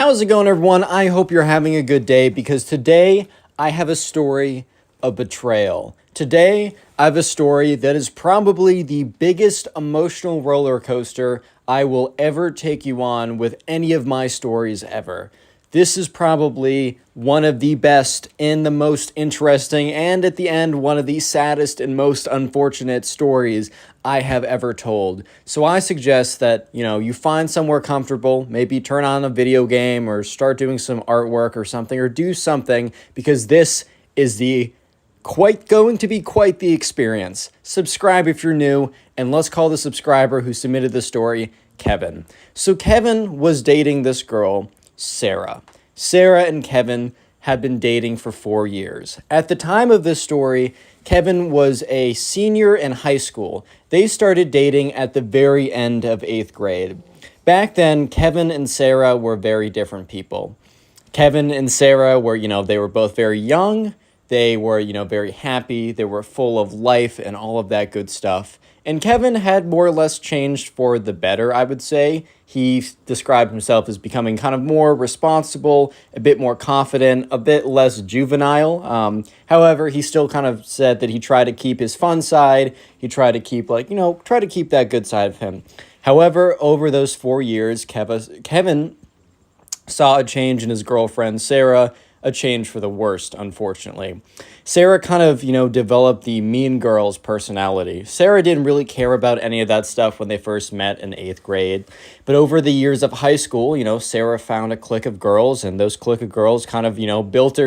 How's it going, everyone? I hope you're having a good day because today I have a story of betrayal. Today I have a story that is probably the biggest emotional roller coaster I will ever take you on with any of my stories ever. This is probably one of the best and the most interesting, and at the end, one of the saddest and most unfortunate stories I have ever told. So I suggest that, you find somewhere comfortable, maybe turn on a video game or start doing some artwork or something, or do something, because this is going to be quite the experience. Subscribe if you're new, and let's call the subscriber who submitted the story Kevin. So Kevin was dating this girl, Sarah. Sarah and Kevin had been dating for 4 years. At the time of this story, Kevin was a senior in high school. They started dating at the very end of 8th grade. Back then, Kevin and Sarah were very different people. Kevin and Sarah were, they were both very young. They were, very happy. They were full of life and all of that good stuff. And Kevin had more or less changed for the better, I would say. He described himself as becoming kind of more responsible, a bit more confident, a bit less juvenile. However, he still kind of said that he tried to keep his fun side. He tried to keep, try to keep that good side of him. However, over those 4 years, Kevin saw a change in his girlfriend, Sarah, a change for the worst, unfortunately. Sarah kind of, developed the mean girl's personality. Sarah didn't really care about any of that stuff when they first met in 8th grade. But over the years of high school, Sarah found a clique of girls, and those clique of girls kind of, built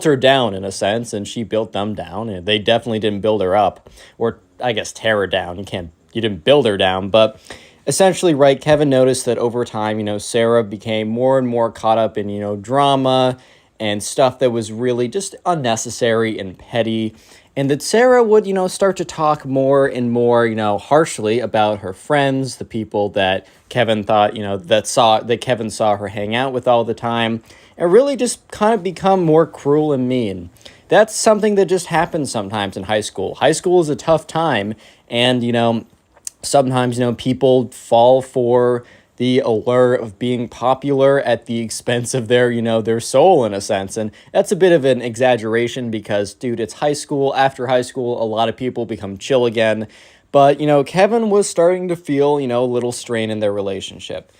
her down in a sense, and she built them down. And they definitely didn't build her up, or I guess tear her down. You didn't build her down, but essentially, right, Kevin noticed that over time, Sarah became more and more caught up in, drama and stuff that was really just unnecessary and petty, and that Sarah would, start to talk more and more, harshly about her friends, the people that Kevin thought, that Kevin saw her hang out with all the time, and really just kind of become more cruel and mean. That's something that just happens sometimes in high school. High school is a tough time, and, sometimes, people fall for the allure of being popular at the expense of their soul, in a sense. And that's a bit of an exaggeration because, dude, it's high school. After high school, a lot of people become chill again. But, Kevin was starting to feel, a little strain in their relationship.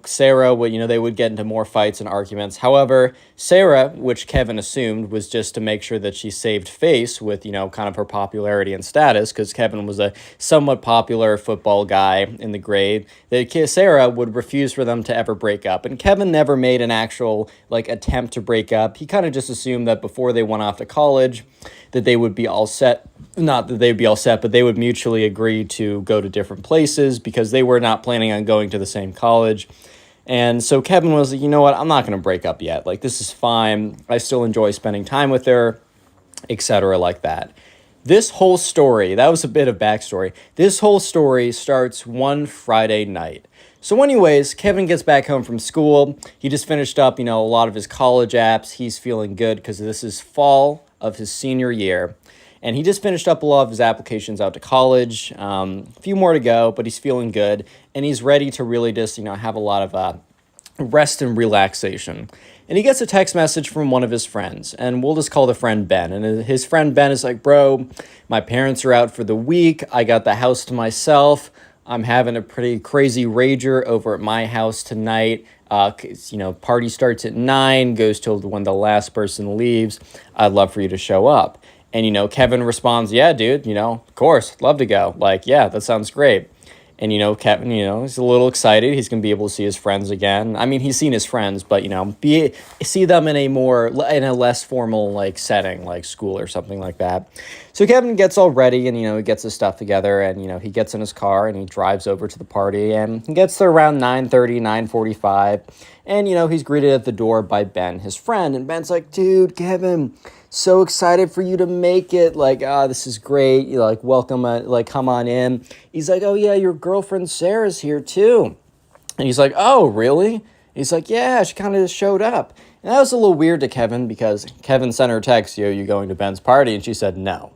Sarah would, they would get into more fights and arguments. However, Sarah, which Kevin assumed was just to make sure that she saved face with, kind of her popularity and status, because Kevin was a somewhat popular football guy in the grade, that Sarah would refuse for them to ever break up. And Kevin never made an actual, attempt to break up. He kind of just assumed that before they went off to college, that they would be all set. Not that they'd be all set, but they would mutually agree to go to different places because they were not planning on going to the same college. And so Kevin was like, you know what, I'm not going to break up yet. This is fine. I still enjoy spending time with her, etc. like that. This whole story, that was a bit of backstory. This whole story starts one Friday night. So anyways, Kevin gets back home from school. He just finished up, a lot of his college apps. He's feeling good because this is fall of his senior year. And he just finished up a lot of his applications out to college. A few more to go, but he's feeling good. And he's ready to really just, have a lot of rest and relaxation. And he gets a text message from one of his friends. And we'll just call the friend Ben. And his friend Ben is like, bro, my parents are out for the week. I got the house to myself. I'm having a pretty crazy rager over at my house tonight. Party starts at 9, goes till when the last person leaves. I'd love for you to show up. And, Kevin responds, yeah, dude, of course, love to go. Yeah, that sounds great. And, Kevin, he's a little excited. He's going to be able to see his friends again. I mean, he's seen his friends, but, see them in a less formal, setting, like school or something like that. So Kevin gets all ready and, he gets his stuff together and, he gets in his car and he drives over to the party and he gets there around 9:30, 9:45. And, he's greeted at the door by Ben, his friend. And Ben's like, dude, Kevin, so excited for you to make it. This is great. Welcome, come on in. He's like, oh, yeah, your girlfriend Sarah's here, too. And he's like, oh, really? He's like, yeah, she kind of just showed up. And that was a little weird to Kevin because Kevin sent her a text, yo, you going to Ben's party? And she said, no.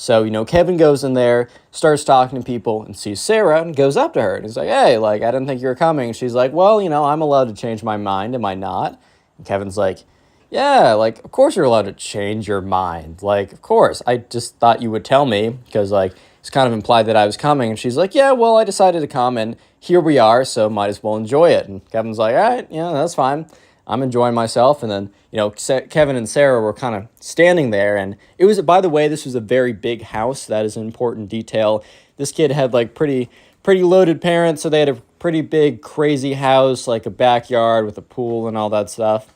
So, Kevin goes in there, starts talking to people, and sees Sarah, and goes up to her. And he's like, hey, like, I didn't think you were coming. And she's like, well, I'm allowed to change my mind, am I not? And Kevin's like, yeah, like, of course you're allowed to change your mind. Like, of course. I just thought you would tell me, because, like, it's kind of implied that I was coming. And she's like, yeah, well, I decided to come, and here we are, so might as well enjoy it. And Kevin's like, all right, that's fine. I'm enjoying myself. And then, Kevin and Sarah were kind of standing there. And it was, by the way, this was a very big house. That is an important detail. This kid had like pretty loaded parents. So they had a pretty big, crazy house, like a backyard with a pool and all that stuff.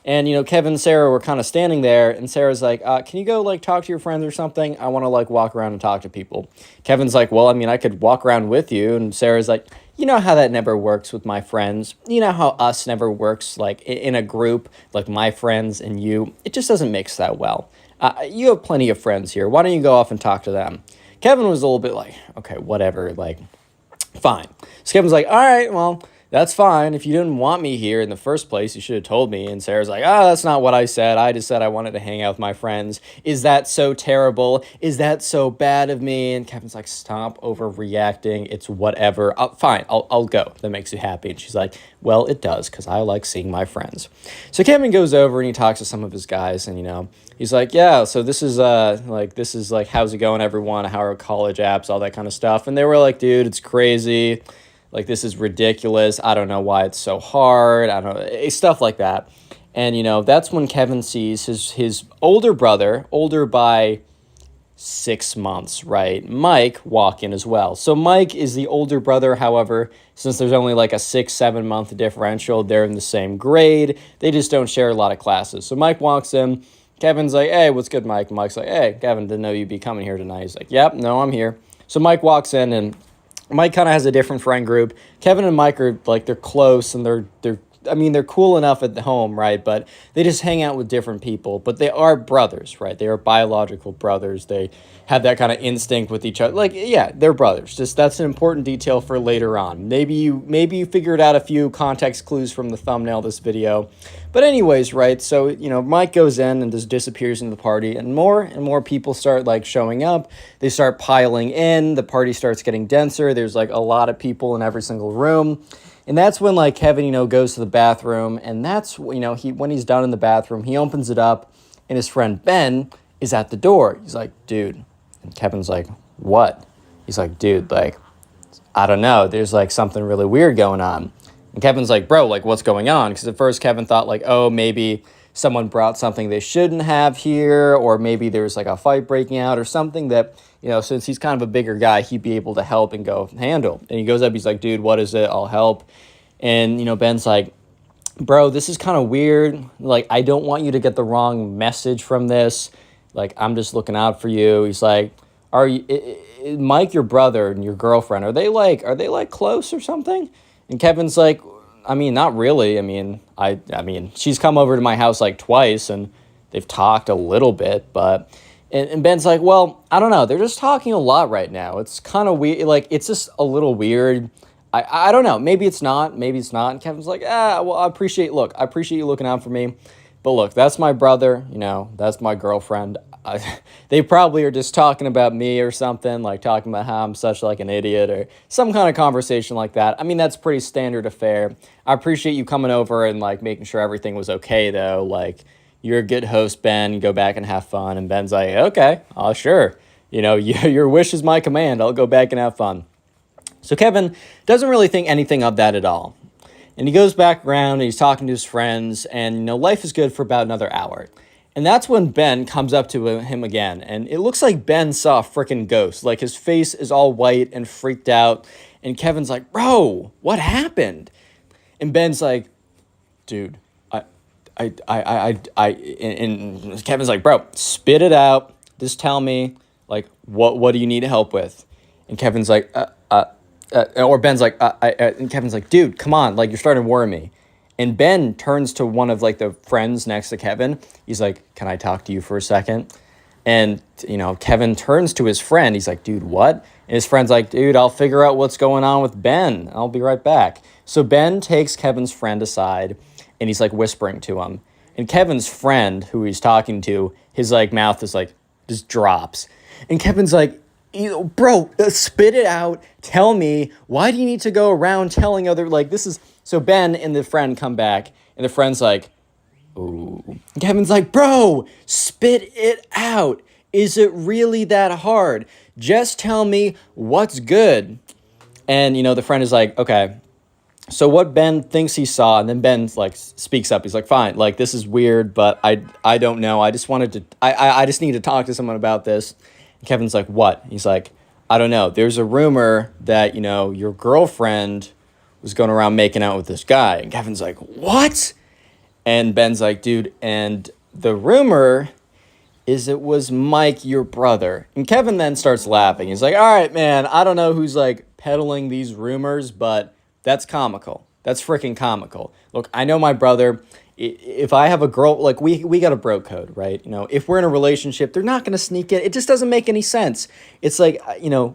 And, Kevin and Sarah were kind of standing there, and Sarah's like, can you go, like, talk to your friends or something? I want to, like, walk around and talk to people. Kevin's like, well, I mean, I could walk around with you. And Sarah's like, you know how that never works with my friends. You know how us never works, like, in a group, like my friends and you. It just doesn't mix that well. You have plenty of friends here. Why don't you go off and talk to them? Kevin was a little bit like, okay, whatever, like, fine. So Kevin's like, all right, well, that's fine. If you didn't want me here in the first place, you should have told me. And Sarah's like, that's not what I said. I just said I wanted to hang out with my friends. Is that so terrible? Is that so bad of me? And Kevin's like, stop overreacting. It's whatever. Fine, I'll go. That makes you happy. And she's like, well, it does, because I like seeing my friends. So Kevin goes over and he talks to some of his guys, and, he's like, yeah, so this is like, how's it going, everyone? How are college apps, all that kind of stuff. And they were like, dude, it's crazy. Like, this is ridiculous. I don't know why it's so hard. I don't know. Stuff like that. And, that's when Kevin sees his older brother, older by 6 months, right? Mike walk in as well. So Mike is the older brother. However, since there's only like a 6-7 month differential, they're in the same grade. They just don't share a lot of classes. So Mike walks in. Kevin's like, hey, what's good, Mike? And Mike's like, hey, Kevin, didn't know you'd be coming here tonight. He's like, yep, no, I'm here. So Mike walks in, and Mike kind of has a different friend group. Kevin and Mike are like, they're close, and they're cool enough at home, right? But they just hang out with different people. But they are brothers, right? They are biological brothers. They have that kind of instinct with each other. Like, yeah, they're brothers. Just that's an important detail for later on. Maybe you figured out a few context clues from the thumbnail of this video. But anyways, right? So, Mike goes in and just disappears into the party, and more people start like showing up. They start piling in. The party starts getting denser. There's like a lot of people in every single room. And that's when, like, Kevin, goes to the bathroom, and that's, when he's done in the bathroom, he opens it up, and his friend Ben is at the door. He's like, dude. And Kevin's like, what? He's like, dude, like, I don't know. There's, like, something really weird going on. And Kevin's like, bro, like, what's going on? Because at first Kevin thought, like, oh, maybe someone brought something they shouldn't have here, or maybe there's, like, a fight breaking out or something that, since he's kind of a bigger guy, he'd be able to help and go handle. And he goes up, he's like, dude, what is it? I'll help. And, Ben's like, bro, this is kind of weird. Like, I don't want you to get the wrong message from this. Like, I'm just looking out for you. He's like, are you, Mike, your brother and your girlfriend, are they like close or something? And Kevin's like, I mean, not really. I mean, she's come over to my house like twice, and they've talked a little bit, but... And Ben's like, well, I don't know. They're just talking a lot right now. It's kind of weird. Like, it's just a little weird. I don't know. Maybe it's not. Maybe it's not. And Kevin's like, well, I appreciate you looking out for me. But look, that's my brother. That's my girlfriend. They probably are just talking about me or something, like talking about how I'm such like an idiot or some kind of conversation like that. I mean, that's pretty standard affair. I appreciate you coming over and like making sure everything was okay, though. Like, you're a good host, Ben. Go back and have fun. And Ben's like, okay, sure. Your wish is my command. I'll go back and have fun. So Kevin doesn't really think anything of that at all. And he goes back around and he's talking to his friends, and, life is good for about another hour. And that's when Ben comes up to him again. And it looks like Ben saw a freaking ghost. Like, his face is all white and freaked out. And Kevin's like, bro, what happened? And Ben's like, dude, and Kevin's like, bro, spit it out. Just tell me, like, what do you need help with? And Kevin's like, or Ben's like, and Kevin's like, dude, come on, like, you're starting to worry me. And Ben turns to one of, like, the friends next to Kevin. He's like, can I talk to you for a second? And, Kevin turns to his friend. He's like, dude, what? And his friend's like, dude, I'll figure out what's going on with Ben. I'll be right back. So Ben takes Kevin's friend aside, and he's, like, whispering to him. And Kevin's friend, who he's talking to, his, like, mouth is like, just drops. And Kevin's like, bro, spit it out. Tell me, why do you need to go around telling other, like, this is, so Ben and the friend come back, and the friend's like, ooh. And Kevin's like, bro, spit it out. Is it really that hard? Just tell me what's good. And, the friend is like, okay. So what Ben thinks he saw, and then Ben, like, speaks up. He's like, fine, like, this is weird, but I don't know. I just wanted to, I just need to talk to someone about this. And Kevin's like, what? He's like, I don't know. There's a rumor that, your girlfriend was going around making out with this guy. And Kevin's like, what? And Ben's like, dude, and the rumor is it was Mike, your brother. And Kevin then starts laughing. He's like, all right, man, I don't know who's, like, peddling these rumors, but that's comical. That's freaking comical. Look, I know my brother. If I have a girl, like, we got a bro code, right? If we're in a relationship, they're not going to sneak in. It just doesn't make any sense. It's like,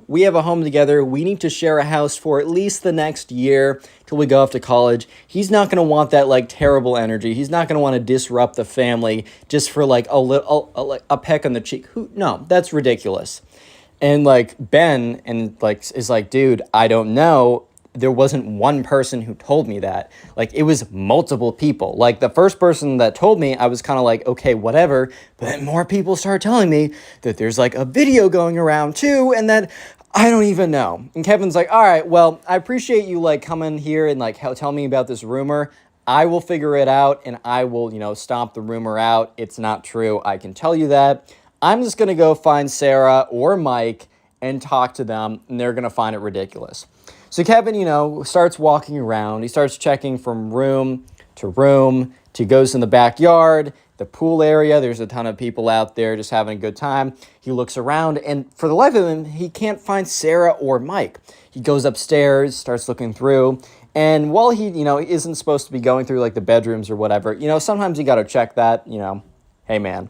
we have a home together. We need to share a house for at least the next year till we go off to college. He's not going to want that, like, terrible energy. He's not going to want to disrupt the family just for, like, a peck on the cheek. No, that's ridiculous. And, like, Ben is like, dude, I don't know. There wasn't one person who told me that. Like, it was multiple people. Like, the first person that told me, I was kind of like, okay, whatever. But then more people started telling me that there's, like, a video going around too, and that I don't even know. And Kevin's like, all right, well, I appreciate you, like, coming here and, like, tell me about this rumor. I will figure it out, and I will, stomp the rumor out. It's not true. I can tell you that. I'm just going to go find Sarah or Mike and talk to them, and they're going to find it ridiculous. So Kevin, starts walking around. He starts checking from room to room. He goes in the backyard, the pool area. There's a ton of people out there just having a good time. He looks around, and for the life of him, he can't find Sarah or Mike. He goes upstairs, starts looking through, and while he, isn't supposed to be going through, like, the bedrooms or whatever, sometimes you got to check that, hey, man,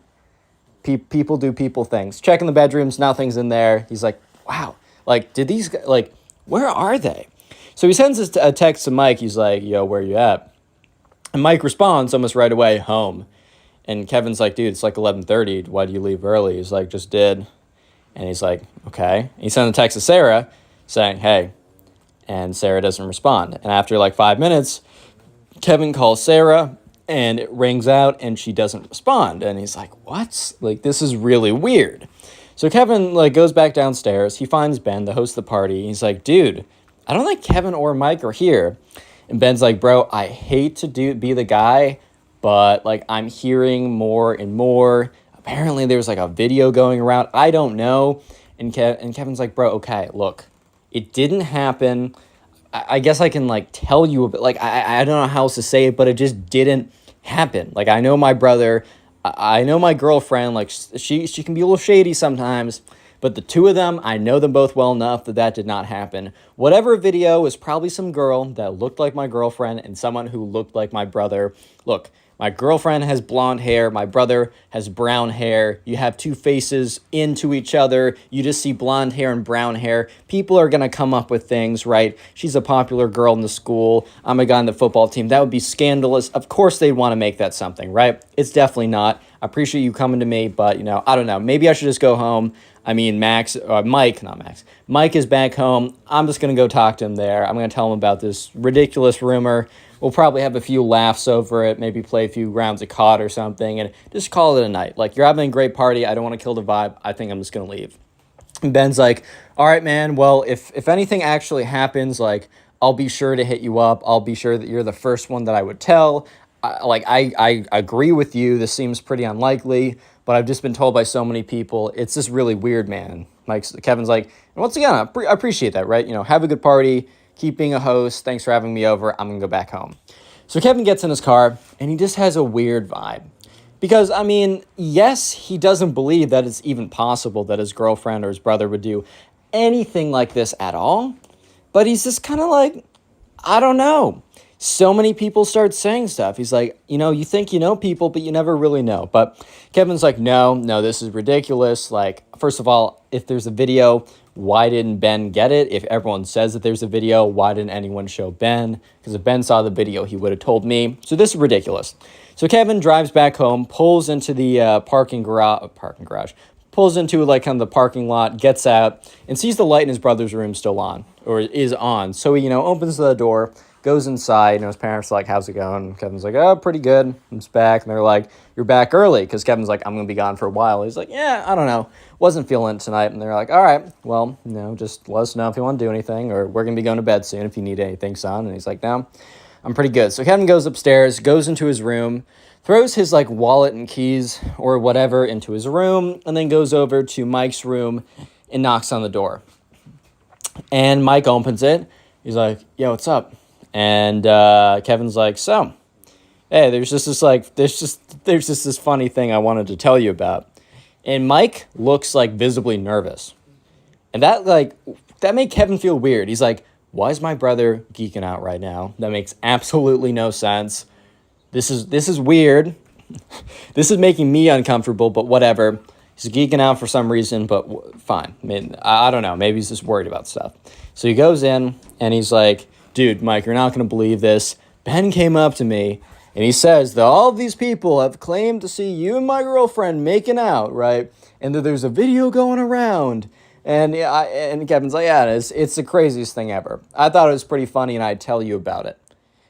people do people things. Checking the bedrooms, nothing's in there. He's like, wow, like, did these, like, where are they? So he sends a text to Mike. He's like, yo, where you at? And Mike responds almost right away, home. And Kevin's like, dude, it's like 11:30. Why do you leave early? He's like, just did. And he's like, okay. He sent a text to Sarah saying, hey. And Sarah doesn't respond. And after like 5 minutes, Kevin calls Sarah and it rings out and she doesn't respond. And he's like, what? Like, this is really weird. So Kevin, like, goes back downstairs. He finds Ben, the host of the party. He's like, dude, I don't think Kevin or Mike are here. And Ben's like, bro, I hate to be the guy, but, like, I'm hearing more and more. Apparently there's, like, a video going around. I don't know. And Kevin's like, bro, okay, look, it didn't happen. I guess I can, like, tell you a bit. Like, I don't know how else to say it, but it just didn't happen. Like, I know my brother. I know my girlfriend, like, she can be a little shady sometimes, but the two of them, I know them both well enough that did not happen. Whatever video was probably some girl that looked like my girlfriend and someone who looked like my brother. Look, my girlfriend has blonde hair. My brother has brown hair. You have two faces into each other. You just see blonde hair and brown hair. People are going to come up with things, right? She's a popular girl in the school. I'm a guy on the football team. That would be scandalous. Of course they'd want to make that something, right? It's definitely not. I appreciate you coming to me, but, I don't know. Maybe I should just go home. I mean, Mike is back home. I'm just going to go talk to him there. I'm going to tell him about this ridiculous rumor. We'll probably have a few laughs over it, maybe play a few rounds of COD or something, and just call it a night. Like, you're having a great party. I don't want to kill the vibe. I think I'm just going to leave. And Ben's like, all right, man, well, if anything actually happens, like, I'll be sure to hit you up. I'll be sure that you're the first one that I would tell. I agree with you. This seems pretty unlikely, but I've just been told by so many people. It's just really weird, man. Kevin's like, and once again, I appreciate that, right? Have a good party. Keep being a host. Thanks for having me over. I'm going to go back home. So Kevin gets in his car, and he just has a weird vibe. Because, I mean, yes, he doesn't believe that it's even possible that his girlfriend or his brother would do anything like this at all. But he's just kind of like, I don't know. So many people start saying stuff. He's like, you think you know people, but you never really know. But Kevin's like, no, this is ridiculous. Like, first of all, if there's a video, why didn't Ben get it? If everyone says that there's a video, why didn't anyone show Ben? Because if Ben saw the video, he would have told me. So this is ridiculous. So Kevin drives back home, pulls into the pulls into like kind of the parking lot, gets out, and sees the light in his brother's room still on, or is on. So he, opens the door, goes inside, and his parents are like, how's it going? Kevin's like, oh, pretty good. I'm just back. And they're like, you're back early, because Kevin's like, I'm going to be gone for a while. He's like, yeah, I don't know. Wasn't feeling it tonight. And they're like, all right, well, just let us know if you want to do anything, or we're going to be going to bed soon if you need anything, son. And he's like, no, I'm pretty good. So Kevin goes upstairs, goes into his room, throws his like wallet and keys or whatever into his room, and then goes over to Mike's room and knocks on the door. And Mike opens it. He's like, yo, what's up? And Kevin's like, so, hey, there's just this funny thing I wanted to tell you about. And Mike looks like visibly nervous. And that made Kevin feel weird. He's like, why is my brother geeking out right now? That makes absolutely no sense. This is weird. This is making me uncomfortable, but whatever. He's geeking out for some reason, but fine. I mean, I don't know. Maybe he's just worried about stuff. So he goes in, and he's like, dude, Mike, you're not going to believe this. Ben came up to me, and he says that all of these people have claimed to see you and my girlfriend making out, right? And that there's a video going around. And Kevin's like, yeah, it's the craziest thing ever. I thought it was pretty funny, and I'd tell you about it.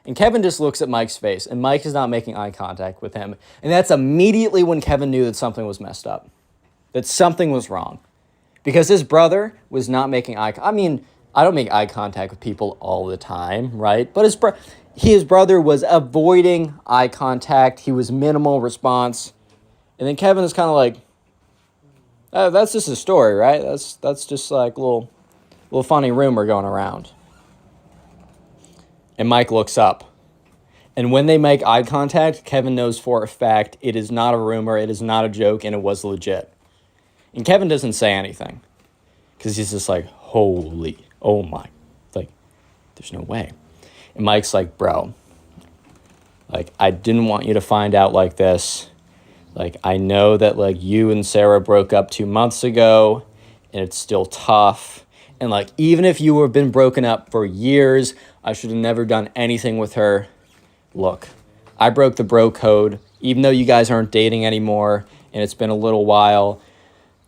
And Kevin just looks at Mike's face, and Mike is not making eye contact with him. And that's immediately when Kevin knew that something was messed up, that something was wrong. Because his brother was not making eye contact. I mean, I don't make eye contact with people all the time, right? But his brother was avoiding eye contact. He was minimal response. And then Kevin is kind of like, oh, that's just a story, right? That's just like a little funny rumor going around. And Mike looks up. And when they make eye contact, Kevin knows for a fact it is not a rumor, it is not a joke, and it was legit. And Kevin doesn't say anything. Because he's just like, oh my. Like, there's no way. And Mike's like, bro, like, I didn't want you to find out like this. Like, I know that, like, you and Sarah broke up 2 months ago, and it's still tough. And, like, even if you have been broken up for years, I should have never done anything with her. Look, I broke the bro code, even though you guys aren't dating anymore, and it's been a little while.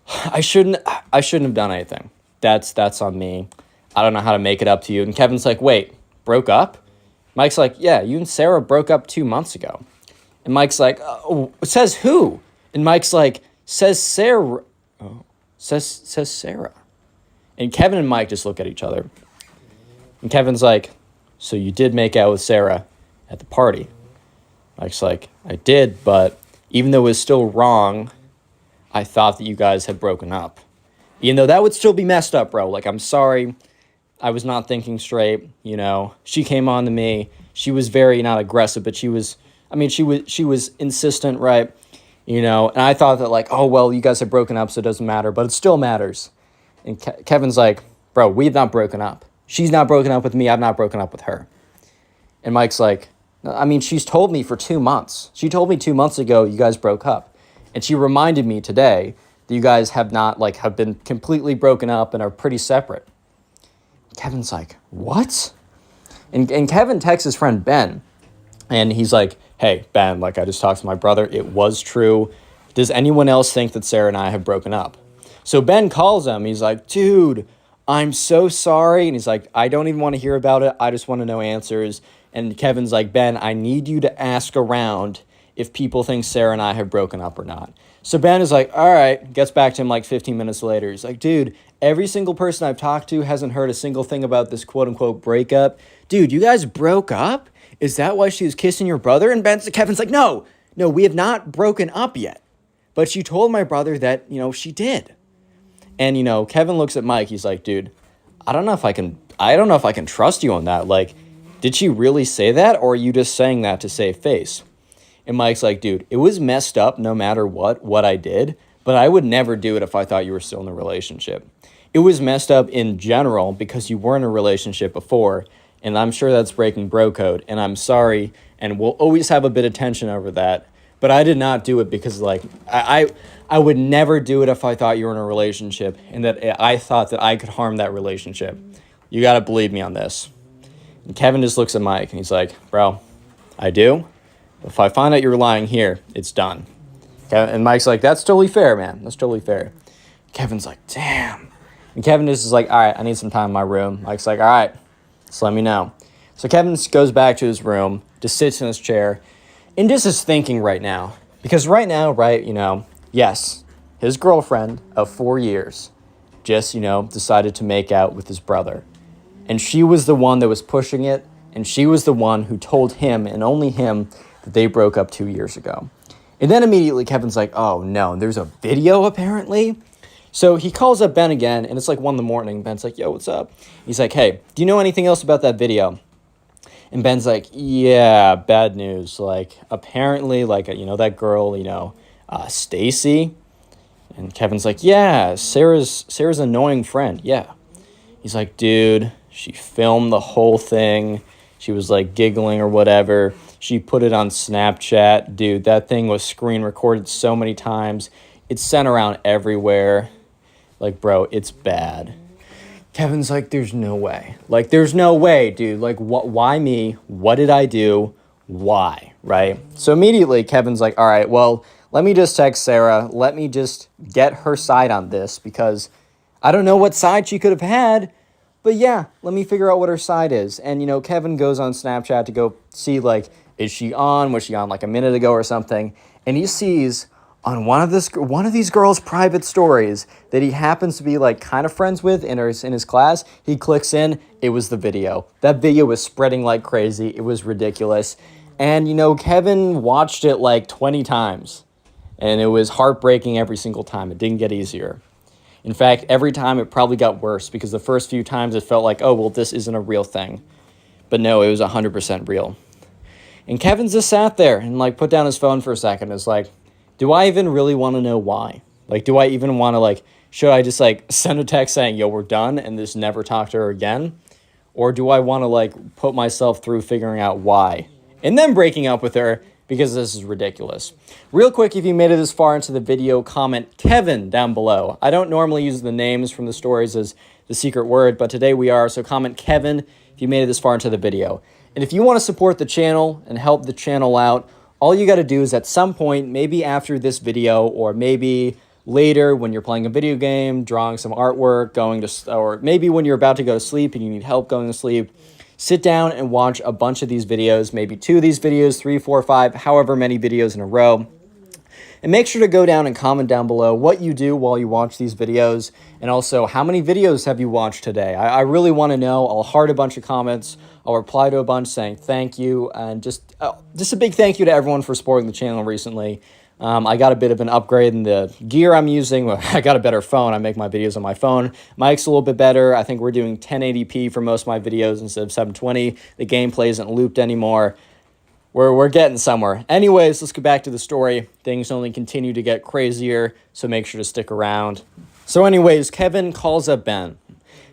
I shouldn't have done anything. That's on me. I don't know how to make it up to you. And Kevin's like, wait, broke up? Mike's like, yeah, you and Sarah broke up 2 months ago. And Mike's like, oh, says who? And Mike's like, says Sarah. Oh, says Sarah. And Kevin and Mike just look at each other. And Kevin's like, so you did make out with Sarah at the party? Mike's like, I did, but even though it was still wrong, I thought that you guys had broken up. Even though that would still be messed up, bro. Like, I'm sorry. I was not thinking straight, She came on to me. She was very, not aggressive, but she was insistent, right? And I thought that, like, oh, well, you guys have broken up, so it doesn't matter, but it still matters. And Kevin's like, bro, we've not broken up. She's not broken up with me. I've not broken up with her. And Mike's like, I mean, she's told me for 2 months. She told me 2 months ago you guys broke up. And she reminded me today that you guys have not, like, have been completely broken up and are pretty separate. Kevin's like, what? And Kevin texts his friend Ben. And he's like, hey, Ben, like, I just talked to my brother. It was true. Does anyone else think that Sarah and I have broken up? So Ben calls him. He's like, dude, I'm so sorry. And he's like, I don't even want to hear about it. I just want to know answers. And Kevin's like, Ben, I need you to ask around if people think Sarah and I have broken up or not. So Ben is like, all right, gets back to him like 15 minutes later. He's like, dude, every single person I've talked to hasn't heard a single thing about this quote-unquote breakup. Dude, you guys broke up? Is that why she was kissing your brother? And Kevin's like, no, we have not broken up yet. But she told my brother that, she did. And, Kevin looks at Mike. He's like, dude, I don't know if I can trust you on that. Like, did she really say that, or are you just saying that to save face? And Mike's like, dude, it was messed up no matter what I did, but I would never do it if I thought you were still in a relationship. It was messed up in general because you weren't in a relationship before, and I'm sure that's breaking bro code, and I'm sorry, and we'll always have a bit of tension over that, but I did not do it because, like, I would never do it if I thought you were in a relationship and that I thought that I could harm that relationship. You got to believe me on this. And Kevin just looks at Mike, and he's like, bro, I do. If I find out you're lying here, it's done. Okay? And Mike's like, that's totally fair, man. That's totally fair. Kevin's like, damn. And Kevin is just like, all right, I need some time in my room. Mike's like, all right, just let me know. So Kevin goes back to his room, just sits in his chair, and just is thinking right now. Because right now, right, yes, his girlfriend of 4 years just, decided to make out with his brother. And she was the one that was pushing it, and she was the one who told him, and only him, that they broke up 2 years ago. And then immediately Kevin's like, oh no, there's a video apparently? So he calls up Ben again, and it's like 1 a.m. Ben's like, yo, what's up? He's like, hey, do you know anything else about that video? And Ben's like, yeah, bad news. Like, apparently, like, that girl, Stacy. And Kevin's like, yeah, Sarah's annoying friend. Yeah. He's like, dude, she filmed the whole thing. She was, like, giggling or whatever. She put it on Snapchat. Dude, that thing was screen recorded so many times. It's sent around everywhere. Like, bro, it's bad. Kevin's like, there's no way. Like, there's no way, dude. Like, why me? What did I do? Why? Right? So immediately, Kevin's like, all right, well, let me just text Sarah. Let me just get her side on this because I don't know what side she could have had. But yeah, let me figure out what her side is. And, Kevin goes on Snapchat to go see, like, is she on? Was she on, like, a minute ago or something? And he sees on one of these girls' private stories that he happens to be, like, kind of friends with in his class. He clicks in. It was the video. That video was spreading like crazy. It was ridiculous. And, Kevin watched it, like, 20 times. And it was heartbreaking every single time. It didn't get easier. In fact, every time it probably got worse because the first few times it felt like, oh, well, this isn't a real thing. But no, it was 100% real. And Kevin's just sat there and, like, put down his phone for a second. It's like, do I even really want to know why? Like, do I even want to, like, should I just, like, send a text saying, yo, we're done and just never talk to her again? Or do I want to, like, put myself through figuring out why? And then breaking up with her because this is ridiculous. Real quick, if you made it this far into the video, comment Kevin down below. I don't normally use the names from the stories as the secret word, but today we are, so comment Kevin if you made it this far into the video. And if you want to support the channel and help the channel out, all you got to do is at some point, maybe after this video, or maybe later when you're playing a video game, drawing some artwork, or maybe when you're about to go to sleep and you need help going to sleep, sit down and watch a bunch of these videos, maybe 2 of these videos, 3, 4, 5, however many videos in a row. And make sure to go down and comment down below what you do while you watch these videos, and also how many videos have you watched today. I really want to know. I'll heart a bunch of comments. I'll reply to a bunch saying thank you, and just a big thank you to everyone for supporting the channel recently. I got a bit of an upgrade in the gear I'm using. I got a better phone. I make my videos on my phone. Mic's a little bit better. I think we're doing 1080p for most of my videos instead of 720. The gameplay isn't looped anymore. We're getting somewhere. Anyways, let's get back to the story. Things only continue to get crazier, so make sure to stick around. So anyways, Kevin calls up Ben,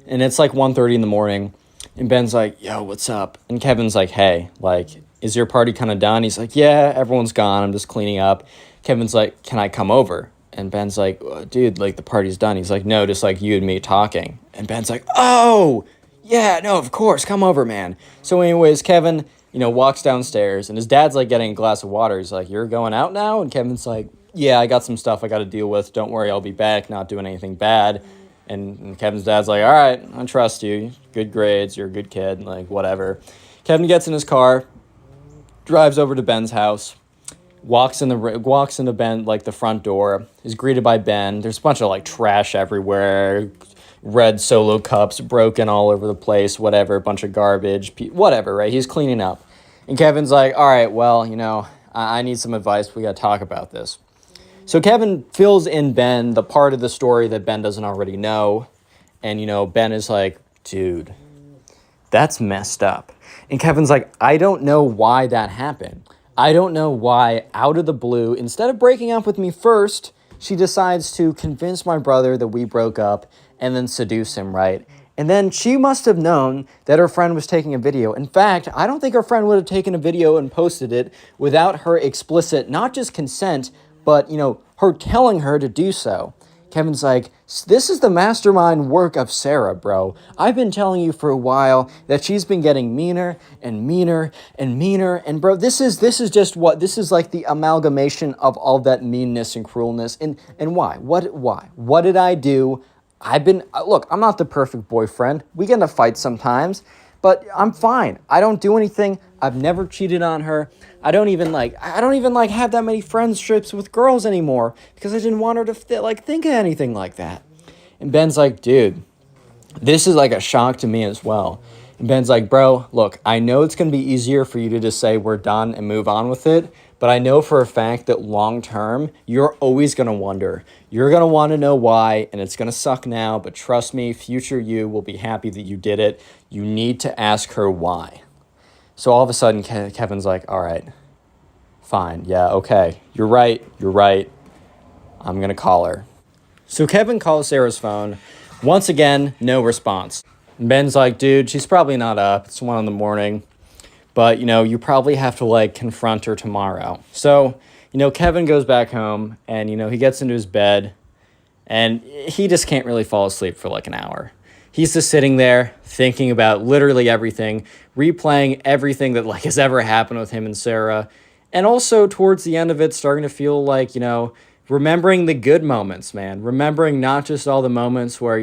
and it's like 1:30 in the morning, and Ben's like, yo, what's up? And Kevin's like, hey, like, is your party kind of done? He's like, yeah, everyone's gone. I'm just cleaning up. Kevin's like, can I come over? And Ben's like, dude, like, the party's done. He's like, no, just like you and me talking. And Ben's like, oh, yeah, no, of course, come over, man. So anyways, Kevin, walks downstairs, and his dad's, like, getting a glass of water. He's like, you're going out now? And Kevin's like, yeah, I got some stuff I got to deal with. Don't worry, I'll be back, not doing anything bad. And Kevin's dad's like, all right, I trust you. Good grades, you're a good kid, like, whatever. Kevin gets in his car, drives over to Ben's house, walks into Ben, like, the front door, is greeted by Ben. There's a bunch of, like, trash everywhere, red Solo cups broken all over the place, whatever, a bunch of garbage, whatever, right? He's cleaning up. And Kevin's like, all right, well, I need some advice. We got to talk about this. So Kevin fills in Ben the part of the story that Ben doesn't already know. And, Ben is like, dude, that's messed up. And Kevin's like, I don't know why that happened. I don't know why, out of the blue, instead of breaking up with me first, she decides to convince my brother that we broke up and then seduce him, right? And then she must have known that her friend was taking a video. In fact, I don't think her friend would have taken a video and posted it without her explicit, not just consent, but, her telling her to do so. Kevin's like, this is the mastermind work of Sarah, bro. I've been telling you for a while that she's been getting meaner and meaner and meaner. And bro, this is like the amalgamation of all that meanness and cruelness. And why? Why? What did I do? Look, I'm not the perfect boyfriend. We get in a fight sometimes, but I'm fine. I don't do anything. I've never cheated on her. I don't even have that many friendships with girls anymore because I didn't want her to think of anything like that. And Ben's like, dude, this is like a shock to me as well. And Ben's like, bro, look, I know it's going to be easier for you to just say we're done and move on with it. But I know for a fact that long term, you're always going to wonder. You're going to want to know why, and it's going to suck now. But trust me, future you will be happy that you did it. You need to ask her why. So all of a sudden, Kevin's like, all right, fine. Yeah, okay. You're right. I'm going to call her. So Kevin calls Sarah's phone. Once again, no response. And Ben's like, dude, she's probably not up. It's 1 a.m. But, you probably have to, confront her tomorrow. So, Kevin goes back home and, he gets into his bed and he just can't really fall asleep for an hour. He's just sitting there thinking about literally everything, replaying everything that, has ever happened with him and Sarah. And also towards the end of it, starting to feel like, remembering the good moments, man. Remembering not just all the moments where,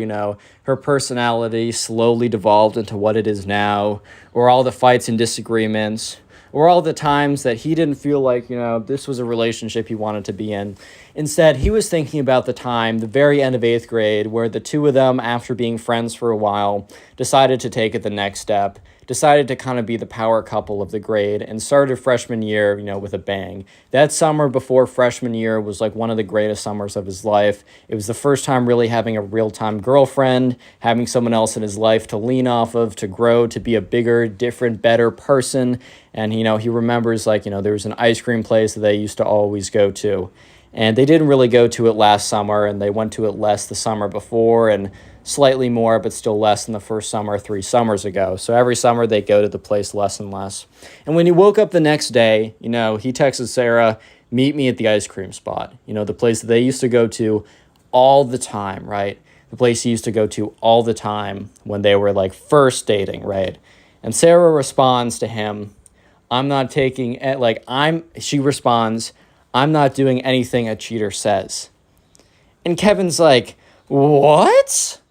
her personality slowly devolved into what it is now, or all the fights and disagreements, or all the times that he didn't feel like, this was a relationship he wanted to be in. Instead, he was thinking about the very end of 8th grade, where the two of them, after being friends for a while, decided to take it the next step, decided to kind of be the power couple of the grade, and started freshman year, with a bang. That summer before freshman year was one of the greatest summers of his life. It was the first time really having a real-time girlfriend, having someone else in his life to lean off of, to grow, to be a bigger, different, better person. And, he remembers, there was an ice cream place that they used to always go to. And they didn't really go to it last summer, and they went to it less the summer before, and slightly more, but still less than the first summer 3 summers ago. So every summer they go to the place less and less. And when he woke up the next day, he texted Sarah, meet me at the ice cream spot. The place that they used to go to all the time, right? The place he used to go to all the time when they were first dating, right? And Sarah responds to him, she responds, I'm not doing anything a cheater says. And Kevin's like, what?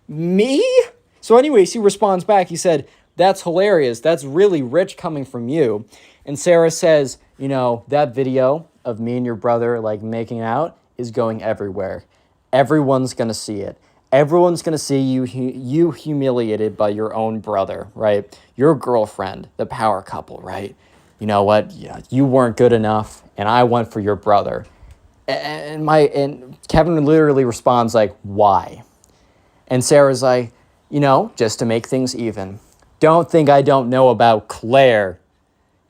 Me? So anyways, he responds back. He said, that's hilarious. That's really rich coming from you. And Sarah says, that video of me and your brother making out is going everywhere. Everyone's going to see it. Everyone's going to see you humiliated by your own brother, right? Your girlfriend, the power couple, right? You know what? Yeah, you weren't good enough, and I went for your brother. And Kevin literally responds why? And Sarah's like, just to make things even. Don't think I don't know about Claire.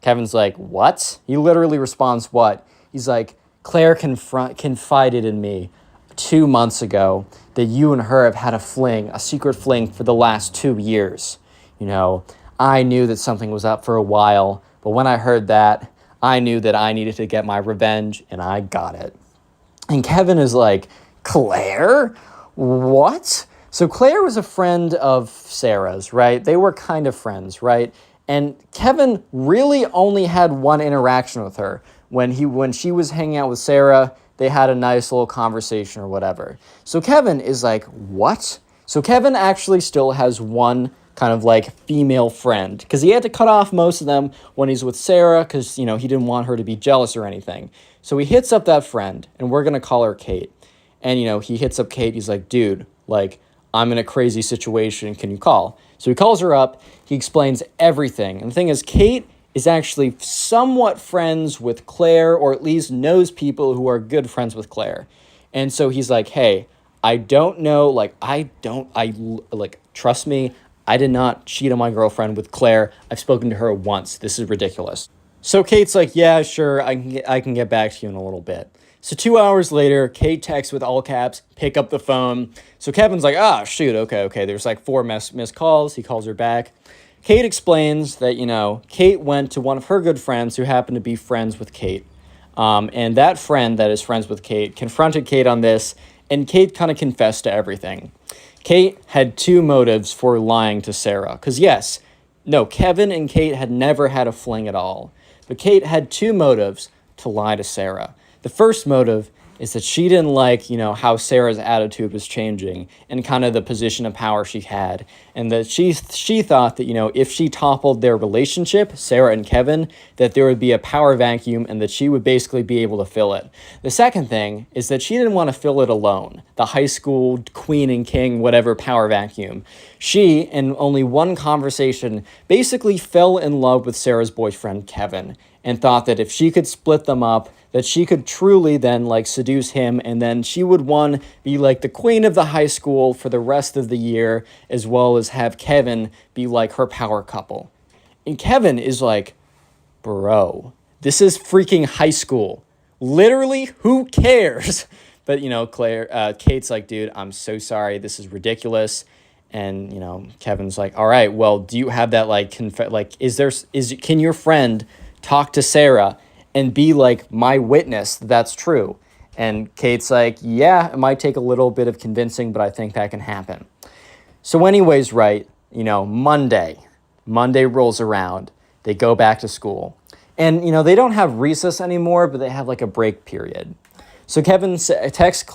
Kevin's like, what? He literally responds, what? He's like, Claire confided in me 2 months ago that you and her have had a secret fling for the last 2 years. I knew that something was up for a while, but when I heard that, I knew that I needed to get my revenge, and I got it. And Kevin is like, Claire? What? So Claire was a friend of Sarah's, right? They were kind of friends, right? And Kevin really only had one interaction with her. When she was hanging out with Sarah, they had a nice little conversation or whatever. So Kevin is like, what? So Kevin actually still has one kind of female friend, because he had to cut off most of them when he's with Sarah, because, he didn't want her to be jealous or anything. So he hits up that friend, and we're going to call her Kate. And, he hits up Kate. He's like, dude, I'm in a crazy situation. Can you call? So he calls her up. He explains everything. And the thing is, Kate is actually somewhat friends with Claire, or at least knows people who are good friends with Claire. And so he's like, hey, I don't know, trust me, I did not cheat on my girlfriend with Claire. I've spoken to her once. This is ridiculous. So Kate's like, yeah, sure, I can get back to you in a little bit. So 2 hours later, Kate texts with all caps, pick up the phone. So Kevin's like, shoot, okay. There's 4 missed calls. He calls her back. Kate explains that, Kate went to one of her good friends who happened to be friends with Kate. And that friend that is friends with Kate confronted Kate on this and Kate kind of confessed to everything. Kate had two motives for lying to Sarah. Because yes, no, Kevin and Kate had never had a fling at all. But Kate had two motives to lie to Sarah. The first motive is that she didn't like, how Sarah's attitude was changing and kind of the position of power she had. And that she thought that, if she toppled their relationship, Sarah and Kevin, that there would be a power vacuum and that she would basically be able to fill it. The second thing is that she didn't want to fill it alone. The high school queen and king, whatever power vacuum. She, in only one conversation, basically fell in love with Sarah's boyfriend, Kevin, and thought that if she could split them up, that she could truly then seduce him, and then she would be the queen of the high school for the rest of the year, as well as have Kevin be her power couple. And Kevin is bro, this is freaking high school. Literally, who cares? But Kate's dude, I'm so sorry, this is ridiculous. And Kevin's all right, well, do you have that can your friend talk to Sarah and be my witness that's true? And Kate's yeah, it might take a little bit of convincing, but I think that can happen. So anyways, right, Monday rolls around, they go back to school. And, they don't have recess anymore, but they have a break period. So Kevin texts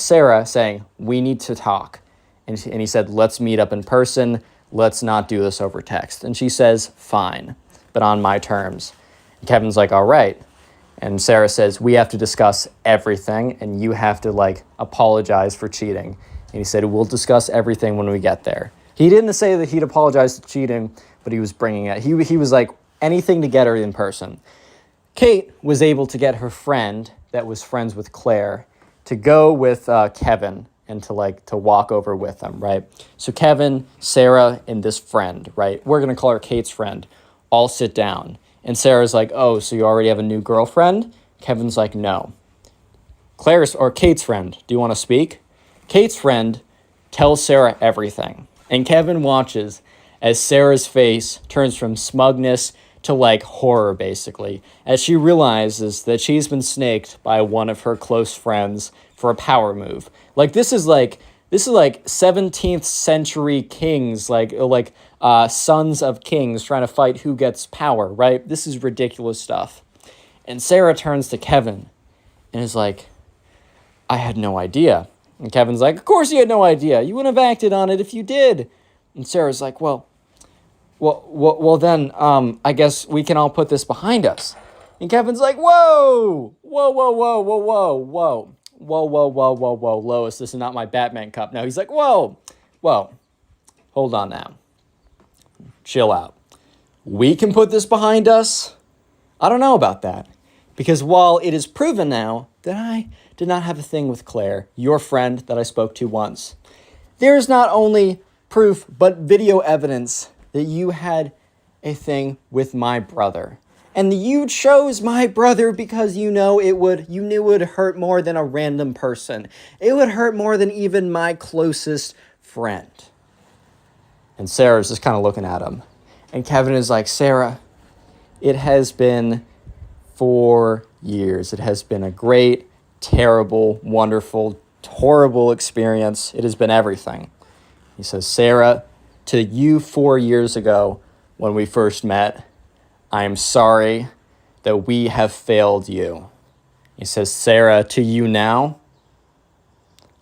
Sarah saying, we need to talk. And he said, let's meet up in person. Let's not do this over text. And she says, fine, but on my terms. Kevin's all right. And Sarah says, we have to discuss everything, and you have to, apologize for cheating. And he said, we'll discuss everything when we get there. He didn't say that he'd apologize for cheating, but he was bringing it. He was anything to get her in person. Kate was able to get her friend that was friends with Claire to go with Kevin and to walk over with them, right? So Kevin, Sarah, and this friend, right? We're going to call her Kate's friend, all sit down. And Sarah's oh, so you already have a new girlfriend? Kevin's no. Kate's friend, do you want to speak? Kate's friend tells Sarah everything. And Kevin watches as Sarah's face turns from smugness to horror, basically, as she realizes that she's been snaked by one of her close friends for a power move. This is 17th century kings, sons of kings trying to fight who gets power, right? This is ridiculous stuff. And Sarah turns to Kevin and is I had no idea. And Kevin's of course you had no idea. You wouldn't have acted on it if you did. And Sarah's well, then, I guess we can all put this behind us. And Kevin's whoa, Lois, this is not my Batman cup. No, he's whoa, hold on now. Chill out. We can put this behind us? I don't know about that. Because while it is proven now that I did not have a thing with Claire, your friend that I spoke to once, there is not only proof, but video evidence that you had a thing with my brother. And you chose my brother because you knew it would hurt more than a random person. It would hurt more than even my closest friend. And Sarah's just kind of looking at him. And Kevin is Sarah, it has been 4 years. It has been a great, terrible, wonderful, horrible experience. It has been everything. He says, Sarah, to you 4 years ago when we first met, I am sorry that we have failed you. He says, Sarah, to you now,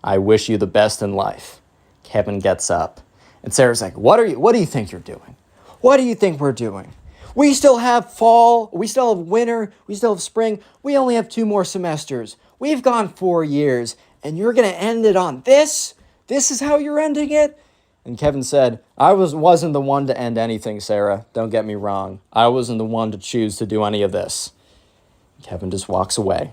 I wish you the best in life. Kevin gets up. And Sarah's what do you think you're doing? What do you think we're doing? We still have fall, we still have winter, we still have spring. We only have 2 more semesters. We've gone 4 years, and you're going to end it on this? This is how you're ending it? And Kevin said, I wasn't the one to end anything, Sarah. Don't get me wrong. I wasn't the one to choose to do any of this. Kevin just walks away.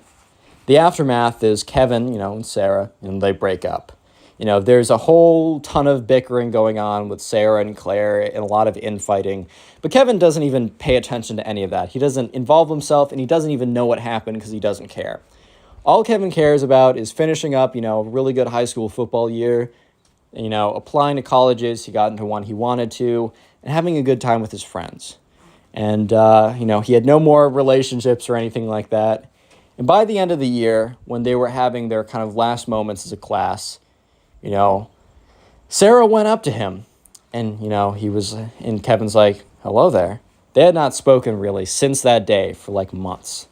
The aftermath is Kevin, and Sarah, and they break up. There's a whole ton of bickering going on with Sarah and Claire and a lot of infighting. But Kevin doesn't even pay attention to any of that. He doesn't involve himself, and he doesn't even know what happened because he doesn't care. All Kevin cares about is finishing up, a really good high school football year, applying to colleges. He got into one he wanted to, and having a good time with his friends. And, he had no more relationships or anything like that. And by the end of the year, when they were having their kind of last moments as a class, you know, Sarah went up to him and, and Kevin's like, hello there. They had not spoken really since that day for like months.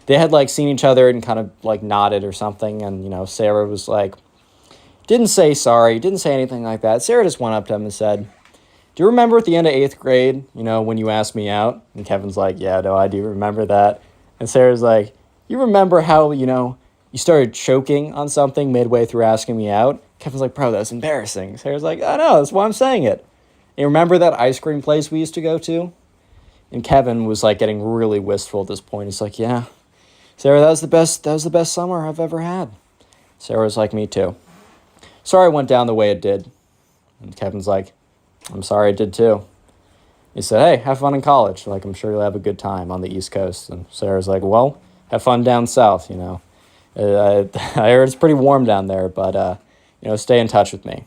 They had like seen each other and kind of like nodded or something. And, Sarah was like, didn't say sorry, didn't say anything like that. Sarah just went up to him and said, do you remember at the end of 8th grade, when you asked me out? And Kevin's like, yeah, no, I do remember that. And Sarah's like, you remember how, you started choking on something midway through asking me out? Kevin's like, bro, that's embarrassing. Sarah's like, I know, that's why I'm saying it. And you remember that ice cream place we used to go to? And Kevin was like getting really wistful at this point. He's like, yeah, Sarah, that was the best summer I've ever had. Sarah was like, me too. Sorry it went down the way it did. And Kevin's like, I'm sorry it did too. He said, hey, have fun in college. Like, I'm sure you'll have a good time on the East Coast. And Sarah's like, well, have fun down south, I heard it's pretty warm down there, but, stay in touch with me.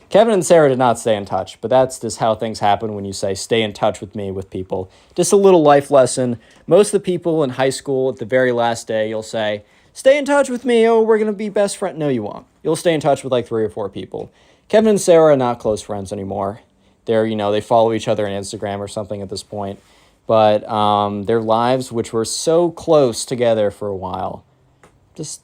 Kevin and Sarah did not stay in touch, but that's just how things happen when you say stay in touch with me with people. Just a little life lesson. Most of the people in high school at the very last day, you'll say, stay in touch with me. Oh, we're going to be best friends. No, you won't. You'll stay in touch with like 3 or 4 people. Kevin and Sarah are not close friends anymore. They're, they follow each other on Instagram or something at this point. But their lives, which were so close together for a while,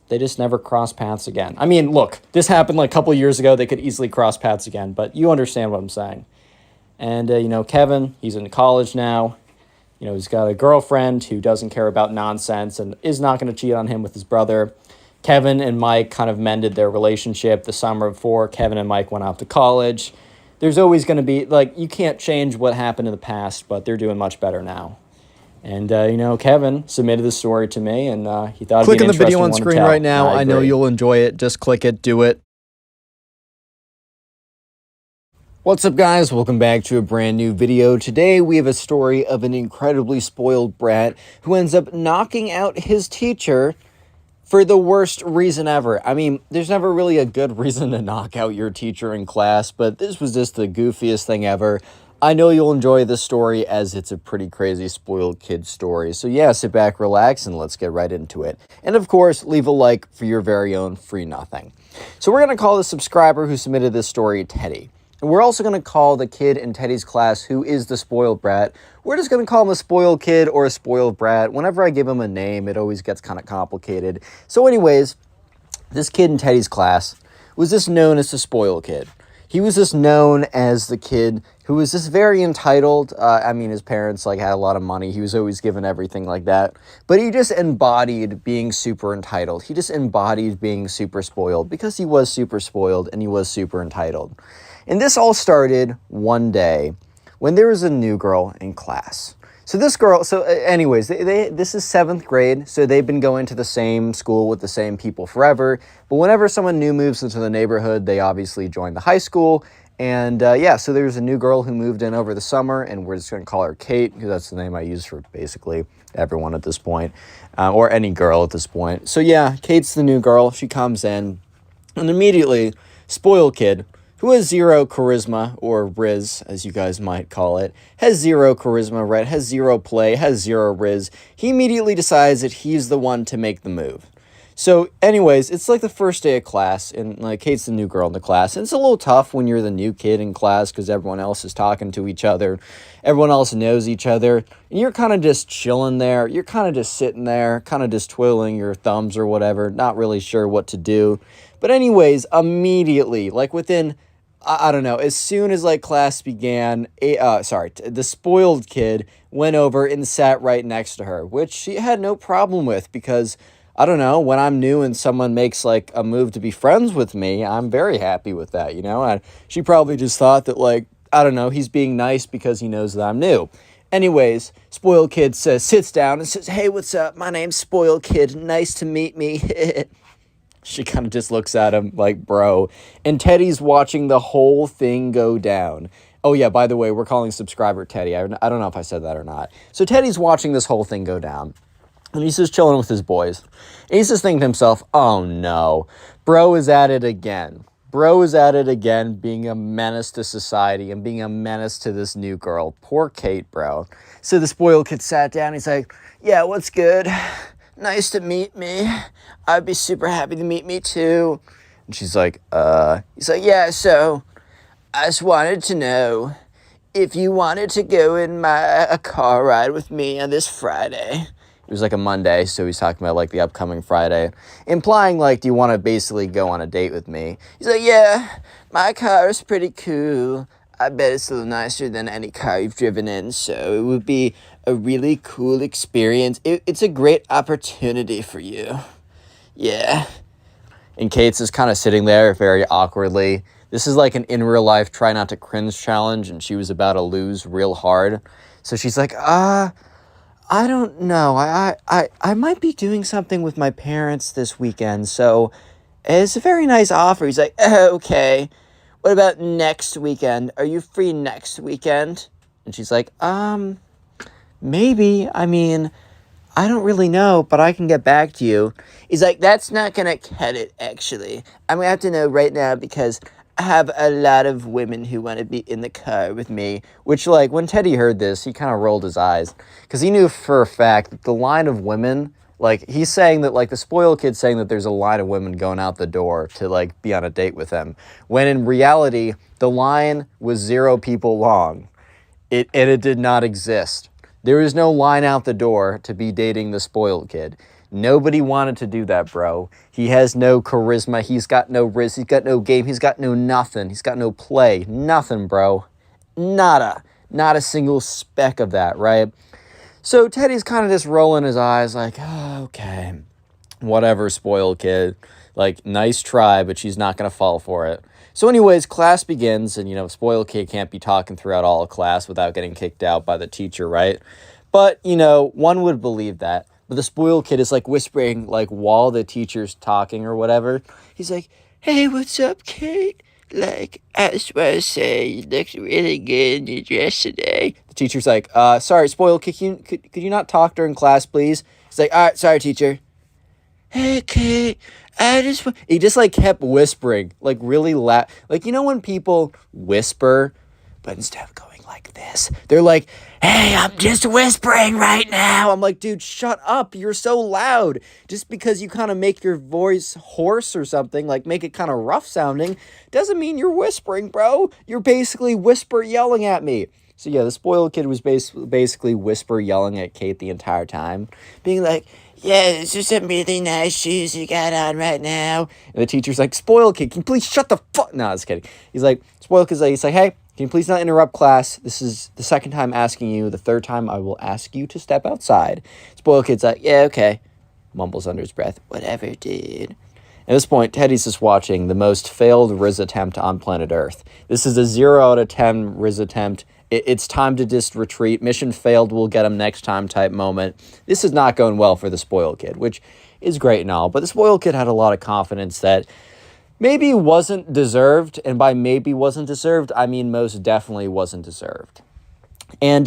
they just never cross paths again. I mean, look, this happened like a couple years ago. They could easily cross paths again, but you understand what I'm saying. And, Kevin, he's in college now. He's got a girlfriend who doesn't care about nonsense and is not going to cheat on him with his brother. Kevin and Mike kind of mended their relationship the summer before Kevin and Mike went off to college. There's always going to be, like, you can't change what happened in the past, but they're doing much better now. And, Kevin submitted the story to me, and he thought it'd be an interesting one to tell. Click on the video on screen right now. I know you'll enjoy it. Just click it. Do it. What's up, guys? Welcome back to a brand new video. Today, we have a story of an incredibly spoiled brat who ends up knocking out his teacher for the worst reason ever. I mean, there's never really a good reason to knock out your teacher in class, but this was just the goofiest thing ever. I know you'll enjoy this story as it's a pretty crazy spoiled kid story. So yeah, sit back, relax, and let's get right into it. And of course, leave a like for your very own free nothing. So we're going to call the subscriber who submitted this story Teddy. And we're also going to call the kid in Teddy's class who is the spoiled brat. We're just going to call him a spoiled kid or a spoiled brat. Whenever I give him a name, it always gets kind of complicated. So anyways, this kid in Teddy's class was just known as the spoiled kid. He was just known as the kid who was just very entitled. His parents had a lot of money. He was always given everything like that. But he just embodied being super entitled. He just embodied being super spoiled because he was super spoiled and he was super entitled. And this all started one day when there was a new girl in class. So this girl, this is 7th grade, so they've been going to the same school with the same people forever. But whenever someone new moves into the neighborhood, they obviously join the high school. And so there's a new girl who moved in over the summer, and we're just going to call her Kate, because that's the name I use for basically everyone at this point, or any girl at this point. So yeah, Kate's the new girl. She comes in, and immediately, spoiled kid, who has 0 charisma, or Rizz, as you guys might call it, has 0 charisma, right? Has 0 play, has 0 Rizz. He immediately decides that he's the one to make the move. So anyways, it's like the first day of class, and Kate's the new girl in the class, and it's a little tough when you're the new kid in class because everyone else is talking to each other, everyone else knows each other, and you're kind of just chilling there, you're kind of just sitting there, kind of just twiddling your thumbs or whatever, not really sure what to do. But anyways, immediately, within, I don't know, as soon as class began, the spoiled kid went over and sat right next to her, which she had no problem with because, I don't know, when I'm new and someone makes a move to be friends with me, I'm very happy with that, and she probably just thought that I don't know, he's being nice because he knows that I'm new. Anyways, spoiled kid sits down and says, hey, what's up? My name's spoiled kid. Nice to meet me. She kind of just looks at him like, bro. And Teddy's watching the whole thing go down. Oh, yeah, by the way, we're calling subscriber Teddy. I don't know if I said that or not. So Teddy's watching this whole thing go down. And he's just chilling with his boys. And he's just thinking to himself, oh, no. Bro is at it again. Bro is at it again, being a menace to society and being a menace to this new girl. Poor Kate, bro. So the spoiled kid sat down. He's like, yeah, what's good? nice to meet me. I'd be super happy to meet me too. And she's like, he's like, yeah, so I just wanted to know if you wanted to go in a car ride with me on this Friday. It was like a Monday, so he's talking about like the upcoming Friday, implying like, do you want to basically go on a date with me? He's like, yeah, my car is pretty cool. I bet it's a little nicer than any car you've driven in, so it would be a really cool experience. It's a great opportunity for you. Yeah. And Kate's just kind of sitting there very awkwardly. This is like an in real life try not to cringe challenge, and she was about to lose real hard. So she's like, I don't know. I might be doing something with my parents this weekend, so it's a very nice offer. He's like, okay. What about next weekend? Are you free next weekend? And she's like, maybe. I mean, I don't really know, but I can get back to you. He's like, that's not gonna cut it, actually. I'm gonna have to know right now because I have a lot of women who want to be in the car with me. Which, like, when Teddy heard this, he kind of rolled his eyes. Because he knew for a fact that the line of women, like, he's saying that, like, the spoiled kid's saying that there's a line of women going out the door to, like, be on a date with him. When in reality, the line was 0 people long. And it did not exist. There is no line out the door to be dating the spoiled kid. Nobody wanted to do that, bro. He has no charisma. He's got no rizz. He's got no game. He's got no nothing. He's got no play. Nothing, bro. Nada. Not a single speck of that, right? So Teddy's kind of just rolling his eyes like, oh, okay, whatever, spoiled kid. Like, nice try, but she's not going to fall for it. So anyways, class begins, and, spoiled kid can't be talking throughout all of class without getting kicked out by the teacher, right? But, one would believe that. But the spoiled kid is, like, whispering, like, while the teacher's talking or whatever. He's like, hey, what's up, Kate? Like, I just want to say you looked really good in your dress today. The teacher's like, sorry, spoiled kid, could you not talk during class, please? He's like, all right, sorry, teacher. Hey, Kate, he just, like, kept whispering, like, really loud. Like, when people whisper, but instead of going like this, they're like, hey, I'm just whispering right now. I'm like, dude, shut up. You're so loud. Just because you kind of make your voice hoarse or something, like make it kind of rough sounding, doesn't mean you're whispering, bro. You're basically whisper yelling at me. So yeah, the spoiled kid was basically whisper yelling at Kate the entire time, being like, yeah, it's just some really nice shoes you got on right now. And the teacher's like, spoiled kid, can you please shut the fuck? No, I was kidding. He's like, spoiled kid's like, he's like, hey, can you please not interrupt class? This is the second time asking you. The third time I will ask you to step outside. Spoiled kid's like, yeah, okay. Mumbles under his breath, whatever, dude. At this point, Teddy's just watching the most failed Rizz attempt on planet Earth. This is a 0 out of 10 Rizz attempt. It's time to just retreat. Mission failed, we'll get him next time type moment. This is not going well for the spoiled kid, which is great and all. But the spoiled kid had a lot of confidence that maybe wasn't deserved. And by maybe wasn't deserved, I mean most definitely wasn't deserved. And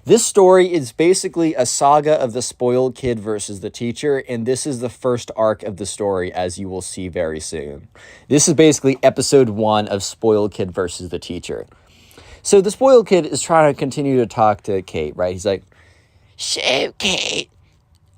this story is basically a saga of the spoiled kid versus the teacher. And this is the first arc of the story, as you will see very soon. This is basically episode 1 of spoiled kid versus the teacher. So the spoiled kid is trying to continue to talk to Kate, right? He's like, so, Kate,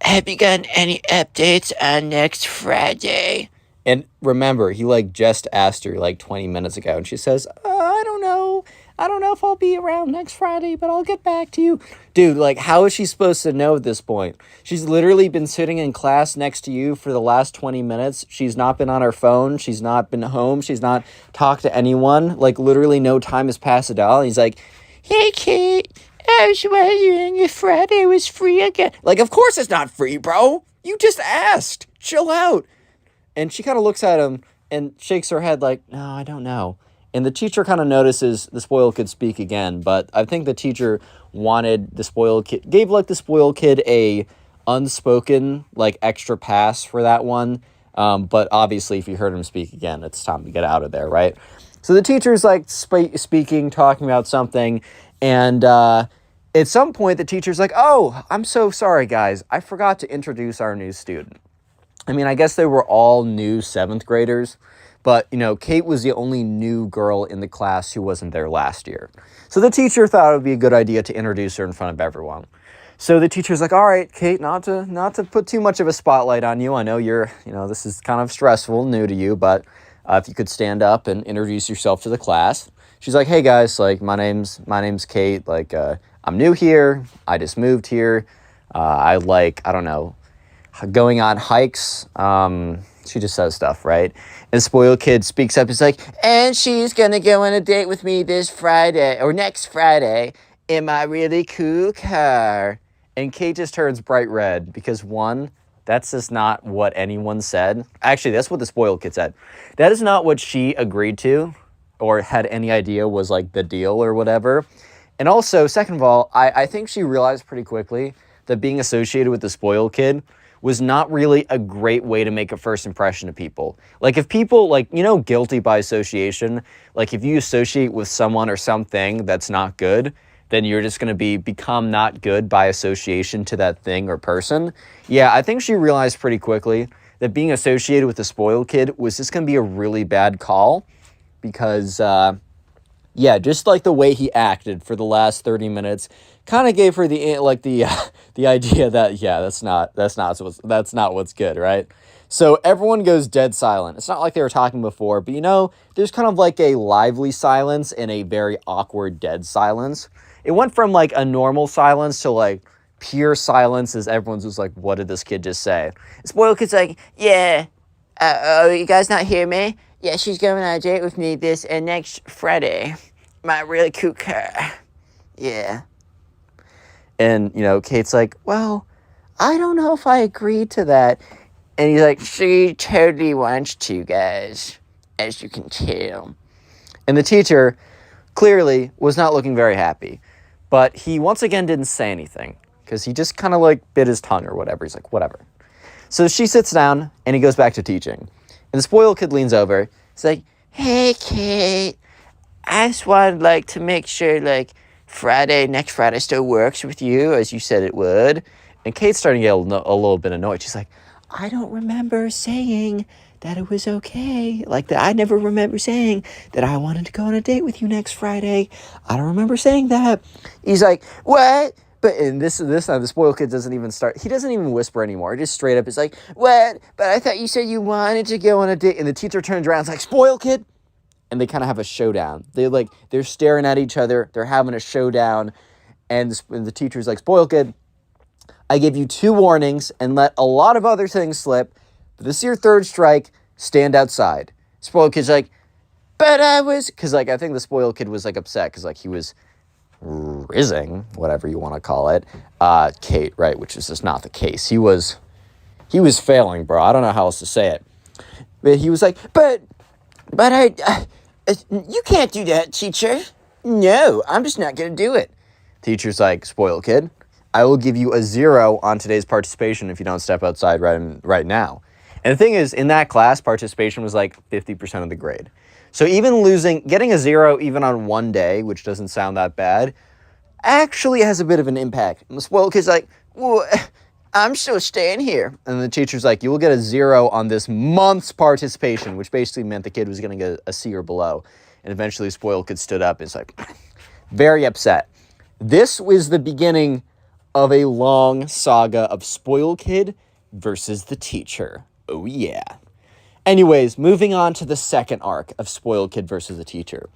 have you gotten any updates on next Friday? And remember, he, like, just asked her, like, 20 minutes ago. And she says, I don't know. I don't know if I'll be around next Friday, but I'll get back to you. Dude, like, how is she supposed to know at this point? She's literally been sitting in class next to you for the last 20 minutes. She's not been on her phone. She's not been home. She's not talked to anyone. Like, literally no time has passed at all. And he's like, hey, Kate, I was wondering if Friday was free again. Like, of course it's not free, bro. You just asked. Chill out. And she kind of looks at him and shakes her head like, no, I don't know. And the teacher kind of notices the spoiled kid speak again, but I think the teacher wanted the spoiled kid, gave like the spoiled kid a unspoken like extra pass for that one. But obviously if you heard him speak again, it's time to get out of there, right? So the teacher's like speaking, talking about something. And at some point the teacher's like, oh, I'm so sorry, guys. I forgot to introduce our new student. I mean, I guess they were all new 7th graders. But, Kate was the only new girl in the class who wasn't there last year. So the teacher thought it would be a good idea to introduce her in front of everyone. So the teacher's like, all right, Kate, not to put too much of a spotlight on you. I know this is kind of stressful, new to you, but if you could stand up and introduce yourself to the class. She's like, hey guys, like my name's Kate. Like I'm new here. I just moved here. I like, I don't know, going on hikes. She just says stuff, right? And the spoiled kid speaks up. He's like, and she's gonna go on a date with me this Friday or next Friday in my really cool car. And Kate just turns bright red because one, that's just not what anyone said. Actually, that's what the spoiled kid said. That is not what she agreed to or had any idea was like the deal or whatever. And also, second of all, I think she realized pretty quickly that being associated with the spoiled kid was not really a great way to make a first impression of people. Like if people, like, guilty by association, like if you associate with someone or something that's not good, then you're just going to become not good by association to that thing or person. Yeah, I think she realized pretty quickly that being associated with the spoiled kid was just going to be a really bad call because, just like the way he acted for the last 30 minutes kind of gave her the idea that, that's not what's good, right? So everyone goes dead silent. It's not like they were talking before, but there's kind of like a lively silence and a very awkward dead silence. It went from like a normal silence to like pure silence as everyone's just like, what did this kid just say? The spoiled kid's like, yeah, you guys not hear me? Yeah, she's going on a date with me this next Friday. My really cool car. Yeah. And, Kate's like, well, I don't know if I agreed to that. And he's like, she totally wants to, guys, as you can tell. And the teacher clearly was not looking very happy. But he once again didn't say anything because he just kind of like bit his tongue or whatever. He's like, whatever. So she sits down and he goes back to teaching. And the spoiled kid leans over. He's like, hey, Kate, I just wanted like to make sure like next Friday still works with you as you said it would. And Kate's starting to get a little bit annoyed. She's like, I don't remember saying that it was okay. Like that, I never remember saying that I wanted to go on a date with you next Friday. I don't remember saying that. He's like, what? But in this time, the spoiled kid doesn't even start. He doesn't even whisper anymore. He just straight up is like, what? But I thought you said you wanted to go on a date. And the teacher turns around and is like, spoiled kid. And they kind of have a showdown. They're staring at each other. They're having a showdown. And the teacher's like, spoiled kid, I give you 2 warnings and let a lot of other things slip. But this is your 3rd strike. Stand outside. Spoiled kid's like, but I was... Because, like, I think the spoiled kid was, like, upset. Because, like, he was rizzing, whatever you want to call it, Kate, right? Which is just not the case. He was failing, bro. I don't know how else to say it. But he was like, but you can't do that, teacher. No, I'm just not going to do it. Teacher's like, spoiled kid, I will give you a 0 on today's participation if you don't step outside right now. And the thing is, in that class, participation was like 50% of the grade. So even getting a 0 even on one day, which doesn't sound that bad, actually has a bit of an impact. And the spoiled kid's like, well, I'm still staying here. And the teacher's like, you will get a 0 on this month's participation, which basically meant the kid was going to get a C or below. And eventually spoiled kid stood up and is like, very upset. This was the beginning of a long saga of spoiled kid versus the teacher. Oh yeah. Anyways, moving on to the second arc of spoiled kid versus the teacher.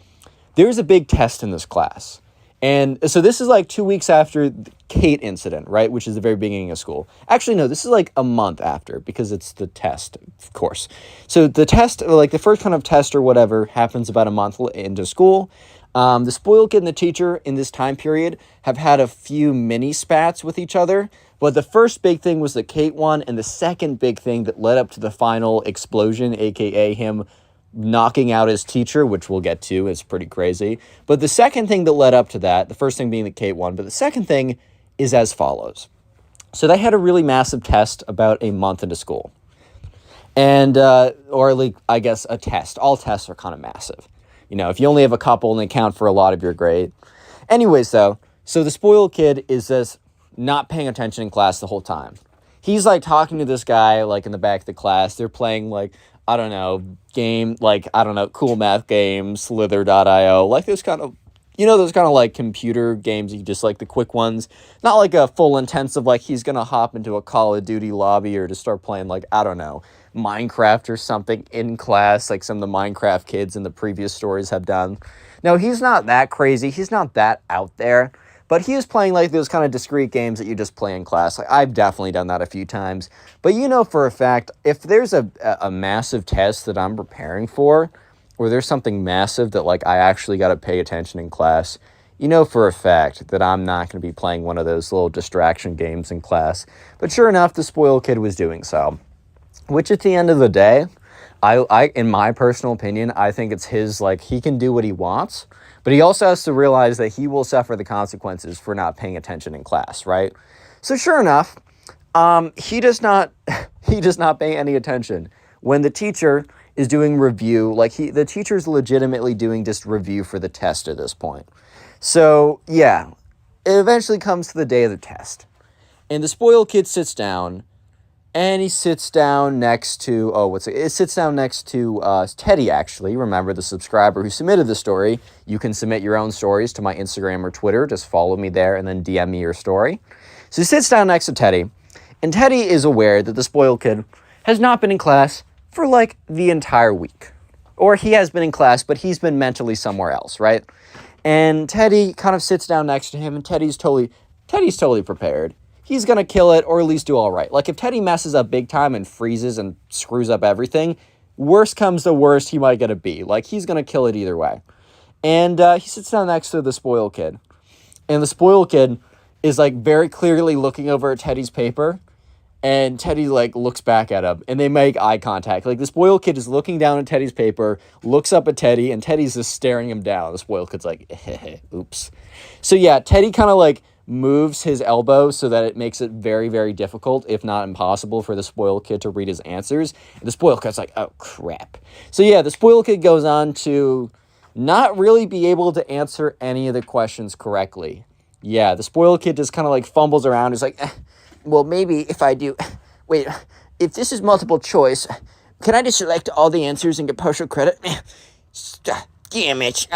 There's a big test in this class. And so this is like 2 weeks after the Kate incident, right? Which is the very beginning of school. Actually, no, this is like a month after because it's the test, of course. So the test, like the first kind of test or whatever, happens about a month into school. The spoiled kid and the teacher in this time period have had a few mini spats with each other. But the first big thing was the Kate one. And the second big thing that led up to the final explosion, a.k.a. him knocking out his teacher, which we'll get to, is pretty crazy. But the second thing that led up to that, the first thing being the Kate one, but the second thing is as follows. So they had a really massive test about a month into school. And, or like, I guess a test. All tests are kind of massive. You know, if you only have a couple and they count for a lot of your grade. Anyways, though, so the spoiled kid is just not paying attention in class the whole time. He's like talking to this guy, like in the back of the class. They're playing like, I don't know, cool math game, Slither.io, like this kind of, You know, those kind of like computer games, you just like the quick ones, not like a full intensive, like he's going to hop into a Call of Duty lobby or to start playing like, I don't know, Minecraft or something in class, like some of the Minecraft kids in the previous stories have done. No, he's not that crazy. He's not that out there, but he is playing like those kind of discrete games that you just play in class. Like I've definitely done that a few times, but you know, for a fact, if there's a massive test that I'm preparing for, or there's something massive that like I actually got to pay attention in class, you know for a fact that I'm not going to be playing one of those little distraction games in class. But sure enough, the spoiled kid was doing so. Which at the end of the day, I in my personal opinion, I think it's his, like, he can do what he wants, but he also has to realize that he will suffer the consequences for not paying attention in class, right? So sure enough, he does not pay any attention when the teacher is doing review. Like the teacher's legitimately doing just review for the test at this point. So yeah, it eventually comes to the day of the test, and the spoiled kid sits down, and he sits down next to Teddy, actually. Remember, the subscriber who submitted the story. You can submit your own stories to my Instagram or Twitter. Just follow me there and then DM me your story. So he sits down next to Teddy, and Teddy is aware that the spoiled kid has not been in class for like the entire week. Or he has been in class, but he's been mentally somewhere else, right? And Teddy kind of sits down next to him, and Teddy's totally prepared. He's going to kill it, or at least do all right. Like, if Teddy messes up big time and freezes and screws up everything, worst comes to worst, he might get a B. Like, he's going to kill it either way. And he sits down next to the spoiled kid. And the spoiled kid is, like, very clearly looking over at Teddy's paper. And Teddy, like, looks back at him, and they make eye contact. Like, the spoiled kid is looking down at Teddy's paper, looks up at Teddy, and Teddy's just staring him down. The spoiled kid's like, oops. So, yeah, Teddy kind of, like, moves his elbow so that it makes it very, very difficult, if not impossible, for the spoiled kid to read his answers. And the spoiled kid's like, oh, crap. So, yeah, the spoiled kid goes on to not really be able to answer any of the questions correctly. Yeah, the spoiled kid just kind of, like, fumbles around. He's like, well, maybe if I do... Wait, if this is multiple choice, can I just select all the answers and get partial credit? Damn it.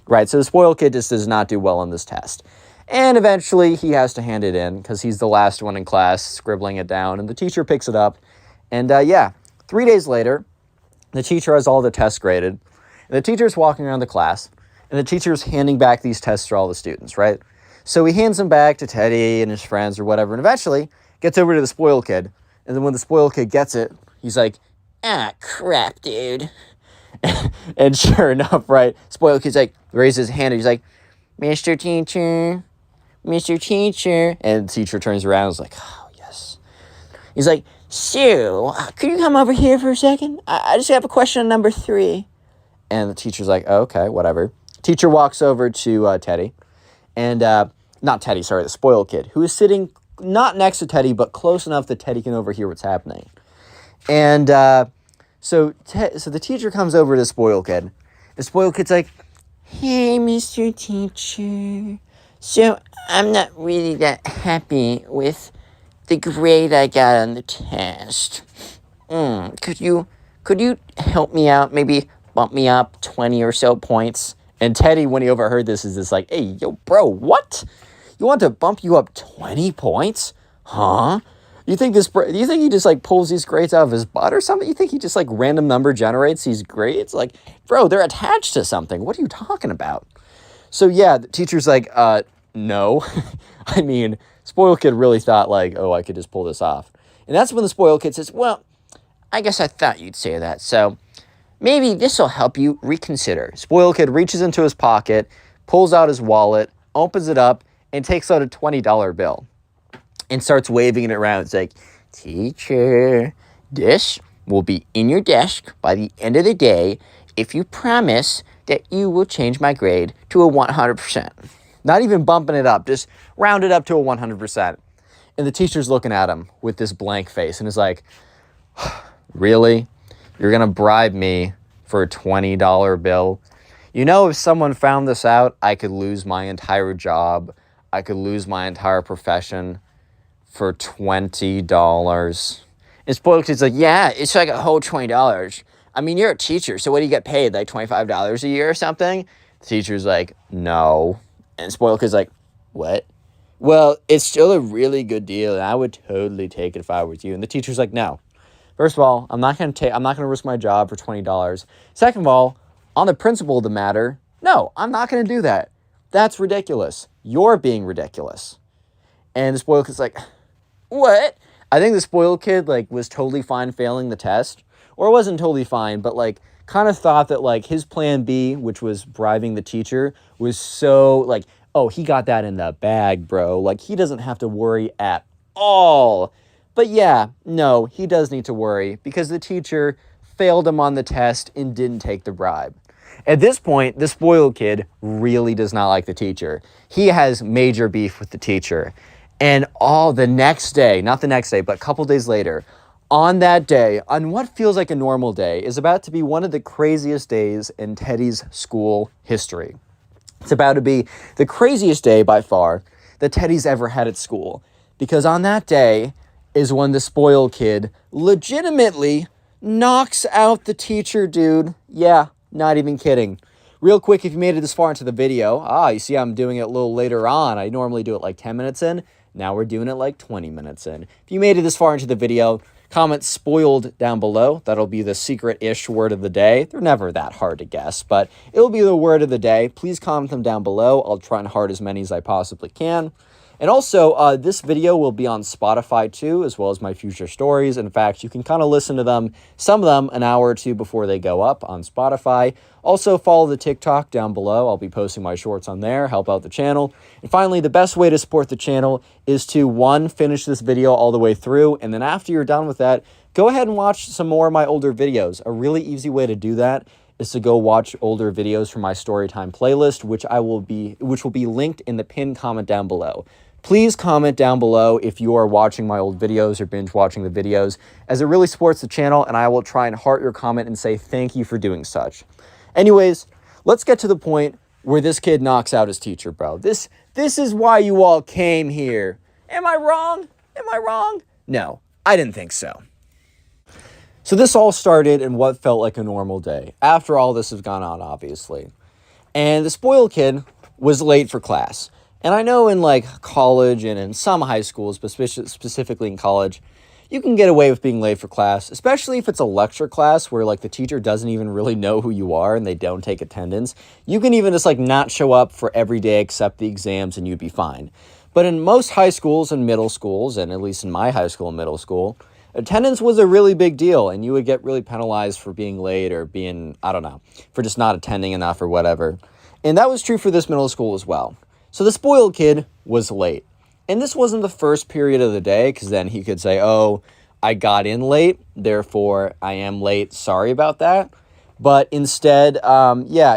Right, so the spoiled kid just does not do well on this test. And eventually, he has to hand it in, because he's the last one in class, scribbling it down, and the teacher picks it up. And, 3 days later, the teacher has all the tests graded, and the teacher's walking around the class, and the teacher's handing back these tests to all the students, right? So he hands them back to Teddy and his friends or whatever, and eventually gets over to the spoiled kid. And then when the spoiled kid gets it, he's like, crap, dude. And sure enough, right, spoiled kid's like, raises his hand, and he's like, Mr. Teacher, and the teacher turns around and is like, oh, yes. He's like, Sue, could you come over here for a second? I just have a question on number 3. And the teacher's like, oh, okay, whatever. Teacher walks over to Teddy. And, not Teddy, sorry, the spoiled kid, who is sitting not next to Teddy, but close enough that Teddy can overhear what's happening. And so the teacher comes over to the spoiled kid. The spoiled kid's like, hey, Mr. Teacher. So I'm not really that happy with the grade I got on the test. Could you help me out? Maybe bump me up 20 or so points? And Teddy, when he overheard this, is just like, hey, yo, bro, what? You want to bump you up 20 points? Huh? Do you think he just, like, pulls these grades out of his butt or something? You think he just, like, random number generates these grades? Like, bro, they're attached to something. What are you talking about? So, yeah, the teacher's like, no. I mean, spoiled kid really thought, like, oh, I could just pull this off. And that's when the spoiled kid says, well, I guess I thought you'd say that, so maybe this will help you reconsider. Spoiled kid reaches into his pocket, pulls out his wallet, opens it up, and takes out a $20 bill and starts waving it around. It's like, teacher, this will be in your desk by the end of the day if you promise that you will change my grade to a 100%. Not even bumping it up, just round it up to a 100%. And the teacher's looking at him with this blank face and is like, really? You're going to bribe me for a $20 bill? You know, if someone found this out, I could lose my entire job. I could lose my entire profession for $20. And spoiled kid's like, yeah, it's like a whole $20. I mean, you're a teacher, so what do you get paid? Like $25 a year or something? The teacher's like, no. And spoiled kid's like, what? Well, it's still a really good deal, and I would totally take it if I was you. And the teacher's like, no. First of all, I'm not gonna risk my job for $20. Second of all, on the principle of the matter, no, I'm not gonna do that. That's ridiculous. You're being ridiculous. And the spoiled kid's like, what? I think the spoiled kid, like, was totally fine failing the test. Or it wasn't totally fine, but, like, kind of thought that, like, his plan B, which was bribing the teacher, was so, like, oh, he got that in the bag, bro. Like, he doesn't have to worry at all. But yeah, no, he does need to worry because the teacher failed him on the test and didn't take the bribe. At this point, the spoiled kid really does not like the teacher. He has major beef with the teacher. And all the next day, not the next day, but a couple days later, on that day, on what feels like a normal day, is about to be one of the craziest days in Teddy's school history. It's about to be the craziest day by far that Teddy's ever had at school. Because on that day is when the spoiled kid legitimately knocks out the teacher, dude. Yeah, not even kidding. Real quick, if you made it this far into the video, you see I'm doing it a little later on. I normally do it like 10 minutes in. Now we're doing it like 20 minutes in. If you made it this far into the video, comment spoiled down below. That'll be the secret-ish word of the day. They're never that hard to guess, but it'll be the word of the day. Please comment them down below. I'll try and heart as many as I possibly can. And also, this video will be on Spotify too, as well as my future stories. In fact, you can kind of listen to them, some of them, an hour or two before they go up on Spotify. Also, follow the TikTok down below. I'll be posting my shorts on there, help out the channel. And finally, the best way to support the channel is to, one, finish this video all the way through, and then after you're done with that, go ahead and watch some more of my older videos. A really easy way to do that is to go watch older videos from my Storytime playlist, which will be linked in the pinned comment down below. Please comment down below if you are watching my old videos or binge watching the videos, as it really supports the channel, and I will try and heart your comment and say thank you for doing such. Anyways, let's get to the point where this kid knocks out his teacher, bro. This is why you all came here. Am I wrong? Am I wrong? No, I didn't think so. So this all started in what felt like a normal day, after all this has gone on, obviously. And the spoiled kid was late for class. And I know in like college and in some high schools, but specifically in college, you can get away with being late for class, especially if it's a lecture class where like the teacher doesn't even really know who you are and they don't take attendance. You can even just like not show up for every day except the exams and you'd be fine. But in most high schools and middle schools, and at least in my high school and middle school, attendance was a really big deal and you would get really penalized for being late or being, I don't know, for just not attending enough or whatever. And that was true for this middle school as well. So the spoiled kid was late. And this wasn't the first period of the day, because then he could say, oh, I got in late, therefore I am late, sorry about that. But instead,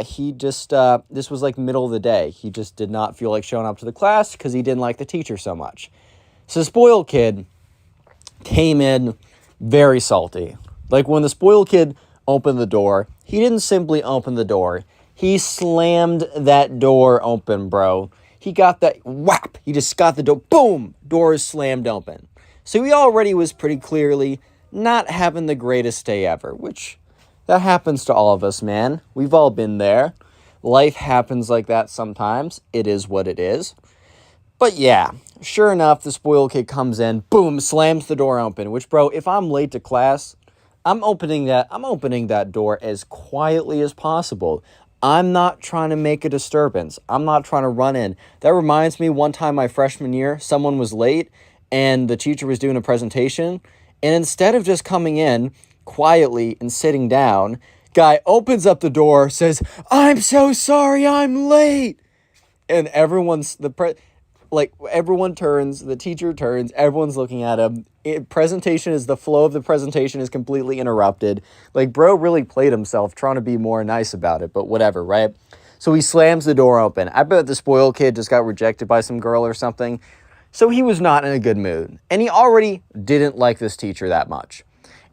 he just, this was like middle of the day. He just did not feel like showing up to the class because he didn't like the teacher so much. So the spoiled kid came in very salty. Like when the spoiled kid opened the door, he didn't simply open the door. He slammed that door open, bro. He got that whap. He just got the door. Boom. Door is slammed open. So he already was pretty clearly not having the greatest day ever, which that happens to all of us, man. We've all been there. Life happens like that sometimes. It is what it is. But yeah, sure enough, the spoiled kid comes in, boom, slams the door open, which, bro, if I'm late to class, I'm opening that door as quietly as possible. I'm not trying to make a disturbance. I'm not trying to run in. That reminds me, one time my freshman year, someone was late and the teacher was doing a presentation. And instead of just coming in quietly and sitting down, guy opens up the door, says, I'm so sorry, I'm late. And everyone turns, the teacher turns, everyone's looking at him. The flow of the presentation is completely interrupted. Like, bro really played himself trying to be more nice about it, but whatever, right? So he slams the door open. I bet the spoiled kid just got rejected by some girl or something. So he was not in a good mood. And he already didn't like this teacher that much.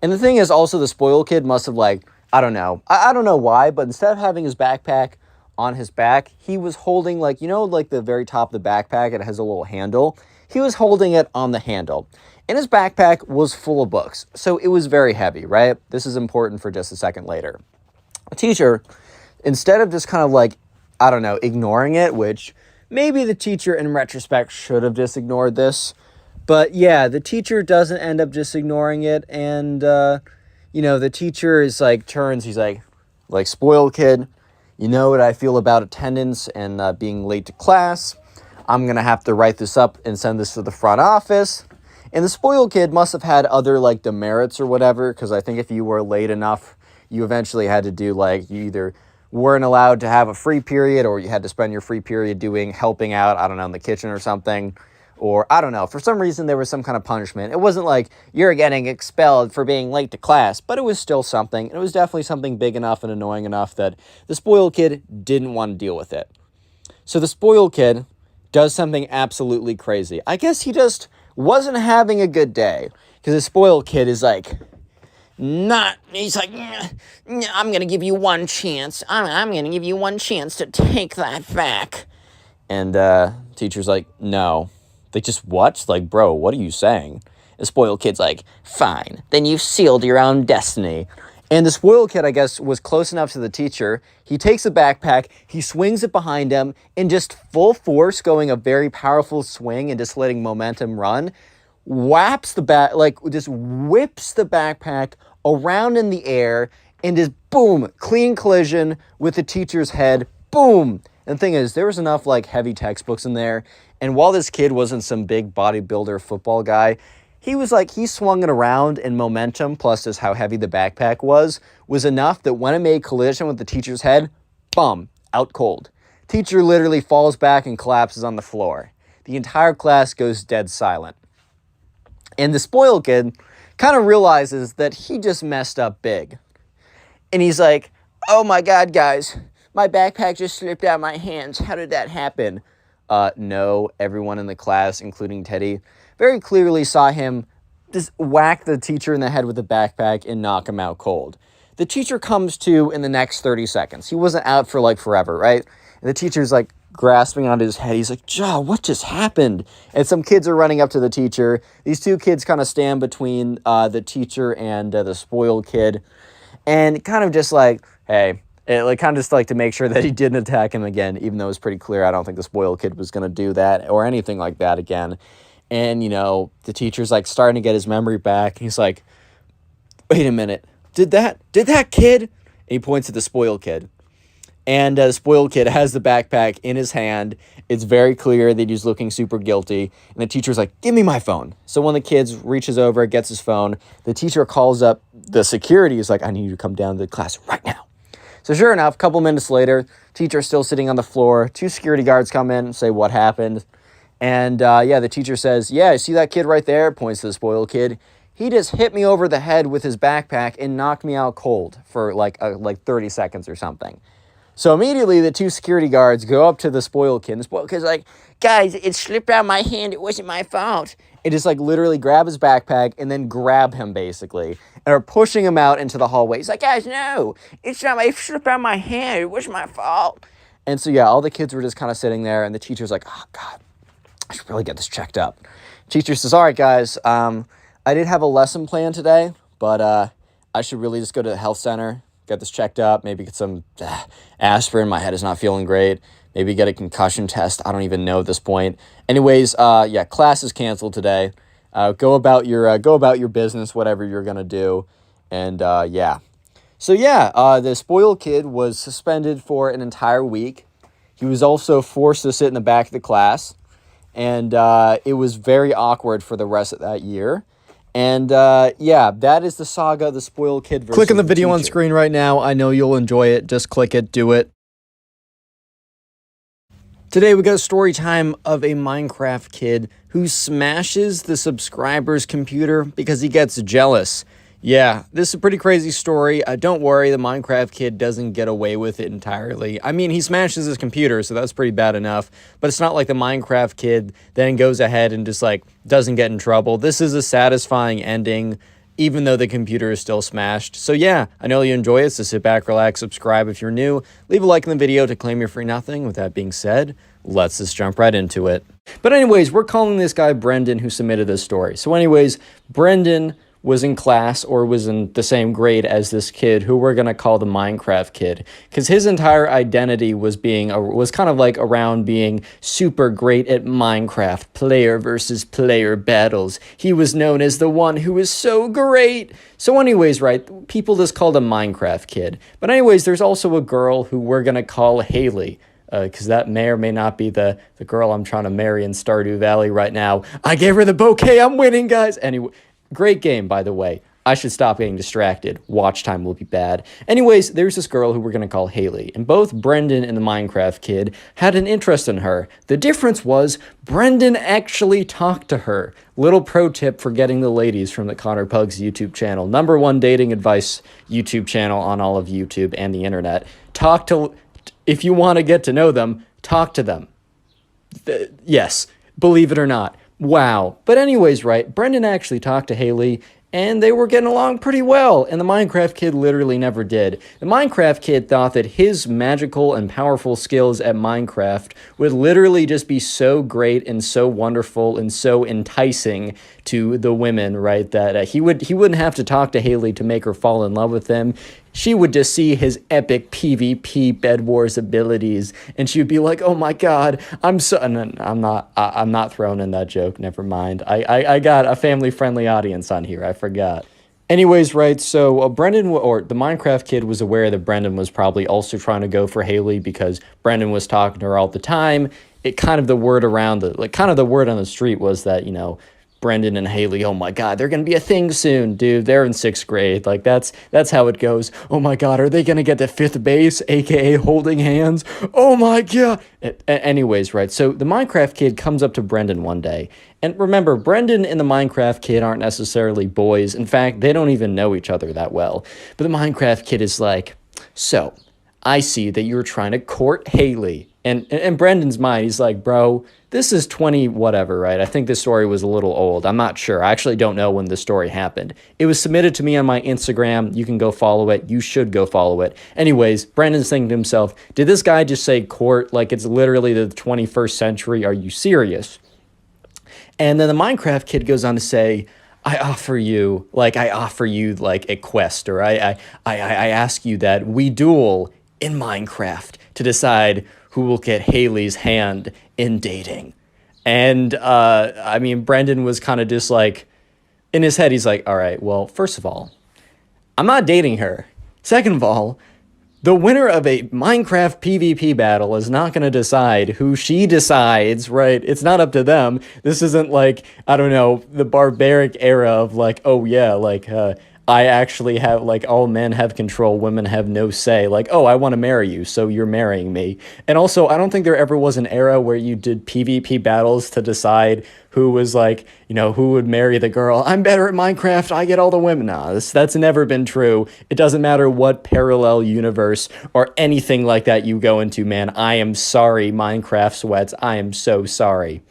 And the thing is also the spoiled kid must have I don't know why, but instead of having his backpack on his back, he was holding the very top of the backpack, it has a little handle. He was holding it on the handle. And his backpack was full of books. So it was very heavy, right? This is important for just a second later. A teacher, instead of just kind of I don't know, ignoring it, which maybe the teacher in retrospect should have just ignored this. But yeah, the teacher doesn't end up just ignoring it. And, the teacher is like, he's like, spoiled kid, you know what I feel about attendance and being late to class. I'm going to have to write this up and send this to the front office. And the spoiled kid must have had other, demerits or whatever, because I think if you were late enough, you eventually had to do, you either weren't allowed to have a free period or you had to spend your free period helping out, I don't know, in the kitchen or something. Or, I don't know, for some reason there was some kind of punishment. It wasn't like, you're getting expelled for being late to class, but it was still something. It was definitely something big enough and annoying enough that the spoiled kid didn't want to deal with it. So the spoiled kid does something absolutely crazy. I guess he just wasn't having a good day. Because the spoiled kid is like, he's like, I'm going to give you one chance. I'm going to give you one chance to take that back. And teacher's like, no. They just, what? Bro, what are you saying? The spoiled kid's like, fine, then you've sealed your own destiny. And the spoiled kid, I guess, was close enough to the teacher. He takes a backpack, he swings it behind him, and just full force going a very powerful swing and just letting momentum run, just whips the backpack around in the air and just boom, clean collision with the teacher's head, boom. And the thing is, there was enough heavy textbooks in there, and while this kid wasn't some big bodybuilder football guy, he swung it around, and momentum, plus just how heavy the backpack was enough that when it made collision with the teacher's head, bum, out cold. Teacher literally falls back and collapses on the floor. The entire class goes dead silent. And the spoiled kid kind of realizes that he just messed up big. And he's like, oh my God, guys, my backpack just slipped out of my hands. How did that happen? No, everyone in the class, including Teddy, very clearly saw him just whack the teacher in the head with the backpack and knock him out cold. The teacher comes to in the next 30 seconds. He wasn't out for forever, right? And the teacher's grasping onto his head. He's like, Jaw, what just happened? And some kids are running up to the teacher. These two kids kind of stand between the teacher and the spoiled kid. And kind of just hey, to make sure that he didn't attack him again, even though it was pretty clear I don't think the spoiled kid was going to do that or anything like that again. And, the teacher's starting to get his memory back. He's like, wait a minute, did that kid? And he points at the spoiled kid. And the spoiled kid has the backpack in his hand. It's very clear that he's looking super guilty. And the teacher's like, give me my phone. So when the kid reaches over, gets his phone, the teacher calls up the security. He's like, I need you to come down to the class right now. So sure enough, a couple minutes later, teacher's still sitting on the floor. Two security guards come in and say, what happened? And the teacher says, yeah, see that kid right there? Points to the spoiled kid. He just hit me over the head with his backpack and knocked me out cold for 30 seconds or something. So immediately the two security guards go up to the spoiled kid. And the spoiled kid's like, guys, it slipped out of my hand. It wasn't my fault. And just literally grab his backpack and then grab him basically. And are pushing him out into the hallway. He's like, guys, no, it slipped out of my hand. It wasn't my fault. And so yeah, all the kids were just kind of sitting there. And the teacher's like, oh God, I should really get this checked up. Teacher says, all right, guys, I did have a lesson plan today, but I should really just go to the health center, get this checked up, maybe get some aspirin. My head is not feeling great. Maybe get a concussion test. I don't even know at this point. Anyways, class is canceled today. Go about your business, whatever you're gonna do, and So the spoiled kid was suspended for an entire week. He was also forced to sit in the back of the class, and it was very awkward for the rest of that year. And that is the saga of the spoiled kid versus Click on the video teacher. on screen right now. I know you'll enjoy it. Just click it. Do it. Today we got a story time of a Minecraft kid who smashes the subscriber's computer because he gets jealous. Yeah, this is a pretty crazy story. Don't worry, the Minecraft kid doesn't get away with it entirely. I mean, he smashes his computer, so that's pretty bad enough. But it's not like the Minecraft kid then goes ahead and just, doesn't get in trouble. This is a satisfying ending, even though the computer is still smashed. So yeah, I know you enjoy it, so sit back, relax, subscribe if you're new. Leave a like in the video to claim your free nothing. With that being said, let's just jump right into it. But anyways, we're calling this guy Brendan who submitted this story. So anyways, Brendan was in class or was in the same grade as this kid who we're going to call the Minecraft kid, because his entire identity was kind of like around being super great at Minecraft, player versus player battles. He was known as the one who was so great. So anyways, right, people just called him Minecraft kid. But anyways, there's also a girl who we're going to call Haley, because that may or may not be the girl I'm trying to marry in Stardew Valley right now. I gave her the bouquet. I'm winning, guys. Anyway, great game, by the way. I should stop getting distracted. Watch time will be bad. Anyways, there's this girl who we're going to call Haley, and both Brendan and the Minecraft kid had an interest in her. The difference was Brendan actually talked to her. Little pro tip for getting the ladies from the ConnorPugs YouTube channel. #1 dating advice YouTube channel on all of YouTube and the internet. If you want to get to know them, talk to them. Yes, believe it or not. Wow. But anyways, right, Brendan actually talked to Haley, and they were getting along pretty well, and the Minecraft kid literally never did. The Minecraft kid thought that his magical and powerful skills at Minecraft would literally just be so great and so wonderful and so enticing to the women, right, that he wouldn't have to talk to Haley to make her fall in love with him. She would just see his epic PvP Bed Wars abilities, and she would be like, "Oh my God, I'm not throwing in that joke. Never mind. I got a family-friendly audience on here. I forgot." Anyways, right, so the Minecraft kid was aware that Brendan was probably also trying to go for Haley because Brendan was talking to her all the time. The word on the street was that, Brendan and Haley, oh my God, they're going to be a thing soon, dude. They're in 6th grade. Like, that's how it goes. Oh my God, are they going to get to 5th base, aka holding hands? Oh my God. Anyways, right, so the Minecraft kid comes up to Brendan one day. And remember, Brendan and the Minecraft kid aren't necessarily boys. In fact, they don't even know each other that well. But the Minecraft kid is like, "So, I see that you're trying to court Haley." And in Brendan's mind, he's like, "Bro, this is 20 whatever, right? I think this story was a little old. I'm not sure. I actually don't know when this story happened. It was submitted to me on my Instagram. You can go follow it. You should go follow it." Anyways, Brendan's thinking to himself, did this guy just say court like it's literally the 21st century? Are you serious? And then the Minecraft kid goes on to say, I offer you a quest, or I ask you that we duel in Minecraft to decide who will get Haley's hand in dating. And, Brendan was kind of just like, in his head, he's like, all right, well, first of all, I'm not dating her. Second of all, the winner of a Minecraft PvP battle is not going to decide who she decides, right? It's not up to them. This isn't like, I don't know, the barbaric era of like, oh yeah, like, I actually have, like, all men have control, women have no say. Like, oh, I want to marry you, so you're marrying me. And also, I don't think there ever was an era where you did PvP battles to decide who was, like, who would marry the girl. I'm better at Minecraft, I get all the women. Nah, that's never been true. It doesn't matter what parallel universe or anything like that you go into, man. I am sorry, Minecraft sweats. I am so sorry.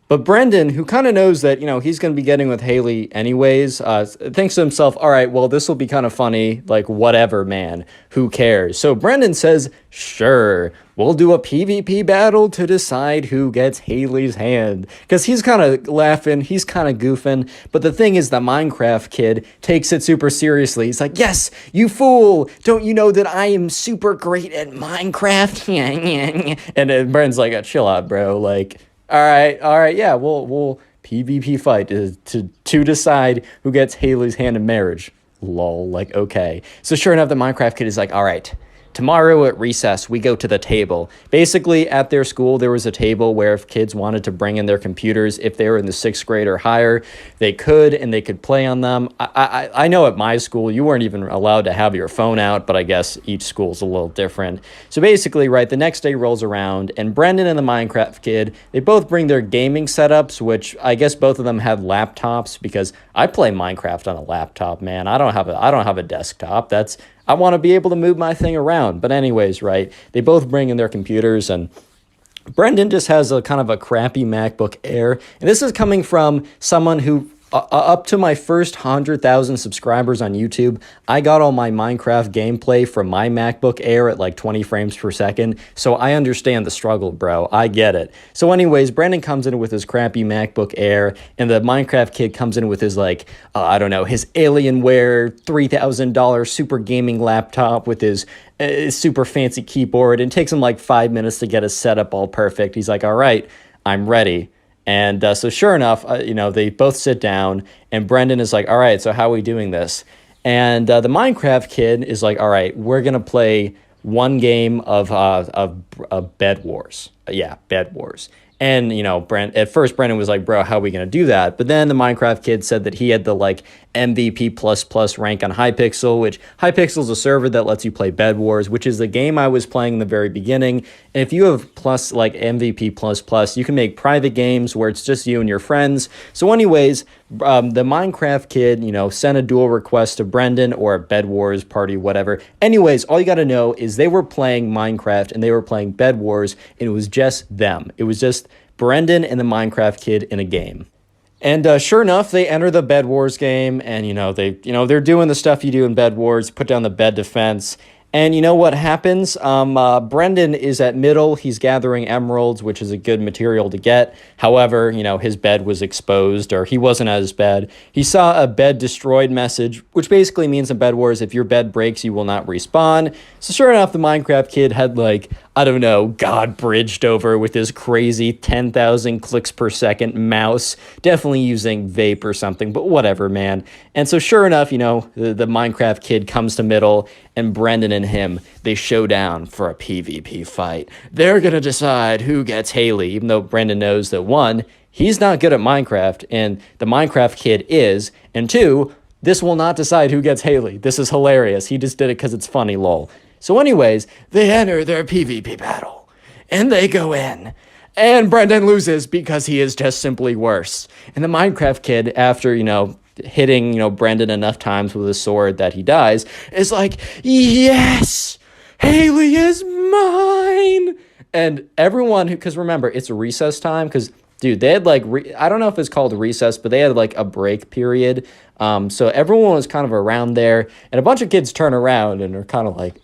But Brendan, who kind of knows that, he's going to be getting with Haley anyways, thinks to himself, all right, well, this will be kind of funny, like, whatever, man, who cares? So Brendan says, sure, we'll do a PvP battle to decide who gets Haley's hand. Because he's kind of laughing, he's kind of goofing, but the thing is the Minecraft kid takes it super seriously. He's like, yes, you fool, don't you know that I am super great at Minecraft? And then Brendan's like, chill out, bro, like... All right, yeah, we'll PvP fight to decide who gets Haley's hand in marriage. Lol, like, okay. So sure enough, the Minecraft kid is like, all right, tomorrow at recess, we go to the table. Basically, at their school, there was a table where if kids wanted to bring in their computers, if they were in the 6th grade or higher, they could, and they could play on them. I know at my school, you weren't even allowed to have your phone out, but I guess each school's a little different. So basically, right, the next day rolls around, and Brendan and the Minecraft kid, they both bring their gaming setups, which I guess both of them have laptops, because I play Minecraft on a laptop, man. I don't have a desktop. I want to be able to move my thing around. But anyways, right, they both bring in their computers, and Brendan just has a kind of a crappy MacBook Air. And this is coming from someone who Up to my first 100,000 subscribers on YouTube, I got all my Minecraft gameplay from my MacBook Air at like 20 frames per second, so I understand the struggle, bro. I get it. So anyways, Brandon comes in with his crappy MacBook Air, and the Minecraft kid comes in with his like, I don't know, his Alienware $3,000 super gaming laptop with his super fancy keyboard, and it takes him like 5 minutes to get his setup all perfect. He's like, all right, I'm ready. And so sure enough, they both sit down, and Brendan is like, all right, so how are we doing this? And the Minecraft kid is like, all right, we're going to play one game of Bed Wars. Yeah, Bed Wars. And, at first Brendan was like, bro, how are we going to do that? But then the Minecraft kid said that he had the like MVP++ rank on Hypixel, which Hypixel is a server that lets you play Bed Wars, which is the game I was playing in the very beginning. And if you have plus like MVP++, you can make private games where it's just you and your friends. So anyways, the Minecraft kid, sent a duel request to Brendan or a Bed Wars party, whatever. Anyways, all you got to know is they were playing Minecraft and they were playing Bed Wars, and it was just them. It was just Brendan and the Minecraft kid in a game. And sure enough, they enter the Bed Wars game, and they're doing the stuff you do in Bed Wars, put down the bed defense. And you know what happens? Brendan is at middle. He's gathering emeralds, which is a good material to get. However, his bed was exposed, or he wasn't at his bed. He saw a bed destroyed message, which basically means in Bed Wars, if your bed breaks, you will not respawn. So sure enough, the Minecraft kid had God bridged over with his crazy 10,000 clicks per second mouse, definitely using vape or something, but whatever, man. And so sure enough, the Minecraft kid comes to middle, and Brendan and him, they show down for a PvP fight. They're going to decide who gets Haley, even though Brendan knows that one, he's not good at Minecraft, and the Minecraft kid is, and two, this will not decide who gets Haley. This is hilarious. He just did it because it's funny, lol. So anyways, they enter their PvP battle, and they go in, and Brendan loses because he is just simply worse. And the Minecraft kid, after, hitting, Brendan enough times with a sword that he dies, is like, yes, Haley is mine. And everyone because remember, it's a recess time, because dude, they had I don't know if it's called recess, but they had like a break period. So everyone was kind of around there, and a bunch of kids turn around and are kind of like,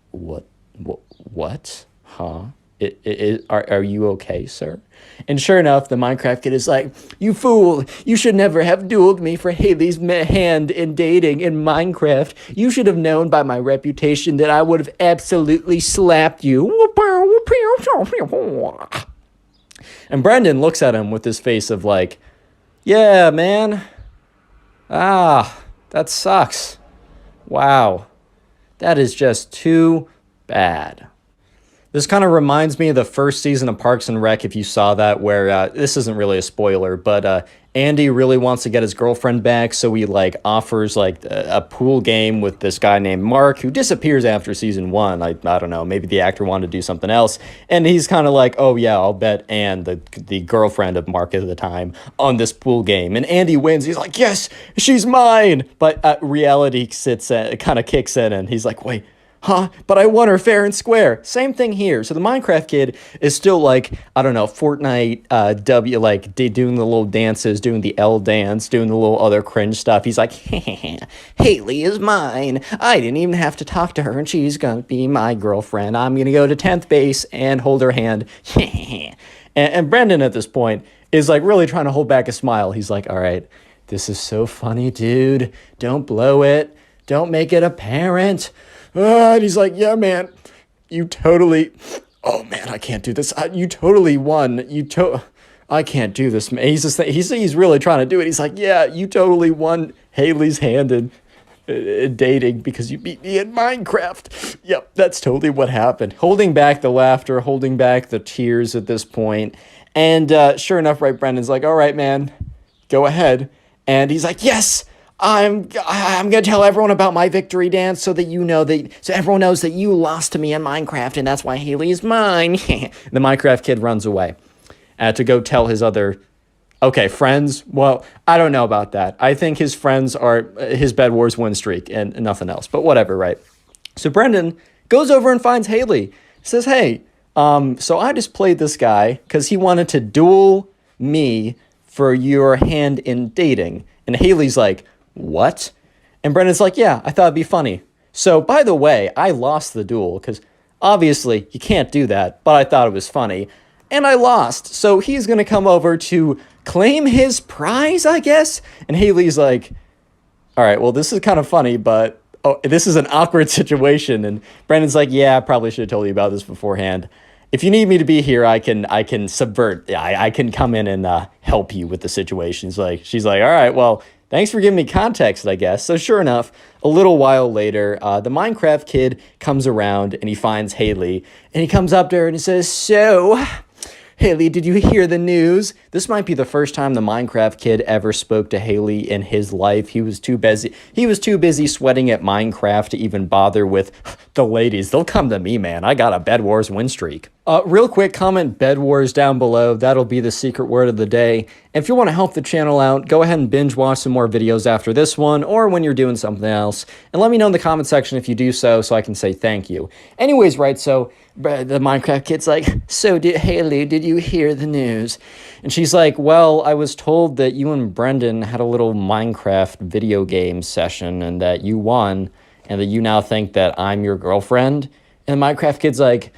what? Huh? Are you okay, sir? And sure enough, the Minecraft kid is like, you fool, you should never have dueled me for Haley's hand in dating in Minecraft. You should have known by my reputation that I would have absolutely slapped you. And Brendan looks at him with this face of like, yeah, man. That sucks. Wow. That is just too bad. This kind of reminds me of the first season of Parks and Rec, if you saw that, where this isn't really a spoiler, but Andy really wants to get his girlfriend back, so he offers a pool game with this guy named Mark, who disappears after season 1. I don't know, maybe the actor wanted to do something else, and he's kind of like, oh yeah, I'll bet Anne, the girlfriend of Mark at the time, on this pool game, and Andy wins. He's like, yes, she's mine, but reality kind of kicks in, and he's like, wait. Huh? But I won her fair and square. Same thing here. So the Minecraft kid is still Fortnite doing the little dances, doing the L dance, doing the little other cringe stuff. He's like, Haley is mine. I didn't even have to talk to her, and she's gonna be my girlfriend. I'm gonna go to 10th base and hold her hand. and Brendan at this point is really trying to hold back a smile. He's like, all right, this is so funny, dude. Don't blow it. Don't make it apparent. And he's like, yeah, man, you totally, oh man, I can't do this. You totally won. I can't do this, man. He's really trying to do it. He's like, yeah, you totally won Haley's hand in dating because you beat me in Minecraft. Yep, that's totally what happened. Holding back the laughter, holding back the tears at this point. And sure enough, right, Brendan's like, all right, man, go ahead. And he's like, yes, I'm gonna tell everyone about my victory dance so so everyone knows that you lost to me in Minecraft, and that's why Haley is mine. The Minecraft kid runs away to go tell his other friends. Well, I don't know about that. I think his friends are his Bed Wars win streak and nothing else. But whatever, right? So Brendan goes over and finds Haley. Says, hey, so I just played this guy because he wanted to duel me for your hand in dating. And Haley's like, what? And Brendan's like, yeah, I thought it'd be funny. So, by the way, I lost the duel because obviously you can't do that, but I thought it was funny. And I lost. So he's going to come over to claim his prize, I guess? And Haley's like, all right, well, this is kind of funny, but this is an awkward situation. And Brendan's like, yeah, I probably should have told you about this beforehand. If you need me to be here, I can subvert. I can come in and help you with the situation. She's like, all right, well, thanks for giving me context, I guess. So sure enough, a little while later, the Minecraft kid comes around and he finds Haley. And he comes up to her and he says, so, Haley, did you hear the news? This might be the first time the Minecraft kid ever spoke to Haley in his life. He was too busy sweating at Minecraft to even bother with the ladies. They'll come to me, man. I got a Bed Wars win streak. Real quick, comment Bed Wars down below. That'll be the secret word of the day. And if you want to help the channel out, go ahead and binge watch some more videos after this one or when you're doing something else. And let me know in the comment section if you do so I can say thank you. Anyways, right, so the Minecraft kid's like, so Haley, did you hear the news? And she's like, well, I was told that you and Brendan had a little Minecraft video game session and that you won and that you now think that I'm your girlfriend. And the Minecraft kid's like,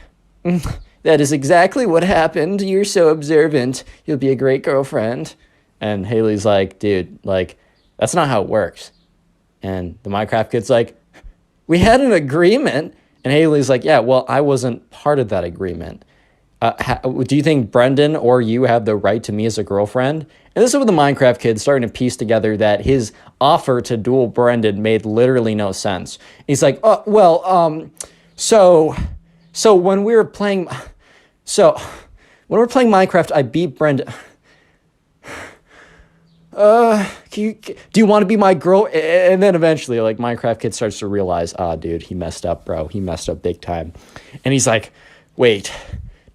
that is exactly what happened. You're so observant. You'll be a great girlfriend. And Haley's like, dude, like, that's not how it works. And the Minecraft kid's like, we had an agreement. And Haley's like, yeah, well, I wasn't part of that agreement. Do you think Brendan or you have the right to me as a girlfriend? And this is what the Minecraft kid starting to piece together that his offer to duel Brendan made literally no sense. He's like, oh, well, so when we were playing, Minecraft, I beat Brendan. Do you want to be my girl? And then eventually, like, Minecraft kid starts to realize, dude, he messed up, bro. He messed up big time. And he's like, wait,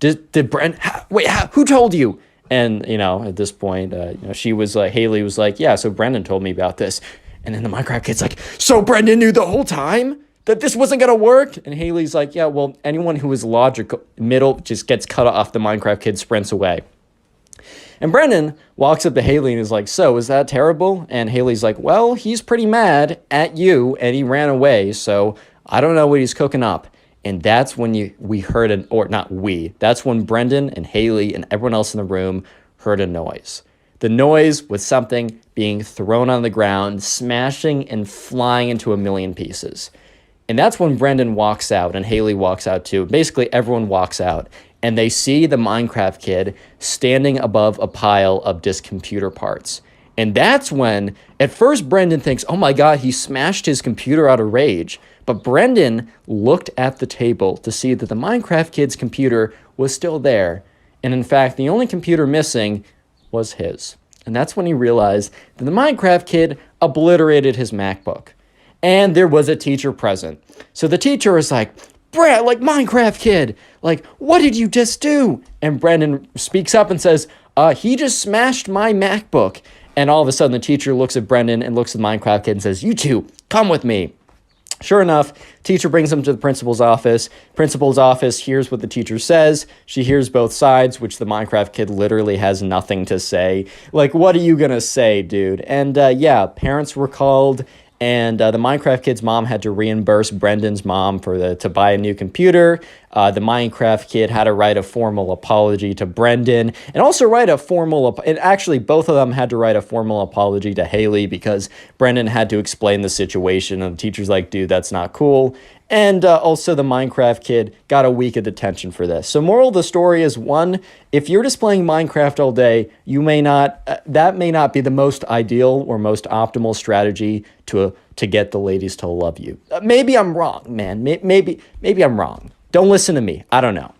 did Brendan, wait, who told you? And, at this point, she was like, Haley was like, yeah, so Brendan told me about this. And then the Minecraft kid's like, so Brendan knew the whole time that this wasn't going to work? And Haley's like, yeah, well, anyone who is logical, middle, just gets cut off. The Minecraft kid sprints away. And Brendan walks up to Haley and is like, so, is that terrible? And Haley's like, well, he's pretty mad at you, and he ran away, so I don't know what he's cooking up. And that's when that's when Brendan and Haley and everyone else in the room heard a noise. The noise was something being thrown on the ground, smashing and flying into a million pieces. And that's when Brendan walks out and Haley walks out too. Basically, everyone walks out. And they see the Minecraft kid standing above a pile of disk computer parts. And that's when, at first, Brendan thinks, oh my God, he smashed his computer out of rage. But Brendan looked at the table to see that the Minecraft kid's computer was still there. And in fact, the only computer missing was his. And that's when he realized that the Minecraft kid obliterated his MacBook. And there was a teacher present. So the teacher was like, Brad, like, Minecraft kid, like, what did you just do? And Brendan speaks up and says, he just smashed my MacBook. And all of a sudden, the teacher looks at Brendan and looks at the Minecraft kid and says, you two, come with me. Sure enough, teacher brings him to the principal's office. Principal's office hears what the teacher says. She hears both sides, which the Minecraft kid literally has nothing to say. Like, what are you going to say, dude? And yeah, parents were called. And the Minecraft kid's mom had to reimburse Brendan's mom to buy a new computer. The Minecraft kid had to write a formal apology to Brendan and also write a formal, and actually both of them had to write a formal apology to Haley because Brendan had to explain the situation and the teacher's like, dude, that's not cool. And also the Minecraft kid got a week of detention for this. So moral of the story is, one, if you're just playing Minecraft all day, that may not be the most ideal or most optimal strategy to get the ladies to love you. Maybe I'm wrong, man. Maybe I'm wrong. Don't listen to me. I don't know.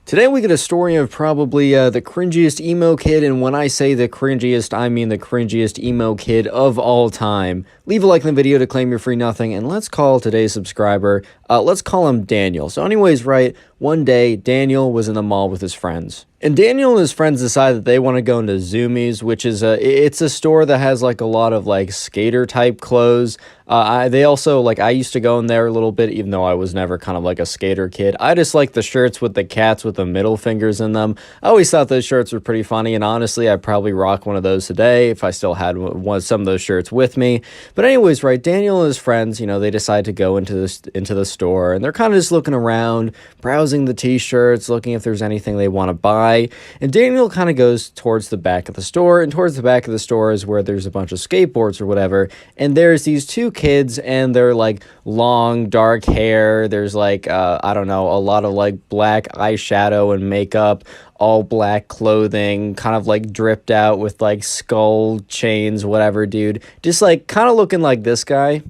Today we get a story of probably the cringiest emo kid, and when I say the cringiest, I mean the cringiest emo kid of all time. Leave a like in the video to claim your free nothing, and let's call today's subscriber, let's call him Daniel. So anyways, right, one day Daniel was in the mall with his friends, And Daniel and his friends decide that they want to go into Zoomies, which is it's a store that has like a lot of like skater type clothes. They also like, I used to go in there a little bit, even though I was never kind of like a skater kid. I just like the shirts with the cats with the middle fingers in them. I always thought those shirts were pretty funny, and honestly, I'd probably rock one of those today if I still had some of those shirts with me. But anyways, right, Daniel and his friends, you know, they decide to go into the store, and they're kind of just looking around, browsing the t-shirts, looking if there's anything they want to buy. And Daniel kind of goes towards the back of the store, and towards the back of the store is where there's a bunch of skateboards or whatever, and there's these two kids, and they're like long dark hair. There's like I don't know, a lot of like black eyeshadow and makeup, all black clothing, kind of like dripped out with like skull chains, whatever, dude, just like kind of looking like this guy.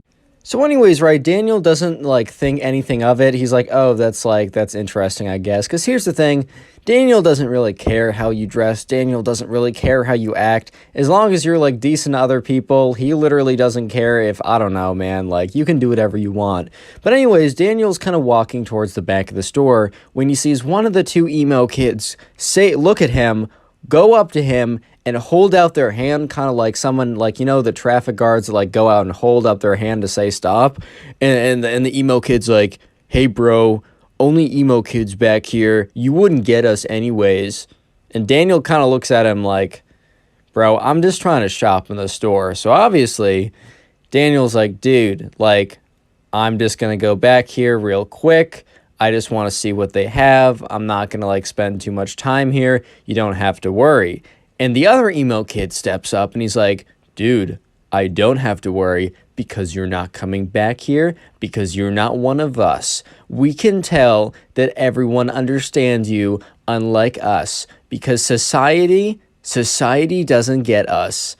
So anyways, right, Daniel doesn't like think anything of it. He's like, oh, that's interesting, I guess. Because here's the thing, Daniel doesn't really care how you dress. Daniel doesn't really care how you act. As long as you're like decent to other people, he literally doesn't care if, I don't know, man, like you can do whatever you want. But anyways, Daniel's kind of walking towards the back of the store when he sees one of the two emo kids look at him, go up to him, and hold out their hand, kind of like someone, like, you know, the traffic guards like go out and hold up their hand to say stop, and the emo kid's like, hey bro, only emo kids back here, you wouldn't get us anyways. And Daniel kind of looks at him like, bro, I'm just trying to shop in the store. So obviously Daniel's like, dude, like, I'm just gonna go back here real quick, I just want to see what they have, I'm not gonna like spend too much time here, you don't have to worry. And the other emo kid steps up and he's like, dude, I don't have to worry because you're not coming back here, because you're not one of us. We can tell that everyone understands you, unlike us, because society doesn't get us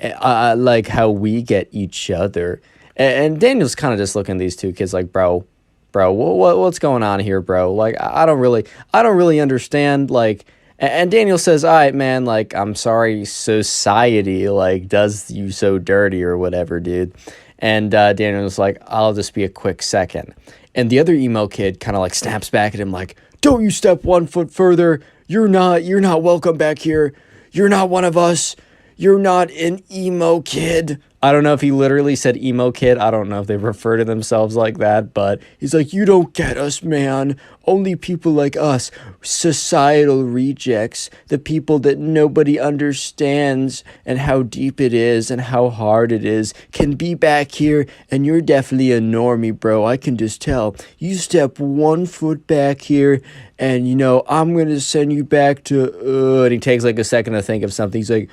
like how we get each other. And Daniel's kind of just looking at these two kids like, bro, what's going on here, bro? Like, I don't really understand, like. And Daniel says, all right, man, like, I'm sorry society, like, does you so dirty or whatever, dude. And Daniel's like, I'll just be a quick second. And the other emo kid kind of, like, snaps back at him like, don't you step 1 foot further. You're not welcome back here. You're not one of us. You're not an emo kid. I don't know if he literally said emo kid. I don't know if they refer to themselves like that, but he's like, you don't get us, man. Only people like us, societal rejects, the people that nobody understands and how deep it is and how hard it is, can be back here, and you're definitely a normie, bro. I can just tell. You step 1 foot back here, and, you know, I'm going to send you back to, and he takes like a second to think of something. He's like,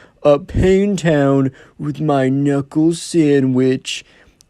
Pain Town with my knuckle sandwich.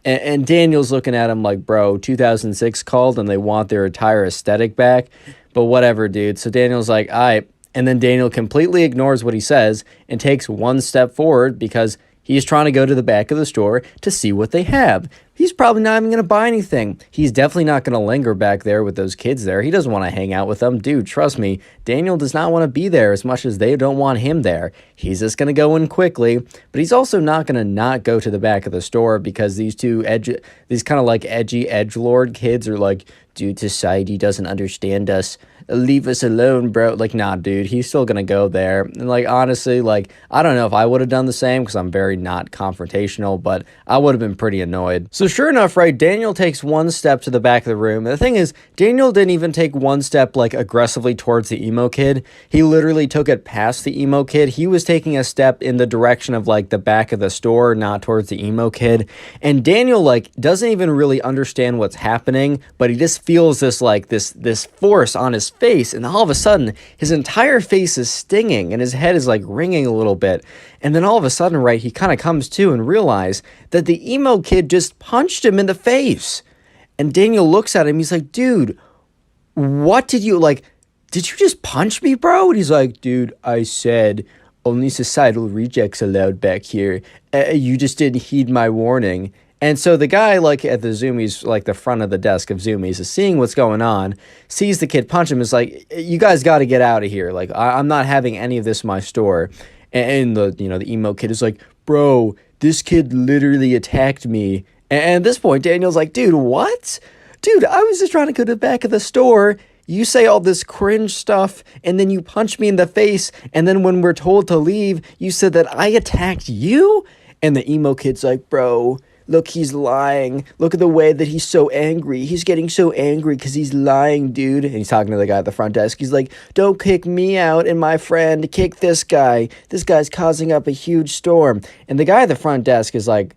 And Daniel's looking at him like, bro, 2006 called and they want their entire aesthetic back. But whatever, dude. So Daniel's like, all right. And then Daniel completely ignores what he says and takes 1 step forward because he's trying to go to the back of the store to see what they have. He's probably not even going to buy anything. He's definitely not going to linger back there with those kids there. He doesn't want to hang out with them. Dude, trust me, Daniel does not want to be there as much as they don't want him there. He's just going to go in quickly, but he's also not going to not go to the back of the store because these these kind of like edgy edgelord kids are like, dude, society doesn't understand us. Leave us alone, bro. Like, nah, dude, he's still gonna go there. And like, honestly, like, I don't know if I would have done the same because I'm very not confrontational, but I would have been pretty annoyed. So sure enough, right, Daniel takes 1 step to the back of the room. And the thing is, Daniel didn't even take 1 step like aggressively towards the emo kid. He literally took it past the emo kid. He was taking a step in the direction of like the back of the store, not towards the emo kid. And Daniel like doesn't even really understand what's happening, but he just feels this like this force on his face, and all of a sudden his entire face is stinging and his head is like ringing a little bit. And then all of a sudden, right, he kind of comes to and realize that the emo kid just punched him in the face. And Daniel looks at him, he's like, dude, what did you, like, did you just punch me, bro? And he's like, dude, I said only societal rejects allowed back here. You just didn't heed my warning. And so the guy, like, at the Zoomies, like, the front of the desk of Zoomies is seeing what's going on, sees the kid punch him, is like, you guys got to get out of here. Like, I'm not having any of this in my store. And the emo kid is like, bro, this kid literally attacked me. And at this point, Daniel's like, dude, what? Dude, I was just trying to go to the back of the store. you say all this cringe stuff, and then you punch me in the face, and then when we're told to leave, you said that I attacked you? And the emo kid's like, bro, look, he's lying. Look at the way that he's so angry. He's getting so angry because he's lying, dude. And he's talking to the guy at the front desk. He's like, don't kick me out and my friend. Kick this guy. This guy's causing up a huge storm. And the guy at the front desk is like,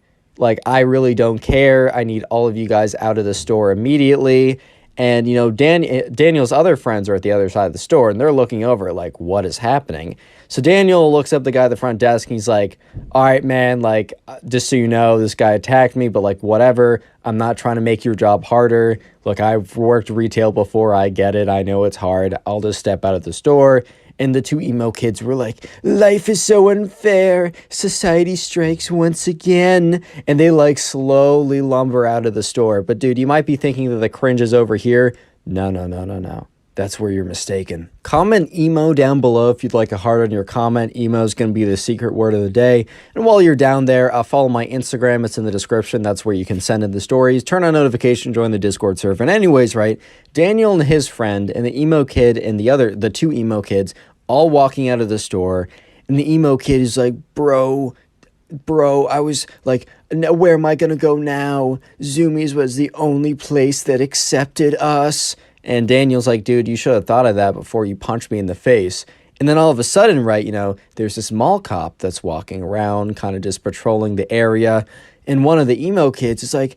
I really don't care. I need all of you guys out of the store immediately. And, you know, Daniel's other friends are at the other side of the store, and they're looking over like, what is happening? So Daniel looks up the guy at the front desk, and he's like, all right, man, like, just so you know, this guy attacked me, but, like, whatever. I'm not trying to make your job harder. Look, I've worked retail before. I get it. I know it's hard. I'll just step out of the store. And the two emo kids were like, life is so unfair. Society strikes once again. And they like slowly lumber out of the store. But dude, you might be thinking that the cringe is over here. No, no, no, no, no. That's where you're mistaken. Comment emo down below if you'd like a heart on your comment. Emo is going to be the secret word of the day. And while you're down there, follow my Instagram. It's in the description. That's where you can send in the stories. Turn on notifications, join the Discord server. And anyways, right, Daniel and his friend and the emo kid and the two emo kids all walking out of the store. And the emo kid is like, bro, I was like, where am I going to go now? Zoomies was the only place that accepted us. And Daniel's like, dude, you should have thought of that before you punched me in the face. And then all of a sudden, right, you know, there's this mall cop that's walking around, kind of just patrolling the area. And one of the emo kids is like,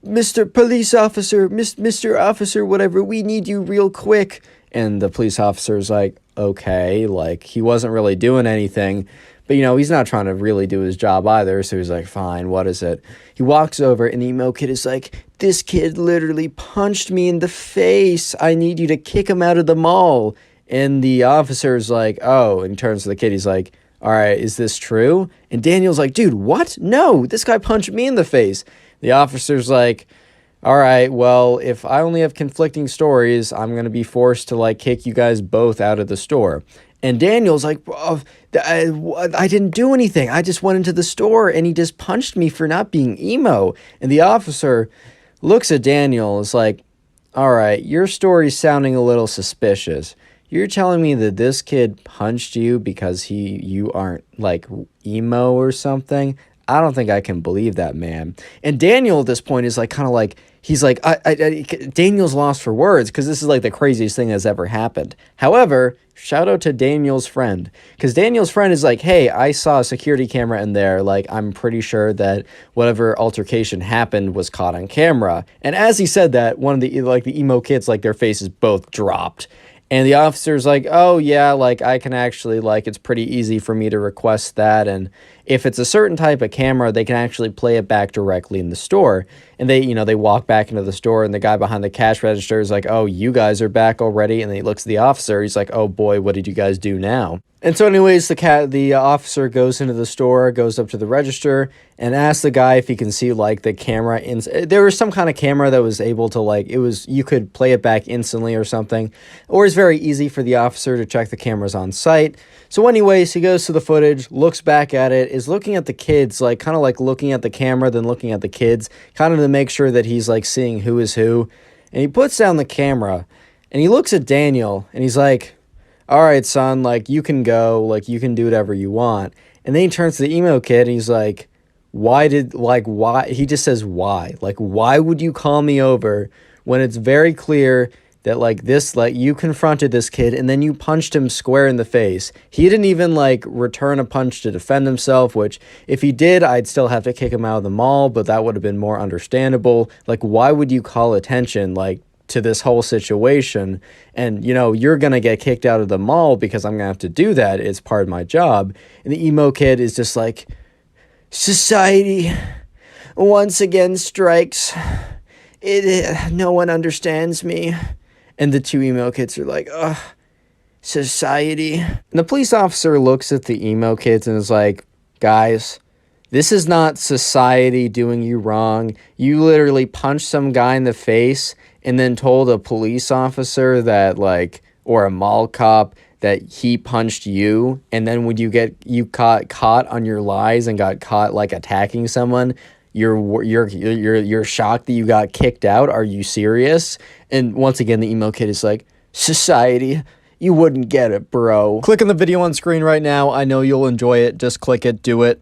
Mr. Police Officer, Mr. Officer, whatever, we need you real quick. And the police officer's like, okay, like, he wasn't really doing anything. But, you know, he's not trying to really do his job either, so he's like, fine, what is it? He walks over, and the emo kid is like, this kid literally punched me in the face. I need you to kick him out of the mall. And the officer's like, oh, and he turns to the kid, he's like, all right, is this true? And Daniel's like, dude, what? No, this guy punched me in the face. The officer's like, all right, well, if I only have conflicting stories, I'm going to be forced to, like, kick you guys both out of the store. And Daniel's like, oh, I didn't do anything. I just went into the store, and he just punched me for not being emo. And the officer looks at Daniel and is like, all right, your story's sounding a little suspicious. You're telling me that this kid punched you because you aren't, like, emo or something? I don't think I can believe that, man. And Daniel at this point is like, kind of like, he's like, Daniel's lost for words because this is like the craziest thing that's ever happened. However, shout out to Daniel's friend, because Daniel's friend is like, hey, I saw a security camera in there. Like, I'm pretty sure that whatever altercation happened was caught on camera. And as he said that, one of the emo kids, like, their faces both dropped. And the officer's like, oh, yeah, like, I can actually, like, it's pretty easy for me to request that. And if it's a certain type of camera, they can actually play it back directly in the store. And they, you know, they walk back into the store, and the guy behind the cash register is like, oh, you guys are back already? And then he looks at the officer. He's like, oh, boy, what did you guys do now? And so anyways, the officer goes into the store, goes up to the register, and asks the guy if he can see, like, the camera. There was some kind of camera that was able to, like, you could play it back instantly or something. Or it's very easy for the officer to check the cameras on site. So anyways, he goes to the footage, looks back at it, is looking at the kids, like, kind of like looking at the camera, then looking at the kids, kind of to make sure that he's, like, seeing who is who. And he puts down the camera, and he looks at Daniel, and he's like, all right, son, like, you can go, like, you can do whatever you want. And then he turns to the emo kid, and he's like, why? He just says, why? Like, why would you call me over when it's very clear that, like, this, like, you confronted this kid, and then you punched him square in the face. He didn't even, like, return a punch to defend himself, which, if he did, I'd still have to kick him out of the mall, but that would have been more understandable. Like, why would you call attention, like, to this whole situation? And, you know, you're gonna get kicked out of the mall because I'm gonna have to do that. It's part of my job. And the emo kid is just like, society once again strikes. No one understands me. And the two emo kids are like, ugh, society. And the police officer looks at the emo kids and is like, guys, this is not society doing you wrong. You literally punched some guy in the face and then told a police officer that, like, or a mall cop that he punched you. And then when you got caught on your lies and got caught, like, attacking someone, you're shocked that you got kicked out. Are you serious? And once again, the emo kid is like, Society, you wouldn't get it, bro. Click on the video on screen right now. I know you'll enjoy it. Just click it, do it.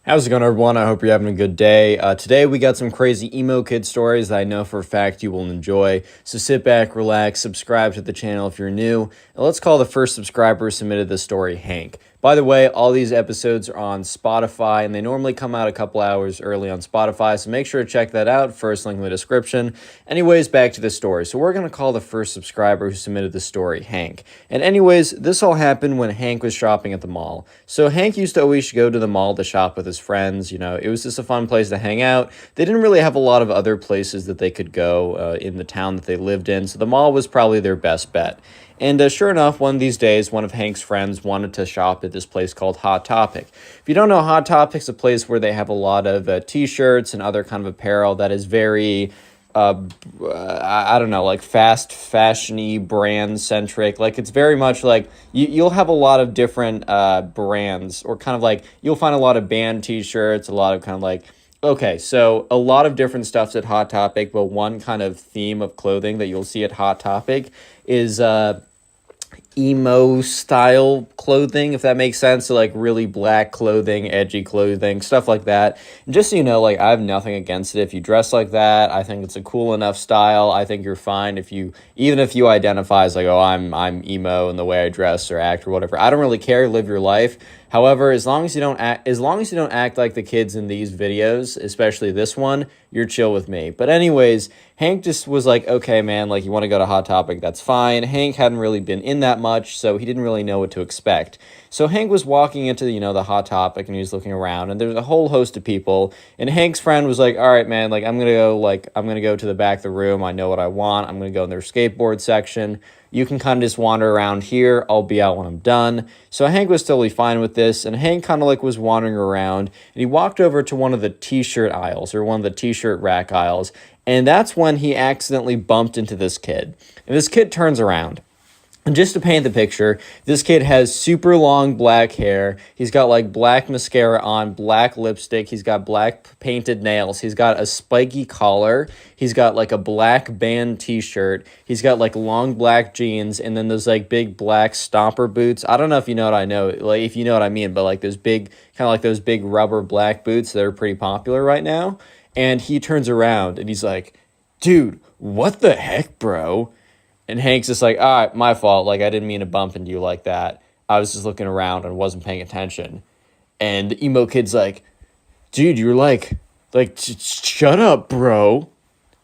How's it going, everyone? I hope you're having a good day. Today we got some crazy emo kid stories that I know for a fact you will enjoy. So sit back, relax, subscribe to the channel if you're new, and let's call the first subscriber who submitted this story Hank. By the way, all these episodes are on Spotify, and they normally come out a couple hours early on Spotify, so make sure to check that out. First link in the description. Anyways, back to the story. So we're going to call the first subscriber who submitted the story Hank. And anyways, this all happened when Hank was shopping at the mall. So Hank used to always go to the mall to shop with his friends. You know, it was just a fun place to hang out. They didn't really have a lot of other places that they could go in the town that they lived in, so the mall was probably their best bet. And sure enough, one of these days, one of Hank's friends wanted to shop at this place called Hot Topic. If you don't know, Hot Topic's a place where they have a lot of t-shirts and other kind of apparel that is very, I don't know, like fast fashion-y, brand-centric. Like, it's very much like, you'll have a lot of different brands, or kind of like, you'll find a lot of band t-shirts, a lot of kind of like, okay, so a lot of different stuff's at Hot Topic, but one kind of theme of clothing that you'll see at Hot Topic is emo style clothing, if that makes sense. So like really black clothing, edgy clothing, stuff like that. And just so you know, like, I have nothing against it if you dress like that. I think it's a cool enough style. I think you're fine if you, even if you identify as like, oh, I'm emo in the way I dress or act or whatever. I don't really care. Live your life. However, as long as you don't act like the kids in these videos, especially this one, you're chill with me. But anyways, Hank just was like, okay, man, like, you want to go to Hot Topic, that's fine. Hank hadn't really been in that much, so he didn't really know what to expect. So Hank was walking into, the Hot Topic, and he was looking around, and there's a whole host of people, and Hank's friend was like, all right, man, like, I'm gonna go to the back of the room. I know what I want. I'm gonna go in their skateboard section. You can kind of just wander around here. I'll be out when I'm done. So Hank was totally fine with this, and Hank kind of like was wandering around, and he walked over to one of the t-shirt aisles, or one of the t-shirt rack aisles, and that's when he accidentally bumped into this kid. And this kid turns around. And just to paint the picture, this kid has super long black hair. He's got like black mascara on, black lipstick. He's got black painted nails. He's got a spiky collar. He's got like a black band t-shirt. He's got like long black jeans, and then those like big black stomper boots. I don't know if you know what I know, like if you know what I mean, but like those big, kind of like those big rubber black boots that are pretty popular right now. And he turns around and he's like, dude, what the heck, bro? And Hank's just like, all right, my fault. Like, I didn't mean to bump into you like that. I was just looking around and wasn't paying attention. And the emo kid's like, dude, you're like, shut up, bro.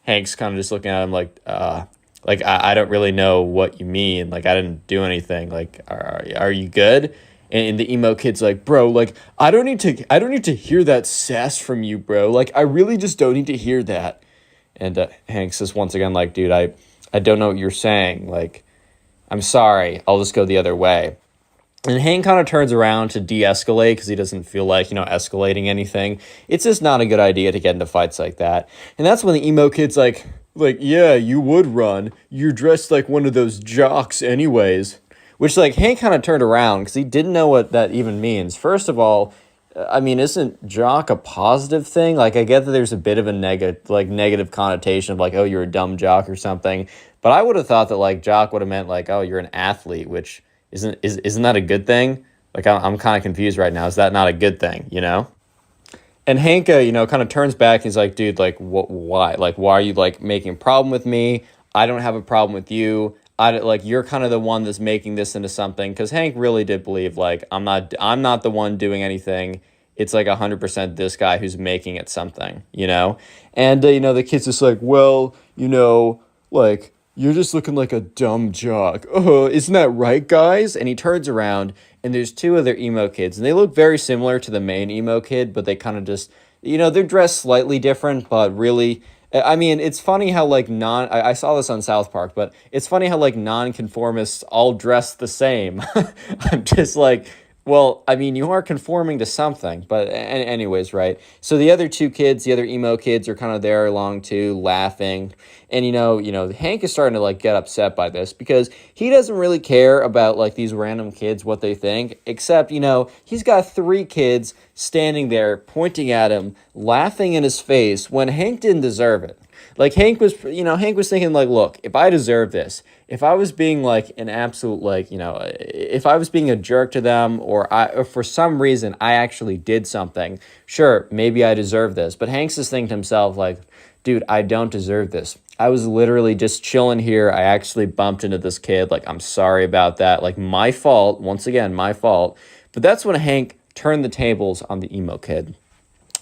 Hank's kind of just looking at him like, I don't really know what you mean. Like, I didn't do anything. Like, are you good? And the emo kid's like, bro, like, I don't need to hear that sass from you, bro. Like, I really just don't need to hear that. And Hank says once again, like, dude, I don't know what you're saying. Like, I'm sorry. I'll just go the other way. And Hank kind of turns around to de-escalate because he doesn't feel like, escalating anything. It's just not a good idea to get into fights like that. And that's when the emo kid's like, yeah, you would run. You're dressed like one of those jocks anyways. Which, like, Hank kind of turned around because he didn't know what that even means. First of all, I mean, isn't jock a positive thing? Like, I get that there's a bit of a negative connotation of like, oh, you're a dumb jock or something. But I would have thought that like jock would have meant like, oh, you're an athlete, which isn't that a good thing? Like, I'm kind of confused right now. Is that not a good thing? And Hank, kind of turns back. And he's like, dude, like, why? Like, why are you like making a problem with me? I don't have a problem with you. You're kind of the one that's making this into something, because Hank really did believe like I'm not the one doing anything. It's like 100% this guy who's making it something, And the kid's just like, well, like, you're just looking like a dumb jock. Oh, isn't that right, guys? And he turns around, and there's two other emo kids, and they look very similar to the main emo kid, but they kind of just, they're dressed slightly different, but really, I mean, it's funny how, like, I saw this on South Park, but it's funny how, like, nonconformists all dress the same. I'm just like, well, I mean, you are conforming to something, but anyways, right? So the other two kids, the other emo kids, are kind of there along too, laughing. And, Hank is starting to, like, get upset by this because he doesn't really care about, like, these random kids, what they think, except, he's got three kids standing there pointing at him, laughing in his face when Hank didn't deserve it. Like Hank was, Hank was thinking like, look, if I deserve this, if I was being like an absolute like, if I was being a jerk to them, or for some reason I actually did something, sure, maybe I deserve this. But Hank's just thinking to himself like, dude, I don't deserve this. I was literally just chilling here. I actually bumped into this kid. Like, I'm sorry about that. Like, my fault. Once again, my fault. But that's when Hank turned the tables on the emo kid.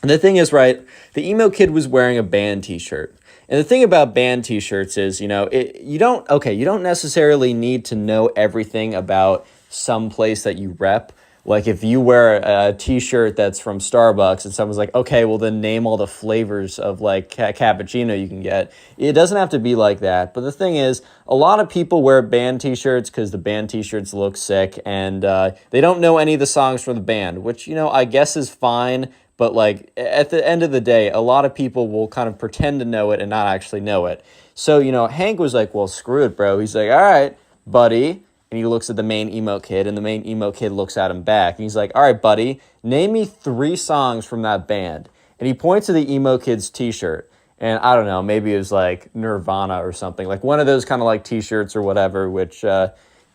And the thing is, right, the emo kid was wearing a band t-shirt. And the thing about band t-shirts is, you don't necessarily need to know everything about some place that you rep. Like if you wear a t-shirt that's from Starbucks and someone's like, okay, well then name all the flavors of like cappuccino you can get. It doesn't have to be like that. But the thing is, a lot of people wear band t-shirts because the band t-shirts look sick, and they don't know any of the songs from the band, which, I guess is fine. But like at the end of the day, a lot of people will kind of pretend to know it and not actually know it. So, Hank was like, well, screw it, bro. He's like, all right, buddy. And he looks at the main emo kid, and the main emo kid looks at him back. And he's like, all right, buddy, name me 3 songs from that band. And he points to the emo kid's t-shirt. And I don't know, maybe it was like Nirvana or something. Like one of those kind of like t-shirts or whatever, which, and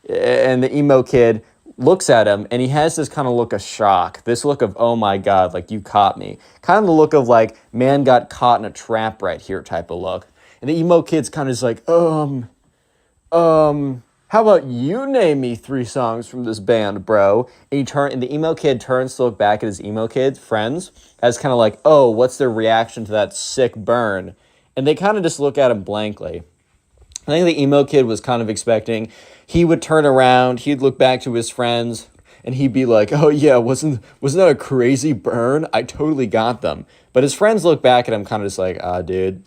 the emo kid looks at him, and he has this kind of look of shock. This look of, oh my God, like you caught me. Kind of the look of like, man got caught in a trap right here type of look. And the emo kid's kind of just like, how about you name me 3 songs from this band, bro? And the emo kid turns to look back at his emo kid friends as kind of like, oh, what's their reaction to that sick burn? And they kind of just look at him blankly. I think the emo kid was kind of expecting he would turn around, he'd look back to his friends, and he'd be like, oh yeah, wasn't that a crazy burn? I totally got them. But his friends look back at him kind of just like, dude,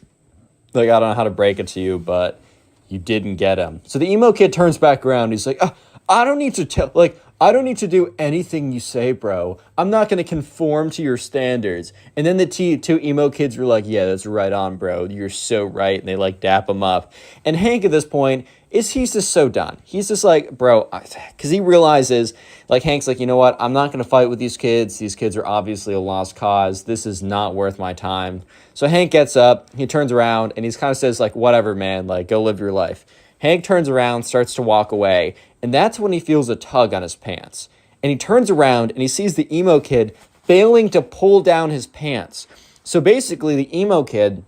like I don't know how to break it to you, but you didn't get him. So the emo kid turns back around. He's like, I don't need to do anything you say, bro. I'm not going to conform to your standards. And then the 2 emo kids were like, yeah, that's right on, bro. You're so right. And they like dap him up. And Hank at this point he's just so done. He's just like, bro, because he realizes, like Hank's like, you know what? I'm not going to fight with these kids. These kids are obviously a lost cause. This is not worth my time. So Hank gets up, he turns around, and he kind of says like, whatever, man, like go live your life. Hank turns around, starts to walk away, and that's when he feels a tug on his pants. And he turns around and he sees the emo kid failing to pull down his pants. So basically the emo kid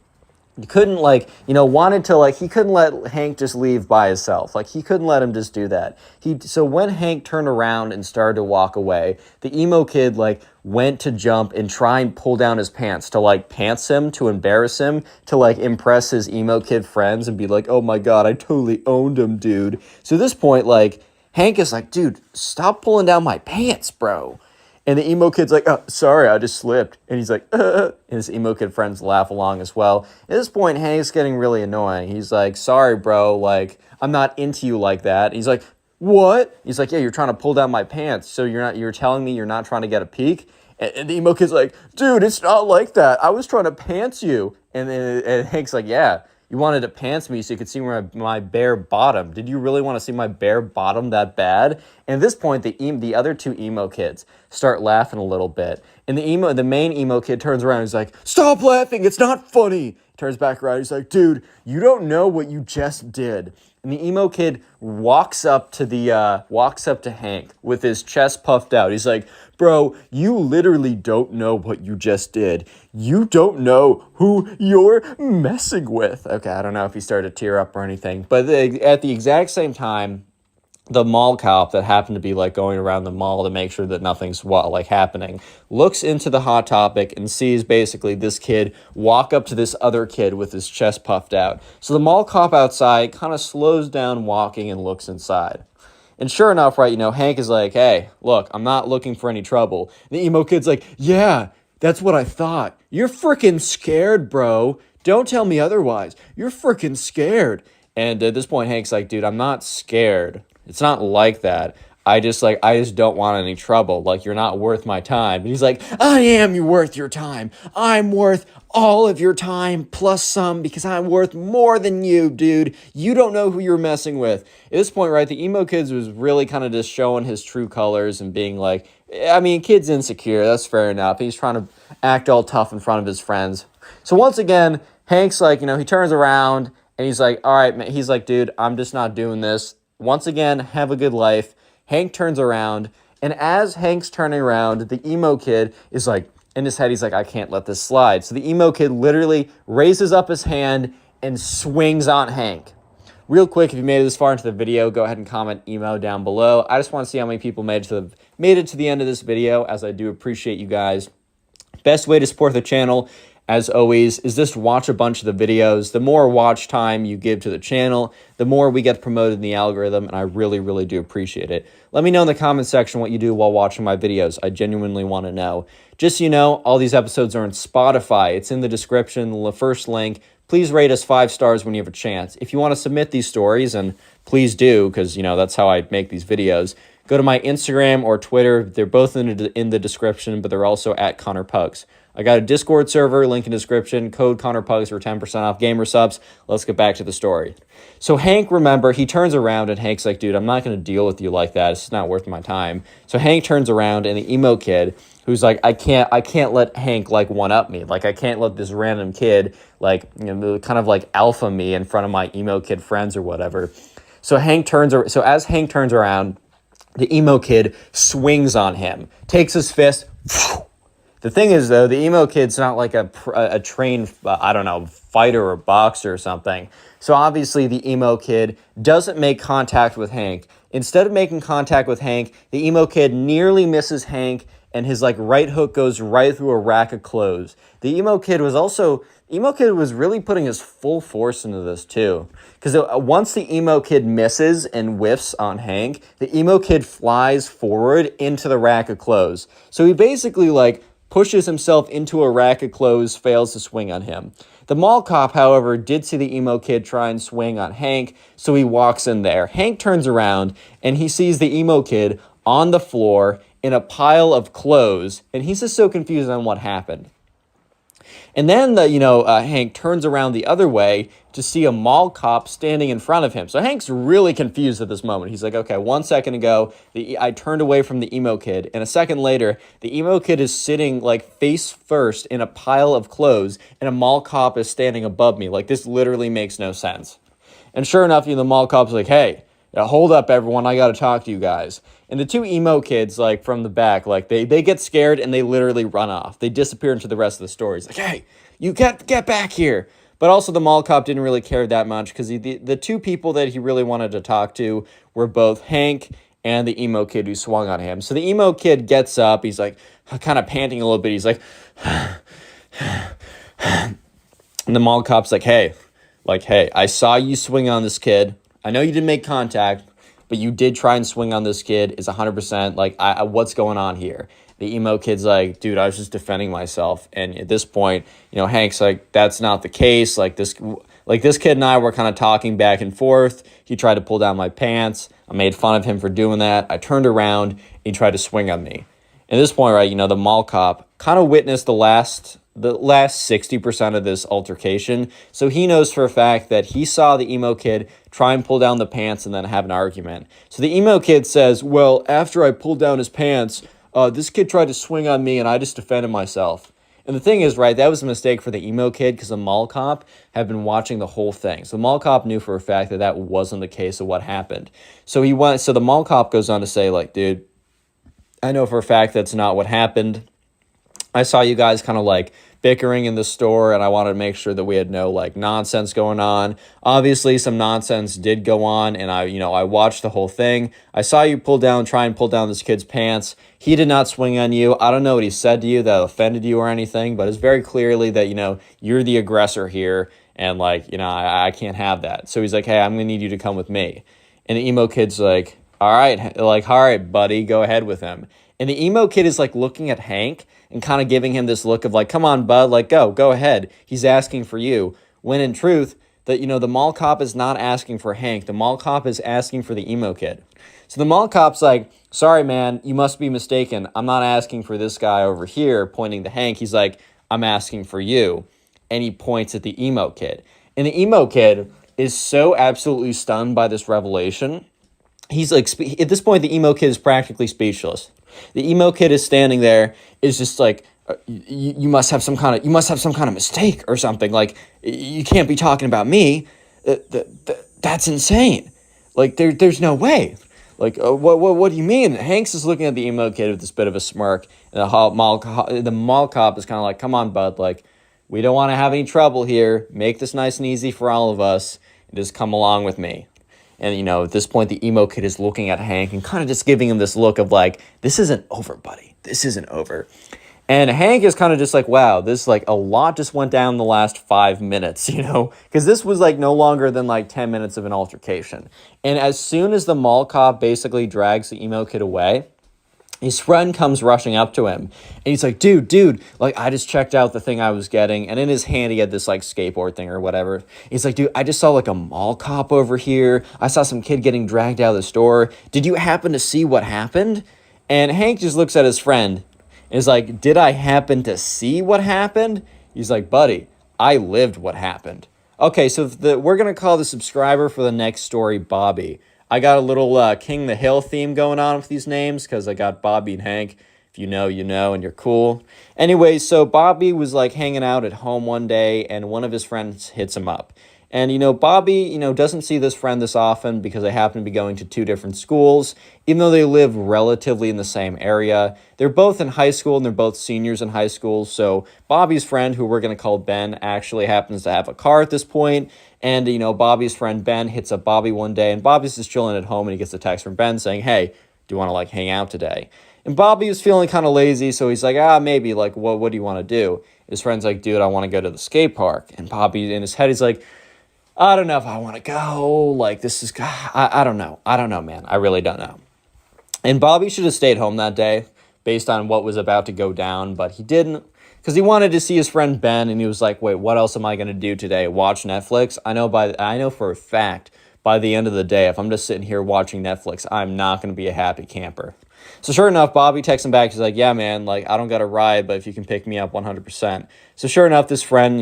couldn't he couldn't let Hank just leave by himself. Like he couldn't let him just do that. So when Hank turned around and started to walk away, the emo kid like went to jump and try and pull down his pants to like pants him, to embarrass him, to like impress his emo kid friends and be like, oh my God, I totally owned him, dude. So at this point, like Hank is like, dude, stop pulling down my pants, bro. And the emo kid's like, oh, sorry, I just slipped. And he's like, and his emo kid friends laugh along as well. At this point, Hank's getting really annoying. He's like, sorry, bro, like, I'm not into you like that. And he's like, what? He's like, yeah, you're trying to pull down my pants. So you're telling me you're not trying to get a peek? And the emo kid's like, dude, it's not like that. I was trying to pants you. And Hank's like, yeah. You wanted to pants me so you could see my bare bottom. Did you really want to see my bare bottom that bad? And at this point, the other 2 emo kids start laughing a little bit. And the main emo kid turns around and he's like, stop laughing, it's not funny. He turns back around, he's like, dude, you don't know what you just did. And the emo kid walks up to Hank with his chest puffed out. He's like, bro, you literally don't know what you just did. You don't know who you're messing with. Okay, I don't know if he started to tear up or anything. But at the exact same time, the mall cop that happened to be like going around the mall to make sure that nothing's like happening looks into the Hot Topic and sees basically this kid walk up to this other kid with his chest puffed out. So the mall cop outside kind of slows down walking and looks inside. And sure enough, right, Hank is like, hey, look, I'm not looking for any trouble. And the emo kid's like, yeah, that's what I thought. You're freaking scared, bro. Don't tell me otherwise. You're freaking scared. And at this point, Hank's like, dude, I'm not scared. It's not like that. I just don't want any trouble. Like, you're not worth my time. And he's like, I am worth your time. I'm worth all of your time plus some because I'm worth more than you, dude. You don't know who you're messing with. At this point, right, the emo kids was really kind of just showing his true colors and being like, I mean, kid's insecure. That's fair enough. He's trying to act all tough in front of his friends. So once again, Hank's like, he turns around and he's like, all right, man. He's like, dude, I'm just not doing this. Once again, have a good life. Hank turns around, and as Hank's turning around, the emo kid is like, in his head, he's like, I can't let this slide. So the emo kid literally raises up his hand and swings on Hank. Real quick, if you made it this far into the video, go ahead and comment emo down below. I just want to see how many people made it to the end of this video, as I do appreciate you guys. Best way to support the channel, as always, is just watch a bunch of the videos. The more watch time you give to the channel, the more we get promoted in the algorithm, and I really, really do appreciate it. Let me know in the comment section what you do while watching my videos. I genuinely want to know. Just so you know, all these episodes are on Spotify. It's in the description, the first link. Please rate us 5 stars when you have a chance. If you want to submit these stories, and please do, because, that's how I make these videos, go to my Instagram or Twitter. They're both in the description, but they're also at connorpugs. I got a Discord server, link in description, code connorpugs for 10% off gamer subs. Let's get back to the story. So Hank, remember, he turns around and Hank's like, dude, I'm not going to deal with you like that. It's not worth my time. So Hank turns around and the emo kid, who's like, I can't let Hank like one up me. Like, I can't let this random kid like, kind of like alpha me in front of my emo kid friends or whatever. So as Hank turns around, the emo kid swings on him, takes his fist. The thing is, though, the emo kid's not like a trained, I don't know, fighter or boxer or something. So obviously the emo kid doesn't make contact with Hank. Instead of making contact with Hank, the emo kid nearly misses Hank, and his like right hook goes right through a rack of clothes. The emo kid was really putting his full force into this too. Because once the emo kid misses and whiffs on Hank, the emo kid flies forward into the rack of clothes. So he basically like pushes himself into a rack of clothes, fails to swing on him. The mall cop, however, did see the emo kid try and swing on Hank, so he walks in there. Hank turns around, and he sees the emo kid on the floor in a pile of clothes, and he's just so confused on what happened. And then, Hank turns around the other way to see a mall cop standing in front of him. So Hank's really confused at this moment. He's like, okay, 1 second ago, I turned away from the emo kid. And a second later, the emo kid is sitting, like, face first in a pile of clothes, and a mall cop is standing above me. Like, this literally makes no sense. And sure enough, the mall cop's like, hey, hold up, everyone. I got to talk to you guys. And the two emo kids, like, from the back, like, they get scared and they literally run off. They disappear into the rest of the story. It's like, hey, you get back here. But also the mall cop didn't really care that much because the two people that he really wanted to talk to were both Hank and the emo kid who swung on him. So the emo kid gets up. He's, like, kind of panting a little bit. He's like, and the mall cop's like, hey, I saw you swing on this kid. I know you didn't make contact, but you did try and swing on this kid. Is 100%. Like, what's going on here? The emo kid's like, dude, I was just defending myself. And at this point, Hank's like, that's not the case. This kid and I were kind of talking back and forth. He tried to pull down my pants. I made fun of him for doing that. I turned around and he tried to swing on me. At this point, right, the mall cop kind of witnessed the last 60% of this altercation. So he knows for a fact that he saw the emo kid try and pull down the pants and then have an argument. So the emo kid says, well, after I pulled down his pants, this kid tried to swing on me and I just defended myself. And the thing is, right, that was a mistake for the emo kid because the mall cop had been watching the whole thing. So the mall cop knew for a fact that that wasn't the case of what happened. So the mall cop goes on to say, like, dude, I know for a fact that's not what happened. I saw you guys kind of like bickering in the store, and I wanted to make sure that we had no like nonsense going on. Obviously, some nonsense did go on, and I watched the whole thing. I saw you try and pull down this kid's pants. He did not swing on you. I don't know what he said to you that offended you or anything, but it's very clearly that you're the aggressor here, and I can't have that. So he's like, hey, I'm gonna need you to come with me. And the emo kid's like, all right, buddy, go ahead with him. And the emo kid is like looking at Hank and kind of giving him this look of like, come on, bud, like, go ahead. He's asking for you. When in truth, the mall cop is not asking for Hank. The mall cop is asking for the emo kid. So the mall cop's like, sorry, man, you must be mistaken. I'm not asking for this guy over here, pointing to Hank. He's like, I'm asking for you. And he points at the emo kid. And the emo kid is so absolutely stunned by this revelation. He's like, at this point, the emo kid is practically speechless. The emo kid is standing there, is just like, You must have some kind of mistake or something. Like, you can't be talking about me. That's insane. Like, there's no way. Like, what do you mean? Hanks is looking at the emo kid with this bit of a smirk, and the mall cop is kind of like, come on, bud, like, we don't want to have any trouble here. Make this nice and easy for all of us, and just come along with me. And, at this point, the emo kid is looking at Hank and kind of just giving him this look of like, this isn't over, buddy. This isn't over. And Hank is kind of just like, wow, this, like, a lot just went down in the last 5 minutes, because this was, like, no longer than, like, 10 minutes of an altercation. And as soon as the mall cop basically drags the emo kid away, his friend comes rushing up to him, and he's like, dude, like, I just checked out the thing I was getting, and in his hand he had this, like, skateboard thing or whatever. He's like, dude, I just saw, like, a mall cop over here. I saw some kid getting dragged out of the store. Did you happen to see what happened? And Hank just looks at his friend, and is like, did I happen to see what happened? He's like, buddy, I lived what happened. Okay, so we're going to call the subscriber for the next story Bobby. I got a little King the Hill theme going on with these names because I got Bobby and Hank. If you know, and you're cool. Anyway, so Bobby was like hanging out at home one day, and one of his friends hits him up. And, Bobby, doesn't see this friend this often because they happen to be going to two different schools, even though they live relatively in the same area. They're both in high school, and they're both seniors in high school. So Bobby's friend, who we're going to call Ben, actually happens to have a car at this point. And, Bobby's friend Ben hits up Bobby one day, and Bobby's just chilling at home, and he gets a text from Ben saying, hey, do you want to, like, hang out today? And Bobby was feeling kind of lazy, so he's like, maybe, like, what do you want to do? His friend's like, dude, I want to go to the skate park. And Bobby, in his head, he's like, I don't know if I want to go. Like, this is, I don't know. I don't know, man. I really don't know. And Bobby should have stayed home that day based on what was about to go down, but he didn't because he wanted to see his friend Ben, and he was like, wait, what else am I going to do today? Watch Netflix? I know for a fact by the end of the day, if I'm just sitting here watching Netflix, I'm not going to be a happy camper. So sure enough, Bobby texts him back. He's like, yeah, man, like, I don't got a ride, but if you can pick me up 100%. So sure enough, this friend,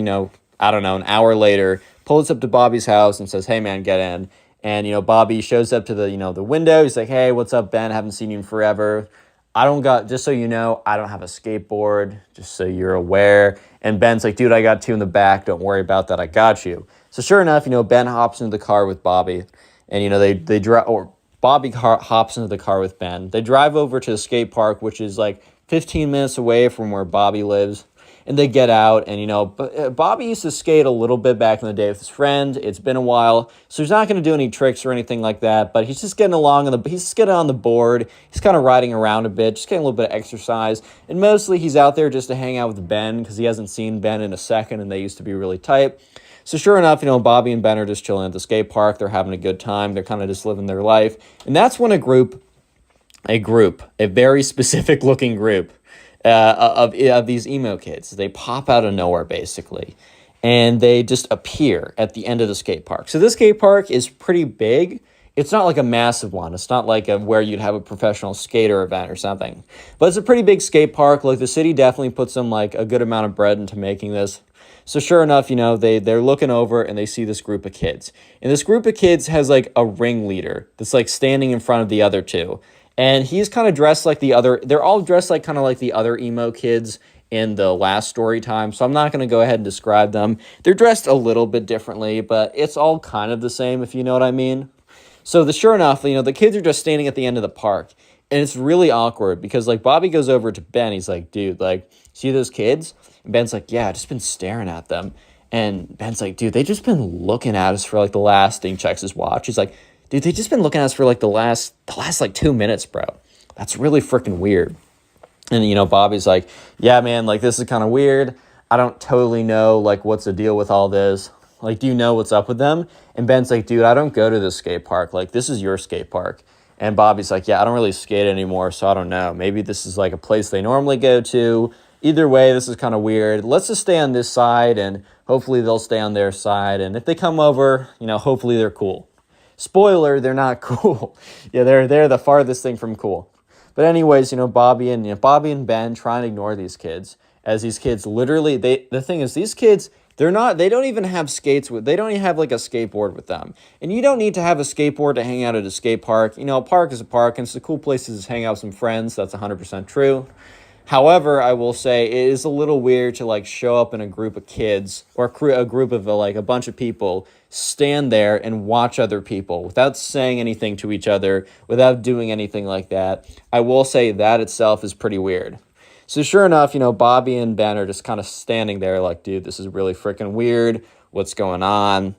I don't know, an hour later, pulls up to Bobby's house and says, hey, man, get in. And, Bobby shows up to the window. He's like, hey, what's up, Ben? Haven't seen you in forever. Just so you know, I don't have a skateboard, just so you're aware. And Ben's like, dude, I got two in the back. Don't worry about that. I got you. So sure enough, Ben hops into the car with Bobby. And, they drive, or Bobby hops into the car with Ben. They drive over to the skate park, which is like 15 minutes away from where Bobby lives. And they get out, and, Bobby used to skate a little bit back in the day with his friend. It's been a while, so he's not going to do any tricks or anything like that, but he's just getting along, he's just getting on the board. He's kind of riding around a bit, just getting a little bit of exercise, and mostly he's out there just to hang out with Ben, because he hasn't seen Ben in a second, and they used to be really tight. So sure enough, Bobby and Ben are just chilling at the skate park. They're having a good time. They're kind of just living their life, and that's when a very specific-looking group, of these emo kids. They pop out of nowhere, basically, and they just appear at the end of the skate park. So this skate park is pretty big. It's not like a massive one. It's not like where you'd have a professional skater event or something. But it's a pretty big skate park. Like, the city definitely puts in, like, a good amount of bread into making this. So sure enough, they're looking over, and they see this group of kids. And this group of kids has, like, a ringleader that's, like, standing in front of the other two. And he's kind of dressed like they're all dressed like kind of like the other emo kids in the last story time. So I'm not going to go ahead and describe them. They're dressed a little bit differently, but it's all kind of the same, if you know what I mean. So sure enough, the kids are just standing at the end of the park. And it's really awkward because, like, Bobby goes over to Ben. He's like, dude, like, see those kids? And Ben's like, yeah, I've just been staring at them. And Ben's like, dude, they've just been looking at us for, like, the last thing. Checks his watch. He's like, dude, they've just been looking at us for, like, the last like, 2 minutes, bro. That's really freaking weird. And, Bobby's like, yeah, man, like, this is kind of weird. I don't totally know, like, what's the deal with all this. Like, do you know what's up with them? And Ben's like, dude, I don't go to this skate park. Like, this is your skate park. And Bobby's like, yeah, I don't really skate anymore, so I don't know. Maybe this is, like, a place they normally go to. Either way, this is kind of weird. Let's just stay on this side, and hopefully they'll stay on their side. And if they come over, hopefully they're cool. Spoiler, they're not cool. Yeah, they're the farthest thing from cool. But anyways, Bobby and Ben try and ignore these kids, as these kids literally, the thing is, these kids, they don't even have they don't even have, like, a skateboard with them. And you don't need to have a skateboard to hang out at a skate park. A park is a park, and it's a cool place to just hang out with some friends. That's 100% true. However, I will say it is a little weird to like show up in a group of kids or a group of like a bunch of people, stand there and watch other people without saying anything to each other, without doing anything like that. I will say that itself is pretty weird. So sure enough, Bobby and Ben are just kind of standing there like, dude, this is really freaking weird. What's going on?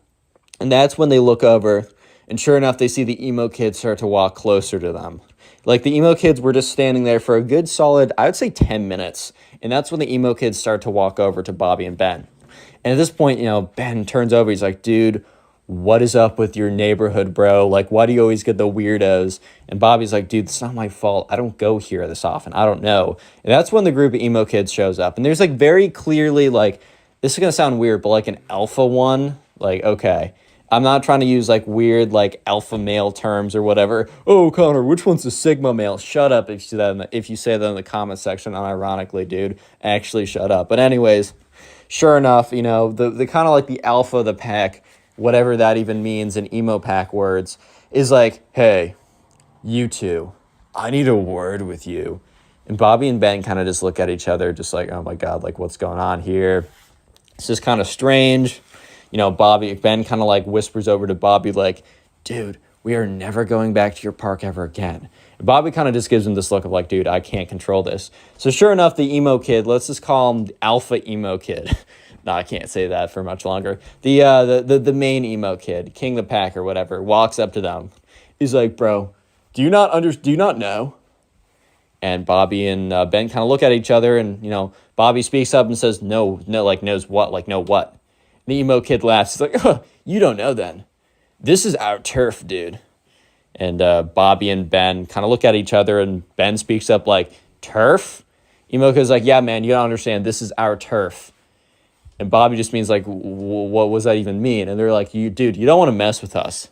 And that's when they look over, and sure enough, they see the emo kids start to walk closer to them. Like, the emo kids were just standing there for a good solid, I would say 10 minutes. And that's when the emo kids start to walk over to Bobby and Ben. And at this point, Ben turns over. He's like, dude, what is up with your neighborhood, bro? Like, why do you always get the weirdos? And Bobby's like, dude, it's not my fault. I don't go here this often. I don't know. And that's when the group of emo kids shows up. And there's like very clearly like, this is going to sound weird, but like an alpha one, like, okay. I'm not trying to use like weird like alpha male terms or whatever. Oh, Connor, which one's the sigma male? Shut up if you say that in the comment section unironically, dude. Actually, shut up. But anyways, sure enough, the kind of like the alpha of the pack, whatever that even means in emo pack words, is like, hey, you two, I need a word with you. And Bobby and Ben kind of just look at each other just like, oh my God, like what's going on here? It's just kind of strange. Ben kind of like whispers over to Bobby like, dude, we are never going back to your park ever again. And Bobby kind of just gives him this look of like, dude, I can't control this. So sure enough, the emo kid, let's just call him the alpha emo kid. No, I can't say that for much longer. The main emo kid, King the Pack or whatever, walks up to them. He's like, bro, do you not know? And Bobby and Ben kind of look at each other, and Bobby speaks up and says, no, like knows what, like no what. The emo kid laughs. He's like, oh, you don't know then. This is our turf, dude. And Bobby and Ben kind of look at each other, and Ben speaks up like, turf? Emo kid's like, yeah, man, you don't understand. This is our turf. And Bobby just means like, what does that even mean? And they're like, you don't want to mess with us.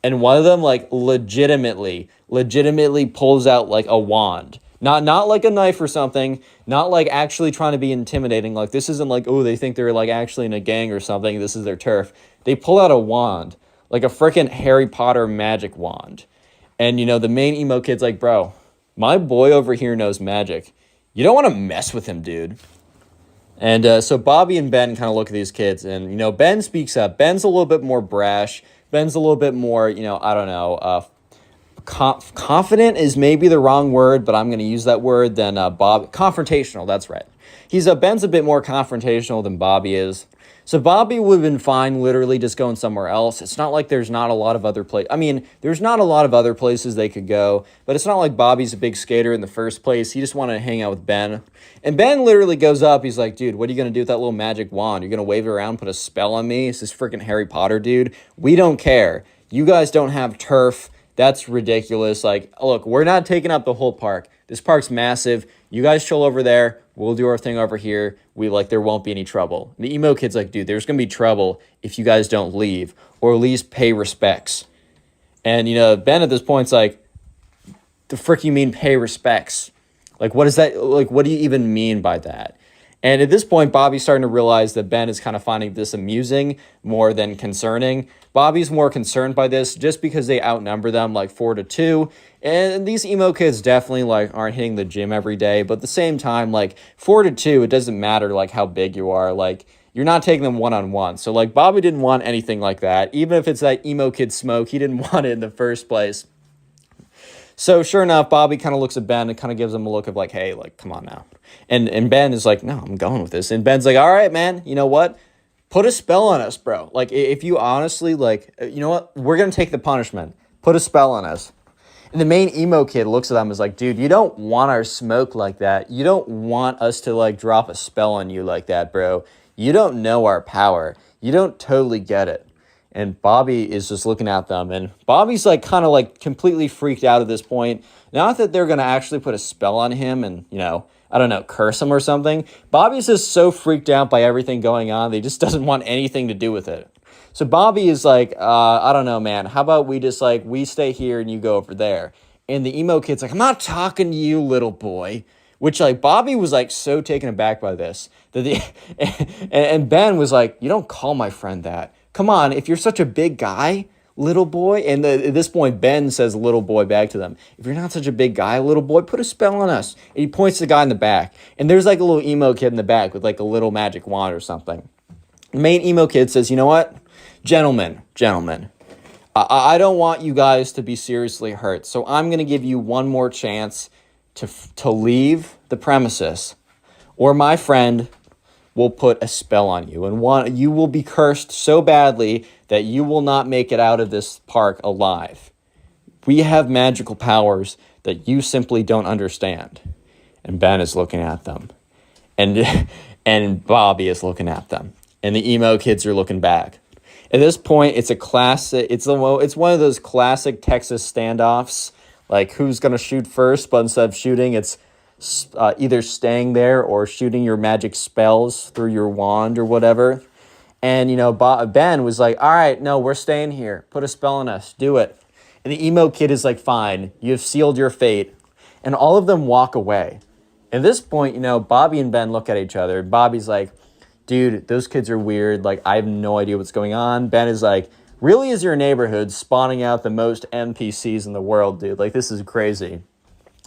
And one of them like legitimately pulls out like a wand. Not like a knife or something, not like actually trying to be intimidating. Like this isn't like, oh, they think they're like actually in a gang or something. This is their turf. They pull out a wand, like a freaking Harry Potter magic wand. And the main emo kid's like, bro, my boy over here knows magic. You don't want to mess with him, dude. And so Bobby and Ben kind of look at these kids, and Ben speaks up. Ben's a little bit more brash. Ben's a little bit more, I don't know, confident is maybe the wrong word, but I'm going to use that word than confrontational. That's right. Ben's a bit more confrontational than Bobby is. So Bobby would have been fine literally just going somewhere else. It's not like there's not a lot of other places. I mean, there's not a lot of other places they could go, but it's not like Bobby's a big skater in the first place. He just wanted to hang out with Ben. And Ben literally goes up. He's like, dude, what are you going to do with that little magic wand? You're going to wave it around, put a spell on me? It's this freaking Harry Potter, dude. We don't care. You guys don't have turf. That's ridiculous. Like, look, we're not taking up the whole park. This park's massive. You guys chill over there. We'll do our thing over here. There won't be any trouble. And the emo kid's like, dude, there's going to be trouble if you guys don't leave or at least pay respects. And, Ben at this point's like, the frick you mean pay respects? Like, what is that? Like, what do you even mean by that? And at this point, Bobby's starting to realize that Ben is kind of finding this amusing more than concerning. Bobby's more concerned by this just because they outnumber them like 4-2. And these emo kids definitely like aren't hitting the gym every day. But at the same time, like 4-2, it doesn't matter like how big you are. Like you're not taking them one-on-one. So like Bobby didn't want anything like that. Even if it's that emo kid smoke, he didn't want it in the first place. So sure enough, Bobby kind of looks at Ben and kind of gives him a look of like, hey, like, come on now. And Ben is like, no, I'm going with this. And Ben's like, all right, man, you know what? Put a spell on us, bro. Like, if you honestly, like, you know what? We're going to take the punishment. Put a spell on us. And the main emo kid looks at them and is like, dude, you don't want our smoke like that. You don't want us to, like, drop a spell on you like that, bro. You don't know our power. You don't totally get it. And Bobby is just looking at them. And Bobby's, like, kind of, like, completely freaked out at this point. Not that they're going to actually put a spell on him and, I don't know, curse him or something. Bobby's just so freaked out by everything going on that he just doesn't want anything to do with it. So Bobby is like, I don't know, man. How about we just like, we stay here and you go over there? And the emo kid's like, I'm not talking to you, little boy. Which like Bobby was like so taken aback by this. And Ben was like, you don't call my friend that. Come on, if you're such a big guy, little boy. And at this point, Ben says little boy back to them. If you're not such a big guy, little boy, put a spell on us. And he points to the guy in the back. And there's like a little emo kid in the back with like a little magic wand or something. The main emo kid says, you know what? Gentlemen, I don't want you guys to be seriously hurt. So I'm going to give you one more chance to leave the premises. Or my friend will put a spell on you. And you will be cursed so badly that you will not make it out of this park alive. We have magical powers that you simply don't understand. And Ben is looking at them. And Bobby is looking at them. And the emo kids are looking back. At this point, it's one of those classic Texas standoffs, like who's going to shoot first, but instead of shooting, it's either staying there or shooting your magic spells through your wand or whatever. And, Ben was like, all right, no, we're staying here. Put a spell on us. Do it. And the emo kid is like, fine, you have sealed your fate. And all of them walk away. At this point, Bobby and Ben look at each other. Bobby's like, dude, those kids are weird. Like, I have no idea what's going on. Ben is like, really is your neighborhood spawning out the most NPCs in the world, dude? Like, this is crazy.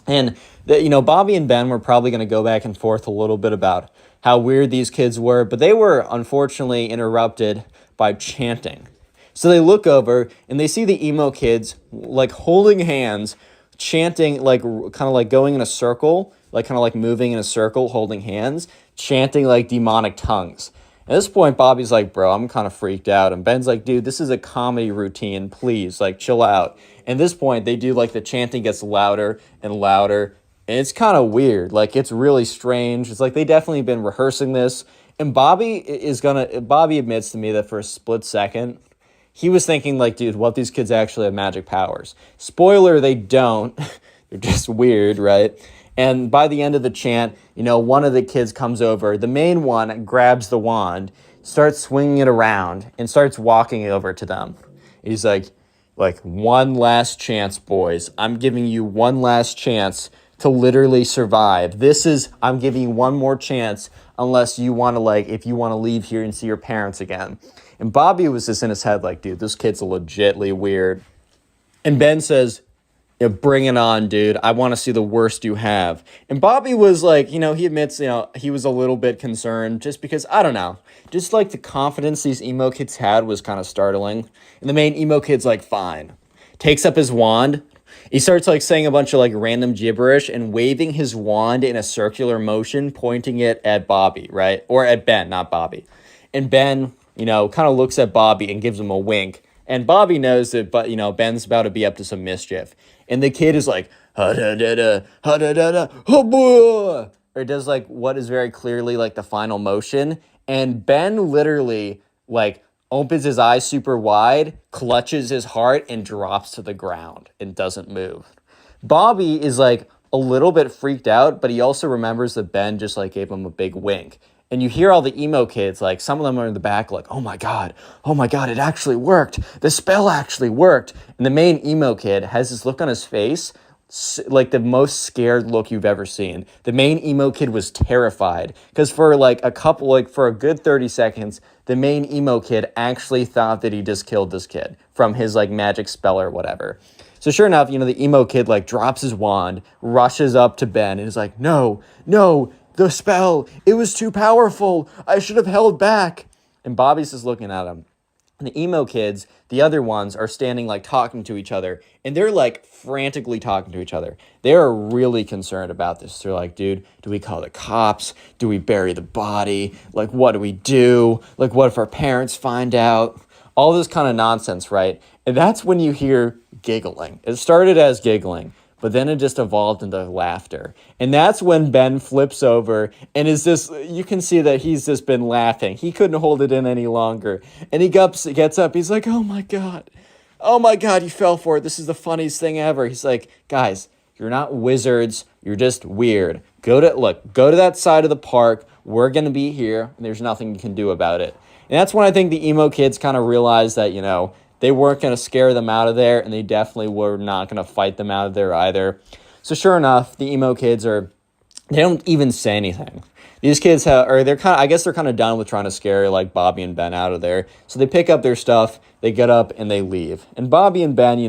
And, Bobby and Ben were probably going to go back and forth a little bit about how weird these kids were, but they were unfortunately interrupted by chanting. So they look over and they see the emo kids, like, holding hands, chanting, like, kind of like going in a circle, like kind of like moving in a circle, holding hands, chanting like demonic tongues. At this point, Bobby's like, bro, I'm kind of freaked out. And Ben's like, dude, this is a comedy routine. Please, like, chill out. And at this point, they do, like, the chanting gets louder and louder. And it's kind of weird. Like, it's really strange. It's like they definitely been rehearsing this. And Bobby admits to me that for a split second, he was thinking, like, dude, what if these kids actually have magic powers? Spoiler, they don't. They're just weird, right? And by the end of the chant, one of the kids comes over. The main one grabs the wand, starts swinging it around, and starts walking over to them. He's like, one last chance, boys. I'm giving you one last chance to literally survive. I'm giving you one more chance unless you want to, if you want to leave here and see your parents again. And Bobby was just in his head like, dude, this kid's legitly weird. And Ben says, bring it on, dude. I want to see the worst you have. And Bobby was like, he admits, he was a little bit concerned just because, I don't know, just like the confidence these emo kids had was kind of startling. And the main emo kid's like, fine. Takes up his wand. He starts like saying a bunch of like random gibberish and waving his wand in a circular motion, pointing it at Bobby, right? Or at Ben, not Bobby. And Ben, kind of looks at Bobby and gives him a wink. And Bobby knows that, but, Ben's about to be up to some mischief. And the kid is like, ha-da-da-da, ha-da-da-da, ha-boah, or does like what is very clearly like the final motion. And Ben literally like opens his eyes super wide, clutches his heart, and drops to the ground and doesn't move. Bobby is like a little bit freaked out, but he also remembers that Ben just like gave him a big wink. And you hear all the emo kids, like some of them are in the back like, oh my God, it actually worked. The spell actually worked. And the main emo kid has this look on his face, like the most scared look you've ever seen. The main emo kid was terrified because for a good 30 seconds, the main emo kid actually thought that he just killed this kid from his like magic spell or whatever. So sure enough, the emo kid like drops his wand, rushes up to Ben and is like, no, the spell, it was too powerful. I should have held back. And Bobby's just looking at him. And the emo kids, the other ones, are standing like talking to each other. And they're like frantically talking to each other. They're really concerned about this. They're like, dude, do we call the cops? Do we bury the body? Like, what do we do? Like, what if our parents find out? All this kind of nonsense, right? And that's when you hear giggling. It started as giggling, but then it just evolved into laughter. And that's when Ben flips over and you can see that he's just been laughing. He couldn't hold it in any longer. And he gets up. He's like, oh my God, you fell for it. This is the funniest thing ever. He's like, guys, you're not wizards. You're just weird. Go to that side of the park. We're going to be here. And there's nothing you can do about it. And that's when I think the emo kids kind of realized that, they weren't going to scare them out of there, and they definitely were not going to fight them out of there either. So sure enough, the emo kids they don't even say anything. These kids have, or they're kind of, I guess they're kind of done with trying to scare like Bobby and Ben out of there. So they pick up their stuff, they get up and they leave. And Bobby and Ben,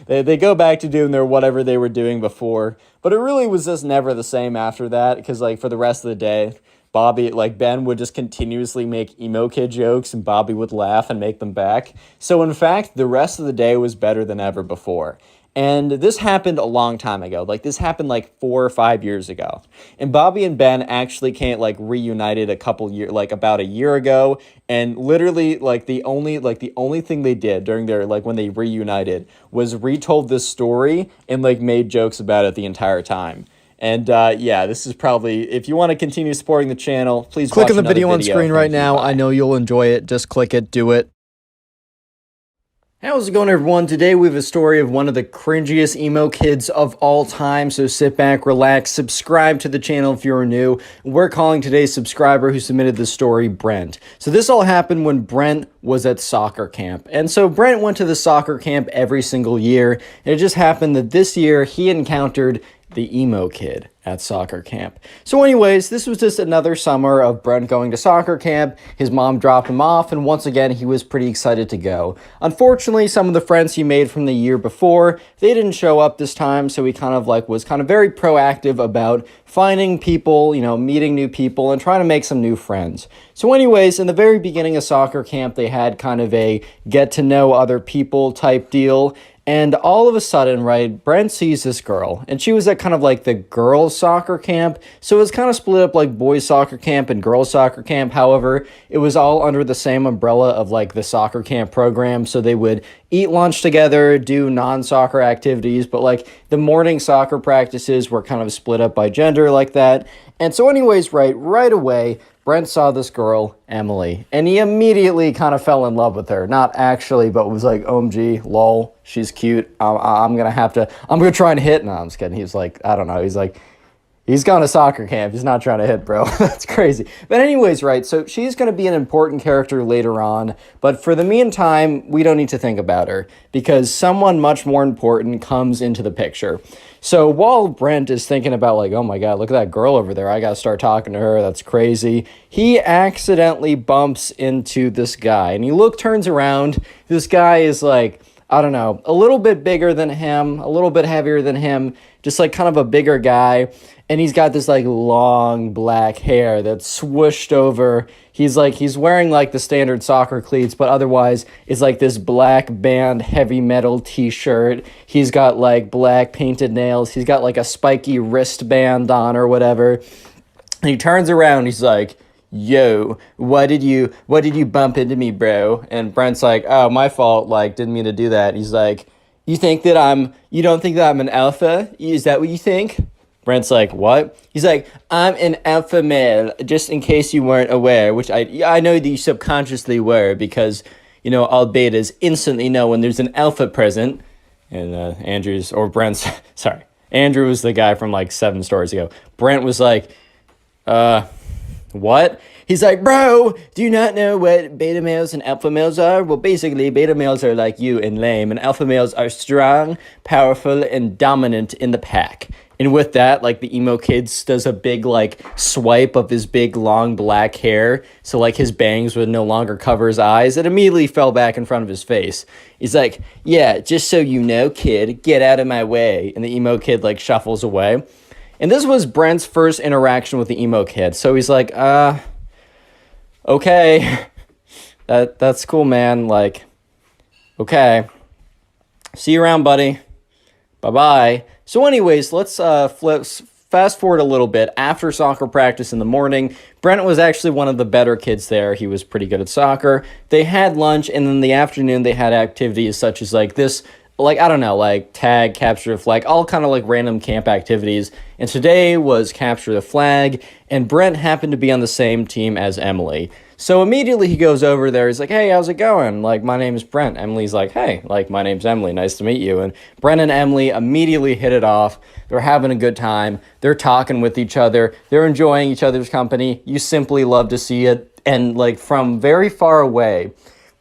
they go back to doing their whatever they were doing before. But it really was just never the same after that, because like for the rest of the day, Ben would just continuously make emo kid jokes and Bobby would laugh and make them back. So in fact, the rest of the day was better than ever before. And this happened a long time ago. Like this happened like 4 or 5 years ago. And Bobby and Ben actually can't like reunited about a year ago. And literally the only thing they did during their when they reunited was retold this story and like made jokes about it the entire time. And yeah, this is probably, if you want to continue supporting the channel, please Click watch on the video on screen right Thank you. now. Bye. I know you'll enjoy it. Just click it, do it. How's it going, everyone? Today we have a story of one of the cringiest emo kids of all time, so sit back, relax, subscribe to the channel if you're new. We're calling today's subscriber who submitted the story Brent. So this all happened when Brent was at soccer camp. And so Brent went to the soccer camp every single year, and it just happened that this year he encountered the emo kid at soccer camp. So anyways, this was just another summer of Brent going to soccer camp. His mom dropped him off, and once again, he was pretty excited to go. Unfortunately, some of the friends he made from the year before, they didn't show up this time, so he was very proactive about finding people, meeting new people, and trying to make some new friends. So anyways, in the very beginning of soccer camp, they had kind of a get to know other people type deal. And all of a sudden, right, Brent sees this girl, and she was at kind of like the girls' soccer camp. So it was kind of split up like boys' soccer camp and girls' soccer camp. However, it was all under the same umbrella of like the soccer camp program. So they would eat lunch together, do non-soccer activities, but like the morning soccer practices were kind of split up by gender like that. And so anyways, right away, Brent saw this girl, Emily, and he immediately kind of fell in love with her. Not actually, but was like, OMG, lol, she's cute. I'm going to try and hit. No, I'm just kidding. He's like, I don't know. He's like, he's gone to soccer camp. He's not trying to hit, bro. That's crazy. But anyways, right, so she's going to be an important character later on. But for the meantime, we don't need to think about her because someone much more important comes into the picture. So while Brent is thinking about like, oh my God, look at that girl over there. I got to start talking to her. That's crazy. He accidentally bumps into this guy and turns around. This guy is like, I don't know, a little bit bigger than him, a little bit heavier than him, just like kind of a bigger guy. And he's got this like long black hair that's swooshed over. He's wearing like the standard soccer cleats, but otherwise it's like this black band heavy metal t-shirt. He's got like black painted nails. He's got like a spiky wristband on or whatever. And he turns around, he's like, yo, what did you bump into me, bro? And Brent's like, oh, my fault, like, didn't mean to do that. He's like, you don't think that I'm an alpha? Is that what you think? Brent's like, what? He's like, I'm an alpha male, just in case you weren't aware, which I know that you subconsciously were because, all betas instantly know when there's an alpha present. And Andrew was the guy from like 7 stories ago. Brent was like, what? He's like, bro, do you not know what beta males and alpha males are? Well, basically, beta males are like you and lame, and alpha males are strong, powerful, and dominant in the pack. And with that, like, the emo kid does a big, like, swipe of his big, long, black hair, so, like, his bangs would no longer cover his eyes. It immediately fell back in front of his face. He's like, yeah, just so you know, kid, get out of my way. And the emo kid, like, shuffles away. And this was Brent's first interaction with the emo kid. So he's like, okay, that's cool, man. Like, okay, see you around, buddy. Bye-bye. So anyways, let's fast forward a little bit. After soccer practice in the morning, Brent was actually one of the better kids there. He was pretty good at soccer. They had lunch, and in the afternoon, they had activities such as like this, like, I don't know, like tag, capture the flag, all kind of like random camp activities. And today was capture the flag, and Brent happened to be on the same team as Emily. So immediately he goes over there. He's like, hey, how's it going? Like, my name is Brent. Emily's like, hey, like, my name's Emily. Nice to meet you. And Brent and Emily immediately hit it off. They're having a good time. They're talking with each other. They're enjoying each other's company. You simply love to see it. And, like, from very far away,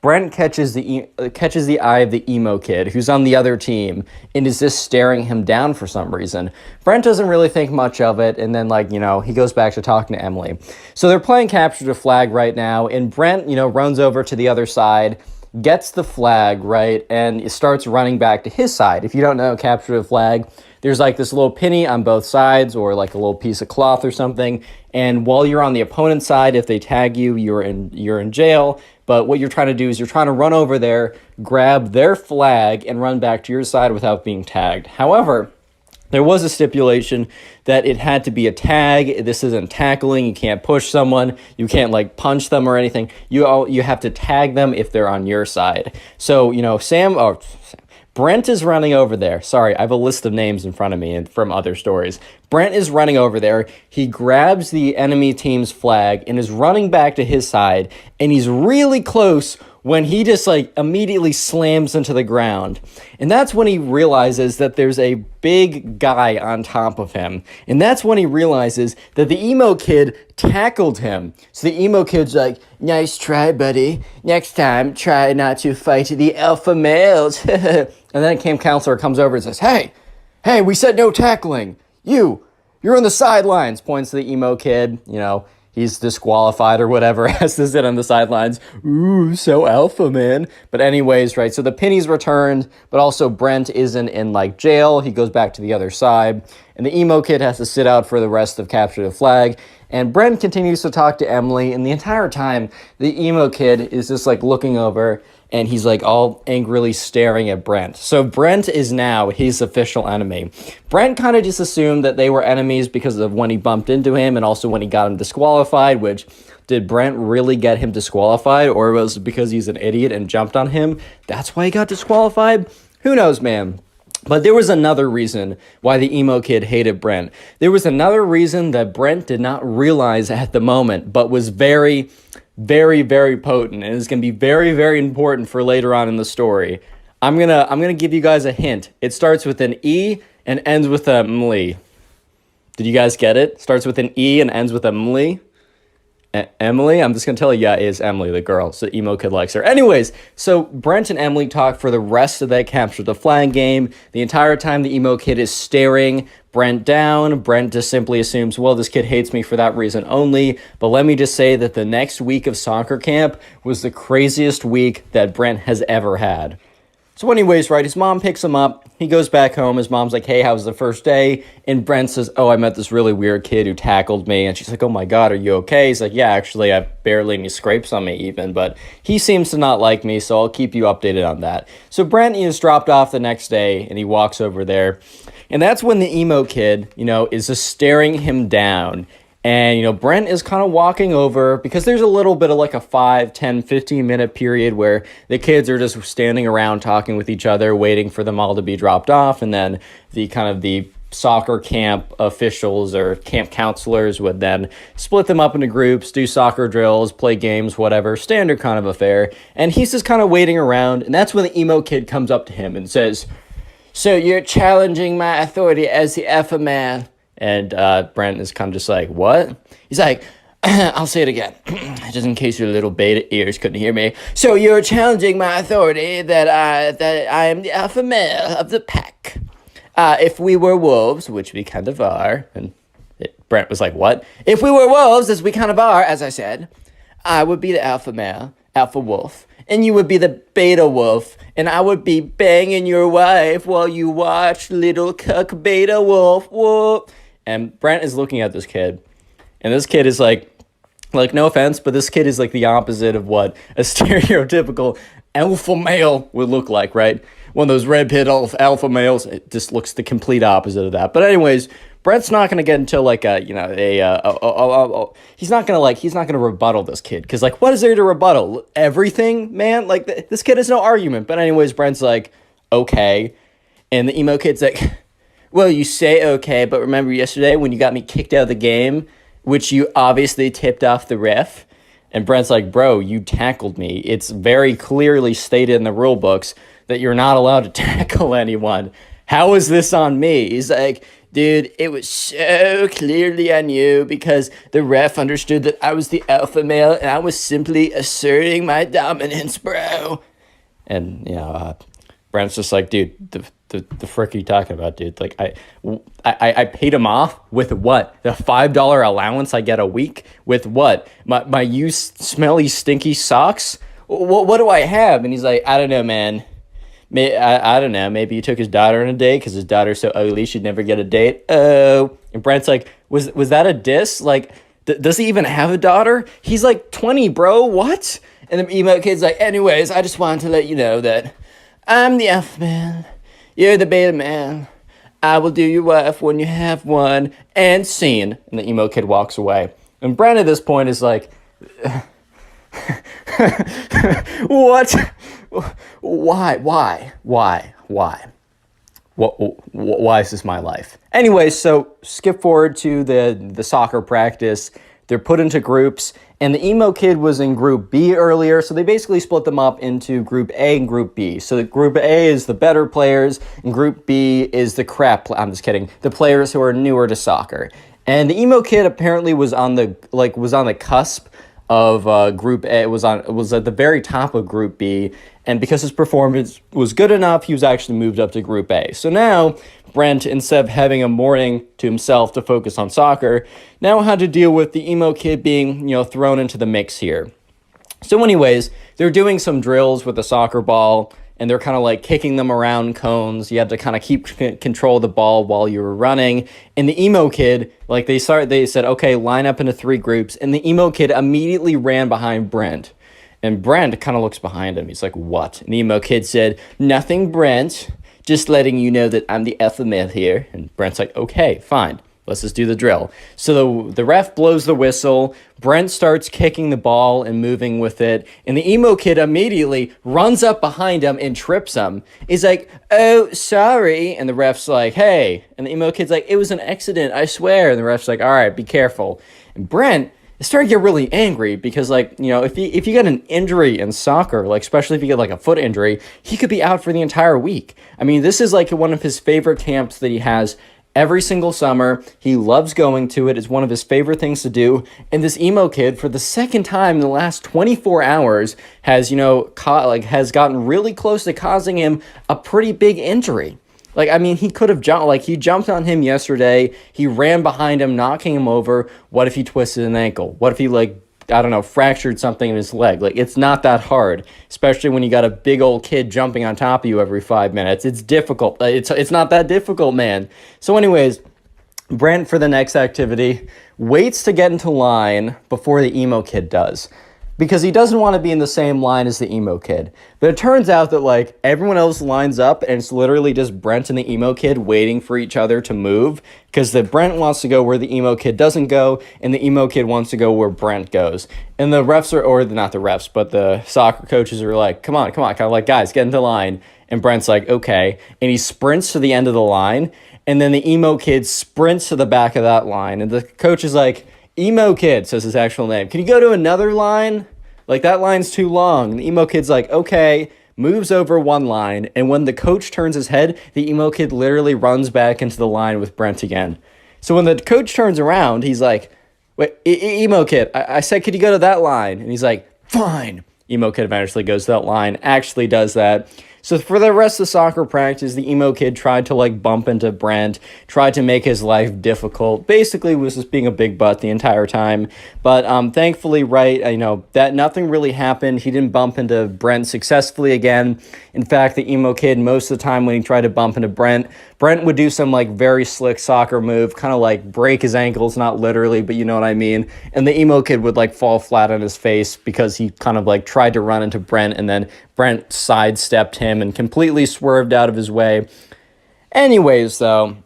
Brent catches the eye of the emo kid who's on the other team and is just staring him down for some reason. Brent doesn't really think much of it, and then he goes back to talking to Emily. So they're playing capture the flag right now, and Brent, runs over to the other side, gets the flag, right, and starts running back to his side. If you don't know capture the flag, there's this little penny on both sides, or a little piece of cloth or something, and while you're on the opponent's side, if they tag you, you're in jail. But what you're trying to do is you're trying to run over there, grab their flag, and run back to your side without being tagged. However, there was a stipulation that it had to be a tag. This isn't tackling. You can't push someone. You can't punch them or anything. You have to tag them if they're on your side. So, Brent is running over there. Sorry, I have a list of names in front of me and from other stories. Brent is running over there. He grabs the enemy team's flag and is running back to his side. And he's really close when he just immediately slams into the ground. And that's when he realizes that there's a big guy on top of him. And that's when he realizes that the emo kid tackled him. So the emo kid's like, "Nice try, buddy. Next time, try not to fight the alpha males." And then camp counselor comes over and says, Hey, we said no tackling. You're on the sidelines, points to the emo kid, he's disqualified or whatever, has to sit on the sidelines. Ooh, so alpha, man. But anyways, right, so the penny's returned, but also Brent isn't in jail. He goes back to the other side, and the emo kid has to sit out for the rest of Capture the Flag. And Brent continues to talk to Emily, and the entire time, the emo kid is just looking over, and he's all angrily staring at Brent. So Brent is now his official enemy. Brent kind of just assumed that they were enemies because of when he bumped into him and also when he got him disqualified, which, did Brent really get him disqualified, or was it because he's an idiot and jumped on him? That's why he got disqualified? Who knows, man? But there was another reason why the emo kid hated Brent. There was another reason that Brent did not realize at the moment, but was very, very, very potent, and is going to be very, very important for later on in the story. I'm gonna give you guys a hint. It starts with an E and ends with a mly. Did you guys get it? Starts with an E and ends with a mly. Emily, I'm just going to tell you, yeah, it is Emily, the girl, so emo kid likes her. Anyways, so Brent and Emily talk for the rest of that Capture the Flag game. The entire time the emo kid is staring Brent down. Brent just simply assumes, well, this kid hates me for that reason only. But let me just say that the next week of soccer camp was the craziest week that Brent has ever had. So anyways, right, his mom picks him up. He goes back home. His mom's like, hey, how was the first day? And Brent says, oh, I met this really weird kid who tackled me. And she's like, oh my God, are you okay? He's like, yeah, actually, I have barely any scrapes on me even. But he seems to not like me, so I'll keep you updated on that. So Brent is dropped off the next day, and he walks over there. And that's when the emo kid, is just staring him down. And, Brent is kind of walking over because there's a little bit of a 5, 10, 15-minute period where the kids are just standing around talking with each other, waiting for them all to be dropped off. And then the soccer camp officials or camp counselors would then split them up into groups, do soccer drills, play games, whatever, standard kind of affair. And he's just kind of waiting around. And that's when the emo kid comes up to him and says, so you're challenging my authority as the alpha man. And Brent is kind of just like, what? He's like, I'll say it again, just in case your little beta ears couldn't hear me. So you're challenging my authority that I am the alpha male of the pack. If we were wolves, which we kind of are, and Brent was like, what? If we were wolves, as we kind of are, as I said, I would be the alpha male, alpha wolf, and you would be the beta wolf, and I would be banging your wife while you watch little cuck beta wolf. Whoa. And Brent is looking at this kid, and this kid is like, no offense, but this kid is the opposite of what a stereotypical alpha male would look like, right? One of those red pit alpha males. It just looks the complete opposite of that. But anyways, Brent's not gonna get into he's not gonna rebuttal this kid, because what is there to rebuttal? Everything, man. This kid has no argument. But anyways, Brent's like, okay, and the emo kid's like, well, you say okay, but remember yesterday when you got me kicked out of the game, which you obviously tipped off the ref? And Brent's like, bro, you tackled me. It's very clearly stated in the rule books that you're not allowed to tackle anyone. How is this on me? He's like, Dude, it was so clearly I knew because the ref understood that I was the alpha male and I was simply asserting my dominance, bro. And, Brent's just like, dude, the frick are you talking about, dude? Like, I paid him off with what? The $5 allowance I get a week? With what? My used smelly, stinky socks? What do I have? And he's like, I don't know, man. I don't know. Maybe he took his daughter on a date because his daughter's so ugly she'd never get a date. Oh. And Brent's like, was that a diss? Like, does he even have a daughter? He's like 20, bro. What? And the emo kid's like, anyways, I just wanted to let you know that I'm the alpha man. You're the beta man. I will do your wife when you have one. And scene. And the emo kid walks away. And Brent at this point is like, what? Why? Why is this my life? Anyway, so skip forward to the soccer practice. They're put into groups, and the emo kid was in Group B earlier, so they basically split them up into Group A and Group B. So Group A is the better players, and Group B is the I'm just kidding. The players who are newer to soccer. And the emo kid apparently was on the cusp of Group A. It was at the very top of Group B, and because his performance was good enough, he was actually moved up to Group A. So now Brent, instead of having a morning to himself to focus on soccer, now had to deal with the emo kid being, thrown into the mix here. So anyways, they're doing some drills with the soccer ball, and they're kind of like kicking them around cones. You had to kind of keep control of the ball while you were running. And the emo kid, like they said, okay, line up into 3 groups. And the emo kid immediately ran behind Brent. And Brent kind of looks behind him. He's like, what? And the emo kid said, nothing, Brent. Just letting you know that I'm the alpha male here. And Brent's like, okay, fine. Let's just do the drill. So the ref blows the whistle. Brent starts kicking the ball and moving with it. And the emo kid immediately runs up behind him and trips him. He's like, oh, sorry. And the ref's like, hey. And the emo kid's like, it was an accident, I swear. And the ref's like, all right, be careful. And Brent is starting to get really angry because, if you get an injury in soccer, especially if you get a foot injury, he could be out for the entire week. I mean, this is one of his favorite camps that he has every single summer. He loves going to it. It's one of his favorite things to do. And this emo kid, for the second time in the last 24 hours, has, has gotten really close to causing him a pretty big injury. He could have jumped, he jumped on him yesterday. He ran behind him, knocking him over. What if he twisted an ankle? What if he, fractured something in his leg? It's not that hard, especially when you got a big old kid jumping on top of you every 5 minutes. It's difficult. It's not that difficult, man. So anyways, Brent, for the next activity, waits to get into line before the emo kid does, because he doesn't want to be in the same line as the emo kid. But it turns out that, everyone else lines up, and it's literally just Brent and the emo kid waiting for each other to move, because the Brent wants to go where the emo kid doesn't go, and the emo kid wants to go where Brent goes. And the refs not the refs, but the soccer coaches are like, come on, kind of like, guys, get into line. And Brent's like, okay. And he sprints to the end of the line, and then the emo kid sprints to the back of that line. And the coach is like, emo kid, says his actual name, can you go to another line? That line's too long. And the emo kid's like, okay, moves over one line. And when the coach turns his head, the emo kid literally runs back into the line with Brent again. So when the coach turns around, he's like, wait, emo kid, I said, could you go to that line? And he's like, fine. Emo kid eventually goes to that line, actually does that. So for the rest of the soccer practice, the emo kid tried to bump into Brent, tried to make his life difficult, basically was just being a big butt the entire time. But thankfully, that nothing really happened. He didn't bump into Brent successfully again. In fact, the emo kid, most of the time when he tried to bump into Brent would do some very slick soccer move, kind of break his ankles, not literally, but you know what I mean. And the emo kid would fall flat on his face because he kind of tried to run into Brent, and then Brent sidestepped him and completely swerved out of his way. Anyways, though,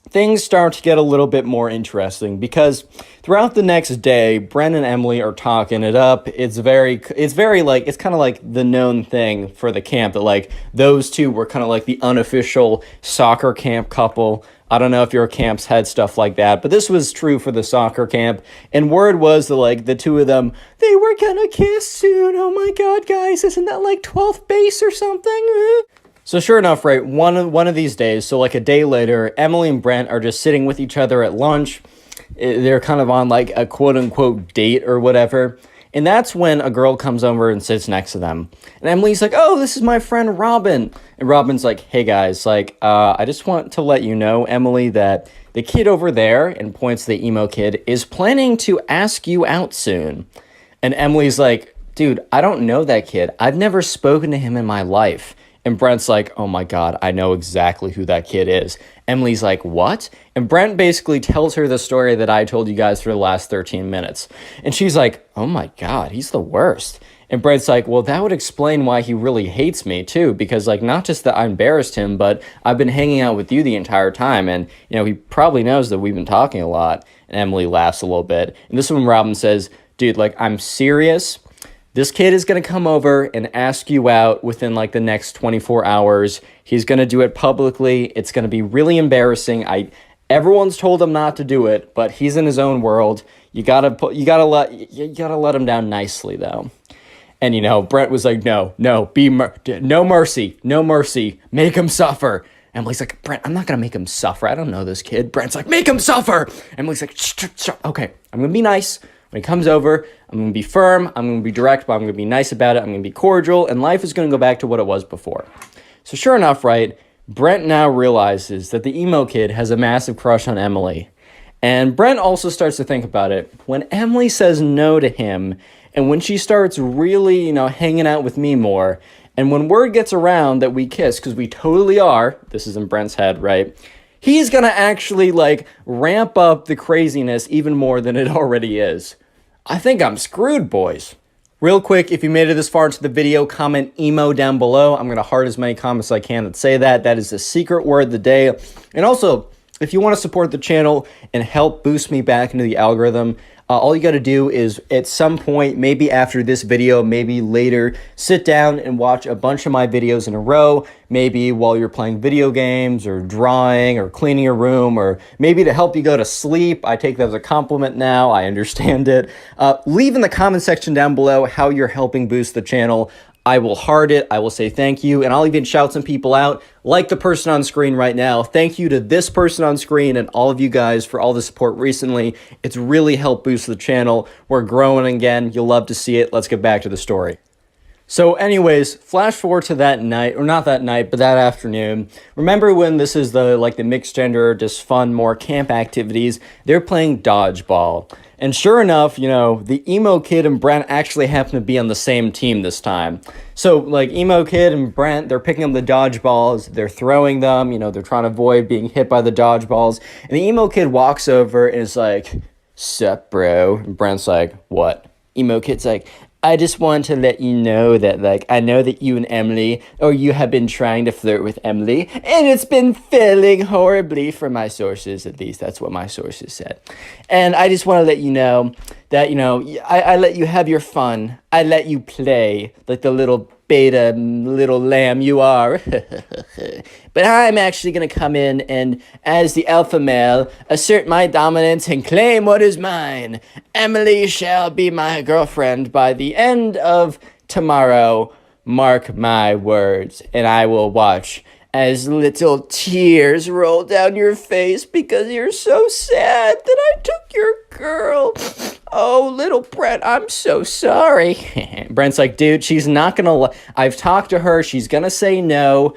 things start to get a little bit more interesting because throughout the next day, Brent and Emily are talking it up. It's kind of the known thing for the camp that those two were kind of the unofficial soccer camp couple. I don't know if your camps had stuff like that, but this was true for the soccer camp. And word was that the two of them, they were gonna kiss soon. Oh my God, guys, isn't that 12th base or something? So sure enough, right, one of these days, so like a day later, Emily and Brent are just sitting with each other at lunch. They're kind of on like a quote unquote date or whatever. And that's when a girl comes over and sits next to them. And Emily's like, "Oh, this is my friend Robin." And Robin's like, "Hey guys, like, I just want to let you know, Emily, that the kid over there," and points to the emo kid, "is planning to ask you out soon." And Emily's like, "Dude, I don't know that kid. I've never spoken to him in my life." And Brent's like, "Oh my God, I know exactly who that kid is." Emily's like, "What?" And Brent basically tells her the story that I told you guys for the last 13 minutes. And she's like, "Oh my God, he's the worst." And Brent's like, "Well, that would explain why he really hates me too, because like not just that I embarrassed him, but I've been hanging out with you the entire time. And, you know, he probably knows that we've been talking a lot." And Emily laughs a little bit. And this is when Robin says, "Dude, like, I'm serious. This kid is going to come over and ask you out within like the next 24 hours. He's going to do it publicly. It's going to be really embarrassing. Everyone's told him not to do it, but he's in his own world. You got to let him down nicely though." And you know, Brent was like, "No, no mercy. Make him suffer." Emily's like, "Brent, I'm not going to make him suffer. I don't know this kid." Brent's like, "Make him suffer." Emily's like, shh. "Okay, I'm going to be nice. When he comes over, I'm going to be firm, I'm going to be direct, but I'm going to be nice about it, I'm going to be cordial, and life is going to go back to what it was before." So sure enough, right, Brent now realizes that the emo kid has a massive crush on Emily. And Brent also starts to think about it. When Emily says no to him, and when she starts really, you know, hanging out with me more, and when word gets around that we kiss, because we totally are, this is in Brent's head, right, he's going to actually, like, ramp up the craziness even more than it already is. I think I'm screwed, boys. Real quick, if you made it this far into the video, comment emo down below. I'm going to heart as many comments as I can that say that. That is the secret word of the day. And also, if you want to support the channel and help boost me back into the algorithm, all you got to do is at some point, maybe after this video, maybe later, sit down and watch a bunch of my videos in a row, maybe while you're playing video games or drawing or cleaning your room, or maybe to help you go to sleep. I take that as a compliment now. I understand it. Leave in the comment section down below how you're helping boost the channel. I will heart it, I will say thank you, and I'll even shout some people out, like the person on screen right now. Thank you to this person on screen and all of you guys for all the support recently. It's really helped boost the channel. We're growing again. You'll love to see it. Let's get back to the story. So anyways, flash forward to that night, or not that night, but that afternoon. Remember when this is the mixed gender, just fun, more camp activities? They're playing dodgeball. And sure enough, you know, the emo kid and Brent actually happen to be on the same team this time. So, like, emo kid and Brent, they're picking up the dodgeballs, they're throwing them, you know, they're trying to avoid being hit by the dodgeballs. And the emo kid walks over and is like, "Sup, bro?" And Brent's like, "What?" Emo kid's like, "I just want to let you know that, like, I know that you and Emily, or you have been trying to flirt with Emily, and it's been failing horribly from my sources, at least that's what my sources said. And I just want to let you know that, you know, I let you have your fun. I let you play like the little beta little lamb you are. But I'm actually going to come in and, as the alpha male, assert my dominance and claim what is mine. Emily shall be my girlfriend by the end of tomorrow. Mark my words, and I will watch as little tears roll down your face because you're so sad that I took your girl. Oh, little Brent, I'm so sorry." Brent's like, "Dude, she's not gonna, I've talked to her, she's gonna say no.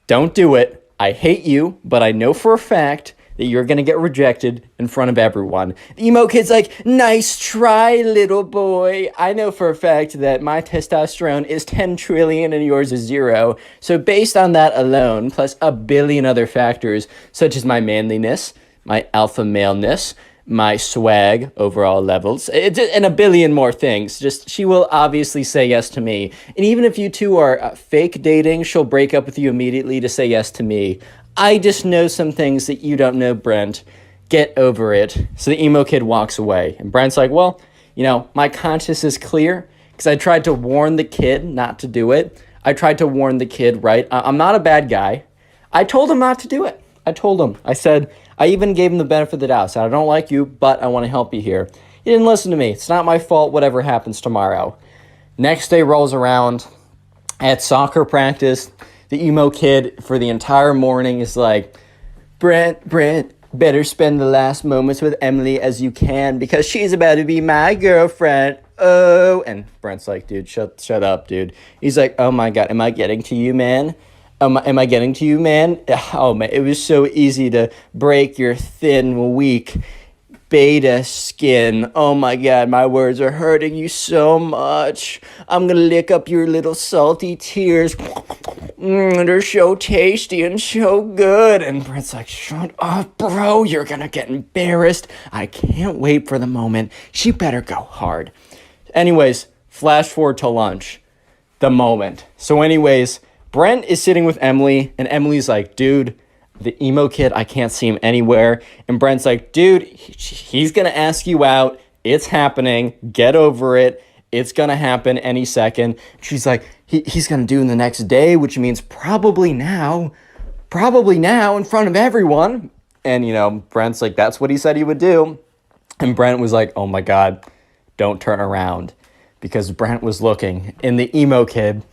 Don't do it. I hate you, but I know for a fact that you're gonna get rejected in front of everyone." The emo kid's like, "Nice try, little boy. I know for a fact that my testosterone is 10 trillion and yours is 0. So based on that alone, plus a billion other factors, such as my manliness, my alpha maleness, my swag, overall levels, and a billion more things, just, she will obviously say yes to me. And even if you two are fake dating, she'll break up with you immediately to say yes to me. I just know some things that you don't know, Brent. Get over it." So the emo kid walks away. And Brent's like, "Well, you know, my conscience is clear because I tried to warn the kid not to do it. I tried to warn the kid, right? I'm not a bad guy. I told him not to do it. I told him. I said, I even gave him the benefit of the doubt. I said, I don't like you, but I want to help you here. He didn't listen to me. It's not my fault, whatever happens tomorrow." Next day rolls around. At soccer practice, the emo kid for the entire morning is like, Brent, better spend the last moments with Emily as you can because she's about to be my girlfriend. Oh, and Brent's like, dude, shut up, dude. He's like, oh my God, am I getting to you, man? Am I getting to you, man? Oh man, it was so easy to break your thin, weak beta skin. Oh my God, my words are hurting you so much. I'm gonna lick up your little salty tears. They're so tasty and so good. And Brent's like, shut up, bro. You're gonna get embarrassed. I can't wait for the moment. She better go hard. Anyways, flash forward to lunch. The moment. So anyways, Brent is sitting with Emily, and Emily's like, dude, the emo kid, I can't see him anywhere. And Brent's like, dude, he's going to ask you out. It's happening. Get over it. It's going to happen any second. She's like, he's going to do it the next day, which means probably now in front of everyone. And, you know, Brent's like, that's what he said he would do. And Brent was like, oh my God, don't turn around. Because Brent was looking, and the emo kid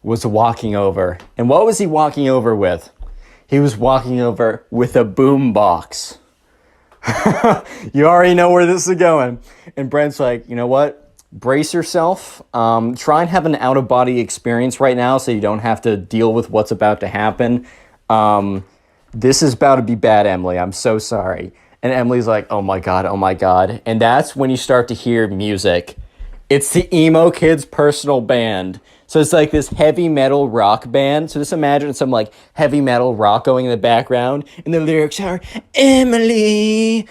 was walking over. And what was he walking over with? He was walking over with a boom box. You already know where this is going. And Brent's like, you know what? Brace yourself. Try and have an out-of-body experience right now so you don't have to deal with what's about to happen. This is about to be bad, Emily. I'm so sorry. And Emily's like, oh my God, oh my God. And that's when you start to hear music. It's the emo kid's personal band. So it's like this heavy metal rock band. So just imagine some like heavy metal rock going in the background. And the lyrics are, Emily,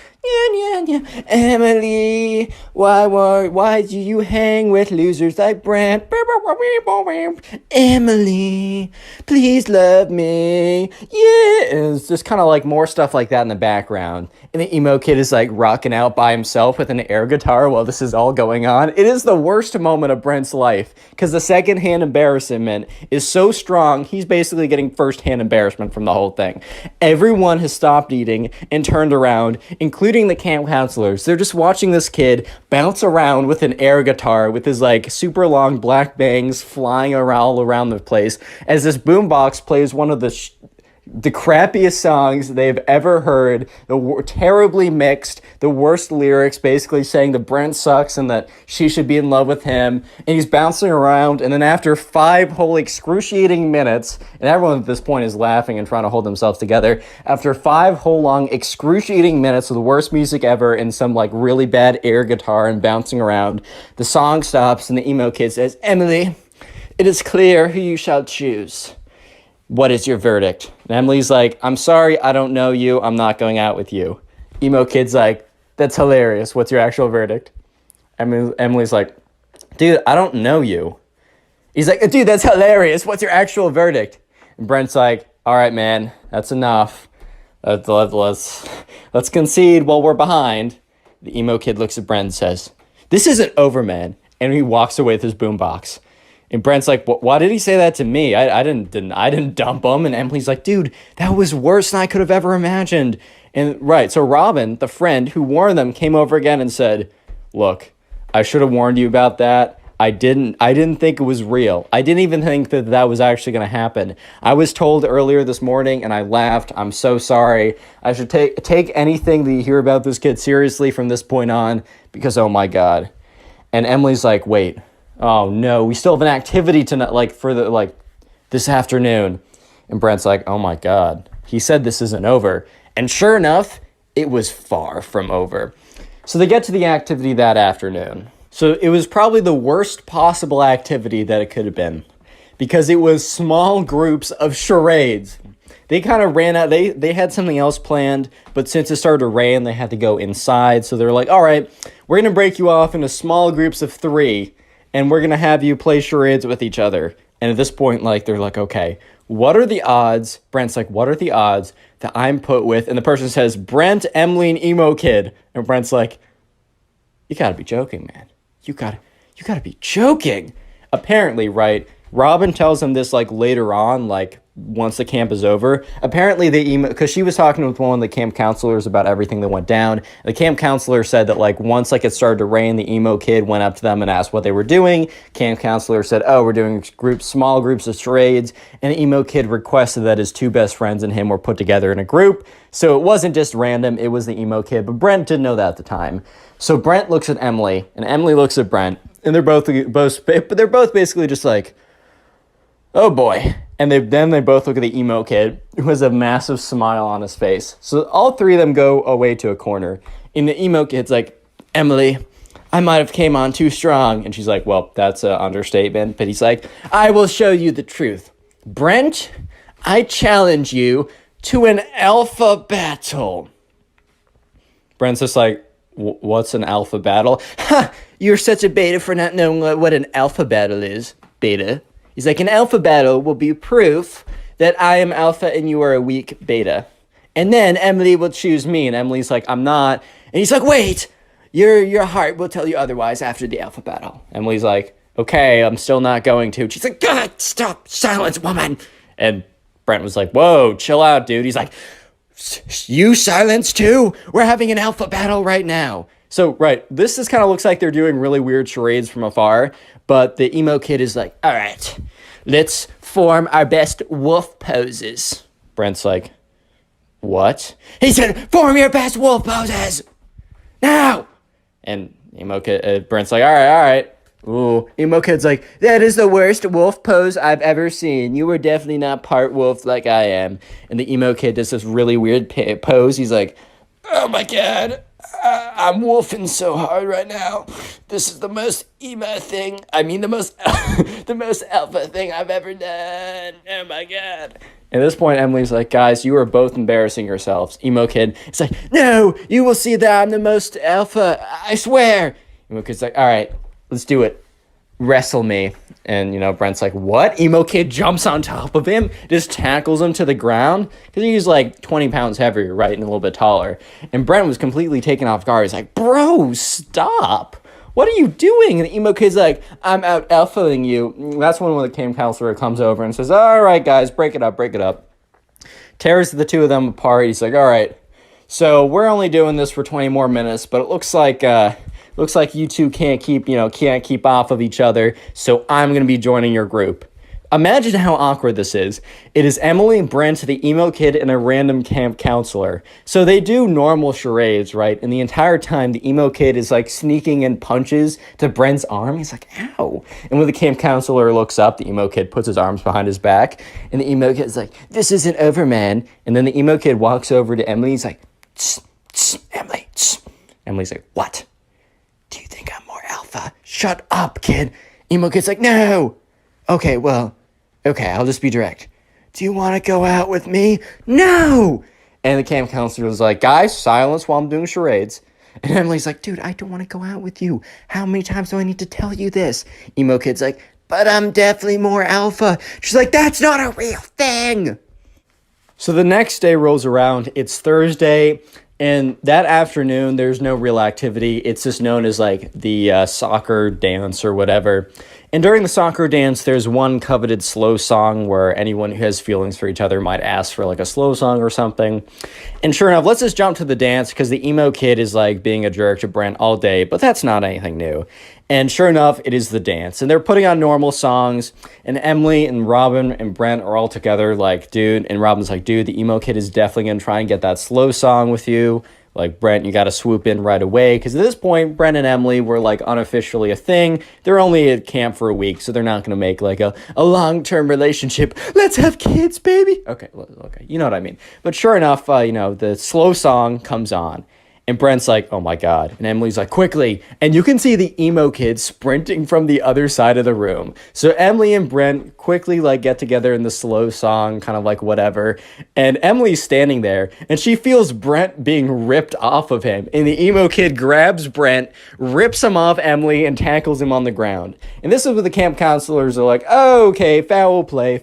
Emily, why do you hang with losers like Brent? Emily, please love me. Yeah. And it's just kind of like more stuff like that in the background. And the emo kid is like rocking out by himself with an air guitar while this is all going on. It is the worst moment of Brent's life because the secondhand embarrassment is so strong, he's basically getting firsthand embarrassment from the whole thing. Everyone has stopped eating and turned around, including the camp counselors. They're just watching this kid bounce around with an air guitar with his like super long black bangs flying all around the place as this boombox plays one of the crappiest songs they've ever heard, terribly mixed, the worst lyrics, basically saying that Brent sucks and that she should be in love with him, and he's bouncing around, and then after 5 whole excruciating minutes, and everyone at this point is laughing and trying to hold themselves together, after 5 whole long excruciating minutes of the worst music ever and some like really bad air guitar and bouncing around, the song stops and the emo kid says, Emily, it is clear who you shall choose. What is your verdict? And Emily's like, I'm sorry, I don't know you. I'm not going out with you. Emo kid's like, that's hilarious. What's your actual verdict? Emily's like, dude, I don't know you. He's like, dude, that's hilarious. What's your actual verdict? And Brent's like, all right, man, that's enough. Let's concede while we're behind. The emo kid looks at Brent and says, this isn't over, man. And he walks away with his boombox. And Brent's like, why did he say that to me? I didn't dump him. And Emily's like, dude, that was worse than I could have ever imagined. And right, so Robin, the friend who warned them, came over again and said, look, I should have warned you about that. I didn't think it was real. I didn't even think that was actually going to happen. I was told earlier this morning and I laughed. I'm so sorry. I should take anything that you hear about this kid seriously from this point on because, oh my God. And Emily's like, wait. Oh no, we still have an activity tonight, this afternoon. And Brent's like, oh my God, he said this isn't over. And sure enough, it was far from over. So they get to the activity that afternoon. So it was probably the worst possible activity that it could have been because it was small groups of charades. They kind of ran out. They had something else planned, but since it started to rain, they had to go inside. So they're like, all right, we're going to break you off into small groups of 3. And we're going to have you play charades with each other. And at this point, they're like, okay, what are the odds? Brent's like, what are the odds that I'm put with? And the person says, Brent, Emily, and emo kid. And Brent's like, you got to be joking, man. You got to be joking. Apparently, right, Robin tells him this, later on, once the camp is over. Apparently the emo, because she was talking with one of the camp counselors about everything that went down. The camp counselor said that like once like it started to rain, the emo kid went up to them and asked what they were doing. Camp counselor said, oh, we're doing small groups of charades. And the emo kid requested that his two best friends and him were put together in a group. So it wasn't just random, it was the emo kid, but Brent didn't know that at the time. So Brent looks at Emily and Emily looks at Brent, and they're both basically just like, oh boy. And then they both look at the emo kid, who has a massive smile on his face. So all three of them go away to a corner. And the emo kid's like, Emily, I might have came on too strong. And she's like, well, that's an understatement. But he's like, I will show you the truth. Brent, I challenge you to an alpha battle. Brent's just like, what's an alpha battle? Ha! You're such a beta for not knowing what an alpha battle is. Beta. He's like, an alpha battle will be proof that I am alpha and you are a weak beta. And then Emily will choose me. And Emily's like, I'm not. And he's like, wait, your heart will tell you otherwise after the alpha battle. Emily's like, okay, I'm still not going to. She's like, God, stop, silence, woman. And Brent was like, whoa, chill out, dude. He's like, you silence too? We're having an alpha battle right now. So, right, this just kind of looks like they're doing really weird charades from afar, but the emo kid is like, all right, let's form our best wolf poses. Brent's like, what? He said, form your best wolf poses, now! And emo kid, Brent's like, all right. Ooh, emo kid's like, that is the worst wolf pose I've ever seen. You were definitely not part wolf like I am. And the emo kid does this really weird pose. He's like, oh my god, I'm wolfing so hard right now. This is the most emo thing. I mean, the most the most alpha thing I've ever done. Oh my god. At this point, Emily's like, guys, you are both embarrassing yourselves. Emo kid is like, no, you will see that I'm the most alpha. I swear. Emo kid's like, all right, let's do it. Wrestle me. And, Brent's like, what? Emo kid jumps on top of him, just tackles him to the ground. Because he's like 20 pounds heavier, right? And a little bit taller. And Brent was completely taken off guard. He's like, bro, stop. What are you doing? And the emo kid's like, I'm out alphaing you. And that's when the camp counselor comes over and says, all right, guys, break it up. Tears the two of them apart. He's like, all right, so we're only doing this for 20 more minutes, but it looks like you two can't keep off of each other, so I'm going to be joining your group. Imagine how awkward this is. It is Emily, Brent, the emo kid, and a random camp counselor. So they do normal charades, right? And the entire time, the emo kid is like sneaking in punches to Brent's arm. He's like, ow. And when the camp counselor looks up, the emo kid puts his arms behind his back. And the emo kid's like, this isn't over, man. And then the emo kid walks over to Emily. He's like, tss, tss, Emily, tss. Emily's like, what? Do you think I'm more alpha? Shut up, kid. Emo kid's like, no. Okay, I'll just be direct. Do you want to go out with me? No! And the camp counselor was like, guys, silence while I'm doing charades. And Emily's like, dude, I don't want to go out with you. How many times do I need to tell you this? Emo kid's like, but I'm definitely more alpha. She's like, that's not a real thing. So the next day rolls around. It's Thursday. And that afternoon, there's no real activity. It's just known as like the soccer dance or whatever. And during the soccer dance, there's one coveted slow song where anyone who has feelings for each other might ask for like a slow song or something. And sure enough, let's just jump to the dance because the emo kid is like being a jerk to Brent all day, but that's not anything new. And sure enough, it is the dance. And they're putting on normal songs. And Emily and Robin and Brent are all together like, dude. And Robin's like, dude, the emo kid is definitely going to try and get that slow song with you. Like, Brent, you got to swoop in right away. Because at this point, Brent and Emily were like unofficially a thing. They're only at camp for a week. So they're not going to make like a long-term relationship. Let's have kids, baby. Okay. You know what I mean. But sure enough, the slow song comes on. And Brent's like, oh my God. And Emily's like, quickly. And you can see the emo kid sprinting from the other side of the room. So Emily and Brent quickly like get together in the slow song, kind of like whatever. And Emily's standing there and she feels Brent being ripped off of him. And the emo kid grabs Brent, rips him off Emily and tackles him on the ground. And this is where the camp counselors are like, oh, okay, foul play.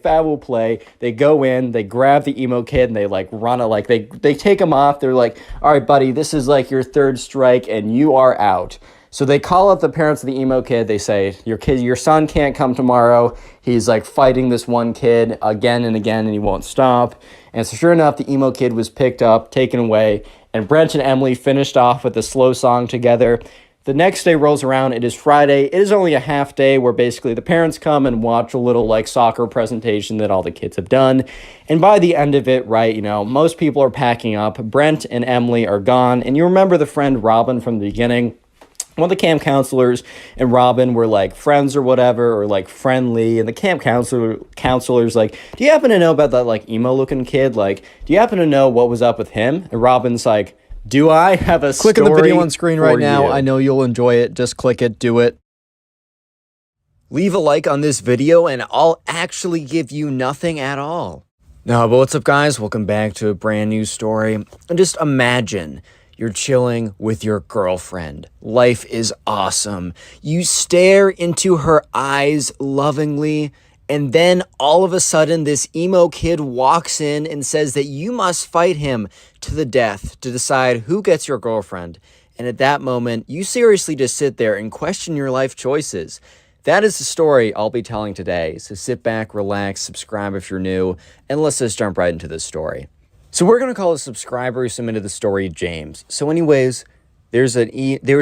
They go in, they grab the emo kid and they like run it, like they take him off. They're like, all right, buddy, this is like your third strike and you are out. So they call up the parents of the emo kid. They say, your son can't come tomorrow. He's like fighting this one kid again and again, and he won't stop. And so sure enough, the emo kid was picked up, taken away, and Brent and Emily finished off with a slow song together. The next day rolls around. It is Friday. It is only a half day where basically the parents come and watch a little like soccer presentation that all the kids have done. And by the end of it, right, most people are packing up. Brent and Emily are gone. And you remember the friend Robin from the beginning? One of the camp counselors and Robin were like friends or whatever, or like friendly. And the camp counselor's like, do you happen to know about that like emo looking kid? Like, do you happen to know what was up with him? And Robin's like, do I have a story? Click on the video on screen right now. You? I know you'll enjoy it. Just click it. Do it. Leave a like on this video and I'll actually give you nothing at all. No, but what's up, guys? Welcome back to a brand new story. And just imagine you're chilling with your girlfriend. Life is awesome. You stare into her eyes lovingly, and then all of a sudden this emo kid walks in and says that you must fight him to the death to decide who gets your girlfriend. And at that moment, you seriously just sit there and question your life choices. That is the story I'll be telling today. So sit back, relax, subscribe if you're new, and let's just jump right into this story. So we're going to call a subscriber who submitted the story James. So anyways, there was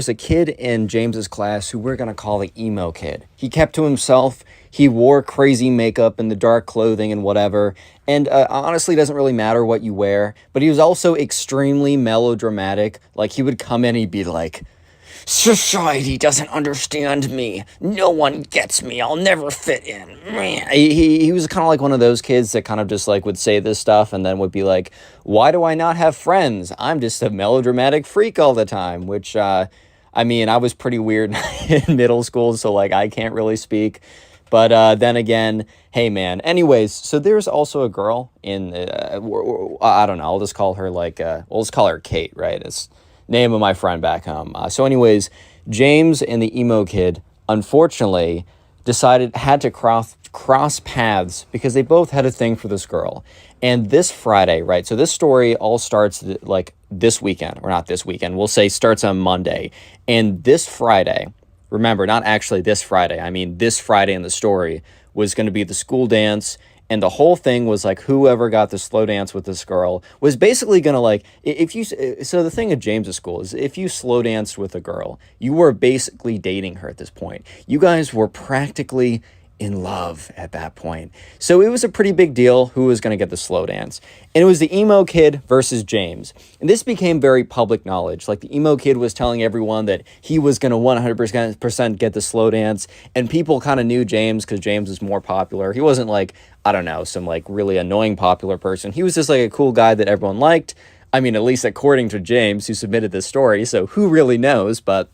a kid in James's class who we're going to call the emo kid. He kept to himself. He wore crazy makeup and the dark clothing and whatever. And honestly, it doesn't really matter what you wear. But he was also extremely melodramatic. Like, he would come in and he'd be like, society doesn't understand me. No one gets me. I'll never fit in. He was kind of like one of those kids that kind of just like would say this stuff and then would be like, why do I not have friends? I'm just a melodramatic freak all the time, which, I mean, I was pretty weird in middle school, so like I can't really speak. But then again, hey man. Anyways, so there's also a girl in, I don't know, I'll just call her like, we'll just call her Kate, right? It's name of my friend back home. So anyways, James and the emo kid, unfortunately, had to cross paths because they both had a thing for this girl. And this Friday, right? So this story all starts like this weekend, or not this weekend, we'll say starts on Monday. And this Friday, remember, not actually this Friday, I mean this Friday in the story, was going to be the school dance. And the whole thing was like whoever got the slow dance with this girl was basically going to like, so the thing at James's school is if you slow danced with a girl, you were basically dating her at this point. You guys were practically in love at that point. So it was a pretty big deal who was going to get the slow dance. And it was the emo kid versus James. And this became very public knowledge. Like the emo kid was telling everyone that he was going to 100% get the slow dance. And people kind of knew James because James was more popular. He wasn't like, I don't know, some like really annoying popular person. He was just like a cool guy that everyone liked. I mean, at least according to James, who submitted this story. So who really knows? But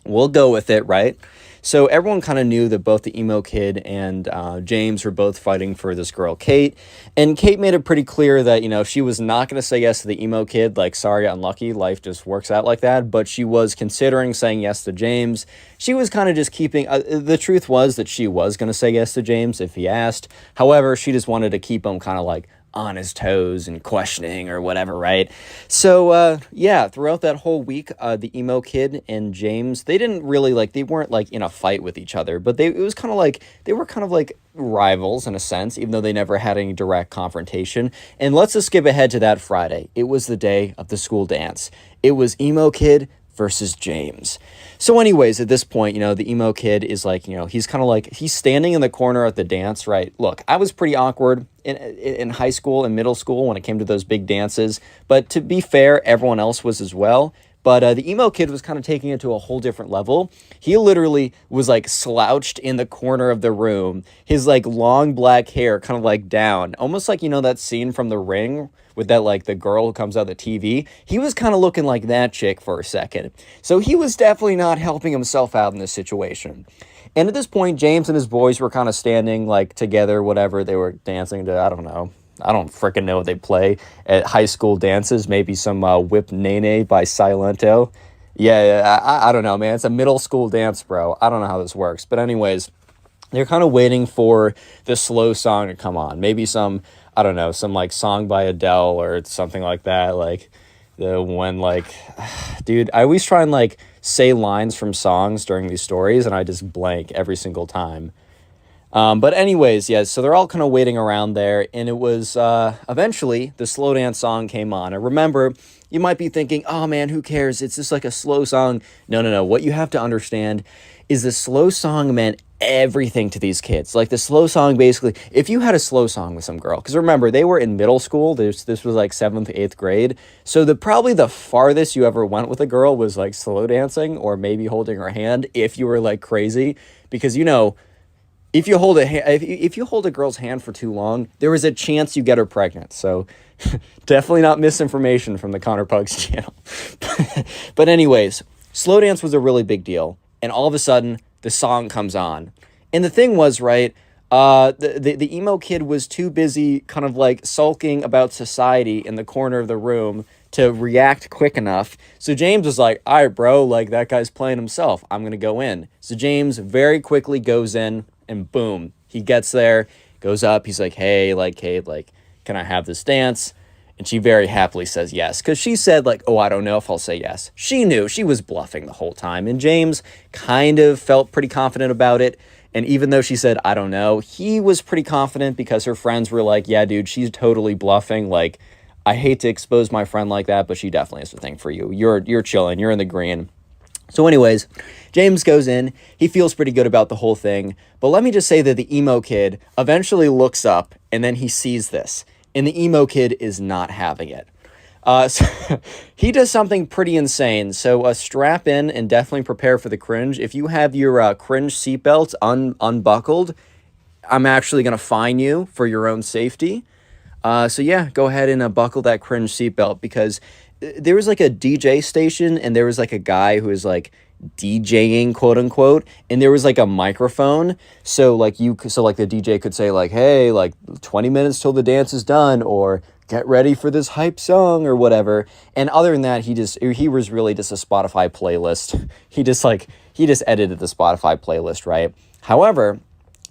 we'll go with it, right? So everyone kind of knew that both the emo kid and James were both fighting for this girl, Kate. And Kate made it pretty clear that, she was not going to say yes to the emo kid. Like, sorry, unlucky. Life just works out like that. But she was considering saying yes to James. She was kind of just keeping... the truth was that she was going to say yes to James if he asked. However, she just wanted to keep him kind of like on his toes and questioning or whatever, right? So, yeah, throughout that whole week, the emo kid and James, they weren't like in a fight with each other, but they were kind of like rivals in a sense, even though they never had any direct confrontation. And let's just skip ahead to that Friday. It was the day of the school dance. It was emo kid versus James. So anyways, at this point, the emo kid is like, he's kind of like, he's standing in the corner at the dance, right? Look, I was pretty awkward in high school and middle school when it came to those big dances. But to be fair, everyone else was as well. But the emo kid was kind of taking it to a whole different level. He literally was like slouched in the corner of the room. His like long black hair kind of like down. Almost like, that scene from The Ring with that like the girl who comes out of the TV. He was kind of looking like that chick for a second. So he was definitely not helping himself out in this situation. And at this point, James and his boys were kind of standing like together, whatever. They were dancing to, I don't know. I don't freaking know what they play at high school dances. Maybe some Whip Nene by Silento. Yeah, I don't know, man. It's a middle school dance, bro. I don't know how this works. But anyways, they're kind of waiting for the slow song to come on. Maybe some, I don't know, some like song by Adele or something like that. Like the one like, dude, I always try and like say lines from songs during these stories, and I just blank every single time. But anyways, yeah, so they're all kind of waiting around there, and it was eventually the slow dance song came on. And remember, you might be thinking, oh man, who cares? It's just like a slow song. No, no, no. What you have to understand is the slow song meant everything to these kids. Like the slow song, basically, if you had a slow song with some girl, because remember, they were in middle school. This was like 7th, 8th grade. So probably the farthest you ever went with a girl was like slow dancing or maybe holding her hand if you were like crazy. Because, if you hold if you hold a girl's hand for too long, there is a chance you get her pregnant. So definitely not misinformation from the Connor Pugs channel. But anyways, slow dance was a really big deal. And all of a sudden, the song comes on. And the thing was, right, the emo kid was too busy kind of like sulking about society in the corner of the room to react quick enough. So James was like, all right, bro, like that guy's playing himself. I'm going to go in. So James very quickly goes in. And boom, he gets there, goes up. He's like, hey, like, Kate, like, can I have this dance? And she very happily says yes. Because she said, like, oh, I don't know if I'll say yes. She knew. She was bluffing the whole time. And James kind of felt pretty confident about it. And even though she said, I don't know, he was pretty confident because her friends were like, yeah, dude, she's totally bluffing. Like, I hate to expose my friend like that, but she definitely has a thing for you. You're chilling. You're in the green. So anyways, James goes in. He feels pretty good about the whole thing. But let me just say that the emo kid eventually looks up and then he sees this. And the emo kid is not having it. So he does something pretty insane. So strap in and definitely prepare for the cringe. If you have your cringe seatbelt unbuckled, I'm actually going to fine you for your own safety. So yeah, go ahead and buckle that cringe seatbelt because there was like a DJ station and there was like a guy who was like DJing, quote unquote, and there was like a microphone. So like the DJ could say like, hey, like 20 minutes till the dance is done, or get ready for this hype song or whatever. And other than that, he was really just a Spotify playlist. He just edited the Spotify playlist, right? However,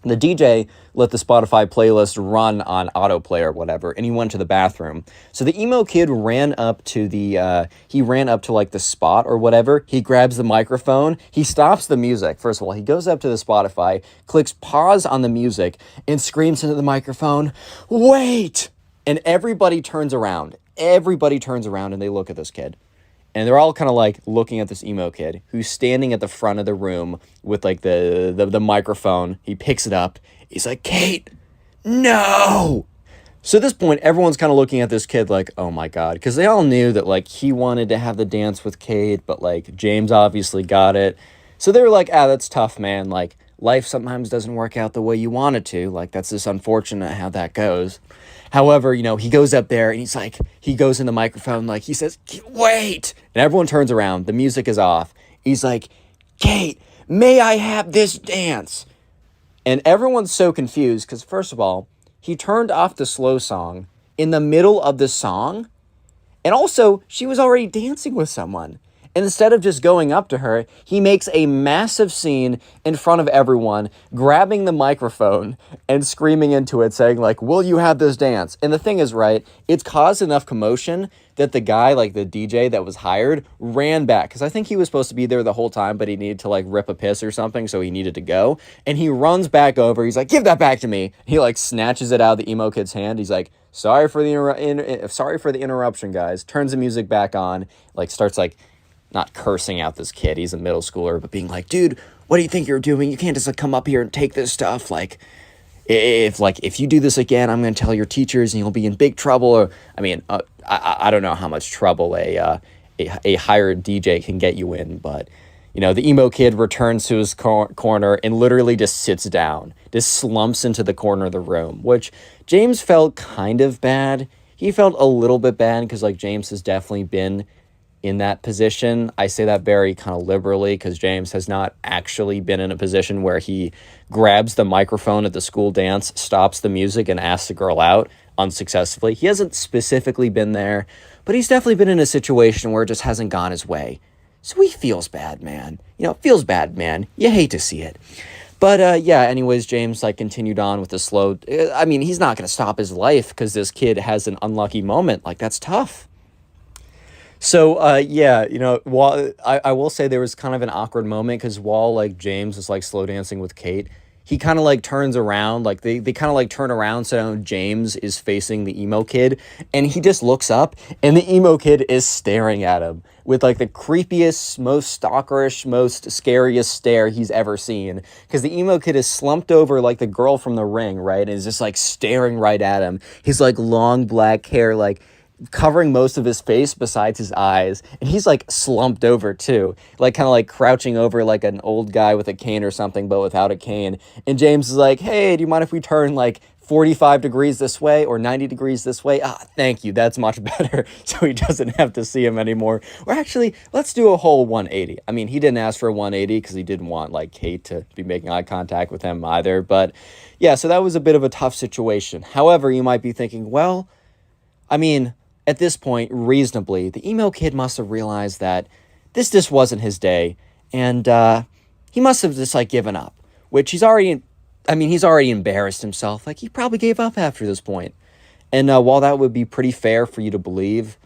the DJ let the Spotify playlist run on autoplay or whatever, and he went to the bathroom. So the emo kid ran up to like the spot or whatever. He grabs the microphone. He stops the music. First of all, he goes up to the Spotify, clicks pause on the music, and screams into the microphone, "Wait!" And everybody turns around. Everybody turns around and they look at this kid. And they're all kind of like looking at this emo kid who's standing at the front of the room with like the microphone. He picks it up. He's like, Kate, no. So at this point, everyone's kind of looking at this kid like, oh my God. Because they all knew that like he wanted to have the dance with Kate, but like James obviously got it. So they were like, that's tough, man. Like life sometimes doesn't work out the way you want it to. Like that's just unfortunate how that goes. However, he goes up there and he's like, he goes in the microphone, like he says, wait. And everyone turns around. The music is off. He's like, Kate, may I have this dance? And everyone's so confused because first of all, he turned off the slow song in the middle of the song. And also, she was already dancing with someone. And instead of just going up to her, he makes a massive scene in front of everyone, grabbing the microphone and screaming into it, saying like, will you have this dance? And the thing is, right, it's caused enough commotion that the guy, like the DJ that was hired, ran back. Because I think he was supposed to be there the whole time, but he needed to like rip a piss or something, so he needed to go. And he runs back over. He's like, give that back to me. He like snatches it out of the emo kid's hand. He's like, sorry for the interruption, guys. Turns the music back on, like starts like, not cursing out this kid, he's a middle schooler, but being like, dude, what do you think you're doing? You can't just like come up here and take this stuff. Like, if you do this again, I'm going to tell your teachers and you'll be in big trouble. Or, I don't know how much trouble a hired DJ can get you in, but, the emo kid returns to his corner and literally just sits down, just slumps into the corner of the room, which James felt kind of bad. He felt a little bit bad because, like, James has definitely been in that position. I say that very kind of liberally because James has not actually been in a position where he grabs the microphone at the school dance, stops the music, and asks the girl out unsuccessfully. He hasn't specifically been there, but he's definitely been in a situation where it just hasn't gone his way. So he feels bad, man. Feels bad, man. You hate to see it. But anyways, James like continued on with the slow. He's not going to stop his life because this kid has an unlucky moment. Like, that's tough. So, yeah, while I will say there was kind of an awkward moment because while like James is like slow dancing with Kate, he kind of like turns around, like they kind of like turn around so James is facing the emo kid, and he just looks up, and the emo kid is staring at him with like the creepiest, most stalkerish, most scariest stare he's ever seen. Because the emo kid is slumped over like the girl from The Ring, right, and is just like staring right at him. His like long black hair, like covering most of his face besides his eyes, and he's like slumped over too, like kind of like crouching over like an old guy with a cane or something but without a cane. And James is like, hey, do you mind if we turn like 45 degrees this way or 90 degrees this way? Thank you, that's much better. So he doesn't have to see him anymore. Or actually, let's do a whole 180. I mean, he didn't ask for a 180 because he didn't want like Kate to be making eye contact with him either. But yeah, so that was a bit of a tough situation. However, you might be thinking, well, I mean, at this point, reasonably, the emo kid must have realized that this just wasn't his day, and he must have just like given up, which he's already embarrassed himself. Like, he probably gave up after this point. And while that would be pretty fair for you to believe,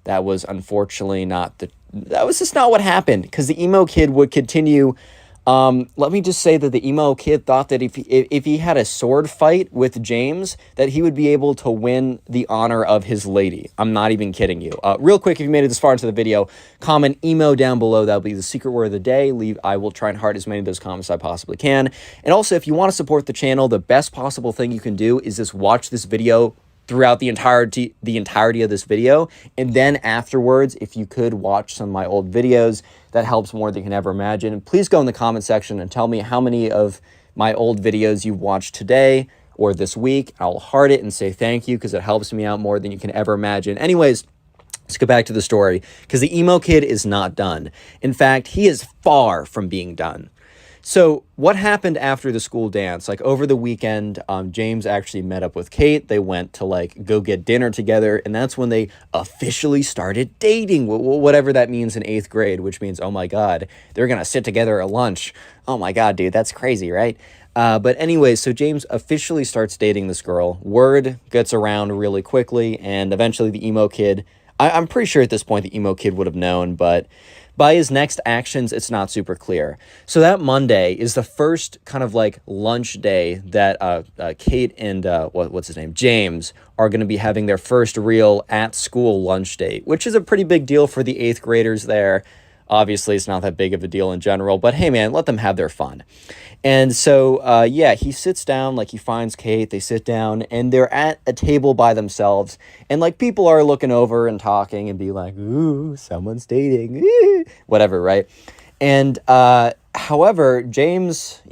that was unfortunately that was just not what happened, because the emo kid would continue. Let me just say that the emo kid thought that if he had a sword fight with James, that he would be able to win the honor of his lady. I'm not even kidding you. Real quick, if you made it this far into the video, comment emo down below. That'll be the secret word of the day. I will try and heart as many of those comments as I possibly can. And also, if you want to support the channel, the best possible thing you can do is just watch this video throughout the entirety of this video, and then afterwards, if you could watch some of my old videos, that helps more than you can ever imagine. Please go in the comment section and tell me how many of my old videos you've watched today or this week. I'll heart it and say thank you, because it helps me out more than you can ever imagine. Anyways, let's go back to the story, because the emo kid is not done. In fact, he is far from being done. So what happened after the school dance? Like, over the weekend, James actually met up with Kate. They went to like go get dinner together, and that's when they officially started dating, whatever that means in 8th grade, which means, oh my god, they're gonna sit together at lunch. Oh my god, dude, that's crazy, right? But anyways, so James officially starts dating this girl. Word gets around really quickly, and eventually the emo kid, I'm pretty sure at this point the emo kid would have known, but by his next actions, it's not super clear. So that Monday is the first kind of like lunch day that Kate and what's his name, James, are going to be having their first real at-school lunch date, which is a pretty big deal for the 8th graders there. Obviously, it's not that big of a deal in general, but hey, man, let them have their fun. And so, yeah, he sits down, like, he finds Kate, they sit down, and they're at a table by themselves, and, like, people are looking over and talking and be like, ooh, someone's dating, whatever, right? And, however, James,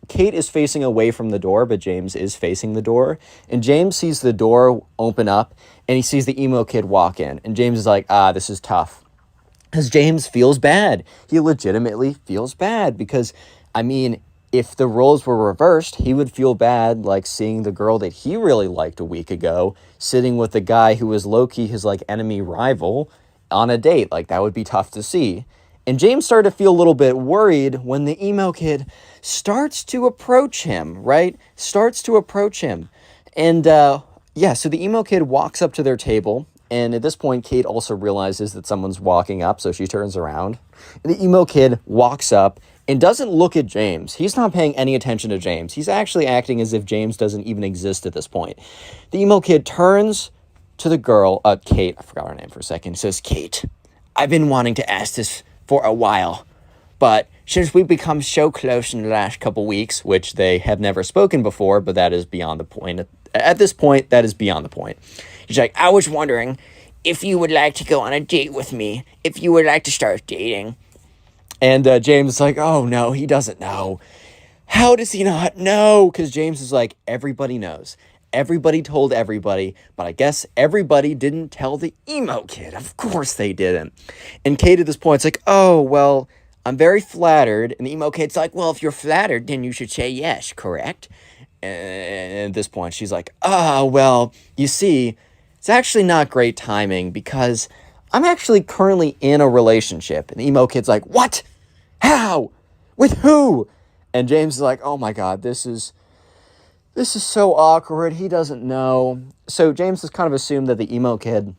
Kate is facing away from the door, but James is facing the door, and James sees the door open up, and he sees the emo kid walk in, and James is like, this is tough. Because James feels bad. He legitimately feels bad because, I mean, if the roles were reversed, he would feel bad, like, seeing the girl that he really liked a week ago sitting with the guy who was low-key his, like, enemy rival on a date. Like, that would be tough to see. And James started to feel a little bit worried when the emo kid starts to approach him, right? Starts to approach him. And, yeah, so the emo kid walks up to their table. And at this point, Kate also realizes that someone's walking up, so she turns around. And the emo kid walks up and doesn't look at James. He's not paying any attention to James. He's actually acting as if James doesn't even exist at this point. The emo kid turns to the girl, Kate, I forgot her name for a second, says, Kate, I've been wanting to ask this for a while, but since we've become so close in the last couple weeks, which they have never spoken before, but that is beyond the point. At this point, that is beyond the point. He's like, I was wondering if you would like to go on a date with me, if you would like to start dating. And James is like, oh, no, he doesn't know. How does he not know? Because James is like, everybody knows. Everybody told everybody, but I guess everybody didn't tell the emo kid. Of course they didn't. And Kate at this point is like, oh, well, I'm very flattered. And the emo kid's like, well, if you're flattered, then you should say yes, correct? And at this point, she's like, well, you see, it's actually not great timing because I'm actually currently in a relationship. And the emo kid's like, what? How? With who? And James is like, oh my god, this is so awkward. He doesn't know. So James has kind of assumed that the emo kid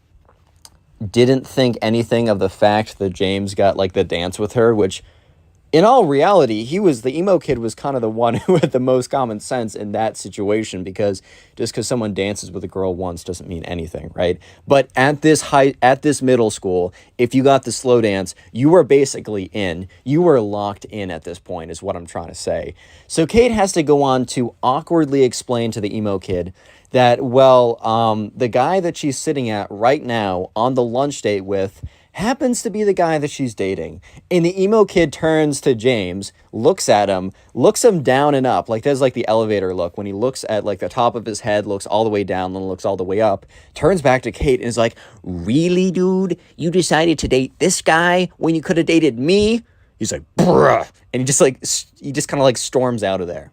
didn't think anything of the fact that James got like the dance with her, which in all reality, the emo kid was kind of the one who had the most common sense in that situation, because just because someone dances with a girl once doesn't mean anything, right? But at this middle school, if you got the slow dance, you were basically in. You were locked in at this point, is what I'm trying to say. So Kate has to go on to awkwardly explain to the emo kid that, well, the guy that she's sitting at right now on the lunch date with happens to be the guy that she's dating. And the emo kid turns to James, looks at him, looks him down and up, like there's like the elevator look when he looks at like the top of his head, looks all the way down, then looks all the way up, turns back to Kate and is like, really, dude? You decided to date this guy when you could have dated me? He's like, bruh. And he just kind of like storms out of there.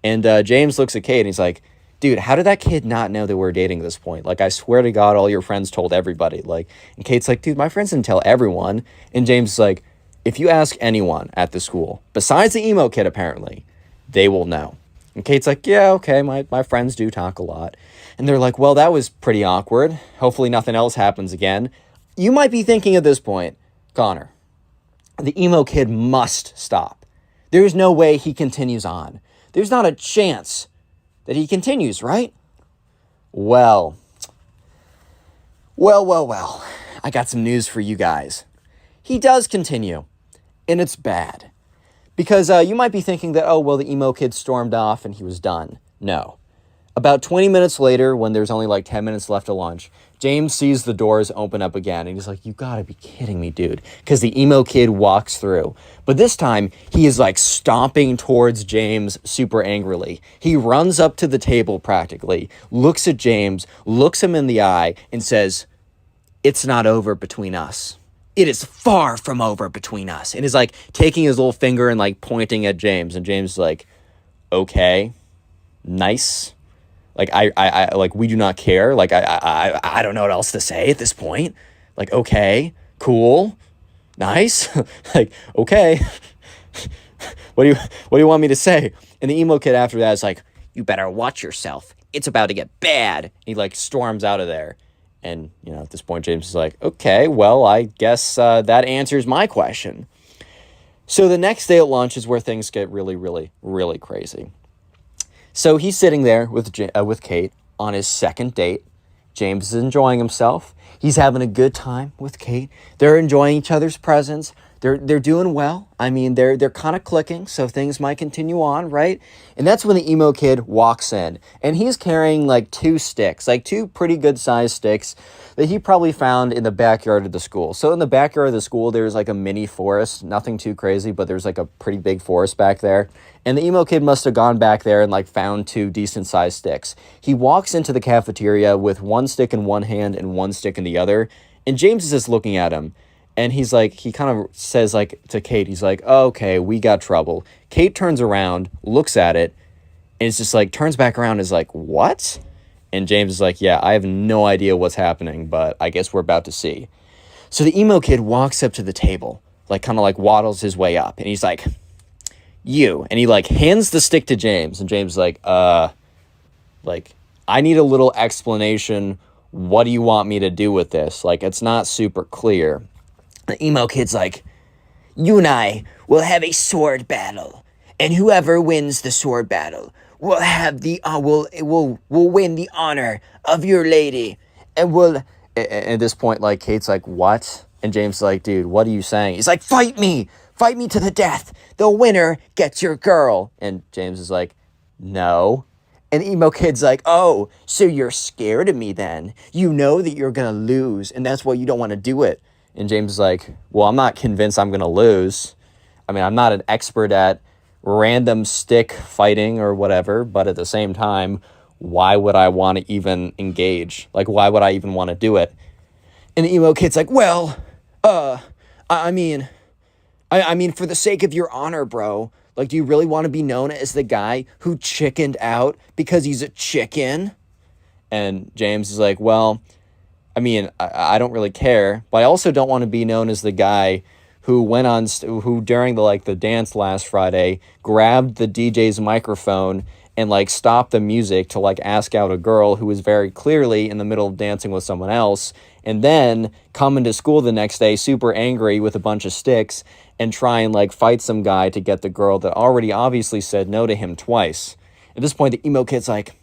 And James looks at Kate and he's like, dude, how did that kid not know that we're dating at this point? Like, I swear to God, all your friends told everybody. Like, and Kate's like, dude, my friends didn't tell everyone. And James is like, if you ask anyone at the school, besides the emo kid, apparently, they will know. And Kate's like, yeah, okay, my friends do talk a lot. And they're like, well, that was pretty awkward. Hopefully nothing else happens again. You might be thinking at this point, Connor, the emo kid must stop. There's no way he continues on. There's not a chance that he continues, right? Well. I got some news for you guys. He does continue, and it's bad. Because you might be thinking that, oh, well, the emo kid stormed off and he was done. No. About 20 minutes later, when there's only like 10 minutes left of lunch, James sees the doors open up again, and he's like, you gotta be kidding me, dude. Because the emo kid walks through. But this time, he is like stomping towards James super angrily. He runs up to the table practically, looks at James, looks him in the eye, and says, it's not over between us. It is far from over between us. And is like taking his little finger and like pointing at James. And James is like, okay, nice. Like, I like, we do not care. Like, I don't know what else to say at this point. Like, okay, cool, nice. Like, okay, what do you want me to say? And the emo kid after that is like, you better watch yourself. It's about to get bad. And he like storms out of there. And, you know, at this point, James is like, okay, well, I guess that answers my question. So the next day at lunch is where things get really, really, really crazy. So he's sitting there with Kate on his second date. James is enjoying himself. He's having a good time with Kate. They're enjoying each other's presence. They're doing well. I mean, they're kind of clicking, so things might continue on, right? And that's when the emo kid walks in, and he's carrying like two sticks, like two pretty good sized sticks that he probably found in the backyard of the school. So in the backyard of the school, there's like a mini forest, nothing too crazy, but there's like a pretty big forest back there. And the emo kid must have gone back there and like found two decent sized sticks. He walks into the cafeteria with one stick in one hand and one stick in the other, and James is just looking at him. And he's like, he kind of says like to Kate, he's like, oh, okay, we got trouble. Kate turns around, looks at it, and it's just like, turns back around and is like, what? And James is like, yeah, I have no idea what's happening, but I guess we're about to see. So the emo kid walks up to the table, like kind of like waddles his way up, and he's like, you. And he like hands the stick to James, and James is like, like, I need a little explanation. What do you want me to do with this? Like, it's not super clear. The emo kid's like, you and I will have a sword battle, and whoever wins the sword battle will have the will win the honor of your lady, and will. At this point, like Kate's like, what? And James is like, dude, what are you saying? He's like, fight me to the death. The winner gets your girl. And James is like, no. And the emo kid's like, oh, so you're scared of me then? You know that you're gonna lose, and that's why you don't want to do it. And James is like, well, I'm not convinced I'm going to lose. I mean, I'm not an expert at random stick fighting or whatever, but at the same time, why would I want to even engage? Like, why would I even want to do it? And the emo kid's like, well, I mean, for the sake of your honor, bro, like, do you really want to be known as the guy who chickened out because he's a chicken? And James is like, well, I mean, I don't really care, but I also don't want to be known as the guy who went on, who during the dance last Friday, grabbed the DJ's microphone and like stop the music to like ask out a girl who was very clearly in the middle of dancing with someone else, and then come into school the next day super angry with a bunch of sticks and try and like fight some guy to get the girl that already obviously said no to him twice. At this point, the emo kid's like,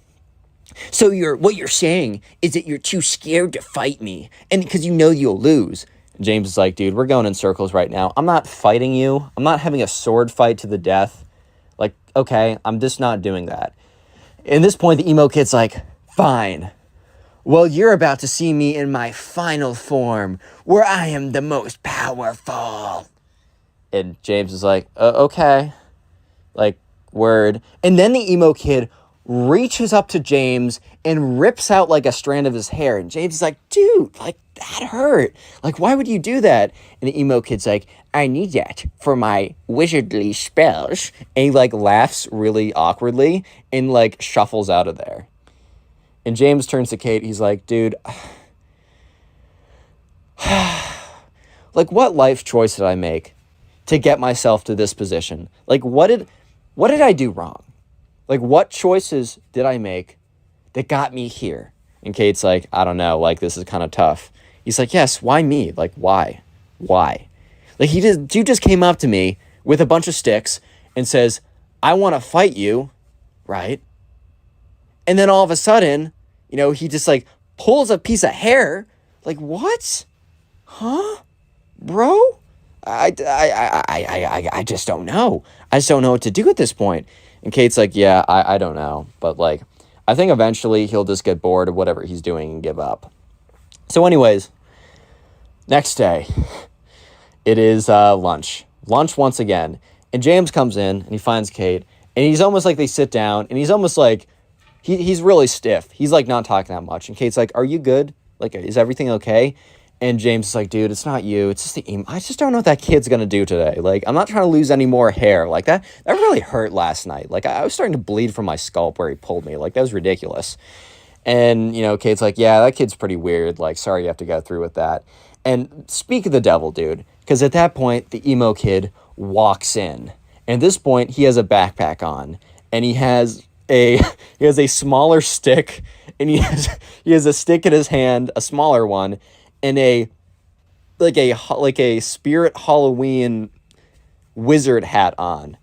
so what you're saying is that you're too scared to fight me, and because you know you'll lose. And James is like, dude, we're going in circles right now. I'm not fighting you. I'm not having a sword fight to the death. Like, okay, I'm just not doing that. At this point, the emo kid's like, fine. Well, you're about to see me in my final form, where I am the most powerful. And James is like, okay. Like, word. And then the emo kid reaches up to James and rips out like a strand of his hair. And James is like, dude, like, that hurt. Like, why would you do that? And the emo kid's like, I need that for my wizardly spells. And he like laughs really awkwardly and like shuffles out of there. And James turns to Kate. He's like, dude, like, what life choice did I make to get myself to this position? Like, what did I do wrong? Like, what choices did I make that got me here? And Kate's like, I don't know. Like, this is kind of tough. He's like, yes, why me? Like, why? Why? Like, you just came up to me with a bunch of sticks and says, I want to fight you, right? And then all of a sudden, you know, he just, like, pulls a piece of hair. Like, what? Huh? Bro? I just don't know. I just don't know what to do at this point. And Kate's like, yeah, I don't know. But, like, I think eventually he'll just get bored of whatever he's doing and give up. So anyways, next day, it is lunch. Lunch once again. And James comes in, and he finds Kate. And he's almost like they sit down, and he's almost like, he's really stiff. He's, like, not talking that much. And Kate's like, are you good? Like, is everything okay? And James is like, dude, it's not you. It's just the emo. I just don't know what that kid's going to do today. Like, I'm not trying to lose any more hair. Like, that really hurt last night. Like, I was starting to bleed from my scalp where he pulled me. Like, that was ridiculous. And, you know, Kate's like, yeah, that kid's pretty weird. Like, sorry you have to go through with that. And speak of the devil, dude. Because at that point, the emo kid walks in. And at this point, he has a backpack on. And he has a smaller stick. And he has a stick in his hand, a smaller one. And a spirit Halloween wizard hat on.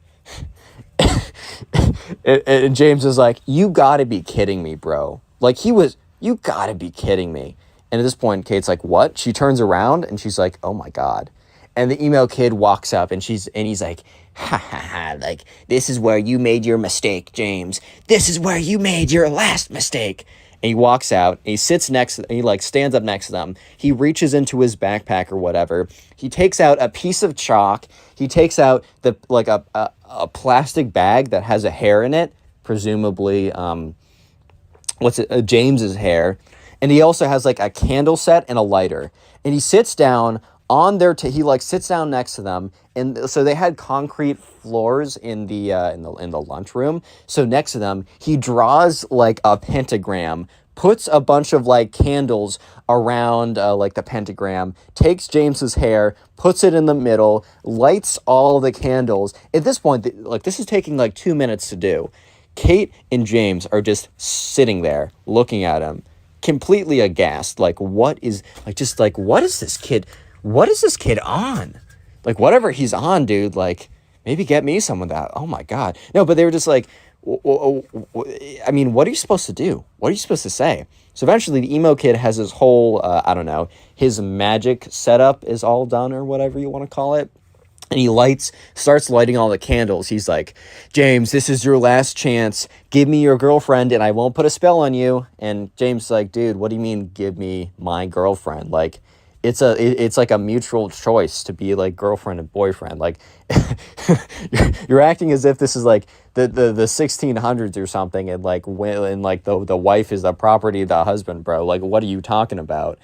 and James is like, you gotta be kidding me, bro. Like, you gotta be kidding me. And at this point, Kate's like, what? She turns around and she's like, oh my God. And the emo kid walks up and he's like, ha ha ha, like, this is where you made your mistake, James. This is where you made your last mistake. And he walks out, and he sits next, and he, like, stands up next to them. He reaches into his backpack or whatever. He takes out a piece of chalk. He takes out a plastic bag that has a hair in it, presumably, James's hair. And he also has, like, a candle set and a lighter. And he sits down on their, he, like, sits down next to them. And so they had concrete floors in the lunchroom. So next to them, he draws like a pentagram, puts a bunch of like candles around like the pentagram, takes James's hair, puts it in the middle, lights all the candles. At this point, like, this is taking like 2 minutes to do. Kate and James are just sitting there looking at him, completely aghast. Like, what is this kid? What is this kid on? Like, whatever he's on, dude, like, maybe get me some of that. Oh, my God. No, but they were just like, I mean, what are you supposed to do? What are you supposed to say? So eventually the emo kid has his whole, I don't know, his magic setup is all done or whatever you want to call it. And he starts lighting all the candles. He's like, James, this is your last chance. Give me your girlfriend and I won't put a spell on you. And James is like, dude, what do you mean give me my girlfriend? Like, it's like a mutual choice to be like girlfriend and boyfriend. Like, you're acting as if this is like the 1600s or something, and like the wife is the property of the husband, bro. Like, what are you talking about?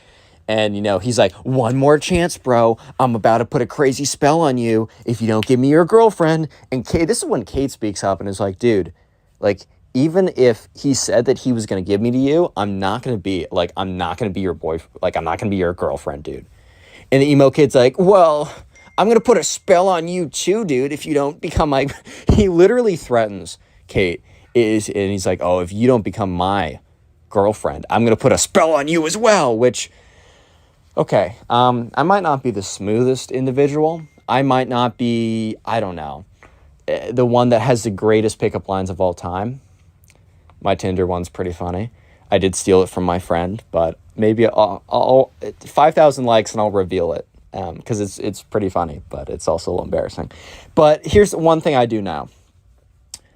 And, you know, he's like, one more chance, bro. I'm about to put a crazy spell on you if you don't give me your girlfriend. And Kate, this is when Kate speaks up and is like, dude, like, even if he said that he was going to give me to you, I'm not going to be your boyfriend. Like, I'm not going to be your girlfriend, dude. And the emo kid's like, well, I'm going to put a spell on you too, dude, if you don't become my... He literally threatens Kate. and he's like, oh, if you don't become my girlfriend, I'm going to put a spell on you as well, which, okay, I might not be the smoothest individual. I might not be, I don't know, the one that has the greatest pickup lines of all time. My Tinder one's pretty funny. I did steal it from my friend, but maybe I'll 5,000 likes and I'll reveal it, because it's pretty funny, but it's also a little embarrassing. But here's one thing I do know.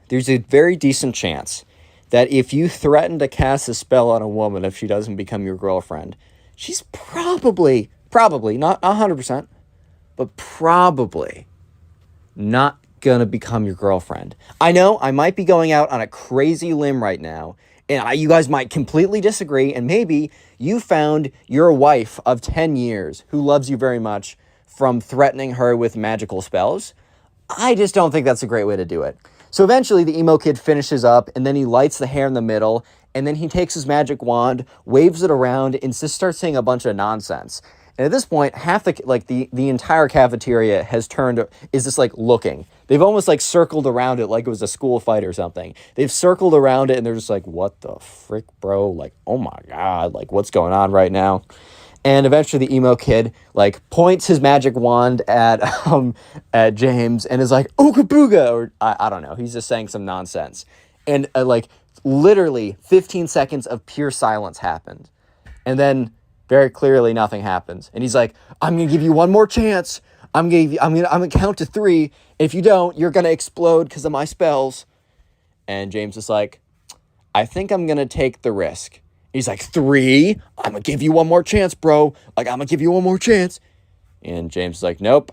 There's a very decent chance that if you threaten to cast a spell on a woman if she doesn't become your girlfriend, she's probably, not 100%, but probably not gonna become your girlfriend. I know I might be going out on a crazy limb right now, and you guys might completely disagree, and maybe you found your wife of 10 years who loves you very much from threatening her with magical spells. I just don't think that's a great way to do it. So eventually the emo kid finishes up, and then he lights the hair in the middle, and then he takes his magic wand, waves it around, and just starts saying a bunch of nonsense. And at this point, half the entire cafeteria has turned, is just like looking. They've almost like circled around it like it was a school fight or something. They've circled around it and they're just like, what the frick, bro? Like, oh my God, like what's going on right now? And eventually the emo kid like points his magic wand at James and is like, ooga booga, or I don't know. He's just saying some nonsense. And like literally 15 seconds of pure silence happened. And then very clearly nothing happens. And he's like, I'm going to give you one more chance. I'm going to count to 3. If you don't, you're going to explode because of my spells. And James is like, I think I'm going to take the risk. He's like, 3? I'm going to give you one more chance, bro. Like, I'm going to give you one more chance. And James is like, nope.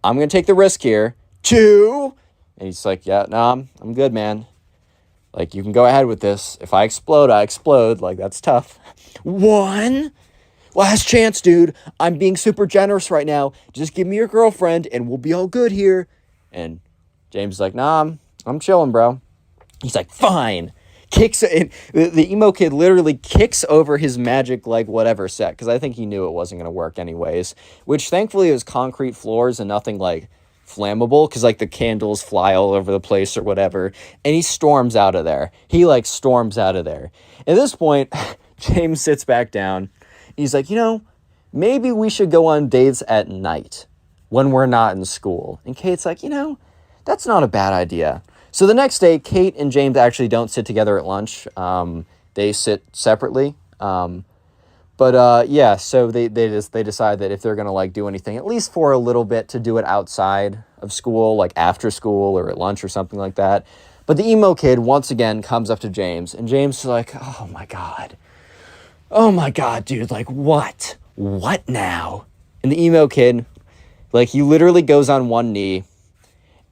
I'm going to take the risk here. 2? And he's like, yeah, no, I'm good, man. Like, you can go ahead with this. If I explode, I explode. Like, that's tough. 1? Last chance, dude. I'm being super generous right now. Just give me your girlfriend and we'll be all good here. And James is like, nah, I'm chilling, bro. He's like, fine. Kicks it. The emo kid literally kicks over his magic, like, whatever set, because I think he knew it wasn't going to work anyways, which thankfully it was concrete floors and nothing, like, flammable, because, like, the candles fly all over the place or whatever, and he storms out of there. He, like, storms out of there. At this point, James sits back down. He's like, maybe we should go on dates at night when we're not in school. And Kate's like, that's not a bad idea. So the next day, Kate and James actually don't sit together at lunch. They sit separately. So they decide that if they're going to like do anything, at least for a little bit, to do it outside of school, like after school or at lunch or something like that. But the emo kid once again comes up to James, and James is like, oh my God, dude, like what? What now? And the emo kid, like, he literally goes on one knee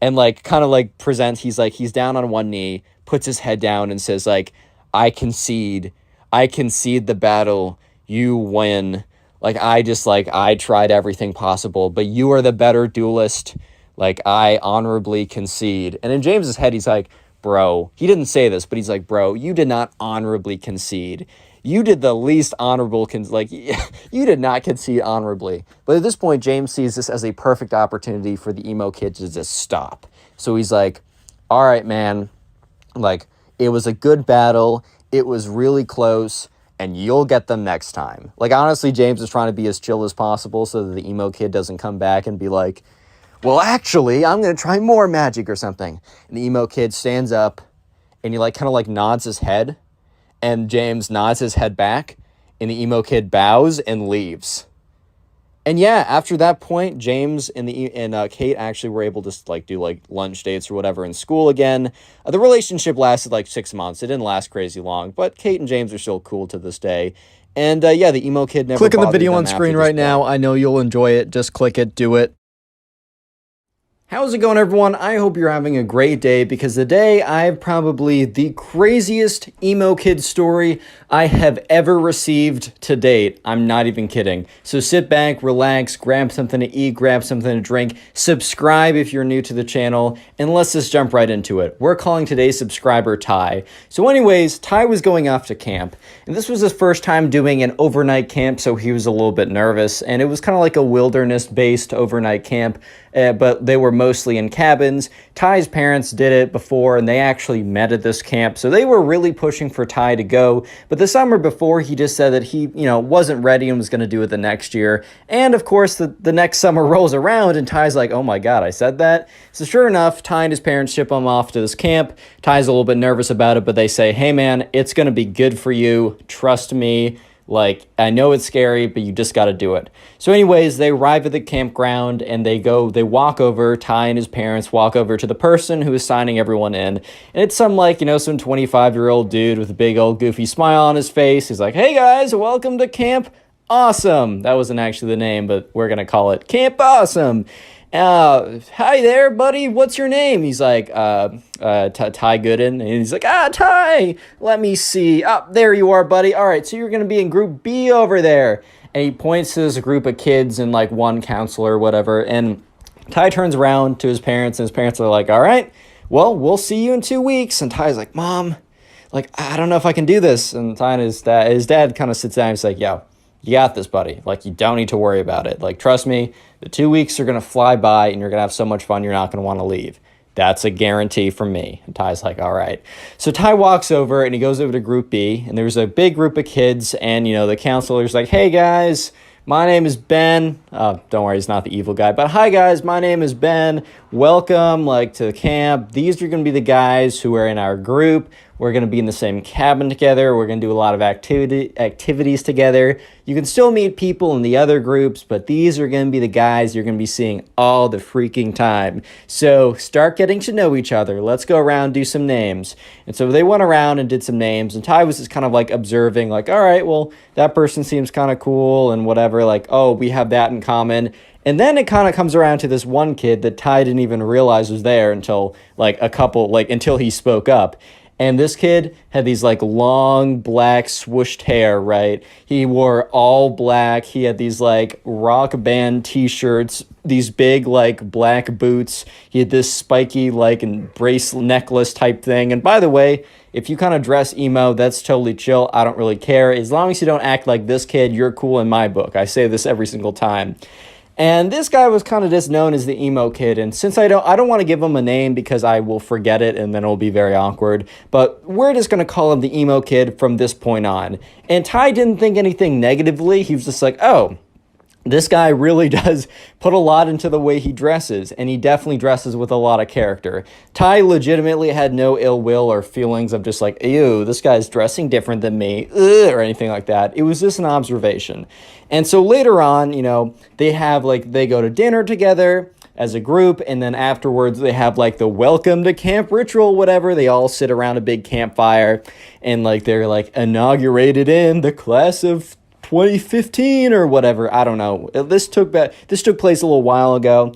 and like kind of like presents, he's down on one knee, puts his head down and says like, I concede the battle, you win. Like, I tried everything possible, but you are the better duelist. Like, I honorably concede. And in James's head, he's like, bro, he didn't say this, but he's like, bro, you did not honorably concede. You did the least honorable, you did not concede honorably. But at this point, James sees this as a perfect opportunity for the emo kid to just stop. So he's like, all right, man, like, it was a good battle. It was really close, and you'll get them next time. Like, honestly, James is trying to be as chill as possible so that the emo kid doesn't come back and be like, well, actually, I'm going to try more magic or something. And the emo kid stands up, and he, like, kind of, like, nods his head. And James nods his head back, and the emo kid bows and leaves. And yeah, after that point, James and Kate actually were able to like do like lunch dates or whatever in school again. The relationship lasted like 6 months. It didn't last crazy long, but Kate and James are still cool to this day. And the emo kid never Click on the video bothered on them screen after right this now. point. I know you'll enjoy it. Just click it. Do it. How's it going, everyone? I hope you're having a great day, because today I have probably the craziest emo kid story I have ever received to date. I'm not even kidding. So sit back, relax, grab something to eat, grab something to drink, subscribe if you're new to the channel, and let's just jump right into it. We're calling today's subscriber Ty. So anyways, Ty was going off to camp, and this was his first time doing an overnight camp, so he was a little bit nervous, and it was kind of like a wilderness-based overnight camp, but they were mostly in cabins. Ty's parents did it before, and they actually met at this camp, so they were really pushing for Ty to go. But the summer before, he just said that he, wasn't ready and was going to do it the next year. And of course, the next summer rolls around, and Ty's like, oh my god, I said that? So sure enough, Ty and his parents ship him off to this camp. Ty's a little bit nervous about it, but they say, hey man, it's going to be good for you. Trust me. Like, I know it's scary, but you just got to do it. So anyways, they arrive at the campground and they walk over, Ty and his parents walk over to the person who is signing everyone in. And it's some 25-year-old dude with a big old goofy smile on his face. He's like, hey guys, welcome to Camp Awesome. That wasn't actually the name, but we're going to call it Camp Awesome. Hi there, buddy. What's your name? He's like, Ty Gooden. And he's like, Ty, let me see. There you are, buddy. All right, so you're going to be in group B over there. And he points to this group of kids and one counselor or whatever. And Ty turns around to his parents, and his parents are like, all right, well, we'll see you in 2 weeks. And Ty's like, Mom, I don't know if I can do this. And Ty and his dad kind of sits down and he's like, yo, you got this, buddy. You don't need to worry about it. Trust me, the 2 weeks are going to fly by and you're going to have so much fun, you're not going to want to leave. That's a guarantee from me. And Ty's like, all right. So Ty walks over and he goes over to Group B, and there's a big group of kids, and, the counselor's like, hey, guys, my name is Ben. Don't worry, he's not the evil guy. But hi, guys, my name is Ben. Welcome, to camp. These are going to be the guys who are in our group. We're going to be in the same cabin together. We're going to do a lot of activities together. You can still meet people in the other groups, but these are going to be the guys you're going to be seeing all the freaking time. So start getting to know each other. Let's go around, do some names. And so they went around and did some names, and Ty was just kind of observing, all right, well, that person seems kind of cool and whatever, oh, we have that in common. And then it kind of comes around to this one kid that Ty didn't even realize was there until until he spoke up. And this kid had these long black swooshed hair, right? He wore all black. He had these rock band t-shirts, these big black boots. He had this spiky bracelet necklace type thing. And by the way, if you kind of dress emo, that's totally chill. I don't really care. As long as you don't act like this kid, you're cool in my book. I say this every single time. And this guy was kind of just known as the emo kid. And since I don't want to give him a name because I will forget it and then it'll be very awkward, but we're just going to call him the emo kid from this point on. And Ty didn't think anything negatively. He was just like, oh, this guy really does put a lot into the way he dresses, and he definitely dresses with a lot of character. Ty legitimately had no ill will or feelings of just ew, this guy's dressing different than me, or anything like that. It was just an observation. And so later on, they have they go to dinner together as a group, and then afterwards they have the welcome to camp ritual, whatever. They all sit around a big campfire, and they're inaugurated in the class of 2015 or whatever. I don't know. This took place a little while ago.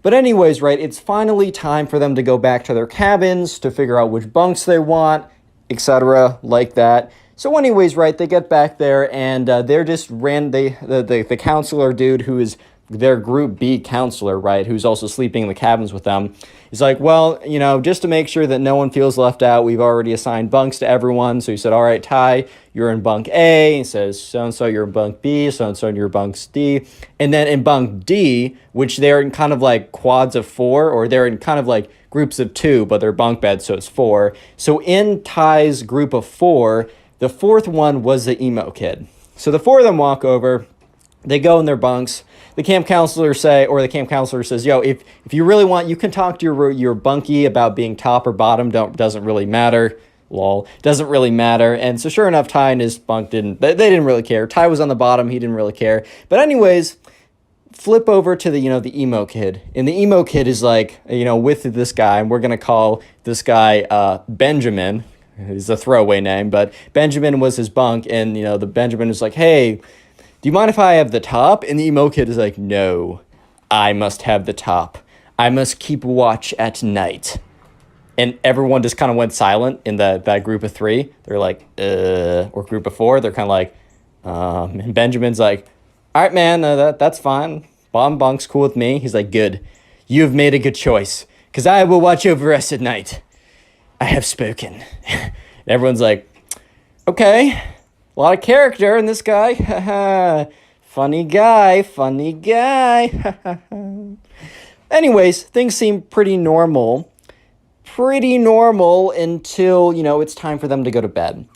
But anyways, right, it's finally time for them to go back to their cabins to figure out which bunks they want, etc., like that. So anyways, right, they get back there, and they're just the counselor dude who is their group B counselor, right, who's also sleeping in the cabins with them. He's like, well, just to make sure that no one feels left out, we've already assigned bunks to everyone. So he said, all right, Ty, you're in bunk A. He says, so-and-so, you're in bunk B. So-and-so, you're in bunk D. And then in bunk D, which they're in kind of quads of 4, or they're in kind of groups of 2, but they're bunk beds, so it's 4. So in Ty's group of 4, the 4th one was the emo kid. So the 4 of them walk over. They go in their bunks. The camp counselor says, yo, if you really want, you can talk to your bunkie about being top or bottom. Doesn't really matter. Lol. Doesn't really matter. And so sure enough, Ty and his bunk they didn't really care. Ty was on the bottom. He didn't really care. But anyways, flip over to the emo kid. And the emo kid is with this guy, and we're going to call this guy Benjamin. It's a throwaway name, but Benjamin was his bunk. And, the Benjamin is like, hey, do you mind if I have the top? And the emo kid is like, no, I must have the top. I must keep watch at night. And everyone just kind of went silent in that group of 3. They're like, or group of 4. They're kind of and Benjamin's like, all right, man, that's fine. Bottom bunk's cool with me. He's like, good. You have made a good choice, because I will watch over us at night. I have spoken. And everyone's like, okay. A lot of character in this guy. Funny guy. Anyways, things seem pretty normal until, it's time for them to go to bed.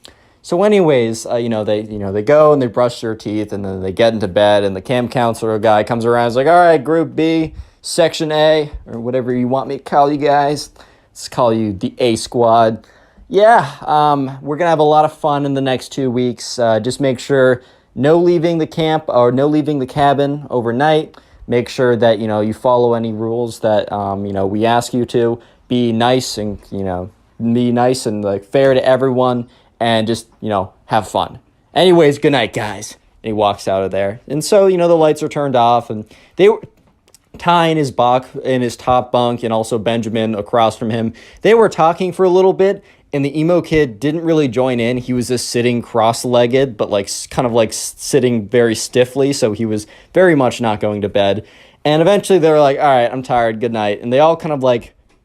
So anyways, they go and they brush their teeth and then they get into bed and the camp counselor guy comes around and is like, all right, group B, section A, or whatever you want me to call you guys. Let's call you the A squad. Yeah, we're going to have a lot of fun in the next 2 weeks. Just make sure no leaving the camp or no leaving the cabin overnight. Make sure that, you follow any rules that, we ask you to. Be nice and, like fair to everyone and just, have fun. Anyways, good night, guys. And he walks out of there. And so, the lights are turned off and they were Ty in his top bunk and also Benjamin across from him. They were talking for a little bit and the emo kid didn't really join in. He was just sitting cross-legged, but kind of sitting very stiffly. So he was very much not going to bed. And eventually they were like, all right, I'm tired. Good night. And they all kind of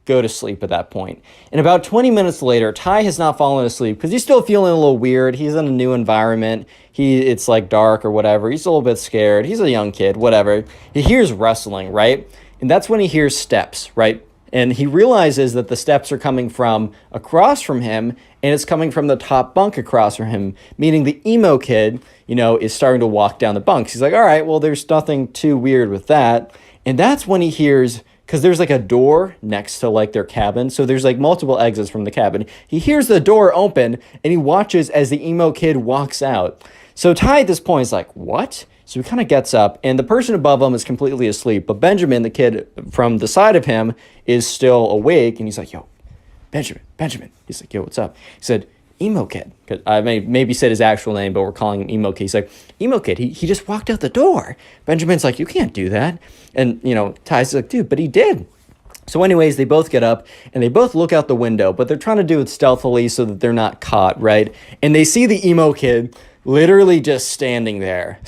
go to sleep at that point. And about 20 minutes later, Ty has not fallen asleep because he's still feeling a little weird. He's in a new environment. It's dark or whatever. He's a little bit scared. He's a young kid, whatever. He hears rustling, right? And that's when he hears steps, right? And he realizes that the steps are coming from across from him, and it's coming from the top bunk across from him, meaning the emo kid, is starting to walk down the bunks. He's like, all right, well, there's nothing too weird with that. And that's when he hears, because there's a door next to their cabin, so there's multiple exits from the cabin. He hears the door open, and he watches as the emo kid walks out. So Ty at this point is like, what? So he kind of gets up, and the person above him is completely asleep. But Benjamin, the kid from the side of him, is still awake, and he's like, yo, Benjamin. He's like, yo, what's up? He said, emo kid. Cause I maybe said his actual name, but we're calling him emo kid. He's like, emo kid, he just walked out the door. Benjamin's like, you can't do that. And, Ty's like, dude, but he did. So anyways, they both get up, and they both look out the window, but they're trying to do it stealthily so that they're not caught, right? And they see the emo kid literally just standing there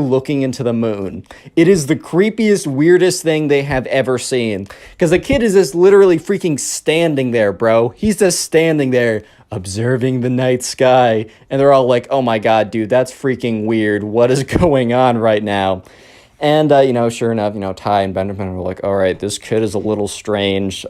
looking into the moon. It is the creepiest, weirdest thing they have ever seen. Because the kid is just literally freaking standing there, bro. He's just standing there observing the night sky. And they're all like, oh my god, dude, that's freaking weird. What is going on right now? And, sure enough, Ty and Benjamin were like, all right, this kid is a little strange.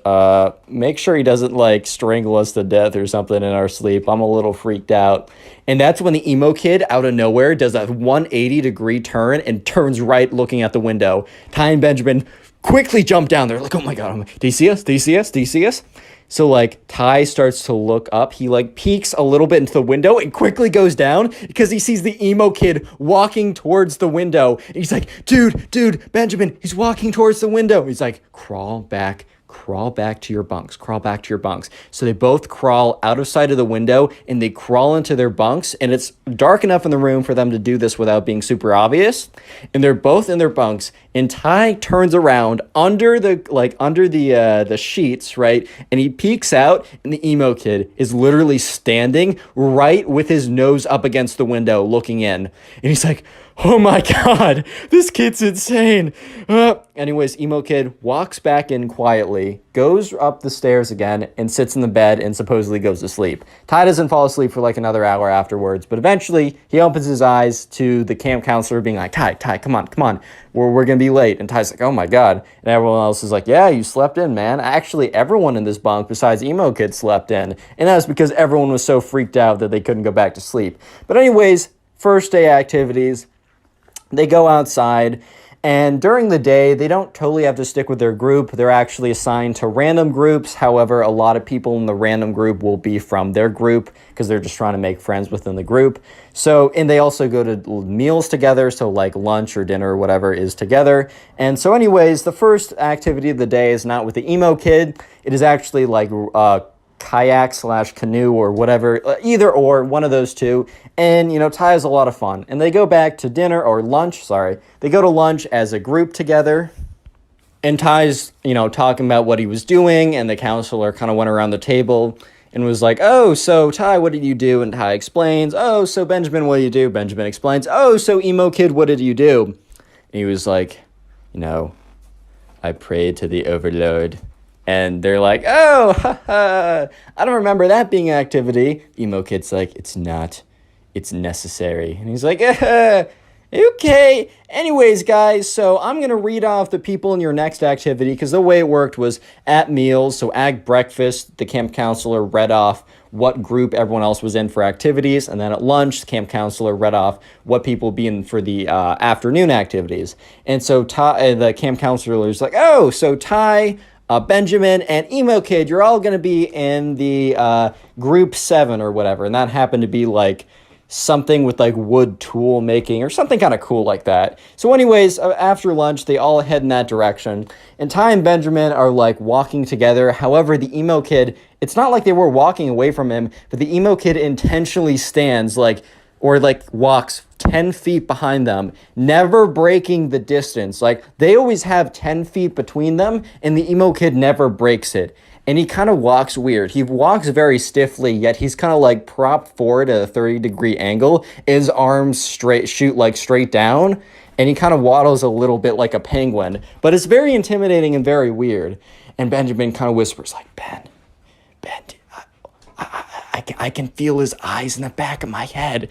Make sure he doesn't, strangle us to death or something in our sleep. I'm a little freaked out. And that's when the emo kid, out of nowhere, does a 180-degree turn and turns right looking at the window. Ty and Benjamin quickly jump down. They're like, oh my god, do you see us? Do you see us? Do you see us? So, Ty starts to look up. He, peeks a little bit into the window and quickly goes down because he sees the emo kid walking towards the window. And he's like, dude, Benjamin, he's walking towards the window. He's like, crawl back to your bunks. So they both crawl out of sight of the window and they crawl into their bunks, and it's dark enough in the room for them to do this without being super obvious. And they're both in their bunks, and Ty turns around under the sheets, right? And he peeks out, and the emo kid is literally standing right with his nose up against the window looking in. And he's like, oh my god, this kid's insane. Anyways, emo kid walks back in quietly, goes up the stairs again, and sits in the bed and supposedly goes to sleep. Ty doesn't fall asleep for another hour afterwards, but eventually he opens his eyes to the camp counselor being like, Ty, come on. We're going to be late. And Ty's like, oh my god. And everyone else is like, yeah, you slept in, man. Actually, everyone in this bunk besides emo kid slept in. And that's because everyone was so freaked out that they couldn't go back to sleep. But anyways, first day activities. They go outside, and during the day, they don't totally have to stick with their group. They're actually assigned to random groups. However, a lot of people in the random group will be from their group because they're just trying to make friends within the group. So, and they also go to meals together, so lunch or dinner or whatever is together. And so anyways, the first activity of the day is not with the emo kid. It is actually kayak/canoe or whatever, either or, one of those two. And, Ty has a lot of fun. And they go back to dinner or lunch, They go to lunch as a group together. And Ty's, talking about what he was doing. And the counselor kind of went around the table and was like, oh, so Ty, what did you do? And Ty explains, oh, so Benjamin, what did you do? Benjamin explains, oh, so emo kid, what did you do? And he was like, I prayed to the overlord. And they're like, oh, I don't remember that being an activity. Emo kid's like, it's not. It's necessary. And he's like, Okay. Anyways, guys, so I'm going to read off the people in your next activity because the way it worked was at meals. So at breakfast, the camp counselor read off what group everyone else was in for activities. And then at lunch, the camp counselor read off what people would be in for the afternoon activities. And so the camp counselor was like, oh, so Ty, Benjamin, and Emo Kid, you're all going to be in the group 7 or whatever. And that happened to be like something with like wood tool making or something kind of cool like that. So anyways, after lunch, they all head in that direction. And Ty and Benjamin are like walking together. However, the Emo Kid, it's not like they were walking away from him, but the Emo Kid intentionally stands like, or like walks 10 feet behind them, never breaking the distance. Like they always have 10 feet between them and the Emo Kid never breaks it. And he kind of walks weird. He walks very stiffly, yet he's kind of like propped forward at a 30-degree angle. His arms shoot like straight down, and he kind of waddles a little bit like a penguin. But it's very intimidating and very weird. And Benjamin kind of whispers like, Ben, I can feel his eyes in the back of my head.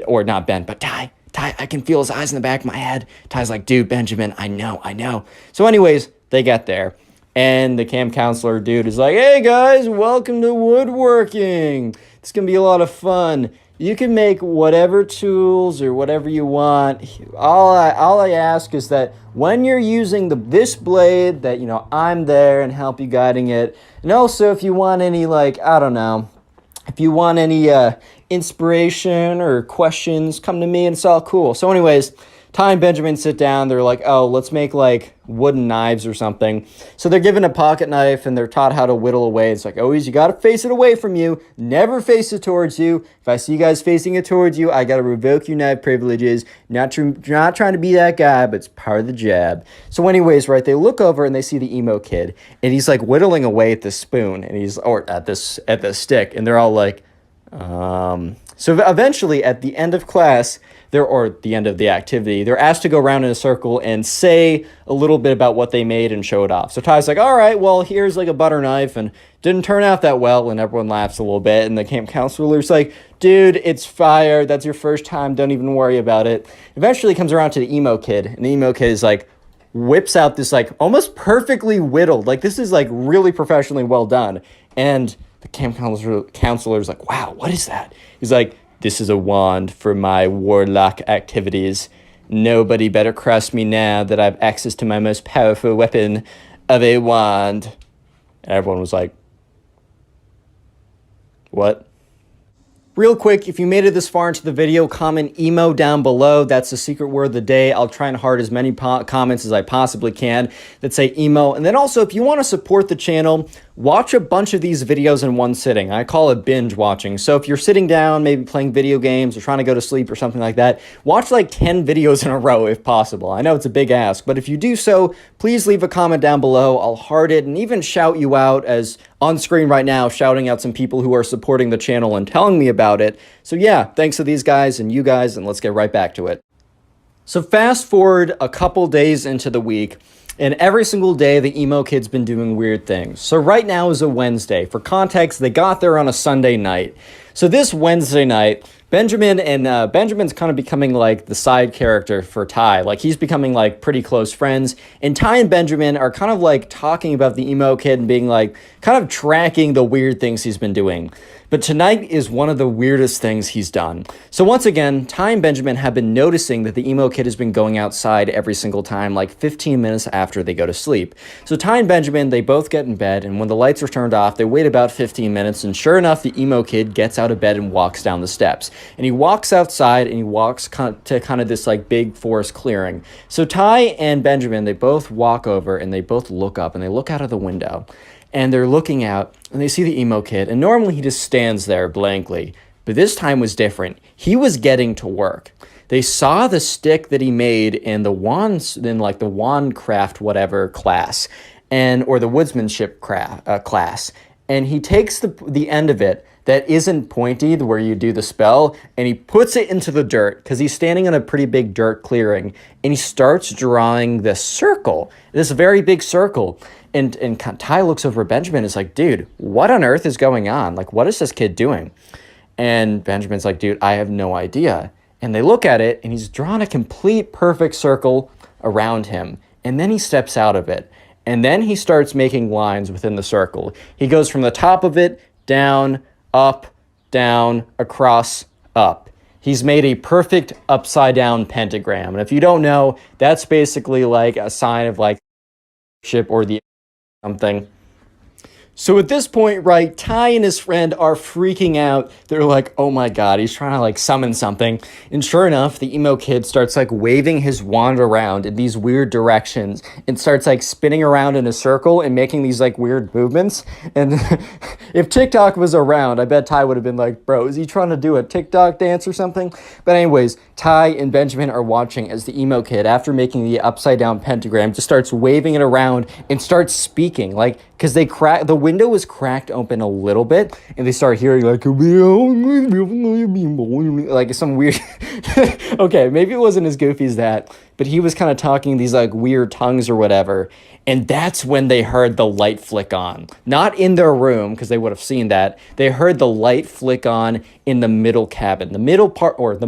Or not Ben, but Ty, I can feel his eyes in the back of my head. Ty's like, dude, Benjamin, I know. So anyways, they get there. And the camp counselor dude is like, hey guys, welcome to woodworking. It's going to be a lot of fun. You can make whatever tools or whatever you want. All I ask is that when you're using this blade, that, I'm there and help you guiding it. And also if you want any, if you want any inspiration or questions, come to me and it's all cool. So anyways, Ty and Benjamin sit down. They're like, oh, let's make like wooden knives or something. So they're given a pocket knife and they're taught how to whittle away. It's like, always, you got to face it away from you. Never face it towards you. If I see you guys facing it towards you, I got to revoke your knife privileges. Not trying to be that guy, but it's part of the job. So anyways, right, they look over and they see the Emo Kid and he's like whittling away at the spoon and at the stick. And they're all like, So eventually at the end of class, or the end of the activity, they're asked to go around in a circle and say a little bit about what they made and show it off. So Ty's like, all right, well, here's like a butter knife and didn't turn out that well. And everyone laughs a little bit. And the camp counselor's like, dude, it's fire. That's your first time. Don't even worry about it. Eventually comes around to the Emo Kid. And the Emo Kid is like, whips out this like almost perfectly whittled. Like this is like really professionally well done. And the camp counselor's like, wow, what is that? He's like, this is a wand for my warlock activities. Nobody better cross me now that I have access to my most powerful weapon of a wand. And everyone was like, what? Real quick, if you made it this far into the video, comment emo down below. That's the secret word of the day. I'll try and heart as many comments as I possibly can that say emo. And then also, if you want to support the channel, watch a bunch of these videos in one sitting. I call it binge watching. So if you're sitting down, maybe playing video games or trying to go to sleep or something like that, watch like 10 videos in a row if possible. I know it's a big ask, but if you do so, please leave a comment down below. I'll heart it and even shout you out, as on screen right now, shouting out some people who are supporting the channel and telling me about it. So yeah, thanks to these guys and you guys, and let's get right back to it. So fast forward a couple days into the week, and every single day, the Emo Kid's been doing weird things. So right now is a Wednesday. For context, they got there on a Sunday night. So this Wednesday night, Benjamin's kind of becoming like the side character for Ty. Like he's becoming like pretty close friends. And Ty and Benjamin are kind of like talking about the Emo Kid and being like kind of tracking the weird things he's been doing. But tonight is one of the weirdest things he's done. So once again, Ty and Benjamin have been noticing that the Emo Kid has been going outside every single time, like 15 minutes after they go to sleep. So Ty and Benjamin, they both get in bed, and when the lights are turned off, they wait about 15 minutes, and sure enough, the Emo Kid gets out of bed and walks down the steps. And he walks outside, and he walks to kind of this like big forest clearing. So Ty and Benjamin, they both walk over, and they both look up, and they look out of the window. And they're looking out, and they see the Emo Kid, and normally he just stands there blankly. But this time was different. He was getting to work. They saw the stick that he made in the wands, in like the wand craft whatever class, or the woodsmanship class. And he takes the end of it that isn't pointy, where you do the spell, and he puts it into the dirt, because he's standing in a pretty big dirt clearing, and he starts drawing this circle, this very big circle. And Ty looks over at Benjamin and is like, dude, what on earth is going on? Like, what is this kid doing? And Benjamin's like, dude, I have no idea. And they look at it, and he's drawn a complete perfect circle around him. And then he steps out of it. And then he starts making lines within the circle. He goes from the top of it, down, up, down, across, up. He's made a perfect upside down pentagram. And if you don't know, that's basically like a sign of like ship or the something. So at this point, right, Ty and his friend are freaking out. They're like, oh my God, he's trying to like summon something. And sure enough, the emo kid starts like waving his wand around in these weird directions and starts like spinning around in a circle and making these like weird movements. And if TikTok was around, I bet Ty would have been like, bro, is he trying to do a TikTok dance or something? But anyways, Ty and Benjamin are watching as the emo kid, after making the upside down pentagram, just starts waving it around and starts speaking, like, because the window was cracked open a little bit, and they start hearing like some weird okay, maybe it wasn't as goofy as that, but he was kind of talking these like weird tongues or whatever. And that's when they heard the light flick on. Not in their room, because they would have seen that. They heard the light flick on in the middle cabin. The middle part of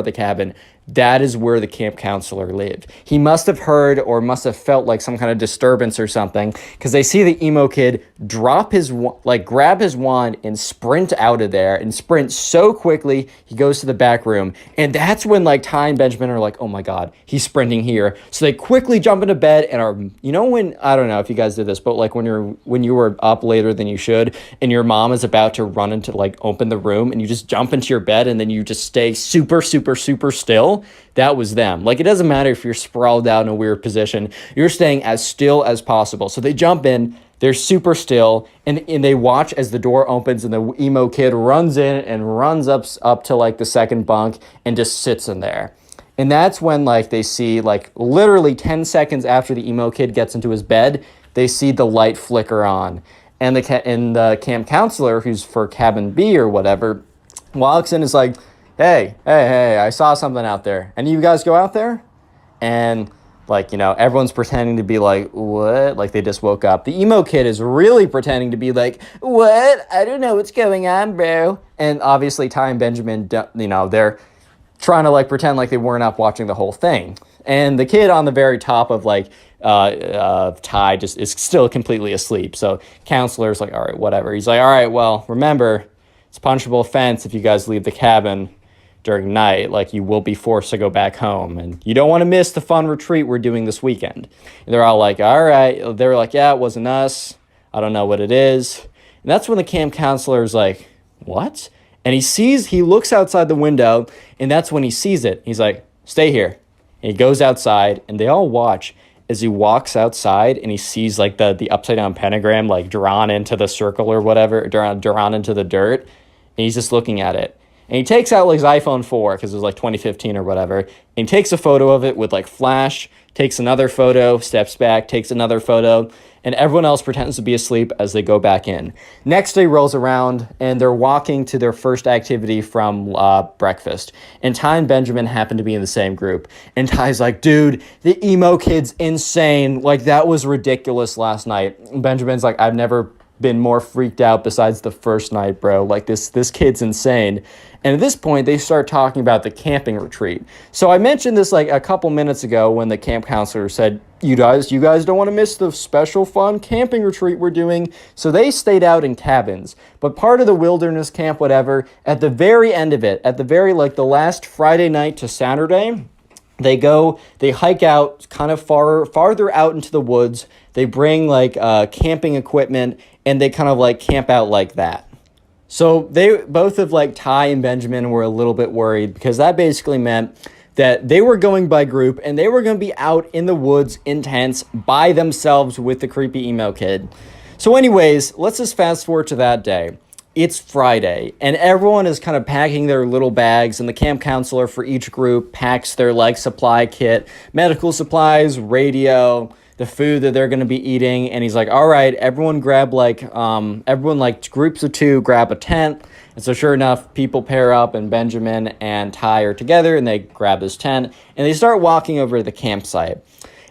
the cabin. That is where the camp counselor lived. He must have heard or must have felt like some kind of disturbance or something, because they see the emo kid grab his wand and sprint out of there, and sprint so quickly he goes to the back room. And that's when like Ty and Benjamin are like, oh my God, he's sprinting here. So they quickly jump into bed and are, you know, when, I don't know if you guys did this, but like when you were up later than you should and your mom is about to run into like open the room, and you just jump into your bed and then you just stay super still. That was them. Like, it doesn't matter if you're sprawled out in a weird position, you're staying as still as possible. So they jump in, they're super still, and they watch as the door opens and the emo kid runs in and runs up to like the second bunk and just sits in there. And that's when like they see, like, literally 10 seconds after the emo kid gets into his bed, they see the light flicker on. And the camp counselor, who's for cabin B or whatever, walks in and is like, hey, I saw something out there. Any of you guys go out there? And, like, you know, everyone's pretending to be like, what? Like, they just woke up. The emo kid is really pretending to be like, what? I don't know what's going on, bro. And obviously Ty and Benjamin, you know, they're trying to, like, pretend like they weren't up watching the whole thing. And the kid on the very top of, like, Ty just is still completely asleep. So counselor's like, all right, whatever. He's like, all right, well, remember, it's a punishable offense if you guys leave the cabin during night. Like, you will be forced to go back home, and you don't want to miss the fun retreat we're doing this weekend. And they're all like, all right. They were like, yeah, it wasn't us. I don't know what it is. And that's when the camp counselor is like, what? And he looks outside the window, and that's when he sees it. He's like, stay here. And he goes outside, and they all watch as he walks outside, and he sees like the upside down pentagram like drawn into the circle or whatever, drawn into the dirt. And he's just looking at it. And he takes out like his iPhone 4, because it was like 2015 or whatever, and he takes a photo of it with like flash, takes another photo, steps back, takes another photo, and everyone else pretends to be asleep as they go back in. Next day rolls around, and they're walking to their first activity from breakfast. And Ty and Benjamin happen to be in the same group. And Ty's like, dude, the emo kid's insane. Like, that was ridiculous last night. And Benjamin's like, I've never been more freaked out besides the first night, bro. Like, this kid's insane. And at this point, they start talking about the camping retreat. So I mentioned this like a couple minutes ago when the camp counselor said, you guys don't want to miss the special fun camping retreat we're doing. So they stayed out in cabins. But part of the wilderness camp, whatever, at the very end of it, at the very, like, the last Friday night to Saturday, they hike out kind of farther out into the woods. They bring like camping equipment, and they kind of like camp out like that. So they both of like Ty and Benjamin were a little bit worried, because that basically meant that they were going by group, and they were going to be out in the woods in tents by themselves with the creepy emo kid. So anyways, let's just fast forward to that day. It's Friday, and everyone is kind of packing their little bags, and the camp counselor for each group packs their like supply kit, medical supplies, radio, the food that they're going to be eating. And he's like, all right, everyone grab groups of 2 grab a tent. And so sure enough, people pair up, and Benjamin and Ty are together, and they grab this tent, and they start walking over to the campsite.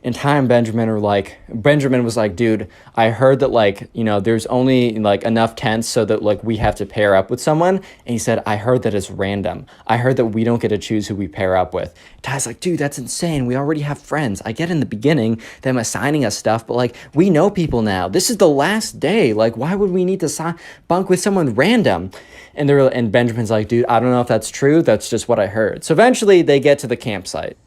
And Ty and Benjamin was like, dude, I heard that like, there's only like enough tents so that like we have to pair up with someone. And he said, I heard that it's random. I heard that we don't get to choose who we pair up with. Ty's like, dude, that's insane. We already have friends. I get in the beginning them assigning us stuff, but like we know people now. This is the last day. Like, why would we need to bunk with someone random? And Benjamin's like, dude, I don't know if that's true. That's just what I heard. So eventually they get to the campsite.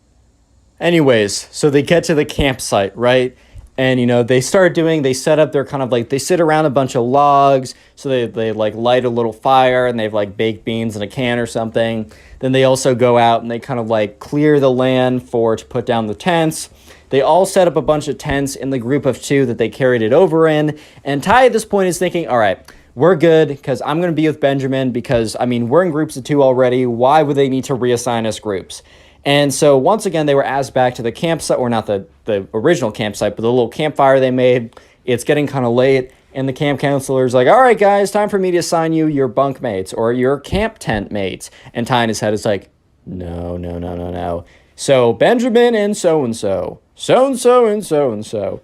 Anyways, so they get to the campsite, right? And, they set up their kind of like, they sit around a bunch of logs. So they like light a little fire and they have like baked beans in a can or something. Then they also go out and they kind of like clear the land to put down the tents. They all set up a bunch of tents in the group of 2 that they carried it over in. And Ty at this point is thinking, all right, we're good because I'm going to be with Benjamin because, we're in groups of 2 already. Why would they need to reassign us groups? And so once again, they were asked back to the campsite, or not the original campsite, but the little campfire they made. It's getting kind of late, and the camp counselor's like, all right, guys, time for me to assign you your bunk mates or your camp tent mates. And Ty in his head is like, no. So Benjamin and so-and-so, so-and-so and so-and-so.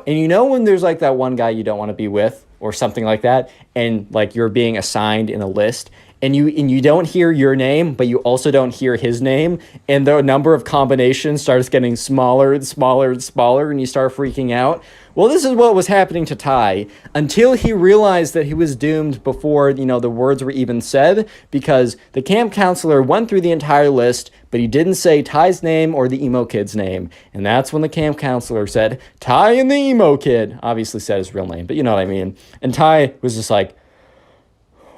And when there's like that one guy you don't want to be with or something like that, and like you're being assigned in a list, and you don't hear your name, but you also don't hear his name, and the number of combinations starts getting smaller and smaller and smaller, and you start freaking out. Well, this is what was happening to Ty until he realized that he was doomed before, the words were even said, because the camp counselor went through the entire list, but he didn't say Ty's name or the emo kid's name. And that's when the camp counselor said, Ty and the emo kid, obviously said his real name, but you know what I mean. And Ty was just like,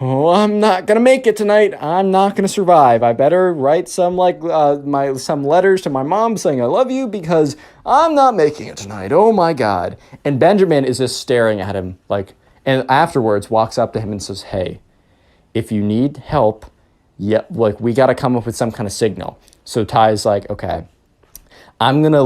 oh, I'm not gonna make it tonight. I'm not gonna survive. I better write some some letters to my mom saying I love you because I'm not making it tonight. Oh my God. And Benjamin is just staring at him and afterwards walks up to him and says, hey, if you need help, we gotta come up with some kind of signal. So Ty's like, okay, I'm gonna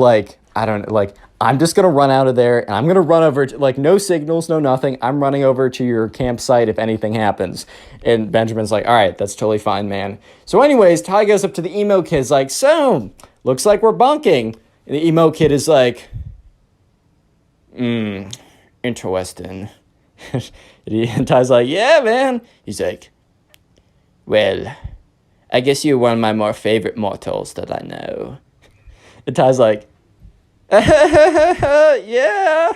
I'm just going to run out of there, and I'm going to run over to, no signals, no nothing. I'm running over to your campsite if anything happens. And Benjamin's like, all right, that's totally fine, man. So anyways, Ty goes up to the emo kid, like, so, looks like we're bunking. And the emo kid is like, interesting. And Ty's like, yeah, man. He's like, well, I guess you're one of my more favorite mortals that I know. And Ty's like, yeah.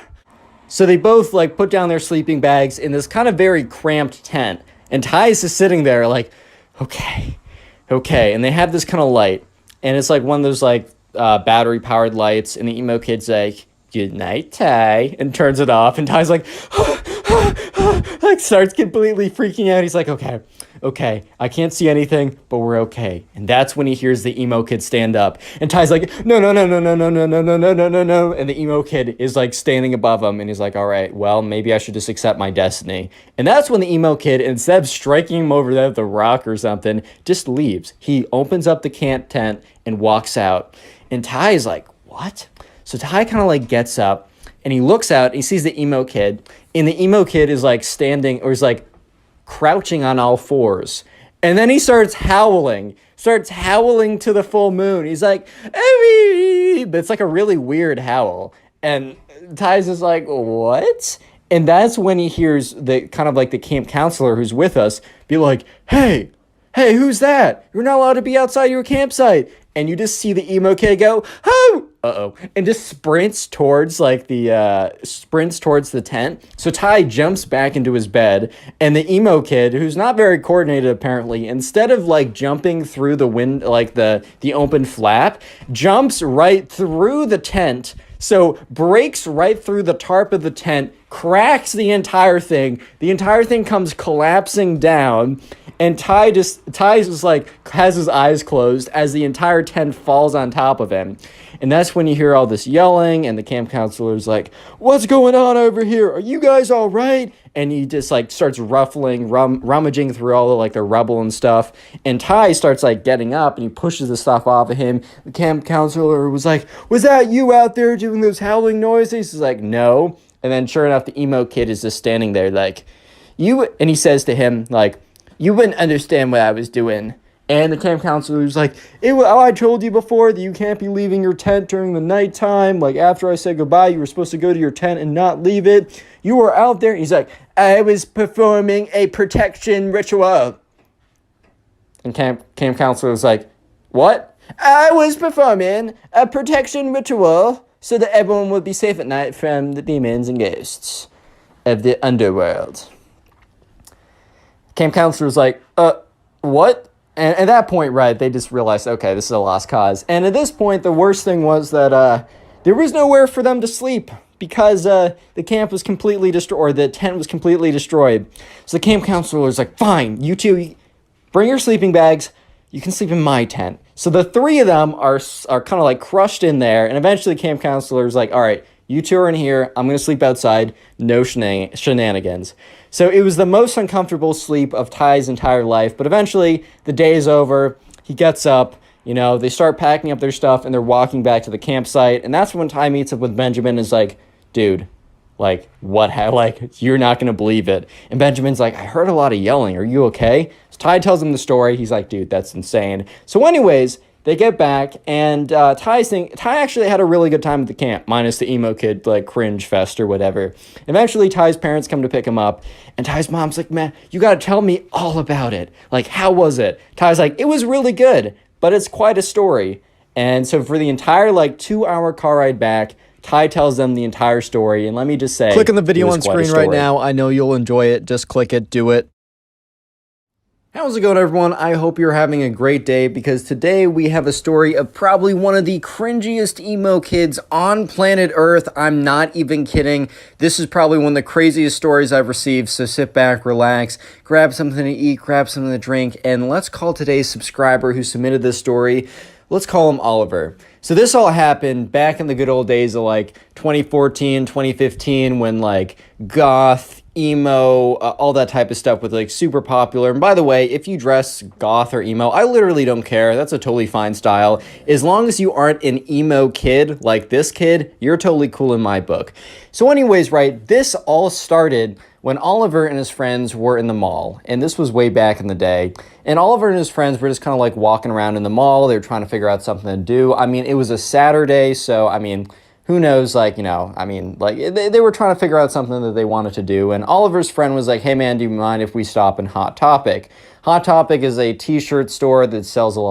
So they both put down their sleeping bags in this kind of very cramped tent, and Ty's just sitting there like, okay. And they have this kind of light, and it's like one of those battery powered lights, and the emo kid's like, good night, Ty, and turns it off, and Ty's like starts completely freaking out. He's like, okay, I can't see anything, but we're okay. And that's when he hears the emo kid stand up. And Ty's like, no. And the emo kid is standing above him. And he's like, all right, well, maybe I should just accept my destiny. And that's when the emo kid, instead of striking him over the rock or something, just leaves. He opens up the camp tent and walks out. And Ty is like, what? So Ty kind of gets up and he looks out and he sees the emo kid. And the emo kid is standing, or is crouching on all fours, and then he starts howling to the full moon. He's like, hey! But it's a really weird howl, and Ty's just like, what? And that's when he hears the kind of the camp counselor who's with us be like, hey, who's that? You're not allowed to be outside your campsite. And you just see the emo kid go, oh, and just sprints towards the tent. So Ty jumps back into his bed, and the emo kid, who's not very coordinated apparently, instead of jumping through the wind, the open flap, jumps right through the tent. So breaks right through the tarp of the tent, cracks the entire thing. The entire thing comes collapsing down, and Ty just has his eyes closed as the entire tent falls on top of him. And that's when you hear all this yelling, and the camp counselor's like, what's going on over here? Are you guys all right? And he just starts rummaging through all the rubble and stuff. And Ty starts getting up, and he pushes the stuff off of him. The camp counselor was like, was that you out there doing those howling noises? He's like, no. And then sure enough, the emo kid is just standing there and he says to him, you wouldn't understand what I was doing And the camp counselor was like, I told you before that you can't be leaving your tent during the nighttime. Like, after I said goodbye, you were supposed to go to your tent and not leave it. You were out there. He's like, I was performing a protection ritual. And camp counselor was like, what? I was performing a protection ritual so that everyone would be safe at night from the demons and ghosts of the underworld. Camp counselor was like, what? And at that point, right, they just realized, okay, this is a lost cause. And at this point, the worst thing was that there was nowhere for them to sleep because the camp was completely destroyed, or the tent was completely destroyed. So the camp counselor was like, fine, you two, bring your sleeping bags. You can sleep in my tent. So the three of them are kind of like crushed in there. And eventually the camp counselor is like, all right, you two are in here. I'm going to sleep outside. No shenanigans. So it was the most uncomfortable sleep of Ty's entire life. But eventually the day is over. He gets up. You know, they start packing up their stuff and they're walking back to the campsite. And that's when Ty meets up with Benjamin and is like, dude, like, what? Like, you're not going to believe it. And Benjamin's like, I heard a lot of yelling. Are you okay? So Ty tells him the story. He's like, dude, that's insane. So anyways, they get back, and Ty actually had a really good time at the camp, minus the emo kid, like, cringe fest or whatever. Eventually, Ty's parents come to pick him up, and Ty's mom's like, man, you got to tell me all about it. Like, how was it? Ty's like, it was really good, but it's quite a story. And so for the entire, like, 2-hour car ride back, Ty tells them the entire story, and let me just say, click on the video on screen right now. I know you'll enjoy it. Just click it. Do it. How's it going, everyone? I hope you're having a great day, because today we have a story of probably one of the cringiest emo kids on planet Earth. I'm not even kidding. This is probably one of the craziest stories I've received, so sit back, relax, grab something to eat, grab something to drink, and let's call today's subscriber who submitted this story. Let's call him Oliver. So this all happened back in the good old days of like 2014, 2015, when like goth, emo, all that type of stuff was like super popular. And by the way, if you dress goth or emo, I literally don't care. That's a totally fine style. As long as you aren't an emo kid like this kid, you're totally cool in my book. So anyways, right, this all started when Oliver and his friends were in the mall, and this was way back in the day, and Oliver and his friends were just kind of like walking around in the mall. They were trying to figure out something to do. I mean, it was a Saturday, so I mean, who knows, like, you know, I mean, like, they were trying to figure out something that they wanted to do, and Oliver's friend was like, hey man, do you mind if we stop in Hot Topic? Hot Topic is a t-shirt store that sells sells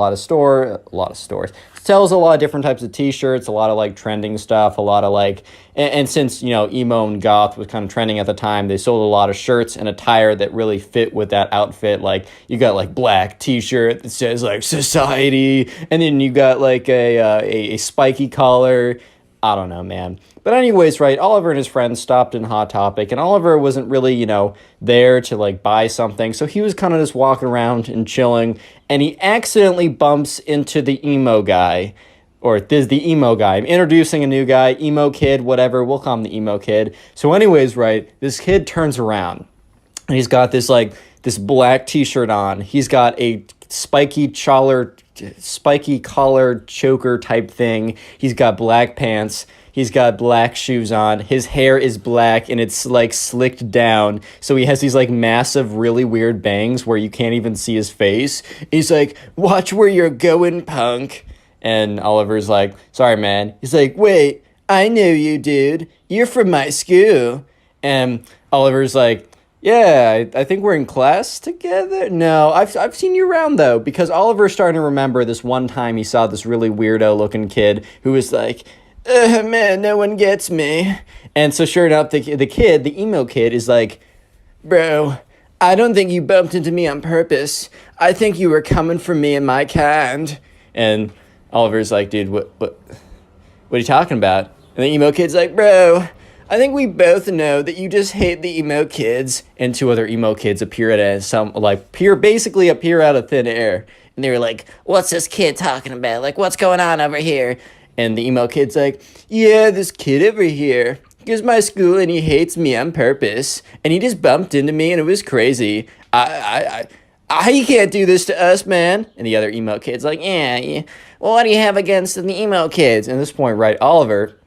a lot of different types of t-shirts, a lot of like trending stuff, a lot of like, and since, you know, emo and goth was kind of trending at the time, they sold a lot of shirts and attire that really fit with that outfit. Like, you got like black t-shirt that says like society, and then you got like a spiky collar. I don't know, man. But anyways, right, Oliver and his friends stopped in Hot Topic, and Oliver wasn't really, you know, there to, like, buy something, so he was kind of just walking around and chilling, and he accidentally bumps into the emo guy, or this the emo guy. I'm introducing a new guy, emo kid, whatever, we'll call him the emo kid. So anyways, right, this kid turns around, and he's got this, like, this black t-shirt on. He's got a spiky collar choker type thing. He's got black pants. He's got black shoes on. His hair is black and it's like slicked down. So he has these like massive, really weird bangs where you can't even see his face. He's like, watch where you're going, punk. And Oliver's like, sorry, man. He's like, wait, I know you, dude. You're from my school. And Oliver's like, yeah, I think we're in class together. No, I've seen you around, though, because Oliver's starting to remember this one time he saw this really weirdo-looking kid who was like, man, no one gets me. And so sure enough, the kid, the emo kid, is like, bro, I don't think you bumped into me on purpose. I think you were coming for me and my kind. And Oliver's like, dude, what are you talking about? And the emo kid's like, bro, I think we both know that you just hate the emo kids. And two other emo kids appear basically appear out of thin air. And they were like, what's this kid talking about? Like, what's going on over here? And the emo kid's like, yeah, this kid over here goes to my school and he hates me on purpose. And he just bumped into me and it was crazy. You can't do this to us, man. And the other emo kid's like, yeah. Well, what do you have against the emo kids? And at this point, right, Oliver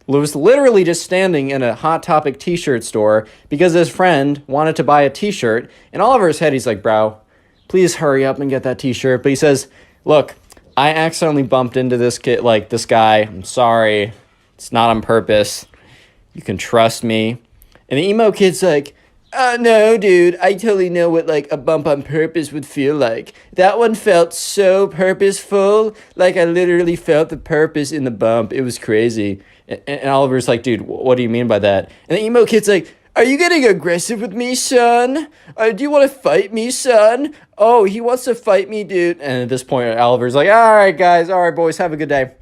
was literally just standing in a Hot Topic t-shirt store because his friend wanted to buy a t-shirt. And Oliver's head, he's like, bro, please hurry up and get that t-shirt. But he says, look, I accidentally bumped into this kid, like this guy. I'm sorry. It's not on purpose. You can trust me. And the emo kid's like, oh, no, dude, I totally know what, like, a bump on purpose would feel like. That one felt so purposeful. Like, I literally felt the purpose in the bump. It was crazy. And Oliver's like, dude, what do you mean by that? And the emo kid's like, are you getting aggressive with me, son? Do you want to fight me, son? Oh, he wants to fight me, dude. And at this point, Oliver's like, all right, guys. All right, boys, have a good day.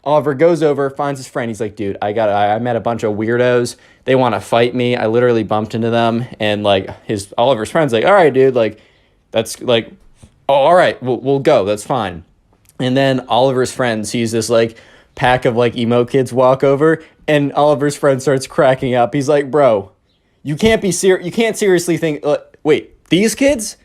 Oliver goes over, finds his friend. He's like, dude, I met a bunch of weirdos. They want to fight me. I literally bumped into them. And like Oliver's friend's like, all right, dude, like, that's like, oh, all right, we'll go. That's fine. And then Oliver's friend sees this like pack of like emo kids walk over, and Oliver's friend starts cracking up. He's like, bro, you can't seriously think, wait, these kids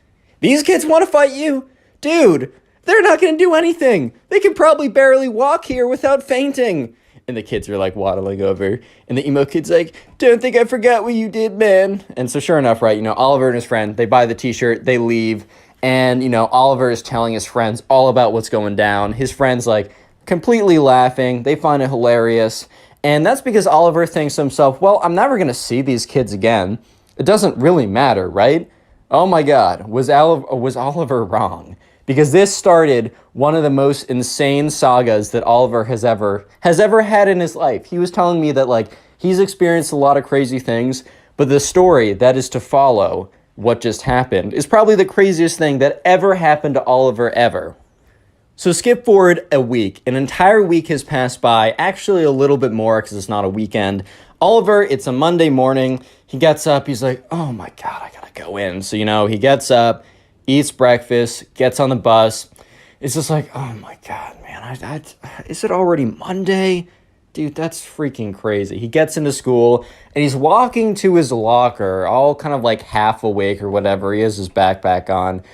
want to fight you? Dude, they're not going to do anything. They can probably barely walk here without fainting. And the kids are like waddling over. And the emo kid's like, don't think I forgot what you did, man. And so sure enough, right, Oliver and his friend, they buy the t-shirt, they leave. And, Oliver is telling his friends all about what's going down. His friends like completely laughing. They find it hilarious. And that's because Oliver thinks to himself, well, I'm never going to see these kids again. It doesn't really matter, right? Oh my God, was Oliver wrong? Because this started one of the most insane sagas that Oliver has ever had in his life. He was telling me that like he's experienced a lot of crazy things, but the story that is to follow what just happened is probably the craziest thing that ever happened to Oliver ever. So skip forward a week. An entire week has passed by, actually a little bit more because it's not a weekend. Oliver, it's a Monday morning. He gets up. He's like, oh my God, I gotta go in. So, he gets up, eats breakfast, gets on the bus. It's just like, oh my God, man, is it already Monday? Dude, that's freaking crazy. He gets into school and he's walking to his locker, all kind of like half awake or whatever. He has his backpack on.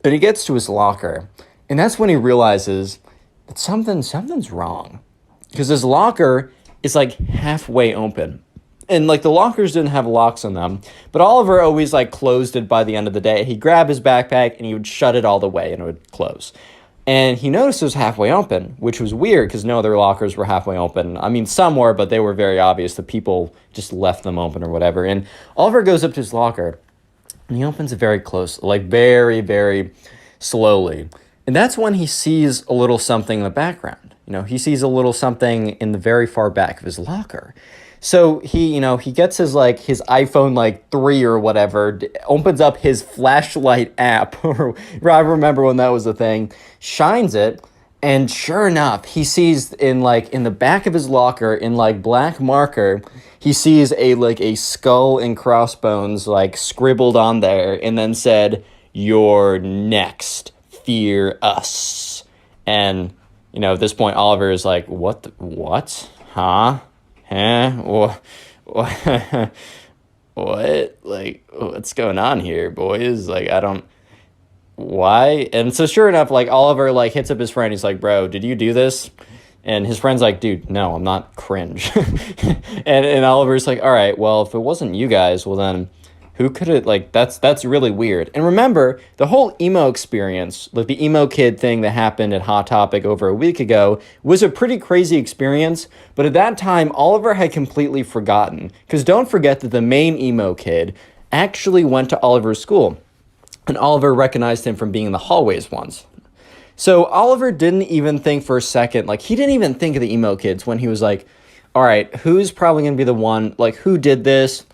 And he gets to his locker. And that's when he realizes that something's wrong. Because his locker is like halfway open. And like the lockers didn't have locks on them. But Oliver always like closed it by the end of the day. He'd grab his backpack and he would shut it all the way and it would close. And he noticed it was halfway open, which was weird because no other lockers were halfway open. I mean, some were, but they were very obvious. The people just left them open or whatever. And Oliver goes up to his locker and he opens it very close, like very, very slowly. And that's when he sees a little something in the background. He sees a little something in the very far back of his locker. So he gets his iPhone 3 or whatever, opens up his flashlight app, or I remember when that was a thing, shines it, and sure enough, he sees in the back of his locker in black marker, he sees a skull and crossbones scribbled on there, and then said, "You're next. Fear us." And at this point, Oliver is like, what? Huh? What? What? What's going on here, boys? Why? And so sure enough, Oliver hits up his friend. He's like, bro, did you do this? And his friend's like, dude, no, I'm not cringe. and Oliver's like, all right, well, if it wasn't you guys, well then who could it, that's really weird. And remember, the whole emo experience, the emo kid thing that happened at Hot Topic over a week ago, was a pretty crazy experience, but at that time, Oliver had completely forgotten. Because don't forget that the main emo kid actually went to Oliver's school, and Oliver recognized him from being in the hallways once. So Oliver didn't even think for a second, he didn't even think of the emo kids when he was like, all right, who's probably going to be the one, who did this?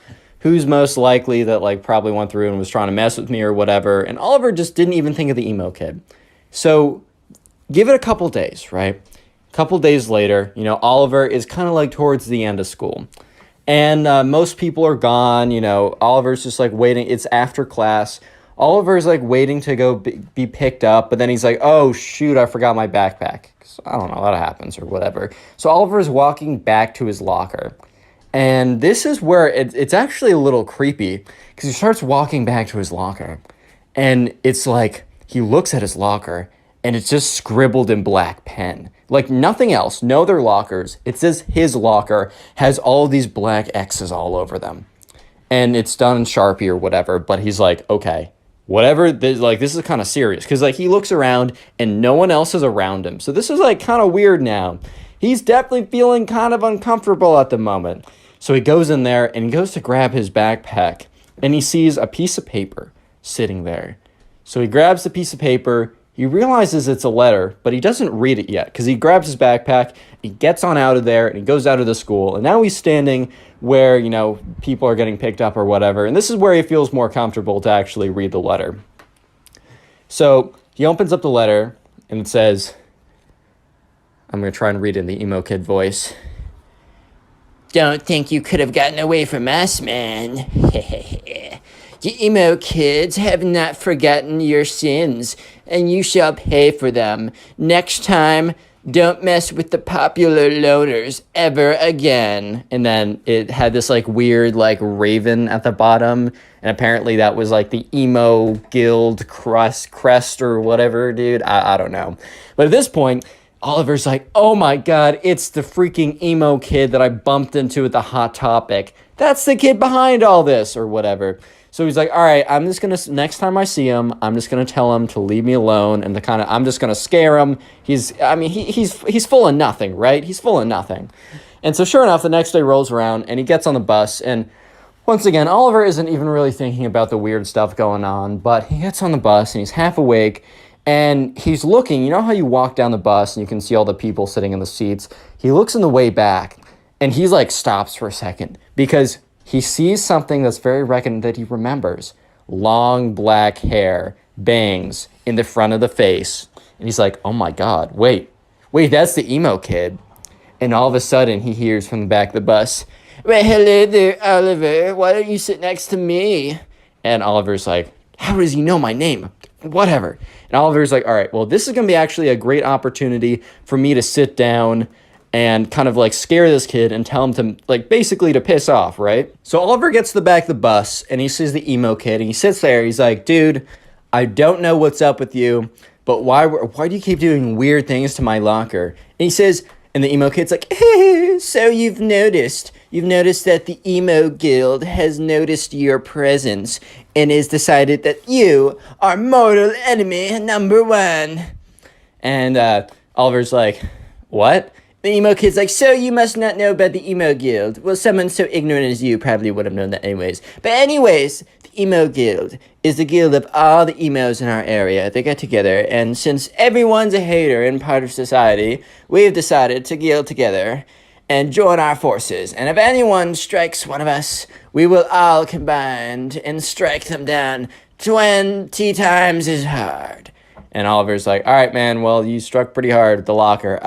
Who's most likely that probably went through and was trying to mess with me or whatever. And Oliver just didn't even think of the emo kid. So give it a couple days, right? A couple days later, Oliver is kind of towards the end of school. And most people are gone. Oliver's just waiting. It's after class. Oliver's waiting to go be picked up. But then he's like, oh, shoot, I forgot my backpack. I don't know, that happens or whatever. So Oliver's walking back to his locker. And this is where it's actually a little creepy because he starts walking back to his locker and it's he looks at his locker and it's just scribbled in black pen. Nothing else, no other lockers. It says his locker has all these black X's all over them. And it's done in Sharpie or whatever, but he's like, okay, whatever, this is kind of serious. Because, like, he looks around and no one else is around him. So this is, like, kind of weird now. He's definitely feeling kind of uncomfortable at the moment. So he goes in there and he goes to grab his backpack. And he sees a piece of paper sitting there. So he grabs the piece of paper. He realizes it's a letter, but he doesn't read it yet. Because he grabs his backpack, he gets on out of there, and he goes out of the school. And now he's standing where, you know, people are getting picked up or whatever. And this is where he feels more comfortable to actually read the letter. So he opens up the letter, and it says, I'm going to try and read it in the emo kid voice. Don't think you could have gotten away from us, man. You emo kids have not forgotten your sins, and you shall pay for them. Next time, don't mess with the popular loners ever again. And then it had this, like, weird, like, raven at the bottom. And apparently that was, like, the emo guild crest or whatever, dude. I don't know. But at this point, Oliver's like, oh my god, it's the freaking emo kid that I bumped into at the Hot Topic. That's the kid behind all this, or whatever. So he's like, all right, I'm just going to, next time I see him, I'm just going to tell him to leave me alone, and I'm just going to scare him. He's full of nothing, right? He's full of nothing. And so sure enough, the next day rolls around, and he gets on the bus, and once again, Oliver isn't even really thinking about the weird stuff going on, but he gets on the bus, and he's half awake, and he's looking. You know how you walk down the bus, and you can see all the people sitting in the seats? He looks in the way back, and he's like, stops for a second, because he sees something that's very reckoned that he remembers. Long black hair, bangs in the front of the face. And he's like, oh my god, wait, that's the emo kid. And all of a sudden, he hears from the back of the bus, well, hello there, Oliver. Why don't you sit next to me? And Oliver's like, how does he know my name? Whatever. And Oliver's like, all right, well, this is going to be actually a great opportunity for me to sit down and kind of, like, scare this kid and tell him to, like, basically to piss off, right? So Oliver gets to the back of the bus, and he sees the emo kid, and he sits there. He's like, dude, I don't know what's up with you, but why do you keep doing weird things to my locker? And he says, and the emo kid's like, so you've noticed that the emo guild has noticed your presence and has decided that you are mortal enemy number one. And Oliver's like, what? The emo kid's like, so you must not know about the emo guild. Well, someone so ignorant as you probably would have known that anyways. But anyways, the emo guild is the guild of all the emos in our area. They get together, and since everyone's a hater and part of society, we've decided to guild together and join our forces. And if anyone strikes one of us, we will all combine and strike them down 20 times as hard. And Oliver's like, all right, man, well, you struck pretty hard with the locker.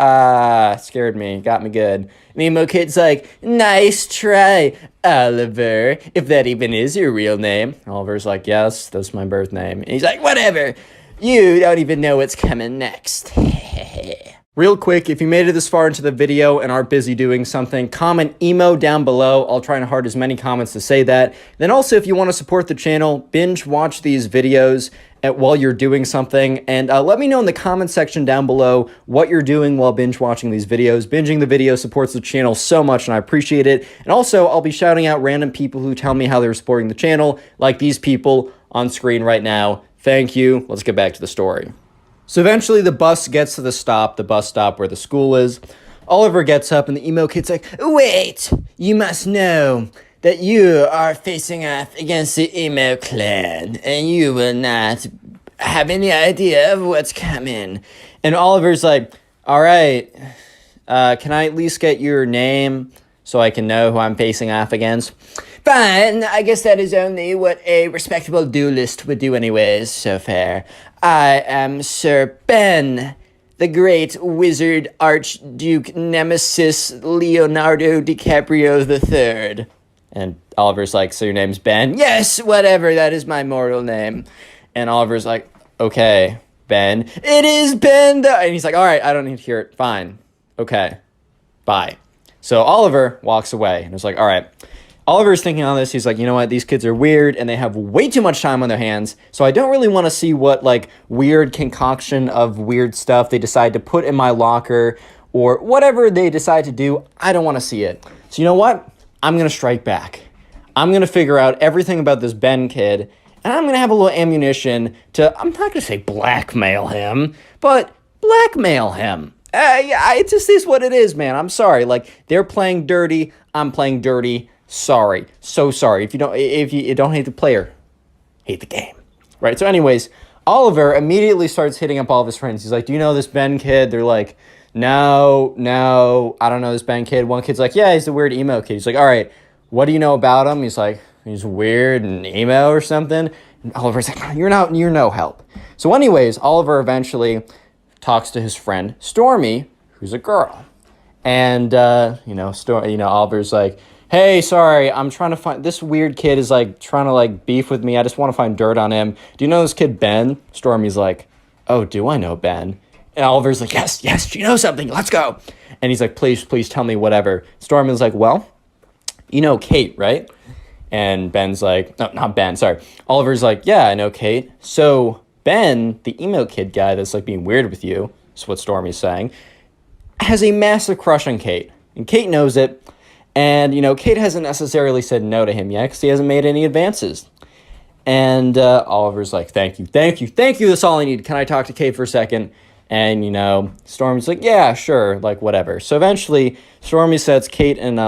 Scared me, got me good. And the emo kid's like, nice try, Oliver, if that even is your real name. Oliver's like, yes, that's my birth name. And he's like, whatever, you don't even know what's coming next. Real quick, if you made it this far into the video and are busy doing something, comment emo down below. I'll try and heart as many comments to say that. Then also, if you want to support the channel, binge watch these videos while you're doing something, and let me know in the comment section down below what you're doing while binge watching these videos. Binging the video supports the channel so much, and I appreciate it. And also, I'll be shouting out random people who tell me how they're supporting the channel, like these people on screen right now. Thank you. Let's get back to the story. So eventually the bus gets to the bus stop where the school is. Oliver gets up and the emo kid's like, wait, you must know that you are facing off against the emo clan, and you will not have any idea of what's coming. And Oliver's like, all right, can I at least get your name so I can know who I'm facing off against? Fine, I guess that is only what a respectable duelist would do anyways, so fair. I am Sir Ben, the great wizard archduke nemesis Leonardo DiCaprio III. And Oliver's like, so your name's Ben? Yes, whatever, that is my mortal name. And Oliver's like, okay, Ben. It is Ben! And he's like, all right, I don't need to hear it. Fine. Okay. Bye. So Oliver walks away and it's like, all right. Oliver's thinking on this. He's like, you know what? These kids are weird and they have way too much time on their hands. So I don't really want to see what, like, weird concoction of weird stuff they decide to put in my locker or whatever they decide to do. I don't want to see it. So you know what? I'm going to strike back. I'm going to figure out everything about this Ben kid. and I'm going to have a little ammunition to, I'm not going to say blackmail him, but blackmail him. Yeah, it just is what it is, man. I'm sorry. Like, they're playing dirty. I'm playing dirty. Sorry. So sorry. If you don't hate the player, hate the game. Right? So anyways, Oliver immediately starts hitting up all of his friends. He's like, do you know this Ben kid? They're like, no, I don't know this Ben kid. One kid's like, yeah, he's the weird emo kid. He's like, all right, what do you know about him? He's like, he's weird and emo or something. And Oliver's like, you're no help. So anyways, Oliver eventually talks to his friend Stormy, who's a girl. And, Oliver's like, hey, sorry, I'm trying to find, this weird kid is like trying to like beef with me. I just want to find dirt on him. Do you know this kid, Ben? Stormy's like, oh, do I know Ben? And Oliver's like, yes, you know something. Let's go. And he's like, please tell me whatever. Stormy's like, well, you know Kate, right? And Ben's like, no, not Ben, sorry. Oliver's like, yeah, I know Kate. So Ben, the emo kid guy that's like being weird with you, is what Stormy's saying, has a massive crush on Kate. And Kate knows it. And, Kate hasn't necessarily said no to him yet because he hasn't made any advances. And Oliver's like, thank you. That's all I need. Can I talk to Kate for a second? And, Stormy's like, yeah, sure, like, whatever. So eventually, Stormy sets Kate and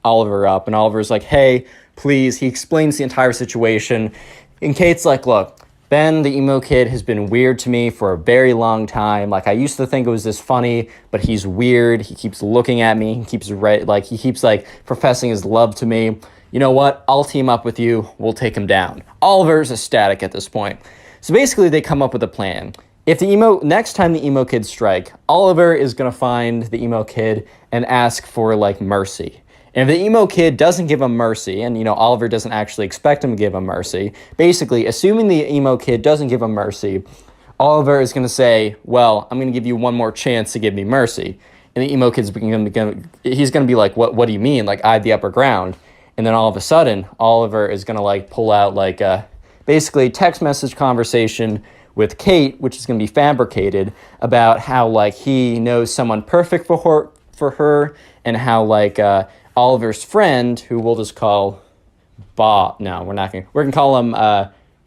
Oliver up. And Oliver's like, hey, please. He explains the entire situation. And Kate's like, look, Ben, the emo kid, has been weird to me for a very long time. Like, I used to think it was this funny, but he's weird. He keeps looking at me. He keeps professing his love to me. You know what? I'll team up with you. We'll take him down. Oliver's ecstatic at this point. So basically, they come up with a plan. If next time the emo kids strike, Oliver is going to find the emo kid and ask for, like, mercy. And if the emo kid doesn't give him mercy, and, Oliver doesn't actually expect him to give him mercy, basically, assuming the emo kid doesn't give him mercy, Oliver is going to say, well, I'm going to give you one more chance to give me mercy. And the emo kid's he's going to be like, what do you mean? Like, I have the upper ground. And then all of a sudden, Oliver is going to, like, pull out, like, basically text message conversation with Kate, which is going to be fabricated, about how, like, he knows someone perfect for her, and how, like, Oliver's friend, who we'll just call Bob. No, we're going to call him,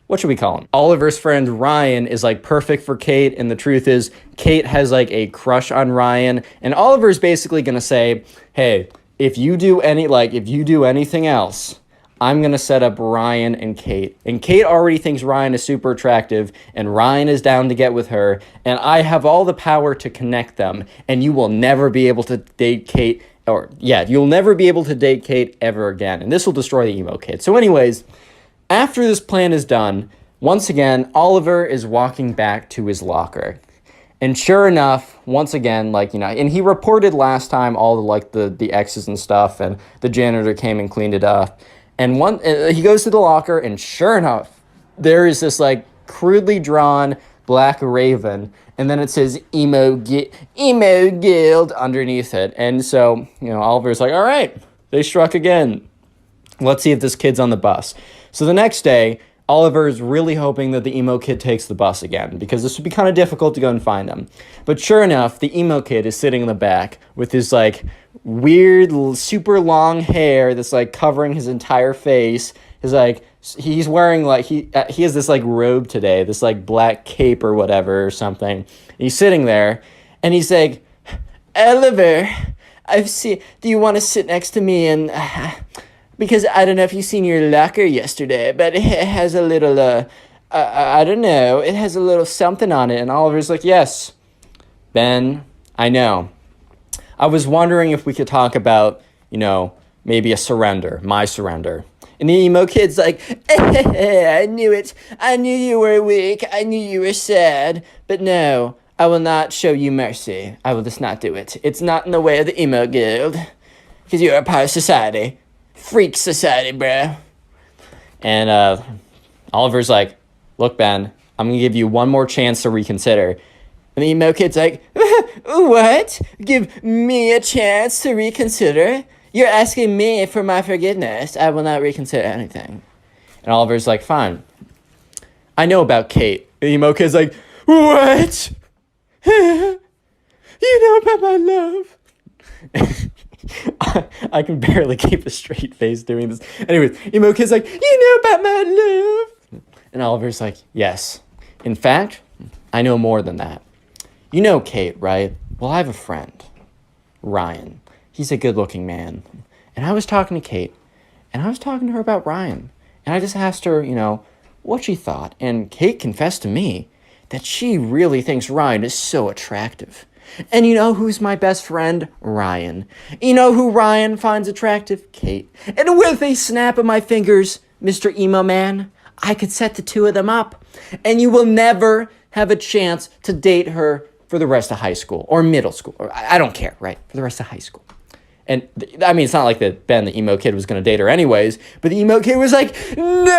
what should we call him? Oliver's friend Ryan is, like, perfect for Kate, and the truth is, Kate has, like, a crush on Ryan, and Oliver's basically going to say, hey, if you do anything else, I'm going to set up Ryan and Kate. And Kate already thinks Ryan is super attractive, and Ryan is down to get with her, and I have all the power to connect them, and you will never be able to date Kate, you'll never be able to date Kate ever again, and this will destroy the emo kid. So anyways, after this plan is done, once again, Oliver is walking back to his locker. And sure enough, once again, and he reported last time all the X's and stuff, and the janitor came and cleaned it up. And he goes to the locker, and sure enough, there is this, like, crudely drawn black raven, and then it says emo guild underneath it. And so, Oliver's like, all right, they struck again. Let's see if this kid's on the bus. So the next day, Oliver is really hoping that the emo kid takes the bus again, because this would be kind of difficult to go and find him. But sure enough, the emo kid is sitting in the back with his, like, weird, super long hair that's, like, covering his entire face. He's wearing, like, he has this, like, robe today, this, like, black cape or whatever or something. He's sitting there, and he's like, Oliver, do you want to sit next to me and... because I don't know if you've seen your locker yesterday, but it has a little, I don't know, it has a little something on it. And Oliver's like, yes, Ben, I know. I was wondering if we could talk about, maybe a surrender, my surrender. And the emo kid's like, I knew it. I knew you were weak. I knew you were sad. But no, I will not show you mercy. I will just not do it. It's not in the way of the emo guild. Because you're a part of society. Freak society, bruh. And Oliver's like, look, Ben, I'm going to give you one more chance to reconsider. And the emo kid's like, what? Give me a chance to reconsider? You're asking me for my forgiveness. I will not reconsider anything. And Oliver's like, fine. I know about Kate. The emo kid's like, what? You know about my love? I can barely keep a straight face doing this. Anyways, emo kid's like, you know about my love? And Oliver's like, yes. In fact, I know more than that. You know Kate, right? Well, I have a friend, Ryan. He's a good-looking man. And I was talking to Kate, and I was talking to her about Ryan. And I just asked her, what she thought. And Kate confessed to me that she really thinks Ryan is so attractive. And you know who's my best friend? Ryan. You know who Ryan finds attractive? Kate. And with a snap of my fingers, Mr. Emo Man, I could set the two of them up. And you will never have a chance to date her for the rest of high school or middle school. Or I don't care, right? For the rest of high school. And I mean, it's not like that Ben, the emo kid, was going to date her anyways, but the emo kid was like, no,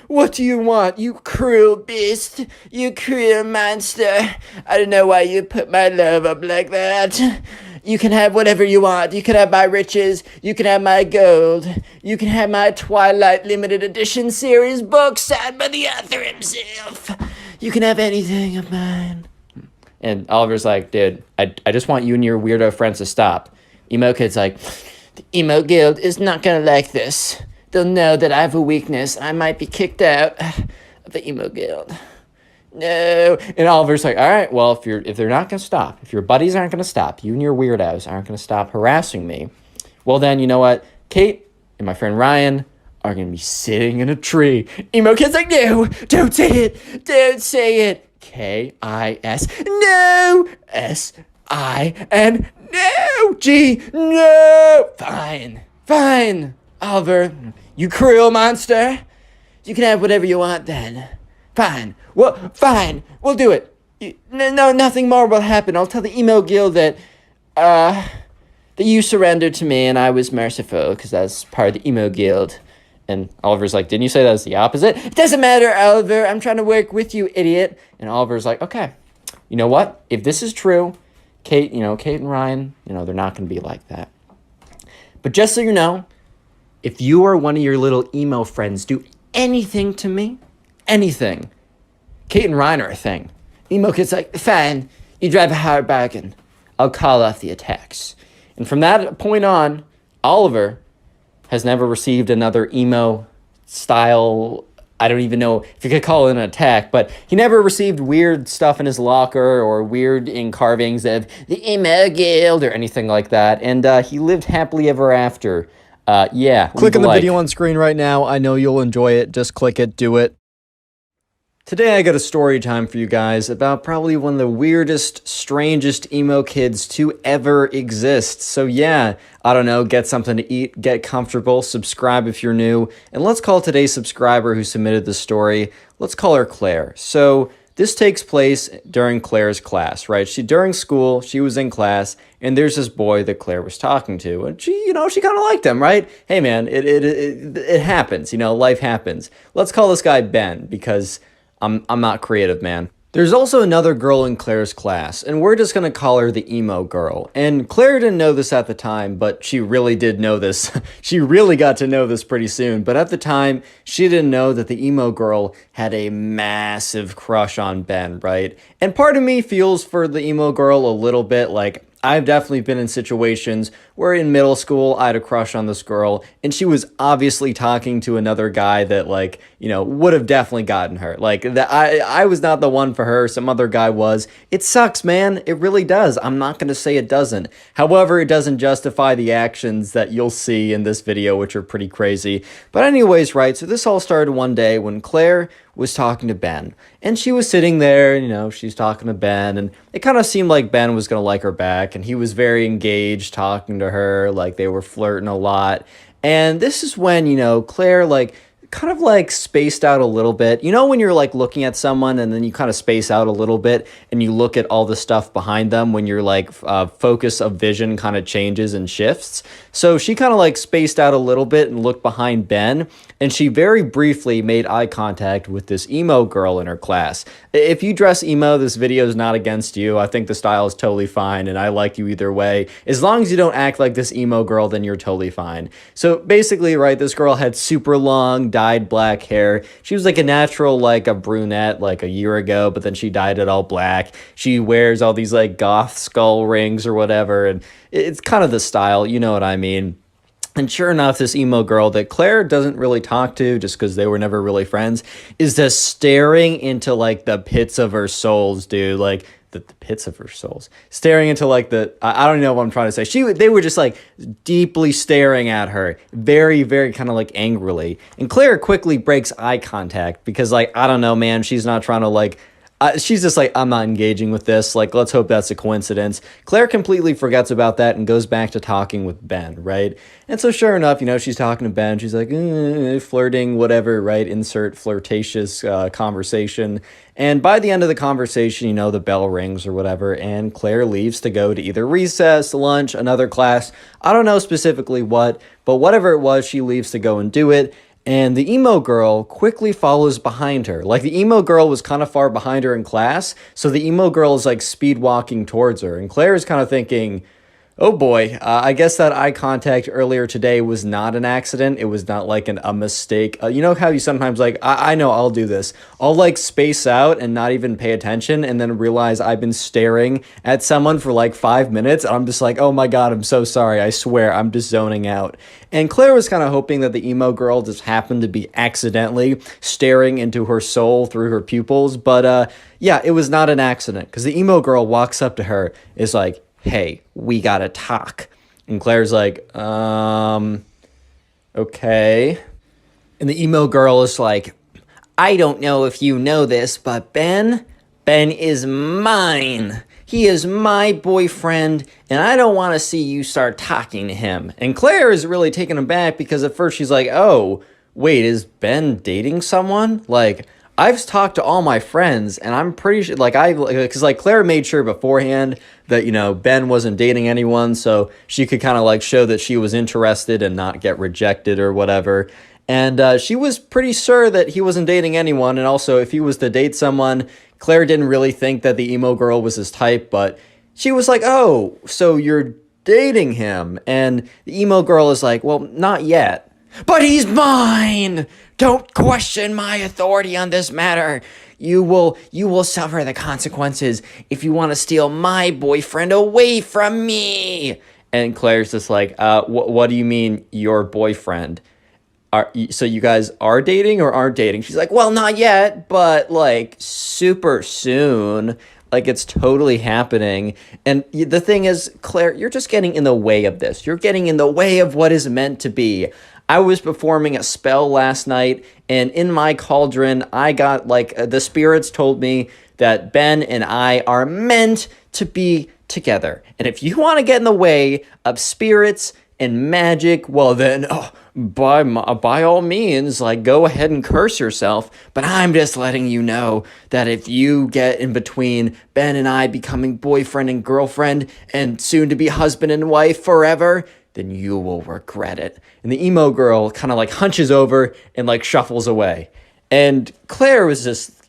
what do you want, you cruel beast, you cruel monster? I don't know why you put my love up like that. You can have whatever you want. You can have my riches. You can have my gold. You can have my Twilight limited edition series book signed by the author himself. You can have anything of mine. And Oliver's like, dude, I just want you and your weirdo friends to stop. Emo Kid's like, the Emo Guild is not gonna like this. They'll know that I have a weakness. I might be kicked out of the Emo Guild. No. And Oliver's like, all right, well, if they're not gonna stop, if your buddies aren't gonna stop, you and your weirdos aren't gonna stop harassing me, well then, you know what? Kate and my friend Ryan are gonna be sitting in a tree. Emo Kid's like, no, don't say it. Don't say it. K-I-S, no, S-I-N, no, G, no. Fine, Oliver, you cruel monster. You can have whatever you want then. Fine, we'll do it. No, nothing more will happen. I'll tell the Emo Guild that you surrendered to me and I was merciful because that's part of the Emo Guild. And Oliver's like, didn't you say that was the opposite? It doesn't matter, Oliver. I'm trying to work with you, idiot. And Oliver's like, okay, you know what? If this is true, Kate and Ryan, they're not going to be like that. But just so you know, if you or one of your little emo friends do anything to me, anything, Kate and Ryan are a thing. Emo Kid's like, fine, you drive a hard bargain. I'll call off the attacks. And from that point on, Oliver has never received another emo style, I don't even know if you could call it an attack, but he never received weird stuff in his locker or weird carvings of the Emo Guild or anything like that. And he lived happily ever after. Click on the video on screen right now. I know you'll enjoy it. Just click it, do it. Today I got a story time for you guys about probably one of the weirdest, strangest emo kids to ever exist. So yeah, I don't know, get something to eat, get comfortable, subscribe if you're new, and let's call today's subscriber who submitted the story, let's call her Claire. So this takes place during Claire's class, right? During school, she was in class, and there's this boy that Claire was talking to, and she kind of liked him, right? Hey man, it happens, life happens. Let's call this guy Ben, because I'm not creative, man. There's also another girl in Claire's class, and we're just gonna call her the emo girl. And Claire didn't know this at the time, but she really did know this. She really got to know this pretty soon, but at the time, she didn't know that the emo girl had a massive crush on Ben, right? And part of me feels for the emo girl a little bit, like, I've definitely been in situations where in middle school I had a crush on this girl and she was obviously talking to another guy that would have definitely gotten her. I was not the one for her, some other guy was. It sucks, man. It really does. I'm not going to say it doesn't. However, it doesn't justify the actions that you'll see in this video, which are pretty crazy. But anyways, right, so this all started one day when Claire was talking to Ben. And she was sitting there, she's talking to Ben, and it kind of seemed like Ben was going to like her back, and he was very engaged talking to her, like they were flirting a lot. And this is when, Claire, kind of spaced out a little bit. When you're looking at someone and then you kind of space out a little bit and you look at all the stuff behind them when your focus of vision kind of changes and shifts. So she kind of spaced out a little bit and looked behind Ben, and she very briefly made eye contact with this emo girl in her class. If you dress emo, this video is not against you. I think the style is totally fine and I like you either way. As long as you don't act like this emo girl, then you're totally fine. So basically, right, this girl had super long, dyed black hair. She was a natural, a brunette a year ago, but then she dyed it all black. She wears all these goth skull rings or whatever, and it's kind of the style, you know what I mean. And sure enough, this emo girl that Claire doesn't really talk to just because they were never really friends is just staring into like the pits of her souls, dude. Like the pits of her souls, staring into like I don't know what I'm trying to say. They were just like deeply staring at her, very, very kind of like angrily. And Claire quickly breaks eye contact because like, I don't know, man, she's not trying to like, she's just like, I'm not engaging with this. Like, let's hope that's a coincidence. Claire completely forgets about that and goes back to talking with Ben, right? And so sure enough, she's talking to Ben. She's like, flirting, whatever, right? Insert flirtatious conversation. And by the end of the conversation, the bell rings or whatever, and Claire leaves to go to either recess, lunch, another class. I don't know specifically what, but whatever it was, she leaves to go and do it. And the emo girl quickly follows behind her. Like, the emo girl was kind of far behind her in class, so the emo girl is like speed walking towards her. And Claire is kind of thinking, oh boy, I guess that eye contact earlier today was not an accident. It was not like a mistake. You know how you sometimes like, I know I'll do this. I'll like space out and not even pay attention and then realize I've been staring at someone for like 5 minutes. And I'm just like, oh my God, I'm so sorry. I swear, I'm just zoning out. And Claire was kind of hoping that the emo girl just happened to be accidentally staring into her soul through her pupils. But yeah, it was not an accident because the emo girl walks up to her, is like, hey, we gotta talk. And Claire's like, okay. And the emo girl is like, I don't know if you know this, but Ben is mine. He is my boyfriend, and I don't want to see you start talking to him. And Claire is really taken aback because at first she's like, oh, wait, is Ben dating someone? Like, I've talked to all my friends, and I'm pretty sure, because Claire made sure beforehand that, Ben wasn't dating anyone, so she could kind of like show that she was interested and not get rejected or whatever. And she was pretty sure that he wasn't dating anyone, and also if he was to date someone, Claire didn't really think that the emo girl was his type, but she was like, oh, so you're dating him? And the emo girl is like, well, not yet. But he's mine! Don't question my authority on this matter. You will suffer the consequences if you want to steal my boyfriend away from me. And Claire's just like, what do you mean, your boyfriend? So you guys are dating or aren't dating? She's like, well, not yet, but like super soon. Like, it's totally happening. And the thing is, Claire, you're just getting in the way of this. You're getting in the way of what is meant to be. I was performing a spell last night, and in my cauldron, I got, the spirits told me that Ben and I are meant to be together. And if you want to get in the way of spirits and magic, well then, by all means, go ahead and curse yourself. But I'm just letting you know that if you get in between Ben and I becoming boyfriend and girlfriend and soon to be husband and wife forever, then you will regret it. And the emo girl kind of hunches over and shuffles away. And Claire was just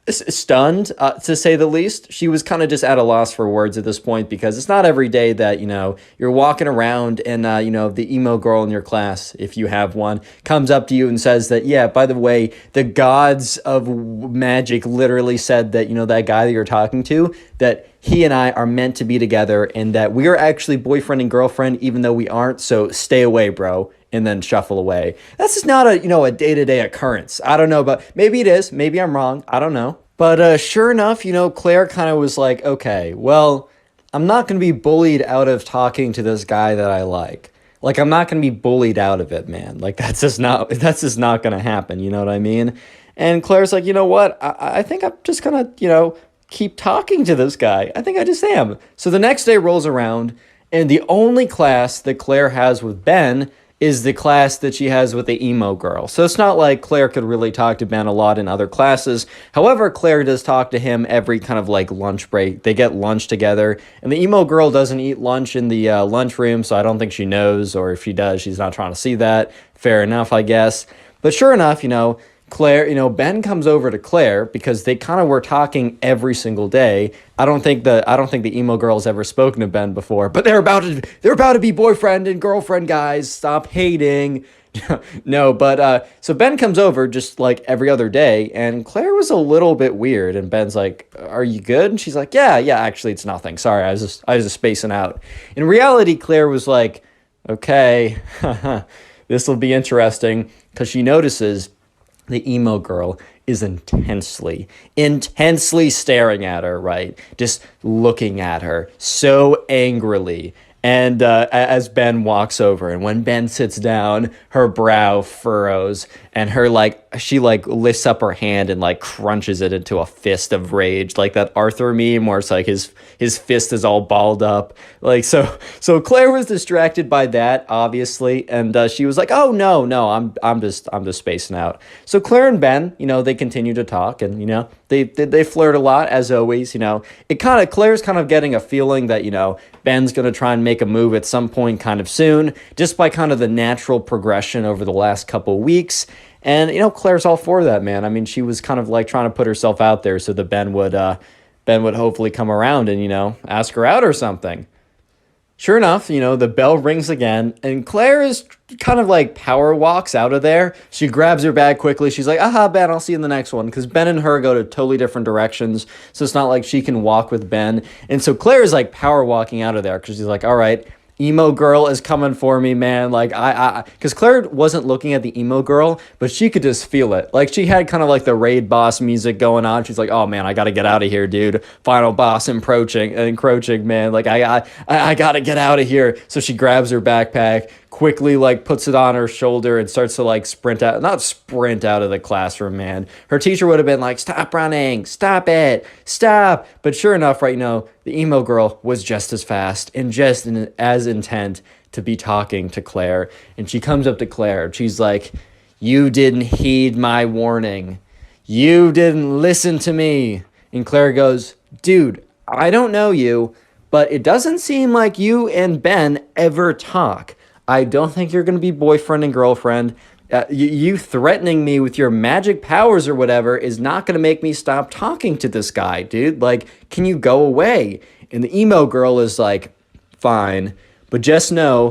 stunned, to say the least. She was kind of just at a loss for words at this point because it's not every day that, you're walking around and, the emo girl in your class, if you have one, comes up to you and says that, yeah, by the way, the gods of magic literally said that, that guy that you're talking to, that he and I are meant to be together and that we are actually boyfriend and girlfriend even though we aren't, so stay away, bro, and then shuffle away. That's just not a day-to-day occurrence. I don't know, but maybe it is. Maybe I'm wrong. I don't know. But sure enough, Claire kind of was like, okay, well, I'm not going to be bullied out of talking to this guy that I like. I'm not going to be bullied out of it, man. That's just not going to happen. You know what I mean? And Claire's like, you know what? I think I'm just going to, keep talking to this guy. I think I just am. So the next day rolls around, and the only class that Claire has with Ben is the class that she has with the emo girl. So it's not like Claire could really talk to Ben a lot in other classes. However, Claire does talk to him every kind of lunch break. They get lunch together, and the emo girl doesn't eat lunch in the lunchroom, so I don't think she knows, or if she does, she's not trying to see that. Fair enough, I guess. But sure enough, Claire, Ben comes over to Claire because they kind of were talking every single day. I don't think the emo girl's ever spoken to Ben before, but they're about to be boyfriend and girlfriend, guys. Stop hating. No, but so Ben comes over just every other day, and Claire was a little bit weird, and Ben's like, "Are you good?" And she's like, "Yeah, actually, it's nothing. Sorry, I was just spacing out." In reality, Claire was like, Okay, this will be interesting because she notices the emo girl is intensely staring at her, right? Just looking at her so angrily. And as Ben walks over, and when Ben sits down, her brow furrows, and she lifts up her hand and like crunches it into a fist of rage, like that Arthur meme where it's like his fist is all balled up. Like so Claire was distracted by that, obviously, and she was like, "Oh no, I'm just spacing out." So Claire and Ben, they continue to talk, and they flirt a lot as always. Claire's kind of getting a feeling that Ben's gonna try and make a move at some point kind of soon, just by kind of the natural progression over the last couple weeks. And Claire's all for that, man. I mean, she was kind of like trying to put herself out there so that Ben would hopefully come around and ask her out or something. Sure enough, the bell rings again, and Claire is kind of like power walks out of there. She grabs her bag quickly. She's like, aha, Ben, I'll see you in the next one. Because Ben and her go to totally different directions. So it's not like she can walk with Ben. And so Claire is like power walking out of there because she's like, all right, emo girl is coming for me, man. Like because Claire wasn't looking at the emo girl, but she could just feel it. Like she had kind of like the raid boss music going on. She's like, oh man, I gotta get out of here, dude. Final boss encroaching, man. Like I gotta get out of here. So she grabs her backpack, quickly like puts it on her shoulder and starts to like not sprint out of the classroom, man. Her teacher would have been like, stop running, stop it, stop. But sure enough, right now, the emo girl was just as fast and just as intent to be talking to Claire. And she comes up to Claire. She's like, you didn't heed my warning. You didn't listen to me. And Claire goes, dude, I don't know you, but it doesn't seem like you and Ben ever talk. I don't think you're going to be boyfriend and girlfriend. You threatening me with your magic powers or whatever is not going to make me stop talking to this guy, dude. Like, can you go away? And the emo girl is like, fine, but just know